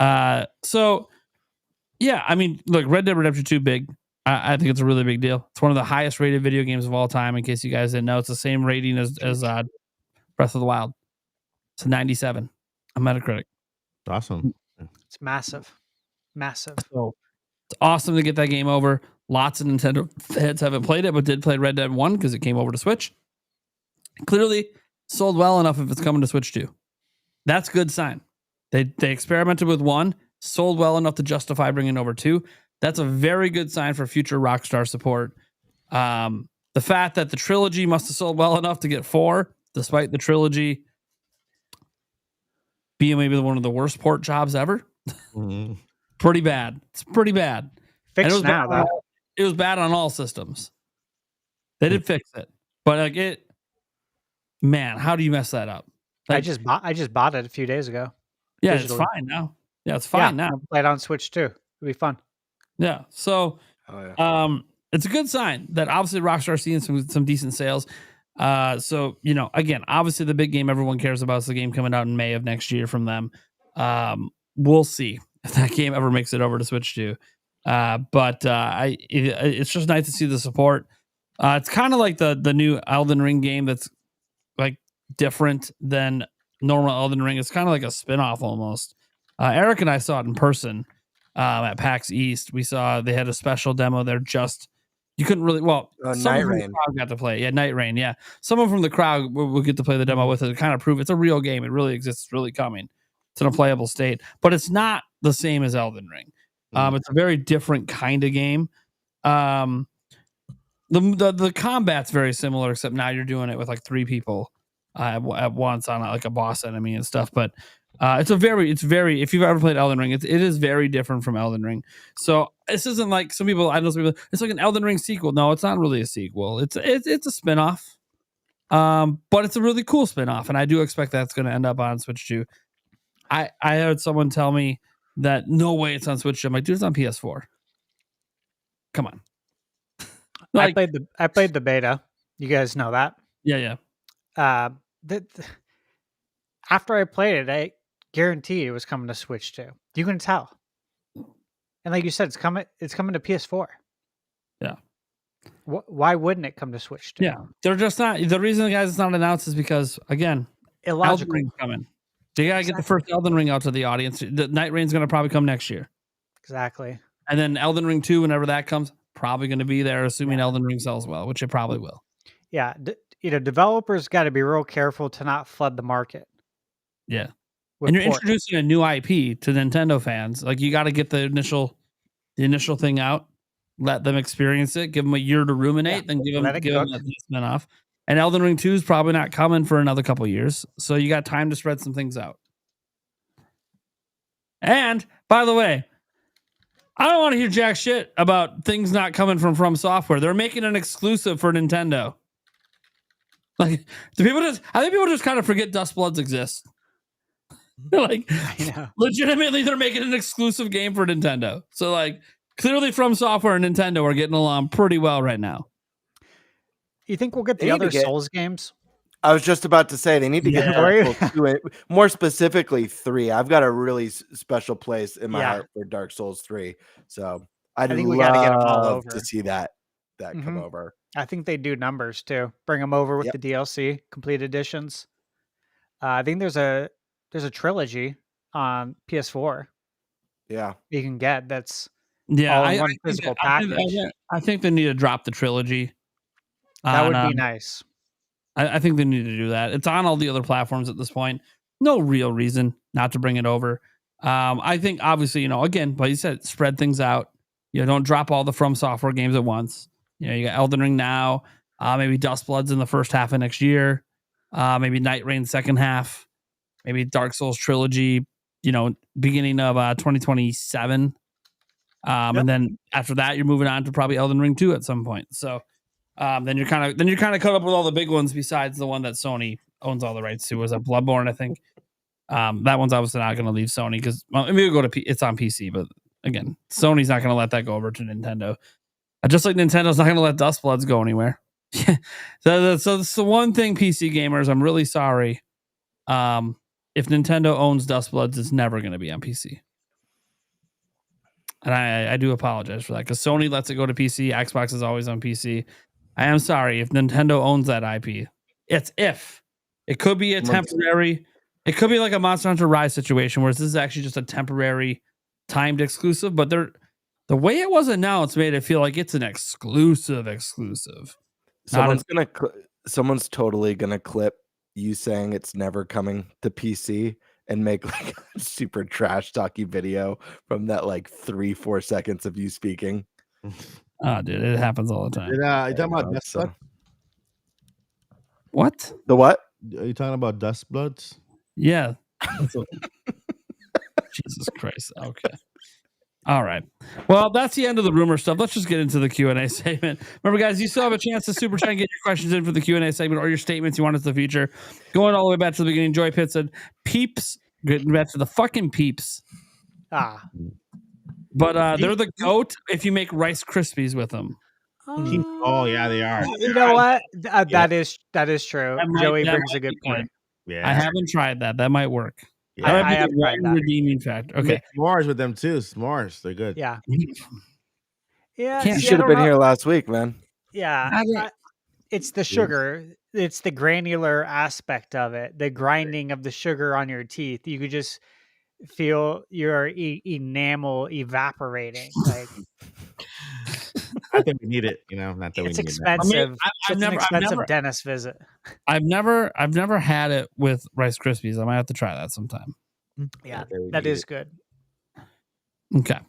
So, yeah, I mean, look, Red Dead Redemption 2, big. I think it's a really big deal. It's one of the highest rated video games of all time, in case you guys didn't know. It's the same rating as Breath of the Wild. It's a 97 on Metacritic. Awesome. It's massive. So it's awesome to get that game over. Lots of Nintendo heads haven't played it, but did play Red Dead 1 because it came over to Switch. Clearly sold well enough if it's coming to Switch 2. That's a good sign. They experimented with 1, sold well enough to justify bringing over 2. That's a very good sign for future Rockstar support. The fact that the trilogy must have sold well enough to get 4, despite the trilogy being maybe one of the worst port jobs ever. Pretty bad. It's pretty bad. Fixed now, though. It was bad on all systems. They did fix it, but man, how do you mess that up? I just bought it a few days ago. Yeah, digitally. It's fine now. Yeah, it's fine now. I'll play it on Switch too. It'll be fun. Yeah. So, it's a good sign that obviously Rockstar seeing some decent sales. So, again, obviously the big game everyone cares about is the game coming out in May of next year from them. We'll see if that game ever makes it over to Switch 2. But it's just nice to see the support. It's kind of like the new Elden Ring game that's like different than normal Elden Ring. It's kind of like a spin-off almost. Eric and I saw it in person at PAX East. We saw they had a special demo there. You couldn't really, Night Rain got to play it. Yeah, Night Rain. Yeah, someone from the crowd will get to play the demo with it to kind of prove it's a real game. It really exists. It's really coming. It's in a playable state, but it's not the same as Elden Ring. It's a very different kind of game. The combat's very similar, except now you're doing it with like 3 people at once on like a boss enemy and stuff. But it's very if you've ever played Elden Ring, it is very different from Elden Ring. So this isn't like I know some people, it's like an Elden Ring sequel. No, it's not really a sequel. It's a spin-off. But it's a really cool spin-off, and I do expect that's going to end up on Switch 2. I heard someone tell me that no way it's on Switch 2. I'm like, dude, it's on PS4. Come on. Like, I played the beta. You guys know that. Yeah. After I played it, I guarantee it was coming to Switch 2. You can tell. And like you said, it's coming to PS4. Yeah. Why wouldn't it come to Switch 2? Yeah. They're just not. The reason, guys, it's not announced is because, again, illogical. Elden Ring's coming. They got to get the first Elden Ring out to the audience. The Night Rain's going to probably come next year. Exactly. And then Elden Ring 2, whenever that comes, probably going to be there, assuming Elden Ring sells well, which it probably will. Yeah. Developers got to be real careful to not flood the market. Yeah. And you're introducing a new IP to Nintendo fans. Like, you got to get the initial thing out, let them experience it, give them a year to ruminate, then give them a spin off. And Elden Ring 2 is probably not coming for another couple years. So you got time to spread some things out. And by the way, I don't want to hear jack shit about things not coming from Software. They're making an exclusive for Nintendo. Like, I think people just kind of forget Dustbloods exist. Like, legitimately, they're making an exclusive game for Nintendo. So, like, clearly From Software and Nintendo are getting along pretty well right now. You think we'll get the other Souls games? I was just about to say they need to get Dark Souls 2, more specifically 3. I've got a really special place in my heart for Dark Souls 3. So I think we got to get them all over to see that come over. I think they do numbers too. Bring them over with the DLC, complete editions. I think there's a trilogy on PS4. Yeah, you can get that's all in one physical package. I think they need to drop the trilogy. That would be nice. I think they need to do that. It's on all the other platforms at this point. No real reason not to bring it over. I think obviously, again, like you said, spread things out. Don't drop all the From Software games at once. You got Elden Ring now, maybe Dustbloods in the first half of next year, maybe Night Rain second half, maybe Dark Souls trilogy, beginning of 2027. And then after that, you're moving on to probably Elden Ring 2 at some point. So then you're kind of caught up with all the big ones besides the one that Sony owns all the rights to. Was that Bloodborne? I think that one's obviously not going to leave Sony because maybe we'll go to it's on PC, but again, Sony's not going to let that go over to Nintendo. Just like Nintendo's not going to let Dustbloods go anywhere. so that's the one thing, PC gamers. I'm really sorry. If Nintendo owns Dustbloods, it's never going to be on PC. And I do apologize for that because Sony lets it go to PC. Xbox is always on PC. I am sorry if Nintendo owns that IP. It could be a temporary. It could be like a Monster Hunter Rise situation where this is actually just a temporary timed exclusive. But the way it was announced made it feel like it's an exclusive. Someone's totally gonna clip you saying it's never coming to PC and make like a super trash talky video from that like 3-4 seconds of you speaking. Oh, dude, it happens all the time. You talking about Dustbloods? What? The what? Are you talking about Dustbloods? Yeah. Jesus Christ. Okay. All right. Well, that's the end of the rumor stuff. Let's just get into the Q&A segment. Remember, guys, you still have a chance to super chat and get your questions in for the Q&A segment or your statements you want us to feature. Going all the way back to the beginning, Joy Pitt said, peeps. Getting back to the fucking peeps. But they're the GOAT if you make Rice Krispies with them. Oh, yeah, they are. You know what? That is true. Joey brings a good point. Yeah, I haven't tried that. That might work. Yeah, I have tried that. Redeeming factor. Okay. Make s'mores with them too. S'mores, they're good. Yeah. Yeah. You should have been here last week, man. Yeah. It's the sugar. It's the granular aspect of it. The grinding of the sugar on your teeth. You could just feel your enamel evaporating. Like, I think we need it. Not that it's we need expensive. It. It's an expensive dentist visit. I've never had it with Rice Krispies. I might have to try that sometime. Yeah, that is good. Okay.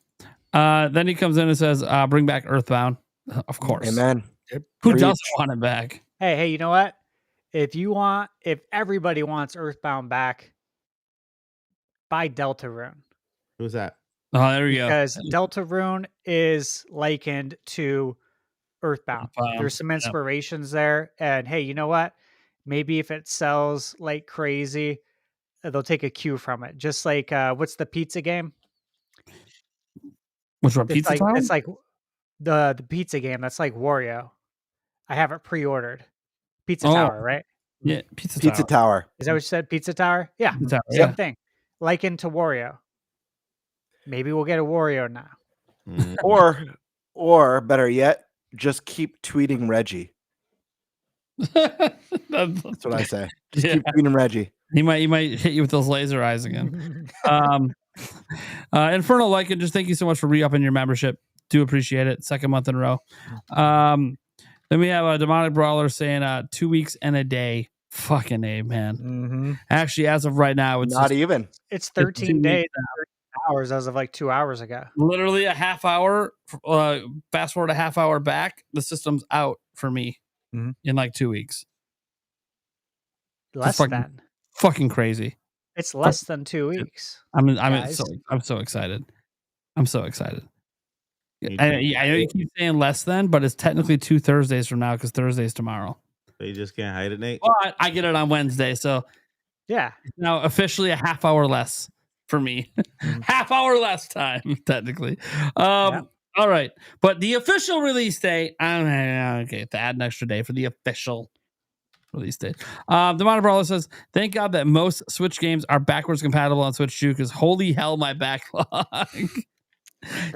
Then he comes in and says, bring back Earthbound. Of course. Amen. Who Preach. doesn't want it back? Hey, you know what? If everybody wants Earthbound back, buy Deltarune. Who's that? Oh, there we go. Because Deltarune is likened to Earthbound. There's some inspirations there. And hey, you know what? Maybe if it sells like crazy, they'll take a cue from it. Just like what's the pizza game? Which one? Pizza Time? It's like the pizza game. That's like Wario. I have it pre-ordered. Pizza Tower, right? Yeah, Pizza Tower. Is that what you said? Pizza Tower? Yeah. Pizza Tower, Same yeah. thing. Likened to Wario. Maybe we'll get a Wario now. Or better yet, just keep tweeting Reggie. That's what I say. Just keep tweeting Reggie. He might hit you with those laser eyes again. Infernal Lycan, just thank you so much for re-upping your membership. Do appreciate it. Second month in a row. Then we have a Demonic Brawler saying 2 weeks and a day. Fucking A, man. Actually, as of right now, it's not even. It's 13 days, 13 hours as of like 2 hours ago. Literally a half hour. Fast forward a half hour back, the system's out for me in like 2 weeks. Less than. Fucking crazy. It's less than 2 weeks. I'm so excited. I'm so excited. I know you keep saying less than, but it's technically 2 Thursdays from now because Thursday's tomorrow. So you just can't hide it, Nate? But I get it on Wednesday, so yeah. It's now officially a half hour less for me. Half hour less time, technically. All right. But the official release date, okay, to add an extra day for the official release date. Demonic Brawler says, thank God that most Switch games are backwards compatible on Switch 2 because holy hell, my backlog.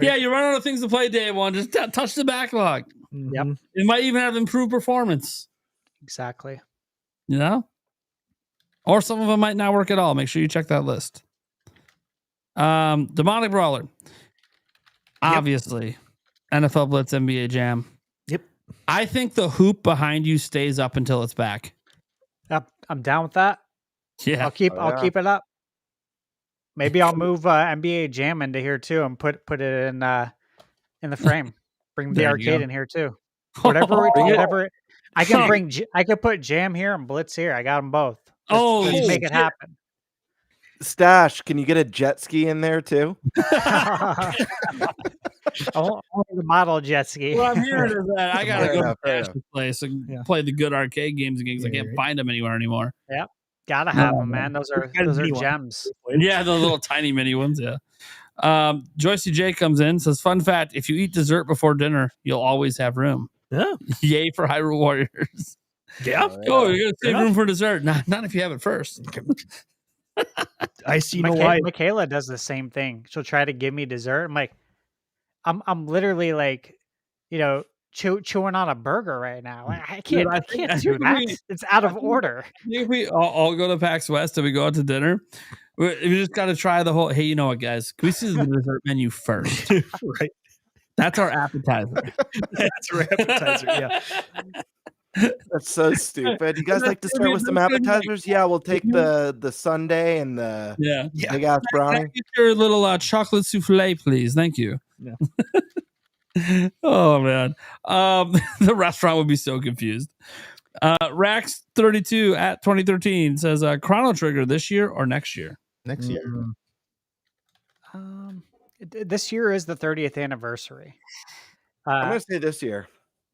Yeah, you run out of things to play day one. Just touch the backlog. Yep. It might even have improved performance. Exactly. You know? Or some of them might not work at all. Make sure you check that list. Demonic Brawler. Obviously. NFL Blitz, NBA Jam. Yep. I think the hoop behind you stays up until it's back. Yep. I'm down with that. Yeah. I'll keep it up. Maybe I'll move NBA Jam into here too and put it in the frame. Bring the arcade in here too. Whatever I can bring. I could put Jam here and Blitz here. I got them both. Let's make it happen. Stash, can you get a jet ski in there too? Only the model jet ski. Well, I'm hearing is that I gotta go to Stash's place and play the good arcade games again because I can't find them anywhere anymore. Yep. Gotta have them, man. Those are gems. Yeah, those little tiny mini ones. Yeah. Joycey J comes in, says, fun fact, if you eat dessert before dinner, you'll always have room. Yeah. Yay for Hyrule Warriors. Yeah. Oh, you're gonna save room for dessert. Not if you have it first. I see no why. Michaela does the same thing. She'll try to give me dessert. I'm like, I'm literally like, chewing on a burger right now. I can't do that. It's out of order. If we all go to PAX West and we go out to dinner, we just got to try the whole, hey, you know what, guys? Can we see the dessert menu first? Right. That's our appetizer. That's our appetizer, yeah. That's so stupid. You guys like to start with some appetizers? Yeah, we'll take the sundae and the big ass brownie. Get your little chocolate souffle, please. Thank you. Yeah. Oh man, the restaurant would be so confused. Rax32 at 2013 says Chrono Trigger this year or next year? Next year. This year is the 30th anniversary. I'm gonna say this year.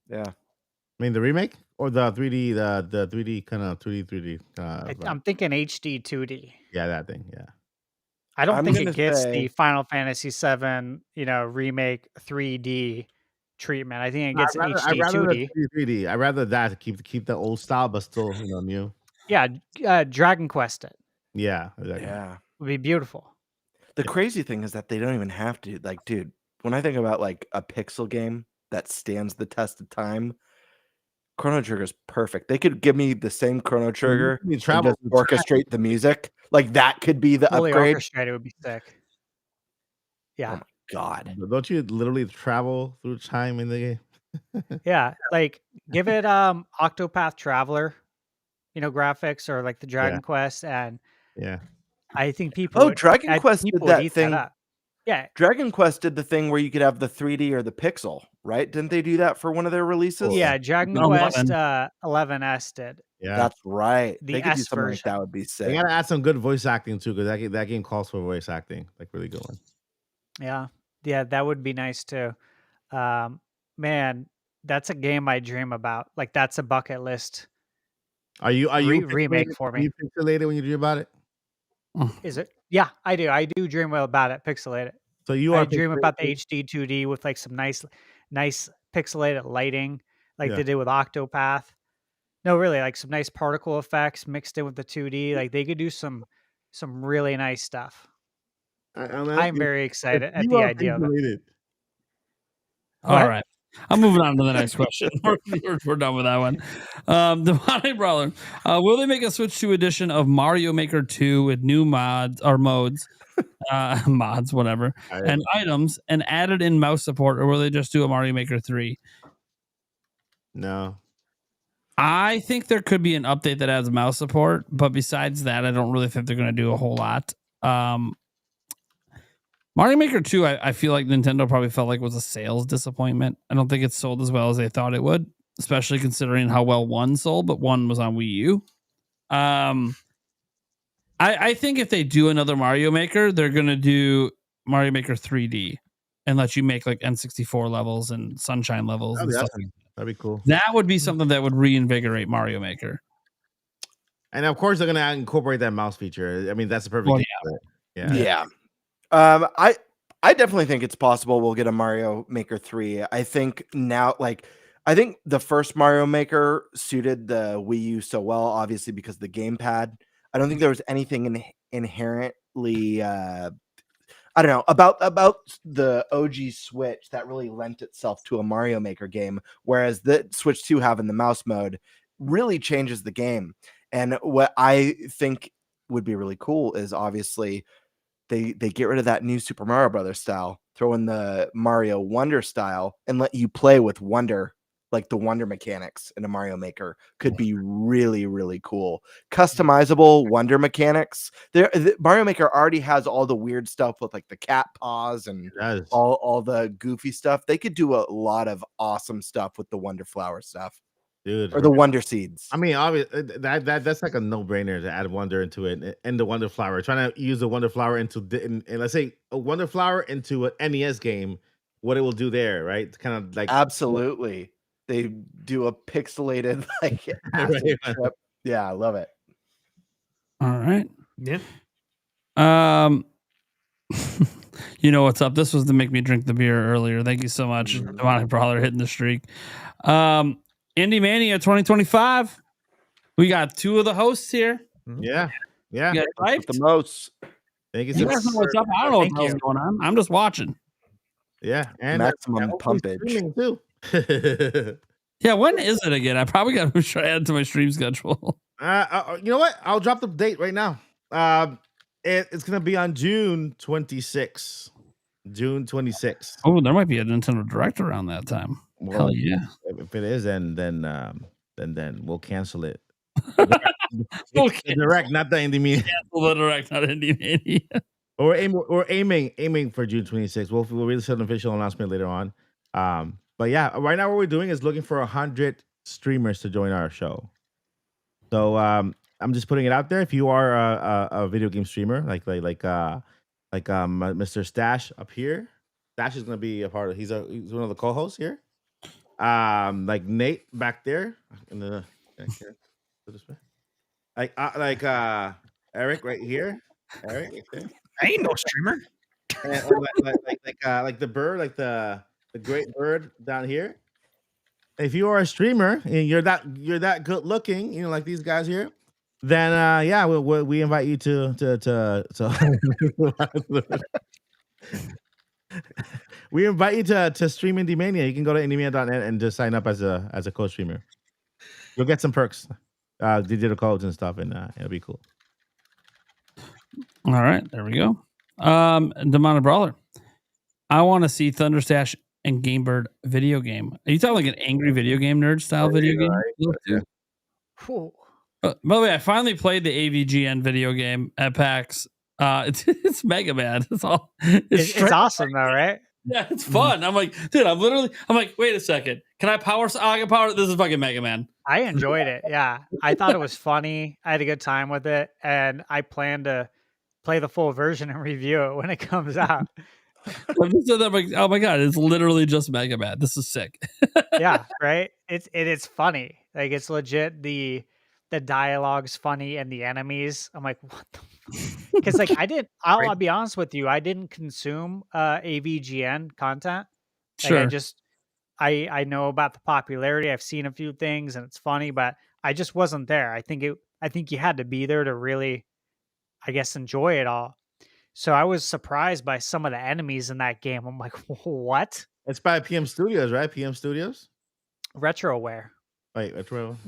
Yeah. I mean the remake or the 3D, the 3D kind of 3D. I'm thinking HD 2D. Yeah, that thing. Yeah. I don't think it gets the Final Fantasy VII, remake 3D treatment. I think it gets HD 2D. 3D. I'd rather that keep the old style, but still, new. Yeah, Dragon Quest it. Yeah, exactly. Yeah, it would be beautiful. The crazy thing is that they don't even have to. Like, dude, when I think about like a pixel game that stands the test of time, Chrono Trigger is perfect. They could give me the same Chrono Trigger and just orchestrate the music. Like that could be the fully upgrade. Orchestrated would be sick. Yeah. Oh my God. Don't you literally travel through time in the game? Yeah. Like give it Octopath Traveler, graphics or like the Dragon Quest. And I think people Dragon Quest did that thing. Yeah. Dragon Quest did the thing where you could have the 3D or the pixel, right? Didn't they do that for one of their releases? Yeah, Dragon Quest 11S did. Yeah, that's right. The They could do S something like version. that. Would be they sick. gotta add some good voice acting too, because that game calls for voice acting, like really good one. Yeah, that would be nice too. Man, that's a game I dream about. Like that's a bucket list. Are you remake for me? Are you pixelated when you dream about it? Is it? Yeah, I do. I do dream about it pixelated. So you I are dream about the pixelated? HD 2D with like some nice pixelated lighting, like Yeah. they did with Octopath. No, really, like some nice particle effects mixed in with the 2D. Like they could do some really nice stuff. I'm very excited at the idea of it. All right. I'm moving on to the next question. We're done with that one. Demonic Brawler. Will they make a Switch 2 edition of Mario Maker 2 with new mods, whatever, and items and added in mouse support, or will they just do a Mario Maker 3? No. I think there could be an update that adds mouse support, but besides that, I don't really think they're going to do a whole lot. Mario Maker 2, I feel like Nintendo probably felt like was a sales disappointment. I don't think it sold as well as they thought it would, especially considering how well 1 sold, but 1 was on Wii U. I think if they do another Mario Maker, they're going to do Mario Maker 3D and let you make like N64 levels and Sunshine levels and stuff. That'd be cool. That would be something that would reinvigorate Mario Maker. And of course, they're going to incorporate that mouse feature. I mean, that's the perfect. Yeah. I definitely think it's possible we'll get a Mario Maker 3. I think the first Mario Maker suited the Wii U so well, obviously because of the gamepad. I don't think there was anything inherently I don't know about the OG Switch that really lent itself to a Mario Maker game, whereas the Switch 2 having the mouse mode really changes the game. And what I think would be really cool is obviously they get rid of that new Super Mario Brothers style, throw in the Mario Wonder style, and let you play with Wonder, like the Wonder mechanics in a Mario Maker could be really, really cool. Customizable Wonder mechanics. Mario Maker already has all the weird stuff with like the cat paws and all the goofy stuff. They could do a lot of awesome stuff with the Wonder Flower stuff. Dude, or the Wonder Seeds. I mean, obviously, that's like a no-brainer to add Wonder into it, and the Wonder Flower. Trying to use the Wonder Flower and let's say a Wonder Flower into an NES game, what it will do there, right? It's kind of like absolutely. They do a pixelated like acid trip. Yeah, I love it. All right. Yeah. You know what's up? This was to make me drink the beer earlier. Thank you so much, Demonic Brawler, hitting the streak. Indie Mania 2025. We got 2 of the hosts here. Yeah. You guys hyped? The most. Thank you. You guys know what's up. I don't know what the hell's going on. I'm just watching. Yeah, and maximum pumpage too. Yeah, when is it again? I probably got to add to my stream schedule. You know what? I'll drop the date right now. It's gonna be on June 26th. June 26th. Oh, there might be a Nintendo Direct around that time. Well, hell yeah! If it is, then we'll cancel it. We'll the Direct, not the Indie Mania. Cancel the Direct, not Indie Mania. We're aiming for June 26th. We'll release an official announcement later on. But yeah, right now what we're doing is looking for 100 streamers to join our show. So I'm just putting it out there. If you are a video game streamer, like Mr. Stash up here, Stash is gonna be a part of. He's one of the co-hosts here. Like Nate back there in the like Eric right here. Eric, right there. I ain't no streamer. And, like the bird, like the great bird down here. If you are a streamer and you're that good looking, you know, like these guys here, then yeah, we invite you to we invite you to stream Indie Mania. You can go to indiemania.net and just sign up as a co-streamer. You'll get some perks, digital codes and stuff, and it'll be cool. All right, there we go. Demonic Brawler. I want to see Thunderstash and Gamebird video game. Are you talking like an angry video game nerd style video game? Yeah. By the way, I finally played the AVGN video game at PAX. It's mega bad. It's awesome though, right? Yeah, it's fun. I'm like, dude, I'm like, wait a second. Can I power? I can power. This is fucking Mega Man. I enjoyed it. Yeah. I thought it was funny. I had a good time with it. And I plan to play the full version and review it when it comes out. I'm just I'm like, oh my god, it's literally just Mega Man. This is sick. Yeah, right. It's funny. Like it's legit. The dialogue's funny and the enemies. I'm like, what the? Because like I'll be honest with you, I didn't consume AVGN content. Like Sure. I know about the popularity. I've seen a few things and it's funny, but I just wasn't there. I think you had to be there to really, I guess, enjoy it all. So I was surprised by some of the enemies in that game. I'm like, what? It's by PM Studios, right? PM Studios? Retroware. Wait, Retro.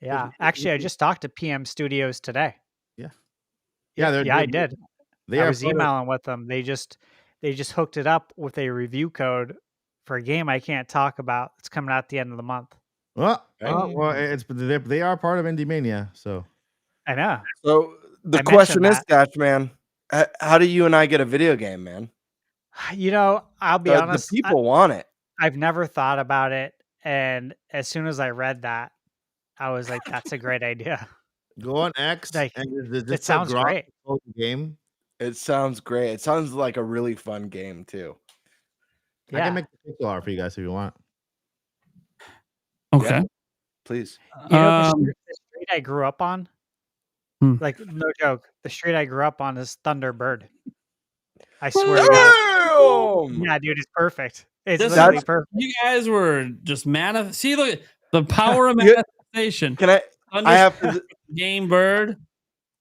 Yeah. Actually, I just talked to PM Studios today. Yeah. Yeah, I did. I was emailing with them. They just hooked it up with a review code for a game I can't talk about. It's coming out at the end of the month. Well, they are part of Indie Mania, so I know. So the question is, Dash Man, how do you and I get a video game, man? You know, I'll be honest. The people want it. I've never thought about it, and as soon as I read that, I was like, "That's a great idea." Go on X. Like, it sounds great. Game. It sounds great. It sounds like a really fun game too. I can make the pixel for you guys if you want. Okay. Yeah, please. You know, the street I grew up on, like no joke, the street I grew up on is Thunderbird. I swear to God. Yeah, dude, it's perfect. It's literally perfect. You guys were just see, look, the power of manifestation. Can I have to, Game Bird.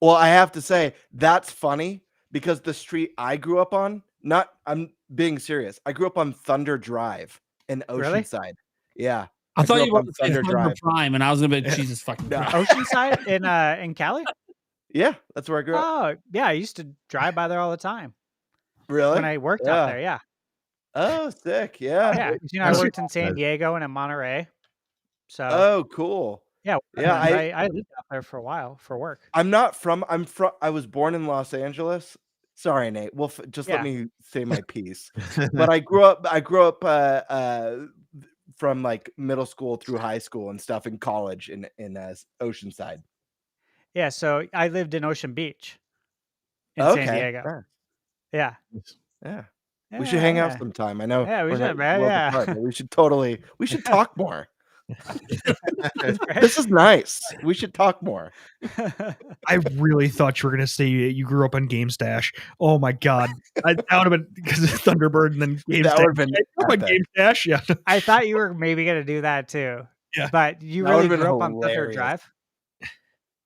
Well, I have to say that's funny because the street I grew up on, I'm being serious. I grew up on Thunder Drive in Oceanside. Really? Yeah. I thought you were on Thunder Drive Prime, and I was gonna be Jesus fucking Oceanside in Cali. Yeah, that's where I grew up. Oh, yeah, I used to drive by there all the time. Really? When I worked out there, yeah. Oh, sick! Yeah. Yeah, you know, I worked in San Diego and in Monterey. So. Oh, cool. Yeah, yeah. I lived out there for a while for work. I was born in Los Angeles. Sorry, Nate. Well, just let me say my piece. But I grew up from like middle school through high school and stuff in college in Oceanside. Yeah, so I lived in Ocean Beach in San Diego. Yeah. We should hang out sometime. I know. Yeah, we should, man. Yeah. Apart, but we should talk more. This is nice. We should talk more. I really thought you were going to say you grew up on GameStash. Oh my God. That would have been because of Thunderbird and then GameStash. That would have been GameStash. Yeah. I thought you were maybe going to do that too. Yeah. But you really grew up on Thunder Drive?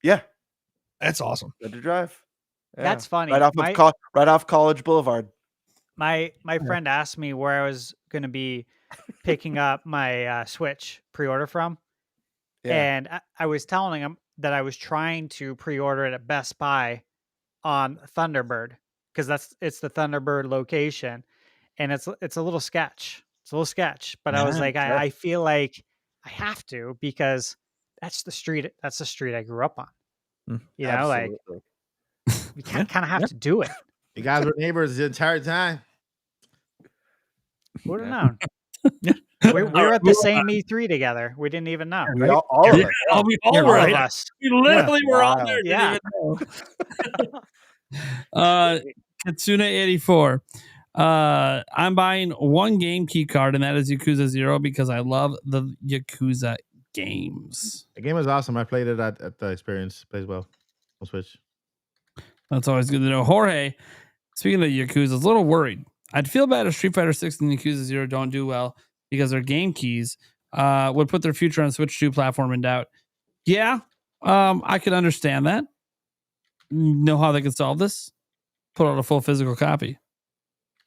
Yeah. That's awesome. Thunder Drive. Yeah. That's funny. Right off College Boulevard. My friend asked me where I was going to be picking up my Switch pre-order from. Yeah. And I was telling him that I was trying to pre-order it at Best Buy on Thunderbird because it's the Thunderbird location, and it's a little sketch. It's a little sketch, but I was like, I feel like I have to because that's the street I grew up on. You know, like you kind of have to do it. You guys were neighbors the entire time. Would have known. We were at the same E3 together. We didn't even know. We all were at us. We literally were all there. Yeah. Katsuna84. I'm buying one game key card, and that is Yakuza 0 because I love the Yakuza games. The game is awesome. I played it at the experience. Plays well on Switch. That's always good to know. Jorge, speaking of Yakuza, is a little worried. I'd feel bad if Street Fighter 6 and Yakuza 0 don't do well because their game keys would put their future on Switch 2 platform in doubt. Yeah, I could understand that. Know how they could solve this? Put out a full physical copy.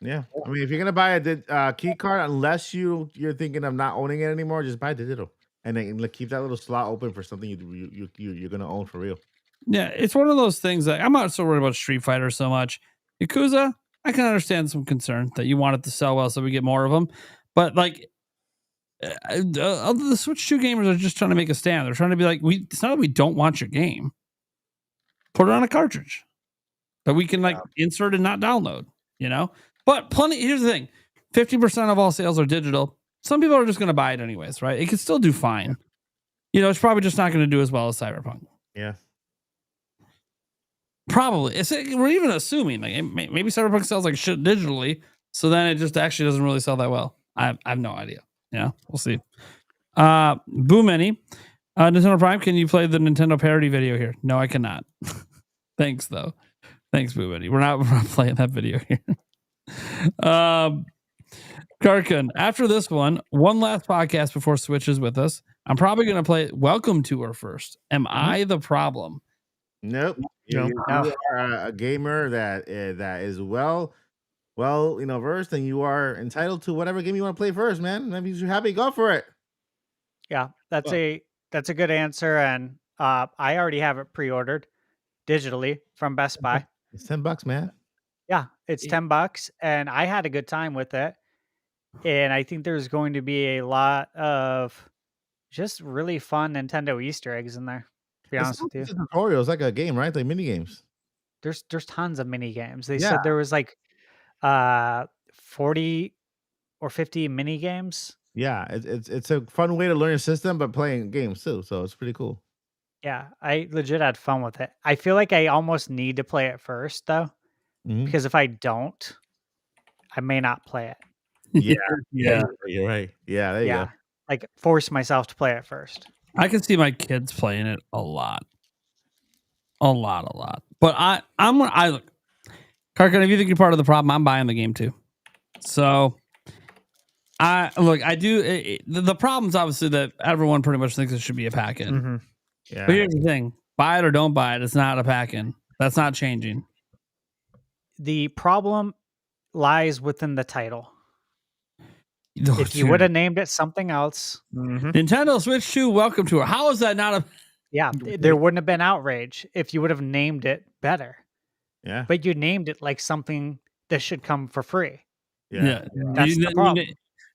Yeah, I mean, if you're gonna buy a key card, unless you're thinking of not owning it anymore, just buy digital and then keep that little slot open for something you're gonna own for real. Yeah, it's one of those things that I'm not so worried about Street Fighter so much. Yakuza, I can understand some concern that you want it to sell well so we get more of them. But like, the Switch 2 gamers are just trying to make a stand. They're trying to be like, it's not that we don't want your game. Put it on a cartridge that we can insert and not download, you know? But plenty. Here's the thing: 50% of all sales are digital. Some people are just going to buy it anyways, right? It can still do fine. You know, it's probably just not going to do as well as Cyberpunk. Yeah. Probably. We're even assuming like maybe Cyberpunk sells like shit digitally, so then it just actually doesn't really sell that well. I have no idea. Yeah, we'll see. Boo Many. Nintendo Prime, can you play the Nintendo parody video here? No, I cannot. Thanks, though. Thanks, Boo Many. We're not playing that video here. Karkun, after this one last podcast before Switch is with us. I'm probably going to play Welcome Tour first. Am I the problem? Nope. You are a gamer that is well, versed, and you are entitled to whatever game you want to play first, man. Maybe you're happy, go for it. Yeah, that's a good answer, and I already have it pre-ordered digitally from Best Buy. It's $10, man. Yeah, it's $10, and I had a good time with it. And I think there's going to be a lot of just really fun Nintendo Easter eggs in there. To be honest with you, tutorials like a game, right? Like mini games. There's tons of mini games. They said there was like 40 or 50 mini games. Yeah, it's a fun way to learn a system, but playing games too. So it's pretty cool. Yeah, I legit had fun with it. I feel like I almost need to play it first though, because if I don't, I may not play it. Yeah, you're right. Yeah, there you go. Like force myself to play it first. I can see my kids playing it a lot. But I look, Karkun, if you think you're part of the problem, I'm buying the game too. So I do. The problem's obviously that everyone pretty much thinks it should be a pack-in. Yeah. But here's the thing: buy it or don't buy it. It's not a pack-in. That's not changing. The problem lies within the title. Oh, if you would have named it something else, Nintendo Switch 2 Welcome Tour. How is that not a? Yeah, there wouldn't have been outrage if you would have named it better. Yeah, but you named it like something that should come for free. Yeah. That's the problem.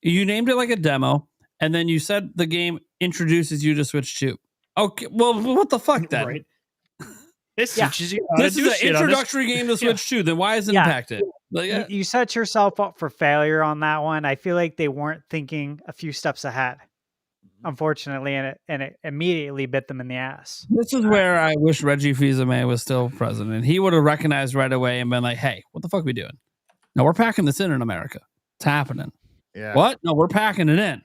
You named it like a demo, and then you said the game introduces you to Switch 2. Okay, well, what the fuck then? Right. This teaches you how this to is do an shit introductory game to Switch 2. Then why isn't it impacted? Like, You set yourself up for failure on that one. I feel like they weren't thinking a few steps ahead, unfortunately, and it immediately bit them in the ass. This is where I wish Reggie Fils-Aimé was still president. He would have recognized right away and been like, "Hey, what the fuck are we doing? No, we're packing this in America. It's happening. Yeah. What? No, we're packing it in.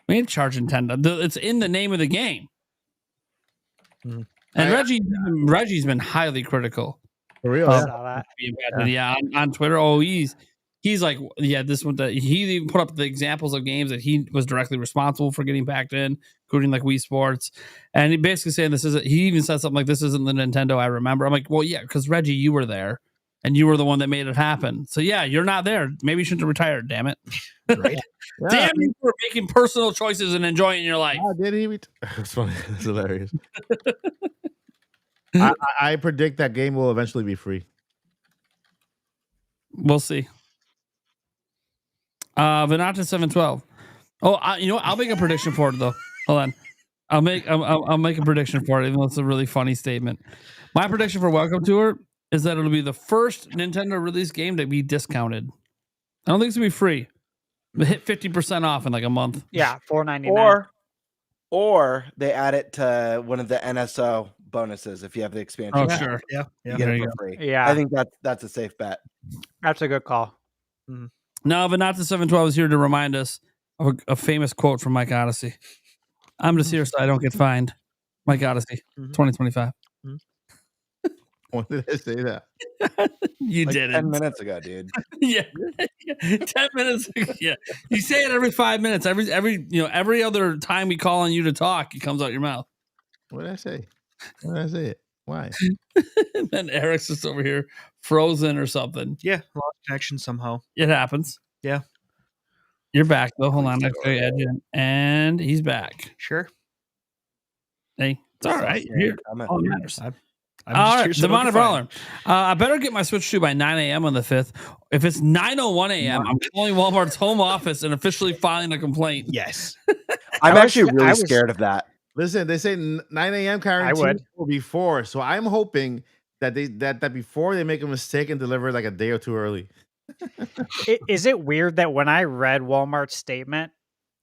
We ain't charging $10. It's in the name of the game." And Reggie's been highly critical. For real, on Twitter. Oh, he's like, this one. He even put up the examples of games that he was directly responsible for getting packed in, including like Wii Sports. And he basically saying this isn't. He even said something like, "This isn't the Nintendo I remember." I'm like, well, yeah, because Reggie, you were there, and you were the one that made it happen. So yeah, you're not there. Maybe you shouldn't have retired. Damn it. Right. Damn you for making personal choices and enjoying your life. Oh, did he? That's funny. That's hilarious. I predict that game will eventually be free. We'll see. Venata 712. Oh, you know what? I'll make a prediction for it though. Hold on. I'll make a prediction for it, even though it's a really funny statement. My prediction for Welcome Tour is that it'll be the first Nintendo release game to be discounted. I don't think it's gonna be free. But hit 50% off in like a month. Yeah, $4.99. Or they add it to one of the NSO bonuses if you have the expansion. Oh, sure. Yeah. You get it for free. Yeah. I think that's a safe bet. That's a good call. Now, Venata 712 is here to remind us of a famous quote from Mike Odyssey. I'm just here so I don't get fined. Mike Odyssey, 2025. When did I say that? You like did it 10 minutes ago, dude. Yeah. 10 minutes ago. Yeah. You say it every 5 minutes. Every other time we call on you to talk, it comes out your mouth. What did I say? When did I say it? Why? And then Eric's just over here frozen or something. Yeah, lost connection somehow. It happens. Yeah. You're back though. Hold on. And he's back. Sure. Hey, it's all right. Here. All that matters. All right, Devon Brawler. I better get my Switch 2 by 9 a.m. on the 5th. If it's 9:01 a.m., I'm calling Walmart's home office and officially filing a complaint. Yes. I'm actually really scared of that. Listen, they say 9 a.m. guarantee will be 4. So I'm hoping that that before they make a mistake and deliver like a day or two early. Is it weird that when I read Walmart's statement,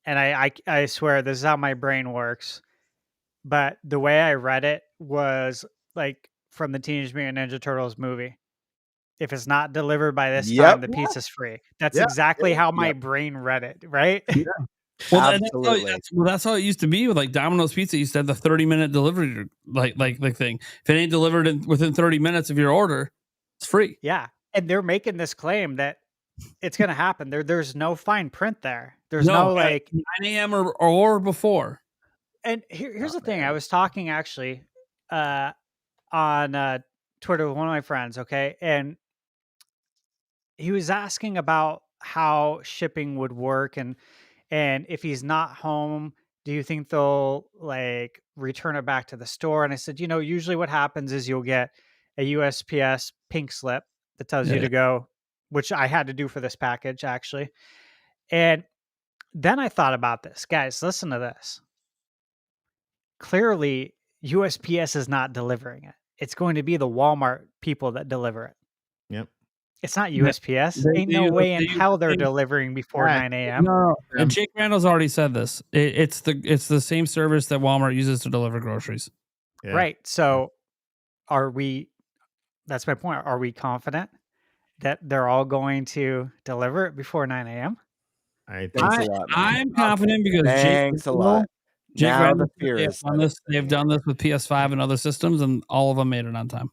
and I swear this is how my brain works, but the way I read it was like from the Teenage Mutant Ninja Turtles movie. If it's not delivered by this time, the pizza's free. That's exactly how my brain read it, right? Well, Absolutely. that's how it used to be with like Domino's Pizza. Used to have the 30-minute delivery like thing. If it ain't delivered within 30 minutes of your order, it's free. Yeah, and they're making this claim that it's going to happen. There's no fine print there. There's no like 9 a.m. or before. And here's the thing. I was talking actually on Twitter with one of my friends, okay? And he was asking about how shipping would work and if he's not home, do you think they'll like return it back to the store? And I said, usually what happens is you'll get a USPS pink slip that tells you to go, which I had to do for this package actually. And then I thought about this. Guys, listen to this. Clearly, USPS is not delivering it. It's going to be the Walmart people that deliver it. Yep. It's not USPS. Ain't no way in hell they're delivering before 9 a.m. No. And Jake Randall's already said this. It's the same service that Walmart uses to deliver groceries. Yeah. Right. So are we, that's my point. Are we confident that they're all going to deliver it before 9 a.m.? I'm confident because Thanks a lot. Jake Now Randall, the fear is they've done this with PS5 and other systems, and all of them made it on time.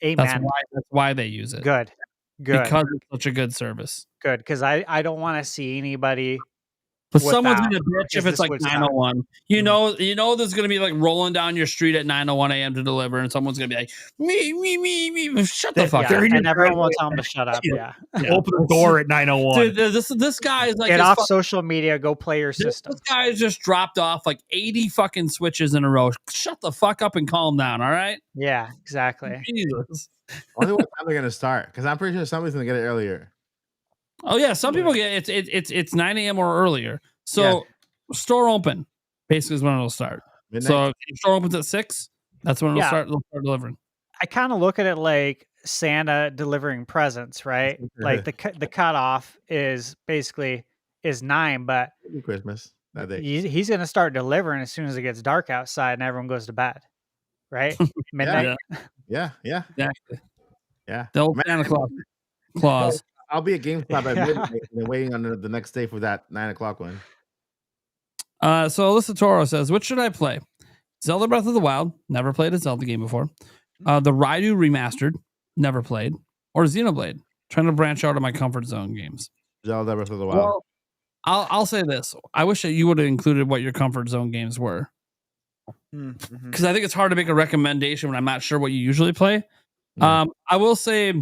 Amen. That's why they use it. Good. Because it's such a good service. Good, because I don't want to see anybody. But someone's gonna bitch if it's like would 9:01. You know, there's gonna be like rolling down your street at 9:01 a.m. to deliver, and someone's gonna be like, me. Shut the fuck up. And everyone will tell them to shut up. Yeah. Open the door at 9:01. Dude, this guy is like, get off social media, go play your system. This guy has just dropped off like 80 fucking switches in a row. Shut the fuck up and calm down, all right? Yeah, exactly. Jesus. I wonder what time they're gonna start, because I'm pretty sure somebody's gonna get it earlier. Oh yeah, some people get it's 9 a.m. or earlier. So store open basically is when it'll start. Midnight? So if your store opens at 6, that's when it'll start delivering. I kind of look at it like Santa delivering presents, right? Like the cutoff is basically 9, but Christmas that day. He's gonna start delivering as soon as it gets dark outside and everyone goes to bed. Right? Midnight. Yeah. Exactly. Yeah. The old Santa Claus. I'll be at GameStop at midnight and waiting on the next day for that 9 o'clock one. So Alyssa Toro says, which should I play? Zelda Breath of the Wild, never played a Zelda game before. The Raidu Remastered, never played. Or Xenoblade, trying to branch out of my comfort zone games. Zelda Breath of the Wild. Well, I'll say this. I wish that you would have included what your comfort zone games were. Because I think it's hard to make a recommendation when I'm not sure what you usually play. I will say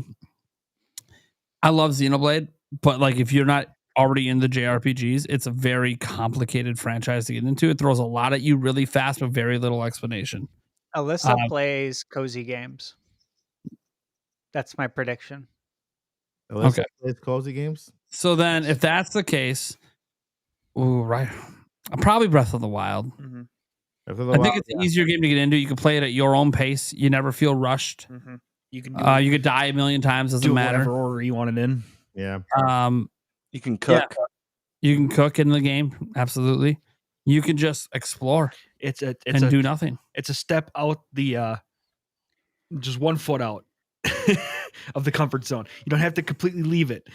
I love Xenoblade, but like if you're not already in the JRPGs, it's a very complicated franchise to get into. It throws a lot at you really fast with very little explanation. Alyssa plays cozy games. That's my prediction. Alyssa plays cozy games. So then if that's the case, right. Probably Breath of the Wild. I think it's an easier game to get into. You can play it at your own pace. You never feel rushed. You can you could die a million times. Doesn't matter. Whatever order you want it in. Yeah. You can cook. Yeah. You can cook in the game. Absolutely. You can just explore. Do nothing. It's a step out the just 1 foot out of the comfort zone. You don't have to completely leave it.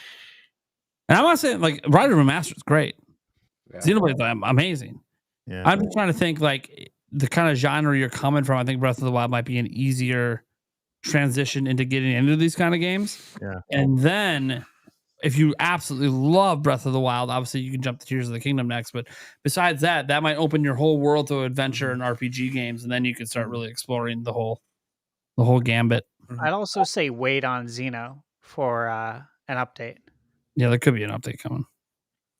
And I'm not saying like Raidu Remastered is great. Xenoblade's amazing. Yeah. I'm just trying to think like the kind of genre you're coming from. I think Breath of the Wild might be an easier transition into getting into these kind of games. Yeah. And then if you absolutely love Breath of the Wild, obviously you can jump to Tears of the Kingdom next. But besides that, that might open your whole world to adventure and RPG games, and then you can start really exploring the whole gambit. I'd also say wait on Xeno for an update. Yeah, there could be an update coming.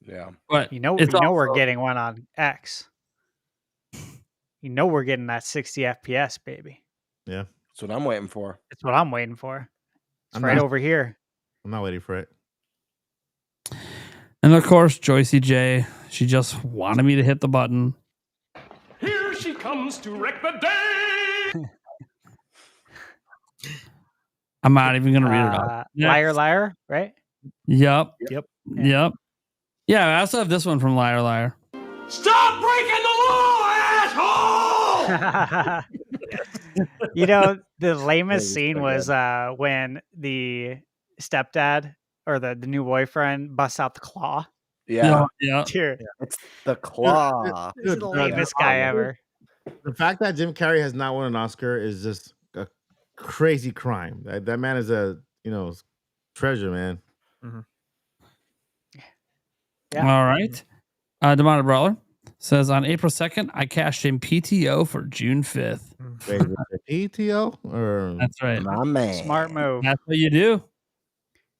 Yeah, but we're getting one on X. We're getting that 60 FPS, baby. Yeah, that's what I'm waiting for. It's what I'm waiting for. It's right over here. I'm not waiting for it. And of course, Joycey J, she just wanted me to hit the button. Here she comes to wreck the day. I'm not even going to read it out. Liar, liar, right? Yep. Yep. Yep. Yeah, I also have this one from Liar Liar. Stop breaking the law, asshole! You know, the lamest scene was when the stepdad or the new boyfriend busts out the claw. Yeah. Yeah. Dude, It's the claw. this is the lamest guy ever. The fact that Jim Carrey has not won an Oscar is just a crazy crime. That man is a treasure, man. Yeah. All right. Demonic Brawler says on April 2nd, I cashed in PTO for June 5th. Wait, is it PTO or That's right. My man. Smart move. That's what you do.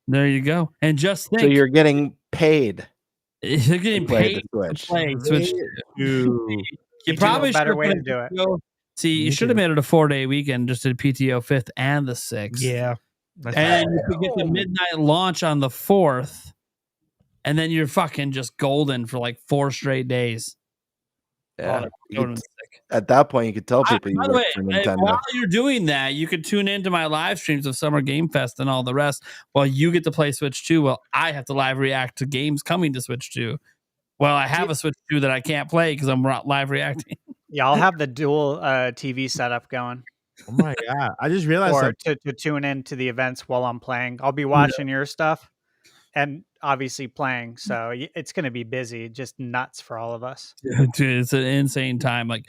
There you go. And just think, So you're getting paid. you're getting play paid the to Switch. play Switch. Ooh. You a probably better should way to do it. See, you should have made it a 4-day weekend, just did PTO 5th and the 6th. Yeah. And you could get the midnight launch on the 4th, and then you're fucking just golden for like 4 straight days. Yeah. That would've been sick. At that point, you could tell people you By the work way, for Nintendo. while you're doing that, you could tune into my live streams of Summer Game Fest and all the rest while you get to play Switch 2. Well, I have to live react to games coming to Switch 2. Well, I have a Switch 2 that I can't play because I'm live reacting. Yeah, I'll have the dual TV setup going. Oh my god! I just realized Or to tune in to the events while I'm playing. I'll be watching your stuff and obviously playing. So it's going to be busy, just nuts for all of us. Dude, it's an insane time. Like,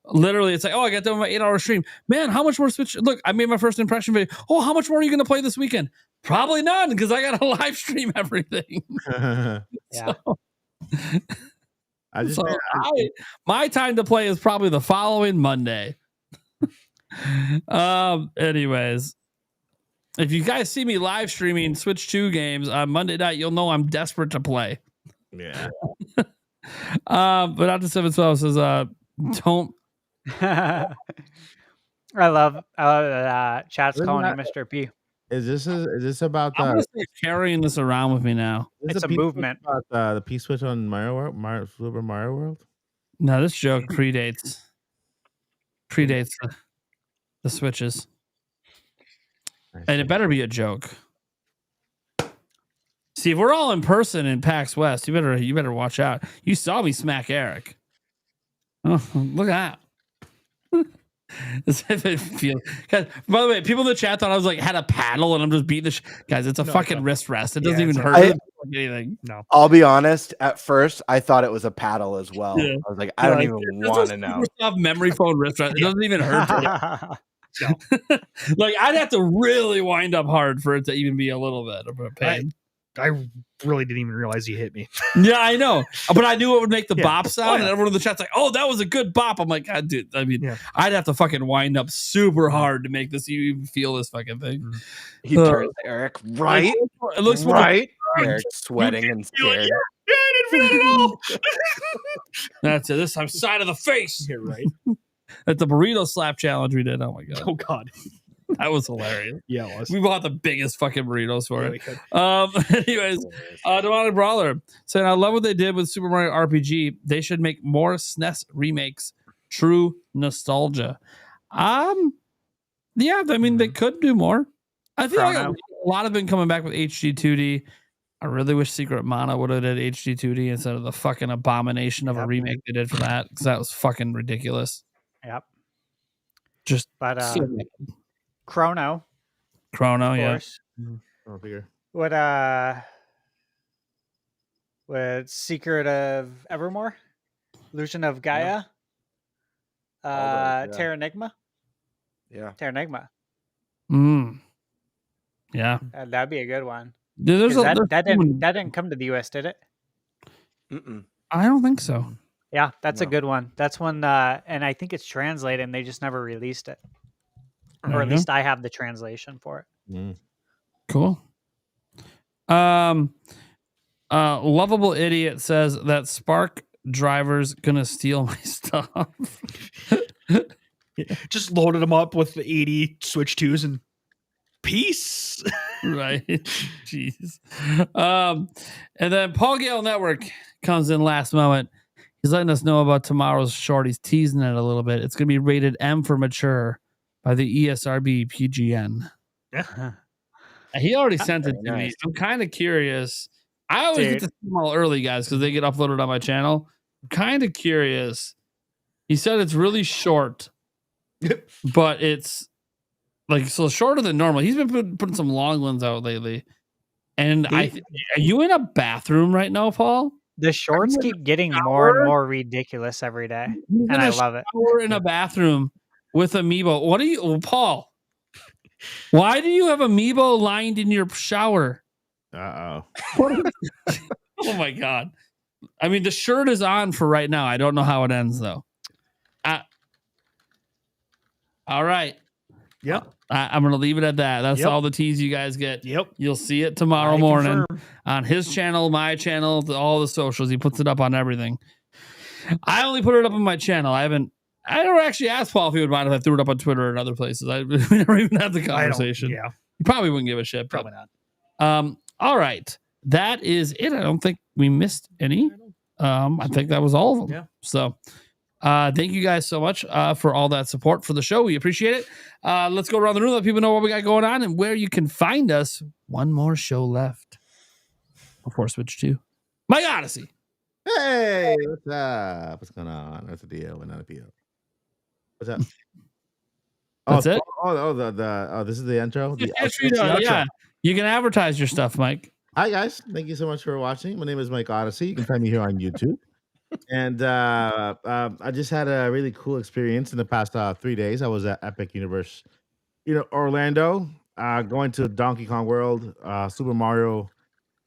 literally, it's like, oh, I got done with my 8-hour stream. Man, how much more Switch? Look, I made my first impression video. Oh, how much more are you going to play this weekend? Probably none, because I got to live stream everything. Yeah. My time to play is probably the following Monday. Anyways, if you guys see me live streaming Switch 2 games on Monday night, you'll know I'm desperate to play. Yeah. But Dr. 712 says, don't. I love chat's calling him Mr. P. Is this about I'm gonna start carrying this around with me now. It's a movement. About the P Switch on Super Mario World? No, this joke predates the Switches. And it better be a joke. See, if we're all in person in PAX West, you better watch out. You saw me smack Eric. Oh, look at that. As if it feels. Guys, by the way, people in the chat thought I was like had a paddle and I'm just beating the guys. It's a fucking wrist rest. It doesn't even hurt anything. No, I'll be honest. At first, I thought it was a paddle as well. Yeah. I was like, I don't even want to know. Memory foam wrist rest. It doesn't even hurt. Like I'd have to really wind up hard for it to even be a little bit of a pain. I really didn't even realize he hit me. Yeah, I know, but I knew it would make the bop sound, and everyone in the chat's like, "Oh, that was a good bop." I'm like, God, dude. I mean, I'd have to fucking wind up super hard to make this even feel this fucking thing. He turns to Eric, right? It looks right. Eric sweating and scared. Yeah, I didn't feel it at all. That's it. This time, side of the face. You're right. At the burrito slap challenge we did. Oh my god. Oh god. That was hilarious. Yeah, it was. We bought the biggest fucking burritos for Yeah, it. Anyways, Demonic Brawler saying, I love what they did with Super Mario RPG. They should make more SNES remakes. True nostalgia. Yeah, I mean, they could do more. I feel like a lot have been coming back with HD 2D. I really wish Secret Mana would have did HD 2D instead of the fucking abomination of a remake they did for that, because that was fucking ridiculous. Yep. Just Chrono, of course. Go figure. What Secret of Evermore, Illusion of Gaia, Terranigma. Yeah, Terranigma. Yeah, that'd be a good one. That didn't come to the US, did it? I don't think so. Yeah, that's a good one. That's one, and I think it's translated, and they just never released it, or at least I have the translation for it. Cool. Lovable Idiot says that Spark driver's gonna steal my stuff. Just loaded them up with the 80 Switch 2s and peace. Right. Jeez. And then Paul Gale Network comes in last moment. He's letting us know about tomorrow's short. He's teasing it a little bit. It's going to be rated M for mature by the ESRB PGN. Yeah. He already sent it Very to me. nice. I'm kind of curious. I always get to see them all early, guys, because they get uploaded on my channel. I'm kind of curious. He said it's really short, but it's like so shorter than normal. He's been putting some long ones out lately. And are you in a bathroom right now, Paul? The shorts keep getting more and more ridiculous every day, and I love it. We're in a bathroom with Amiibo. What are you, Paul? Why do you have Amiibo lined in your shower? Oh my God! I mean, the shirt is on for right now. I don't know how it ends though. All right. Yep. I'm going to leave it at that. That's all the tease you guys get. Yep. You'll see it tomorrow morning on his channel, my channel, all the socials. He puts it up on everything. I only put it up on my channel. I never actually asked Paul if he would mind if I threw it up on Twitter and other places. We never even had the conversation. Yeah. He probably wouldn't give a shit. Probably not. All right. That is it. I don't think we missed any. I think that was all of them. Yeah. So thank you guys so much for all that support for the show. We appreciate it. Let's go around the room, let people know what we got going on and where you can find us. One more show left before Switch 2. My Odyssey. Hey, what's up? What's going on? What's the deal? We're not a deal. What's up? That's it? This is the intro. Yeah. You can advertise your stuff, Mike. Hi, guys. Thank you so much for watching. My name is Mike Odyssey. You can find me here on YouTube. And I just had a really cool experience in the past 3 days. I was at Epic Universe, Orlando, going to Donkey Kong World, Super Mario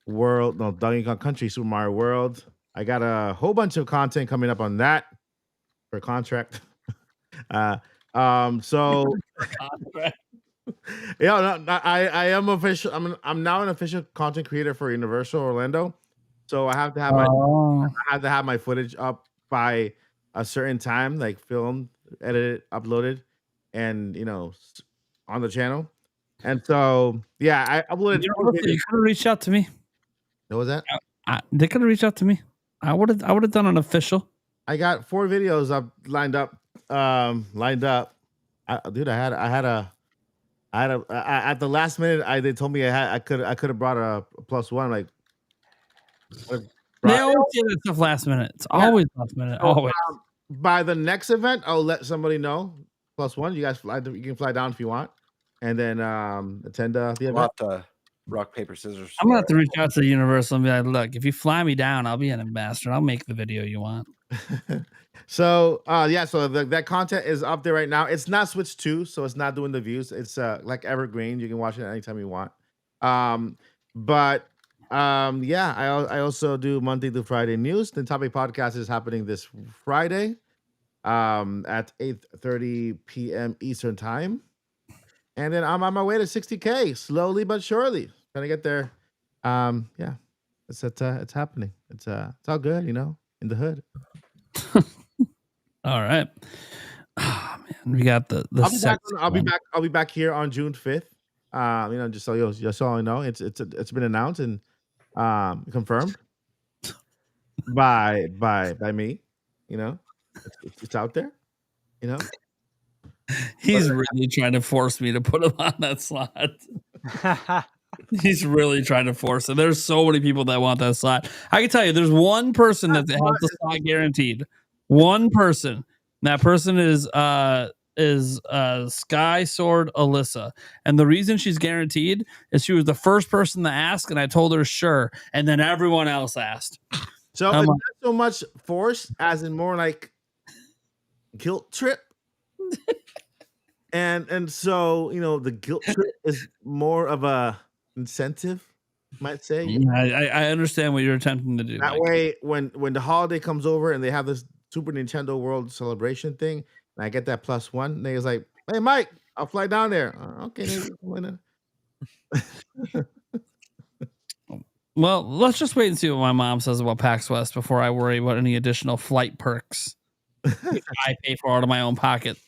World, no, Donkey Kong Country, Super Mario World. I got a whole bunch of content coming up on that for contract. So yeah, no, I am official. I'm now an official content creator for Universal Orlando. So I have to have my footage up by a certain time, like filmed, edited, uploaded, and on the channel. And so I uploaded. You could have reached out to me. What was that? They could have reached out to me. I would have done an official. I got 4 videos up lined up. Dude, I had at the last minute. They told me I could have brought a +1. Like, they always do that stuff last minute. It's always last minute. Always. By the next event, I'll let somebody know. +1. You guys you can fly down if you want, and then attend the event. Rock, paper, scissors. I'm gonna have to reach out to Universal and be like, "Look, if you fly me down, I'll be an ambassador. I'll make the video you want." So so that content is up there right now. It's not Switch 2, so it's not doing the views. It's like evergreen. You can watch it anytime you want. I also do Monday through Friday news. The Nintenbyte Podcast is happening this Friday at 8:30 p.m. Eastern time. And then I'm on my way to 60K, slowly but surely. Trying to get there. It's happening. It's all good, in the hood. All right. Oh man, we got the I'll be back here on June 5th. Just so you know, it's been announced and confirmed by me. It's out there. He's really trying to force me to put him on that slot. He's really trying to force it. There's so many people that want that slot. I can tell you, there's one person that has the slot guaranteed. One person. That person is Sky Sword Alyssa, and the reason she's guaranteed is she was the first person to ask, and I told her sure, and then everyone else asked. So it's not so much force as in more like guilt trip. And so the guilt trip is more of a incentive, might say. I understand what you're attempting to do. That way, when the holiday comes over and they have this Super Nintendo World Celebration thing, and I get that +1, niggas like, hey Mike, I'll fly down there. Okay. Well, let's just wait and see what my mom says about PAX West before I worry about any additional flight perks I pay for out of my own pocket.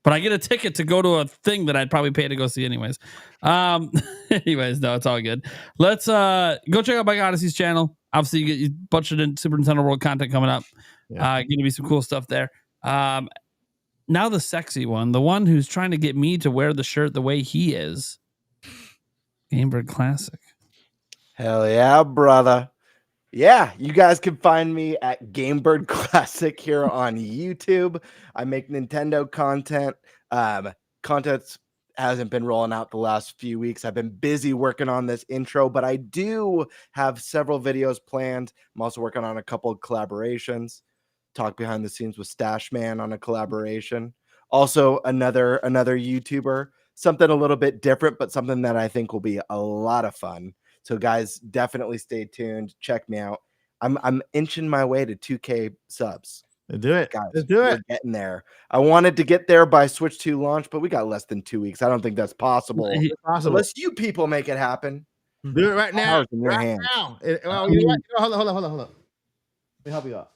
But I get a ticket to go to a thing that I'd probably pay to go see anyways. Anyways, no, it's all good. Let's go check out Mike Odyssey's channel. Obviously, you get a bunch of Super Nintendo World content coming up. Going to be some cool stuff there. Now the sexy one, the one who's trying to get me to wear the shirt the way he is. Gamebird Classic. Hell yeah, brother. Yeah, you guys can find me at Gamebird Classic here on YouTube. I make Nintendo content. Content hasn't been rolling out the last few weeks. I've been busy working on this intro, but I do have several videos planned. I'm also working on a couple of collaborations. Talk behind the scenes with Stash Man on a collaboration. Also, another YouTuber. Something a little bit different, but something that I think will be a lot of fun. So guys, definitely stay tuned. Check me out. I'm inching my way to 2K subs. Let's do it. Guys, Let's do we're it. getting there. I wanted to get there by Switch 2 launch, but we got less than 2 weeks. I don't think that's possible. Unless you people make it happen. Do it right now. Power's in your Right hands. now. Well, you know what? Hold on. Let me help you out.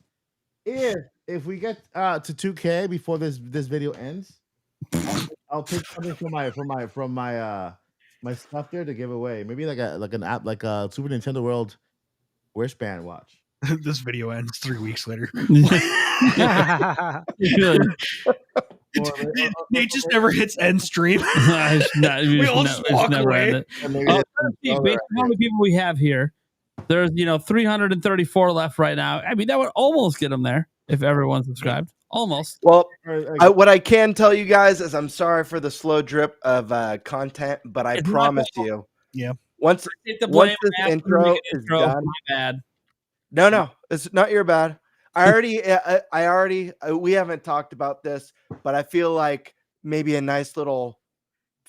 If we get to 2K before this video ends, I'll take something from my stuff there to give away. Maybe like an app, like a Super Nintendo World wristband watch. This video ends 3 weeks later. It just never hits end stream. We all just walk away. Based on how many people we have here, there's 334 left right now. I mean, that would almost get them there if everyone subscribed. Almost. Well, what I can tell you guys is I'm sorry for the slow drip of content, but I promise you, once this intro is done, my bad. No, it's not your bad. We haven't talked about this, but I feel like maybe a nice little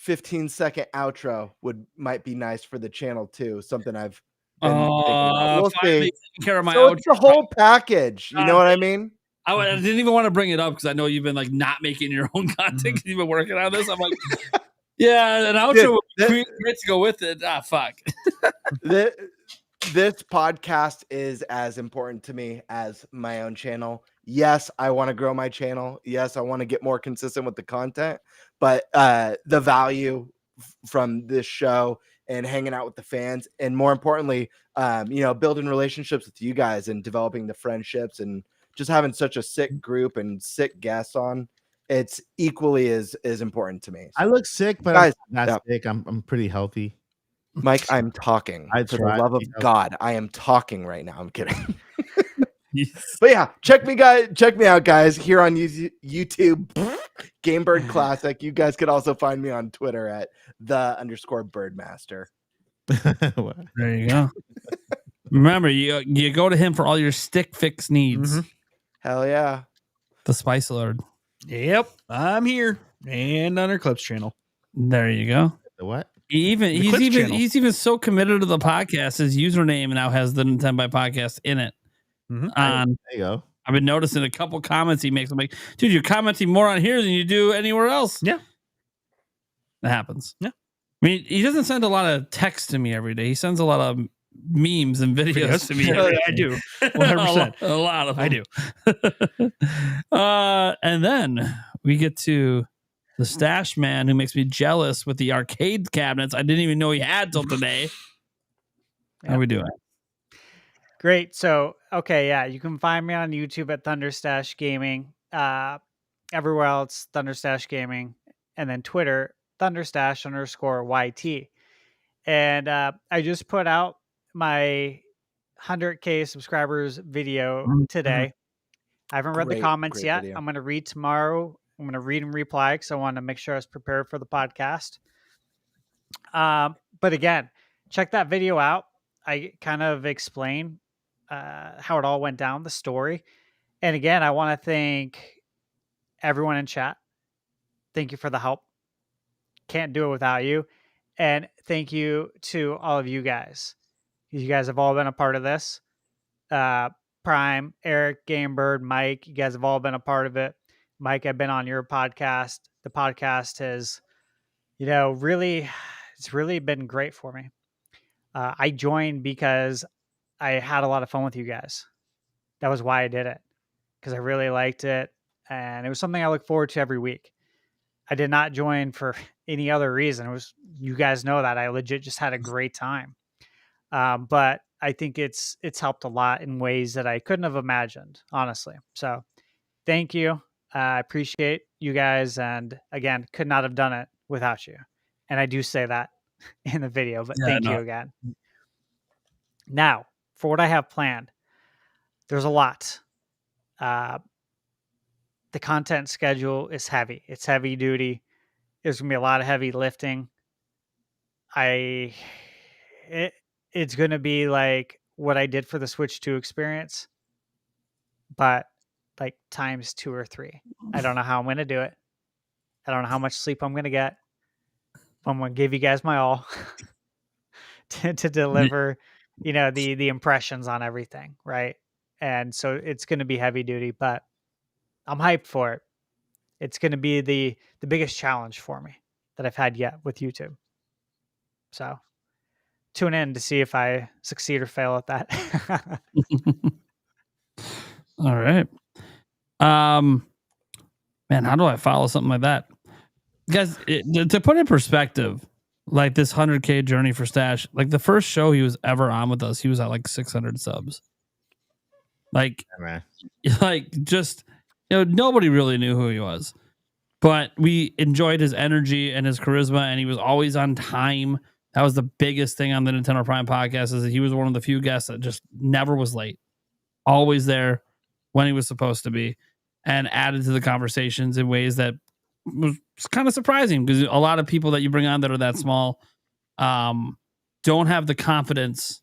15-second outro might be nice for the channel too. Something I've been thinking about. We'll see. Care of my so it's the whole package. You know what I mean? I didn't even want to bring it up because I know you've been like not making your own content because you've been working on this. I'm like, yeah, an outro would be great to go with it. Fuck. This podcast is as important to me as my own channel. Yes, I want to grow my channel. Yes, I want to get more consistent with the content, but the value from this show and hanging out with the fans, and more importantly, building relationships with you guys and developing the friendships and just having such a sick group and sick guests on, it's equally as important to me. I look sick, but guys, I'm not sick. I'm pretty healthy. Mike, I'm talking. For the love of God, I am talking right now. I'm kidding. But yeah, check me out, guys, here on YouTube, Gamebird Classic. You guys could also find me on Twitter at _Birdmaster. There you go. Remember, you go to him for all your stick fix needs. Mm-hmm. Hell yeah. The Spice Lord. Yep, I'm here and on our Clips channel. There you go. The what? He's even so committed to the podcast. His username now has the Nintenbyte Podcast in it. Mm-hmm. There you go. I've been noticing a couple comments he makes. I'm like, dude, you're commenting more on here than you do anywhere else. Yeah, that happens. Yeah, I mean, he doesn't send a lot of text to me every day. He sends a lot of memes and videos to me. I do 100%. a lot of them. I do. And then we get to the Stash Man, who makes me jealous with the arcade cabinets I didn't even know he had till today. How are we doing? Great. So, okay, yeah, you can find me on YouTube at Thunderstash Gaming. Everywhere else, Thunderstash Gaming, and then Twitter, Thunderstash_YT. And I just put out my 100K subscribers video today. I haven't read the comments yet. Video. I'm going to read tomorrow. I'm going to read and reply because I want to make sure I was prepared for the podcast. But again, check that video out. I kind of explain how it all went down, the story. And again, I want to thank everyone in chat. Thank you for the help. Can't do it without you. And thank you to all of you guys. You guys have all been a part of this. Prime, Eric, Gamebird, Mike, you guys have all been a part of it. Mike, I've been on your podcast. The podcast has, it's really been great for me. I joined because I had a lot of fun with you guys. That was why I did it, because I really liked it. And it was something I look forward to every week. I did not join for any other reason. It was, you guys know that I legit just had a great time. But I think it's helped a lot in ways that I couldn't have imagined, honestly. So thank you. I appreciate you guys. And again, could not have done it without you. And I do say that in the video, but Yeah, thank you again. Now, for what I have planned, there's a lot. The content schedule is heavy. It's heavy duty. There's going to be a lot of heavy lifting. It's going to be like what I did for the Switch 2 experience, but like times 2 or 3. I don't know how I'm going to do it. I don't know how much sleep I'm going to get. I'm going to give you guys my all to deliver, the impressions on everything, right? And so it's going to be heavy duty, but I'm hyped for it. It's going to be the biggest challenge for me that I've had yet with YouTube. So tune in to see if I succeed or fail at that. All right. Man, how do I follow something like that? Guys, to put in perspective, like this 100K journey for Stash, like the first show he was ever on with us, he was at like 600 subs. Like, just, nobody really knew who he was, but we enjoyed his energy and his charisma, and he was always on time. That was the biggest thing on the Nintendo Prime podcast, is that he was one of the few guests that just never was late, always there when he was supposed to be, and added to the conversations in ways that was kind of surprising, because a lot of people that you bring on that are that small don't have the confidence.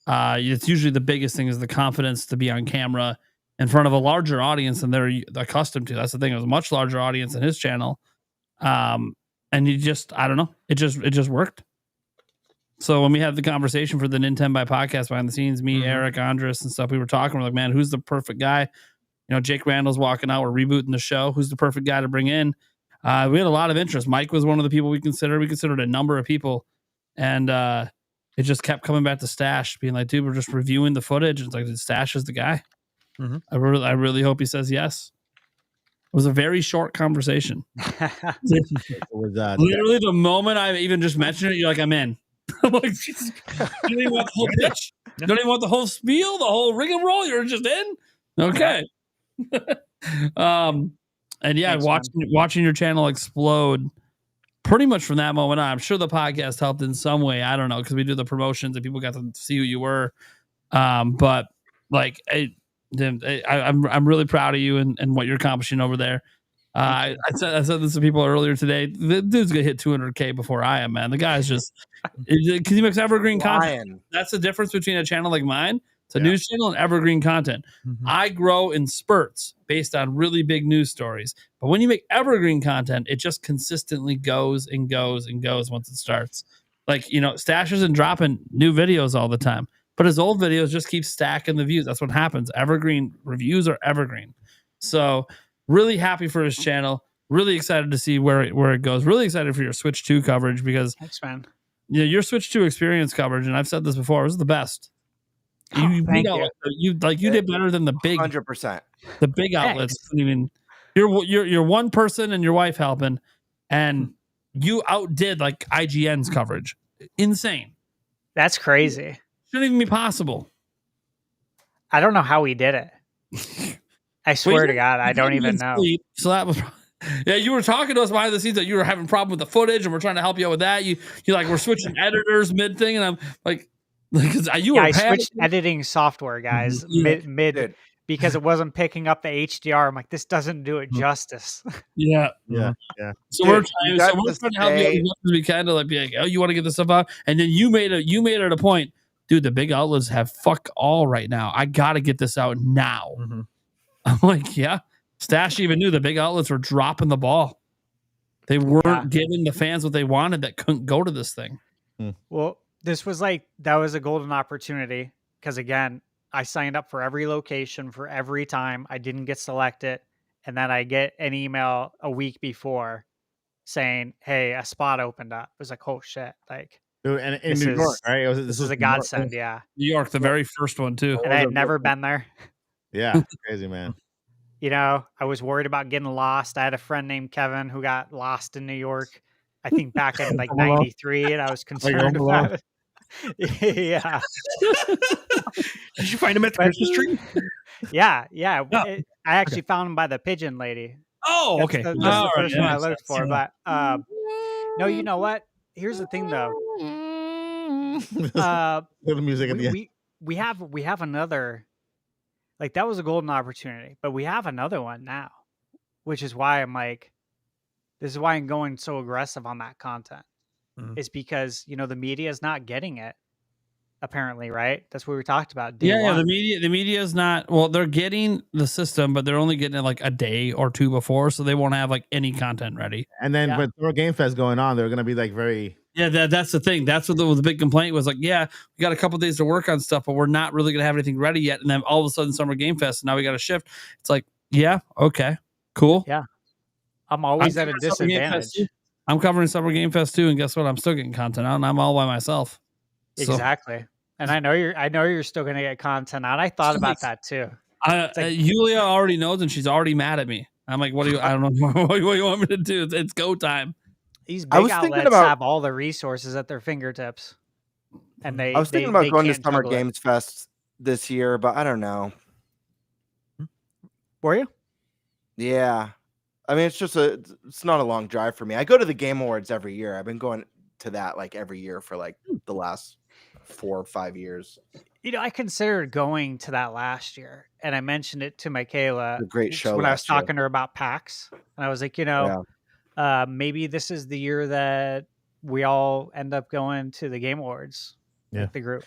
It's usually the biggest thing is the confidence to be on camera in front of a larger audience than they're accustomed to. That's the thing. It was a much larger audience in his channel. And you just, I don't know. It just worked. So when we had the conversation for the Nintenbyte podcast behind the scenes, me, Eric, Andres and stuff, we were talking, we're like, man, who's the perfect guy? Jake Randall's walking out. We're rebooting the show. Who's the perfect guy to bring in? We had a lot of interest. Mike was one of the people we considered. We considered a number of people. And it just kept coming back to Stash, being like, dude, we're just reviewing the footage. It's like, Stash is the guy. Mm-hmm. I really hope he says yes. It was a very short conversation. It was literally the moment I even just mentioned it, you're like, I'm in. I'm like, Jesus, you don't even want the whole pitch. You don't even want the whole spiel, the whole rigmarole. You're just in. Okay. And yeah, Thanks, watching your channel explode pretty much from that moment on. I'm sure the podcast helped in some way. I don't know, because we do the promotions and people got to see who you were. But like, I'm really proud of you and what you're accomplishing over there. I said this to people earlier today. The dude's gonna hit 200K before I am, man. The guy's just because he makes evergreen content. That's the difference between a channel like mine. It's a news channel and evergreen content. Mm-hmm. I grow in spurts based on really big news stories. But when you make evergreen content, it just consistently goes and goes and goes once it starts. Like, Stash isn't dropping new videos all the time, but his old videos just keep stacking the views. That's what happens. Evergreen reviews are evergreen. So really happy for his channel. Really excited to see where it goes. Really excited for your Switch 2 coverage, because thanks, man. Your Switch 2 experience coverage, and I've said this before, was the best. You did better than the big 100%. The big outlets. Even you're one person and your wife helping, and you outdid like IGN's coverage. Insane. That's crazy. Shouldn't even be possible. I don't know how he did it. I swear to God, I don't even know. So that was. Yeah, you were talking to us behind the scenes that you were having a problem with the footage, and we're trying to help you out with that. You're like, we're switching editors mid thing, and I'm like. I switched editing software, guys, mid because it wasn't picking up the HDR. I'm like, this doesn't do it justice. Yeah. So we're trying to help you as much as we can to like be like, oh, you want to get this stuff out, and then you made it a point, dude. The big outlets have fuck all right now. I got to get this out now. Mm-hmm. I'm like, yeah. Stash even knew the big outlets were dropping the ball. They weren't giving the fans what they wanted that couldn't go to this thing. Well. This was that was a golden opportunity, because again, I signed up for every location for every time. I didn't get selected. And then I get an email a week before saying, hey, a spot opened up. It was like, oh shit. Like, and in New York, right? This was a godsend. Yeah. New York, the very first one too. And I had never been there. Yeah. Crazy, man. I was worried about getting lost. I had a friend named Kevin who got lost in New York, I think back in like 93, and I was concerned about it. Yeah. Did you find him at the Christmas tree? Yeah. I actually found him by the pigeon lady. Oh, okay. That's the first one I looked for. But no, you know what? here's the thing though. Little music at the end. We have another, like, that was a golden opportunity, but we have another one now, which is why I'm like, this is why I'm going so aggressive on that content. It's because, you know, the media is not getting it, apparently, right? That's what we talked about. Day Yeah, one. the media is not, well, they're getting the system, but they're only getting it like a day or two before, so they won't have like any content ready. And then with Thor Game Fest going on, they're gonna be like very that's the thing. That's what the big complaint was, like, yeah, we got a couple days to work on stuff, but we're not really gonna have anything ready yet. And then all of a sudden, Summer Game Fest, and now we got to shift. It's like, yeah, okay, cool. Yeah, I'm always at a disadvantage. I'm covering Summer Game Fest too, and guess what? I'm still getting content out, and I'm all by myself. So, Exactly. And I know you're still gonna get content out. I thought about that too. Yulia already knows, and she's already mad at me. I'm like, what do you? I don't know what you want me to do. It's go time. These big outlets have all the resources at their fingertips, and I was thinking about going to Summer Games Fest this year, but I don't know. Were you? Yeah, I mean, it's not a long drive for me. I go to the Game Awards every year. I've been going to that like every year for like the last 4 or 5 years. You know, I considered going to that last year, and I mentioned it to Michaela. A great show when I was talking to her about PAX, and I was like, you know, maybe this is the year that we all end up going to the Game Awards with the group.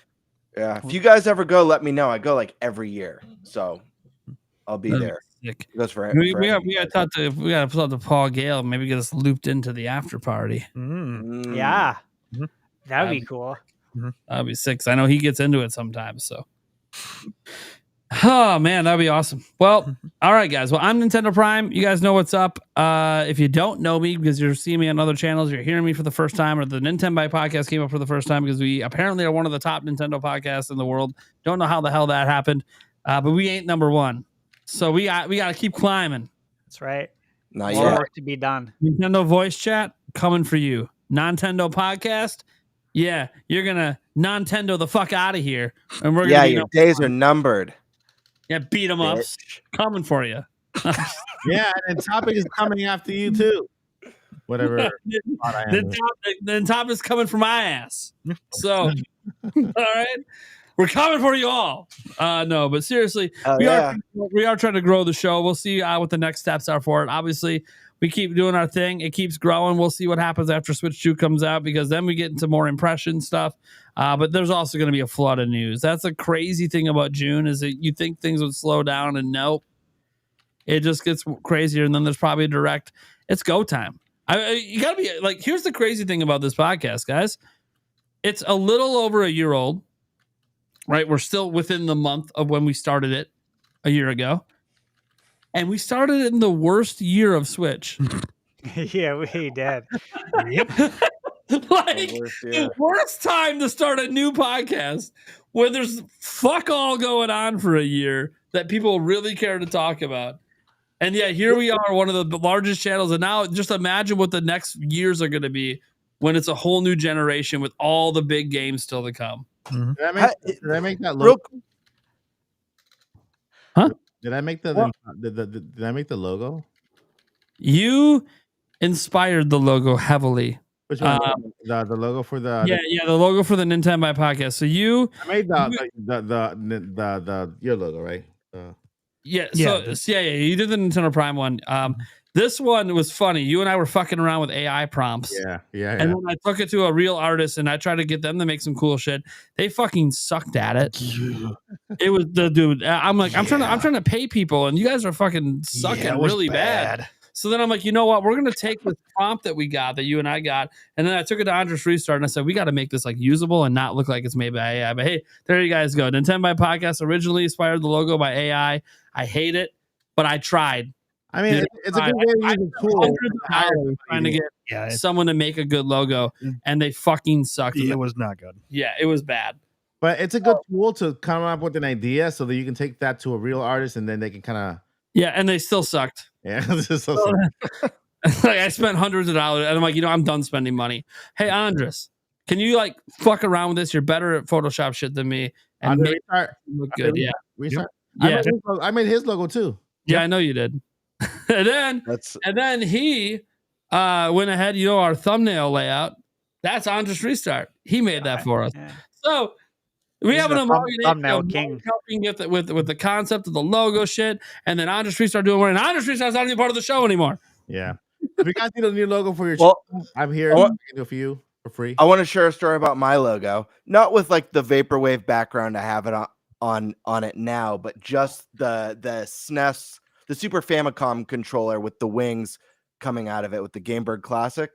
Yeah, if you guys ever go, let me know. I go like every year, so I'll be there. That's right. We got to talk to Paul Gale. Maybe get us looped into the after party. Yeah, that would be cool. That'd be sick. I know he gets into it sometimes. So, oh man, that'd be awesome. Well, all right, guys. Well, I'm Nintendo Prime. You guys know what's up. If you don't know me because you're seeing me on other channels, you're hearing me for the first time, or the Nintenbyte Podcast came up for the first time because we apparently are one of the top Nintendo podcasts in the world. Don't know how the hell that happened, but we ain't number one. So we got to keep climbing. That's right. Not More yet. work to be done. Nintendo voice chat coming for you. Nintendo podcast. Yeah, you're gonna Nintendo the fuck out of here, and we're gonna your days are numbered. Yeah, beat them up, coming for you. Yeah, and Topic is coming after you too. Whatever. The top is coming for my ass. So, all right. We're coming for you all. No, but seriously, we are trying to grow the show. We'll see what the next steps are for it. Obviously, we keep doing our thing. It keeps growing. We'll see what happens after Switch 2 comes out, because then we get into more impression stuff. But there's also going to be a flood of news. That's a crazy thing about June, is that you think things would slow down, and nope. It just gets crazier, and then there's probably a direct. It's go time. You got to be like, here's the crazy thing about this podcast, guys. It's a little over a year old. Right, we're still within the month of when we started it a year ago, and we started it in the worst year of Switch. Yeah, we did. Yep. The worst time to start a new podcast, where there's fuck all going on for a year that people really care to talk about. And yeah, here we are, one of the largest channels, and now just imagine what the next years are going to be when it's a whole new generation with all the big games still to come. Mm-hmm. Did I make that logo? Huh? Did I make did I make the logo? You inspired the logo heavily. Which one? The logo for the the logo for the Nintenbyte Podcast. So I made the your logo, right? You did the Nintendo Prime one. This one was funny. You and I were fucking around with AI prompts. Yeah. And then I took it to a real artist, and I tried to get them to make some cool shit. They fucking sucked at it. It was the dude. I'm like, I'm trying to pay people, and you guys are fucking sucking really bad. So then I'm like, you know what? We're gonna take this prompt that we got, that you and I got, and then I took it to Andres Restart, and I said, we got to make this like usable and not look like it's made by AI. But hey, there you guys go. Nintenbyte Podcast originally inspired the logo by AI. I hate it, but I tried. I mean, it's a good way to use the tool. Trying to get someone to make a good logo, and they fucking sucked. It was not good. Yeah, it was bad. But it's a good tool to come up with an idea so that you can take that to a real artist, and then they can kind of. Yeah, and they still sucked. Yeah, like, I spent hundreds of dollars, and I'm like, I'm done spending money. Hey, Andres, can you like fuck around with this? You're better at Photoshop shit than me, and make it look good. Restart. Yeah, I made his logo too. Yeah, I know you did. and then he went ahead. Our thumbnail layout. That's Andres Restart. He made that for us. Yeah. So we He's have an the thumbnail king. helping with the concept of the logo shit, and then Andres Restart doing one, and Andres Restart's not even part of the show anymore. Yeah. If you guys need a new logo for your Well, channel, I'm here. I I want- can do it for you for free. I want to share a story about my logo, not with like the vaporwave background. I have it on it now, but just the SNES, the Super Famicom controller with the wings coming out of it with the Game Bird Classic.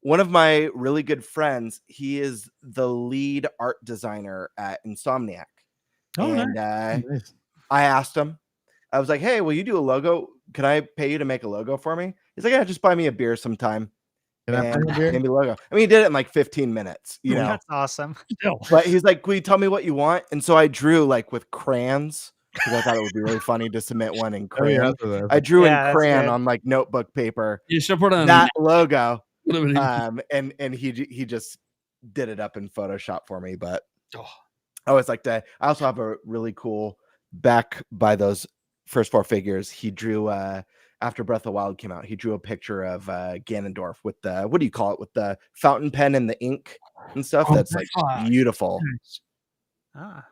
One of my really good friends, he is the lead art designer at Insomniac. Oh, and Nice. I asked him, I was like, hey, will you do a logo? Can I pay you to make a logo for me? He's like, yeah, just buy me a beer sometime. Can I And pay you a beer? made me a logo. I mean, he did it in like 15 minutes, you know. That's awesome. But he's like, will you tell me what you want? And so I drew like with crayons because I thought it would be really funny to submit one in Oh, yeah, crayon. that's what I drew Yeah, in that's crayon good. on like notebook paper You should put on that logo. that. And he just did it up in Photoshop for me. But Oh. I always like to. I also have a really cool back by those first four figures. He drew after Breath of the Wild came out. He drew a picture of Ganondorf with the what do you call it, with the fountain pen and the ink and stuff. Oh, That's like fuck. beautiful. Ah.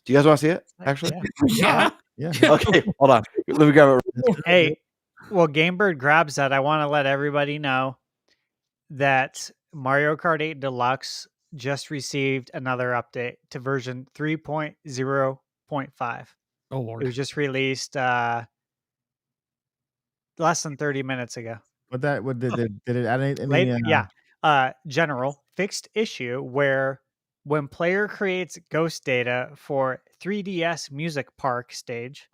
Do you guys want to see it? Actually, Yeah. Yeah. Yeah. okay. Hold on. Let me grab it. Hey, well, Gamebird grabs that. I want to let everybody know that Mario Kart 8 Deluxe just received another update to version 3.0.5. Oh It Lord. was just released less than 30 minutes ago. What did it add any? General fixed issue where when player creates ghost data for 3DS Music Park stage,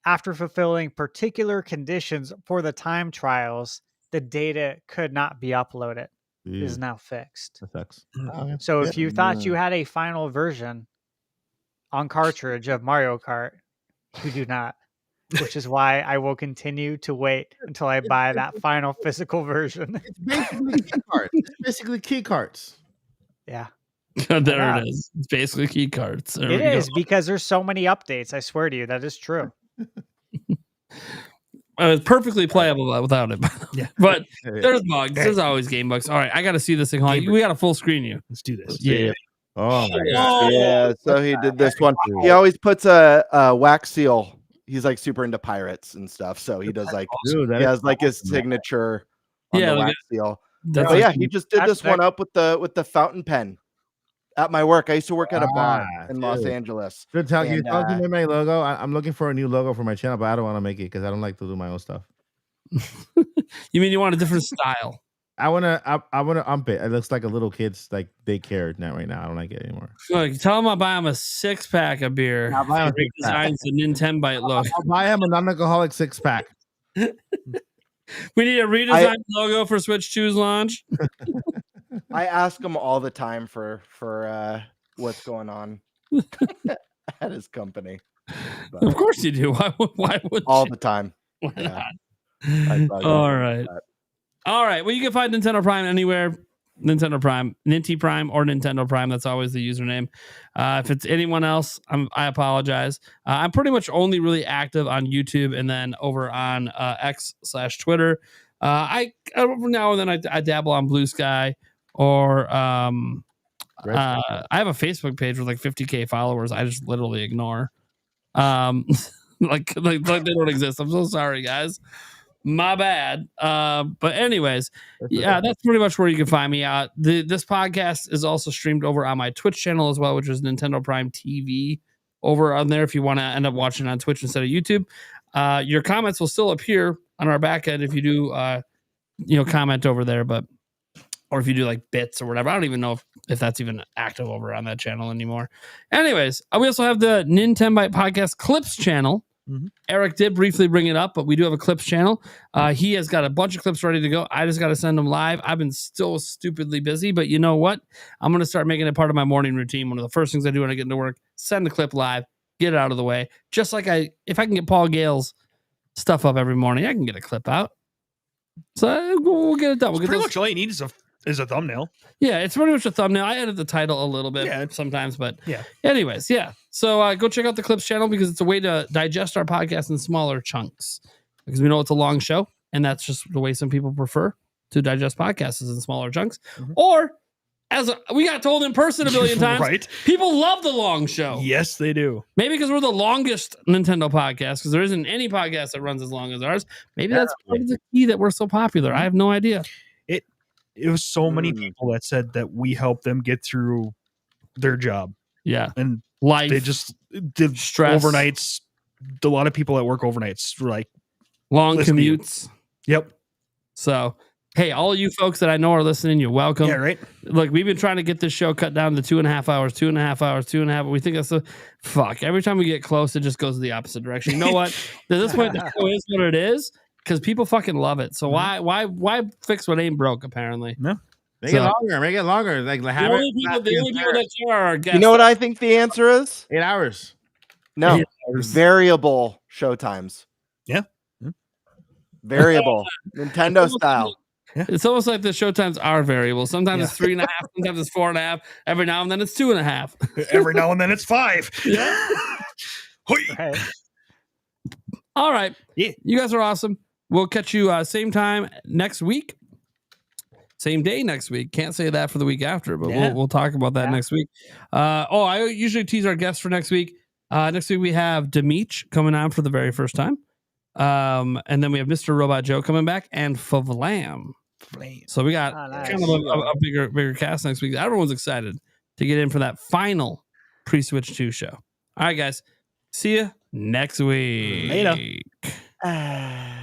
after fulfilling particular conditions for the time trials, the data could not be uploaded. It is Jeez, now fixed. that sucks. Oh, okay. So Yeah. if you thought you had a final version on cartridge of Mario Kart, you do not. Which is why I will continue to wait until I buy that final physical version. It's basically key cards. It's basically key cards. Yeah. There Yeah. it is. It's basically key cards. There It we go. is because there's so many updates. I swear to you, that is true. It's perfectly playable without it. Yeah. But Yeah. there's bugs. There's always game bugs. All right, I got to see this thing. Hold on. We got to full screen you. Let's do this. Yeah. Oh my god. Yeah. So he did this one. He always puts a wax seal. He's like super into pirates and stuff. So he does like Dude, that he is has like his awesome. signature on Yeah, the look wax seal. That's But yeah, like- he just did this one up with the fountain pen at my work. I used to work at a bar in Los dude. Angeles. Good talk. You And, talking about my logo? I'm looking for a new logo for my channel, but I don't want to make it because I don't like to do my own stuff. You mean you want a different style? I wanna ump it. It looks like a little kid's like daycare now. Right now, I don't like it anymore. Look, tell him I'll buy him a 6-pack of beer. I'll buy him a He 6-pack. designs the Nintenbyte logo. I'll buy him a non-alcoholic 6-pack. We need a redesigned logo for Switch 2's launch. I ask him all the time for what's going on at his company. But Of course you do. Why would all you? the time. Why Yeah. not? All right. All right. Well, you can find Nintendo Prime anywhere. Nintendo Prime, Ninty Prime, or Nintendo Prime. That's always the username. If it's anyone else, I apologize. I'm pretty much only really active on YouTube and then over on X/Twitter. I every now and then I dabble on Blue Sky or I have a Facebook page with like 50K followers. I just literally ignore. Like they don't exist. I'm so sorry, guys. My bad. But anyways, yeah, that's pretty much where you can find me out. This podcast is also streamed over on my Twitch channel as well, which is Nintendo Prime TV over on there. If you want to end up watching on Twitch instead of YouTube, your comments will still appear on our back end if you do, comment over there. But or if you do like bits or whatever, I don't even know if that's even active over on that channel anymore. Anyways, we also have the Nintenbyte Podcast Clips channel. Mm-hmm. Eric did briefly bring it up, but we do have a clips channel. He has got a bunch of clips ready to go. I just got to send them live. I've been still stupidly busy, but you know what? I'm going to start making it part of my morning routine. One of the first things I do when I get into work, send the clip live, get it out of the way. Just like if I can get Paul Gale's stuff up every morning, I can get a clip out. So we'll get it done. We'll get Pretty much all you need is a thumbnail. Yeah, it's pretty much a thumbnail. I edit the title a little bit sometimes, but yeah. Anyways, yeah. So go check out the Clips channel because it's a way to digest our podcast in smaller chunks because we know it's a long show and that's just the way some people prefer to digest podcasts in smaller chunks. Or we got told in person a billion times, Right. people love the long show. Yes, they do. Maybe because we're the longest Nintendo podcast, because there isn't any podcast that runs as long as ours. Maybe that's part of the key that we're so popular. I have no idea. It was so many people that said that we helped them get through their job. Yeah. And life. They just did stress. Overnights. A lot of people that work overnights were like long commutes. Yep. So, hey, all you folks that I know are listening, you're welcome. Yeah, right. Look, we've been trying to get this show cut down to 2.5 hours, 2.5 hours, 2.5. We think that's a fuck. Every time we get close, it just goes the opposite direction. You know what? At this point, the show is what it is because people fucking love it. So why fix what ain't broke? Apparently, no. Make it longer. Make it longer. Like the only people that care are our guests. You know what I think the answer is? 8 hours. No, 8 hours. Variable show times. Yeah. Variable. Nintendo style. Yeah. It's almost like the showtimes are variable. Sometimes it's 3.5, sometimes it's 4.5. Every now and then it's 2.5. Every now and then it's 5. Yeah. Right. All right. Yeah. You guys are awesome. We'll catch you same time next week. Same day next week. Can't say that for the week after, but we'll talk about that next week. I usually tease our guests for next week. Next week we have Demeech coming on for the very first time. And then we have Mr. Robot Joe coming back and Favlam. So we got kind of a bigger cast next week. Everyone's excited to get in for that final Pre-Switch 2 show. All right, guys. See you next week. Later.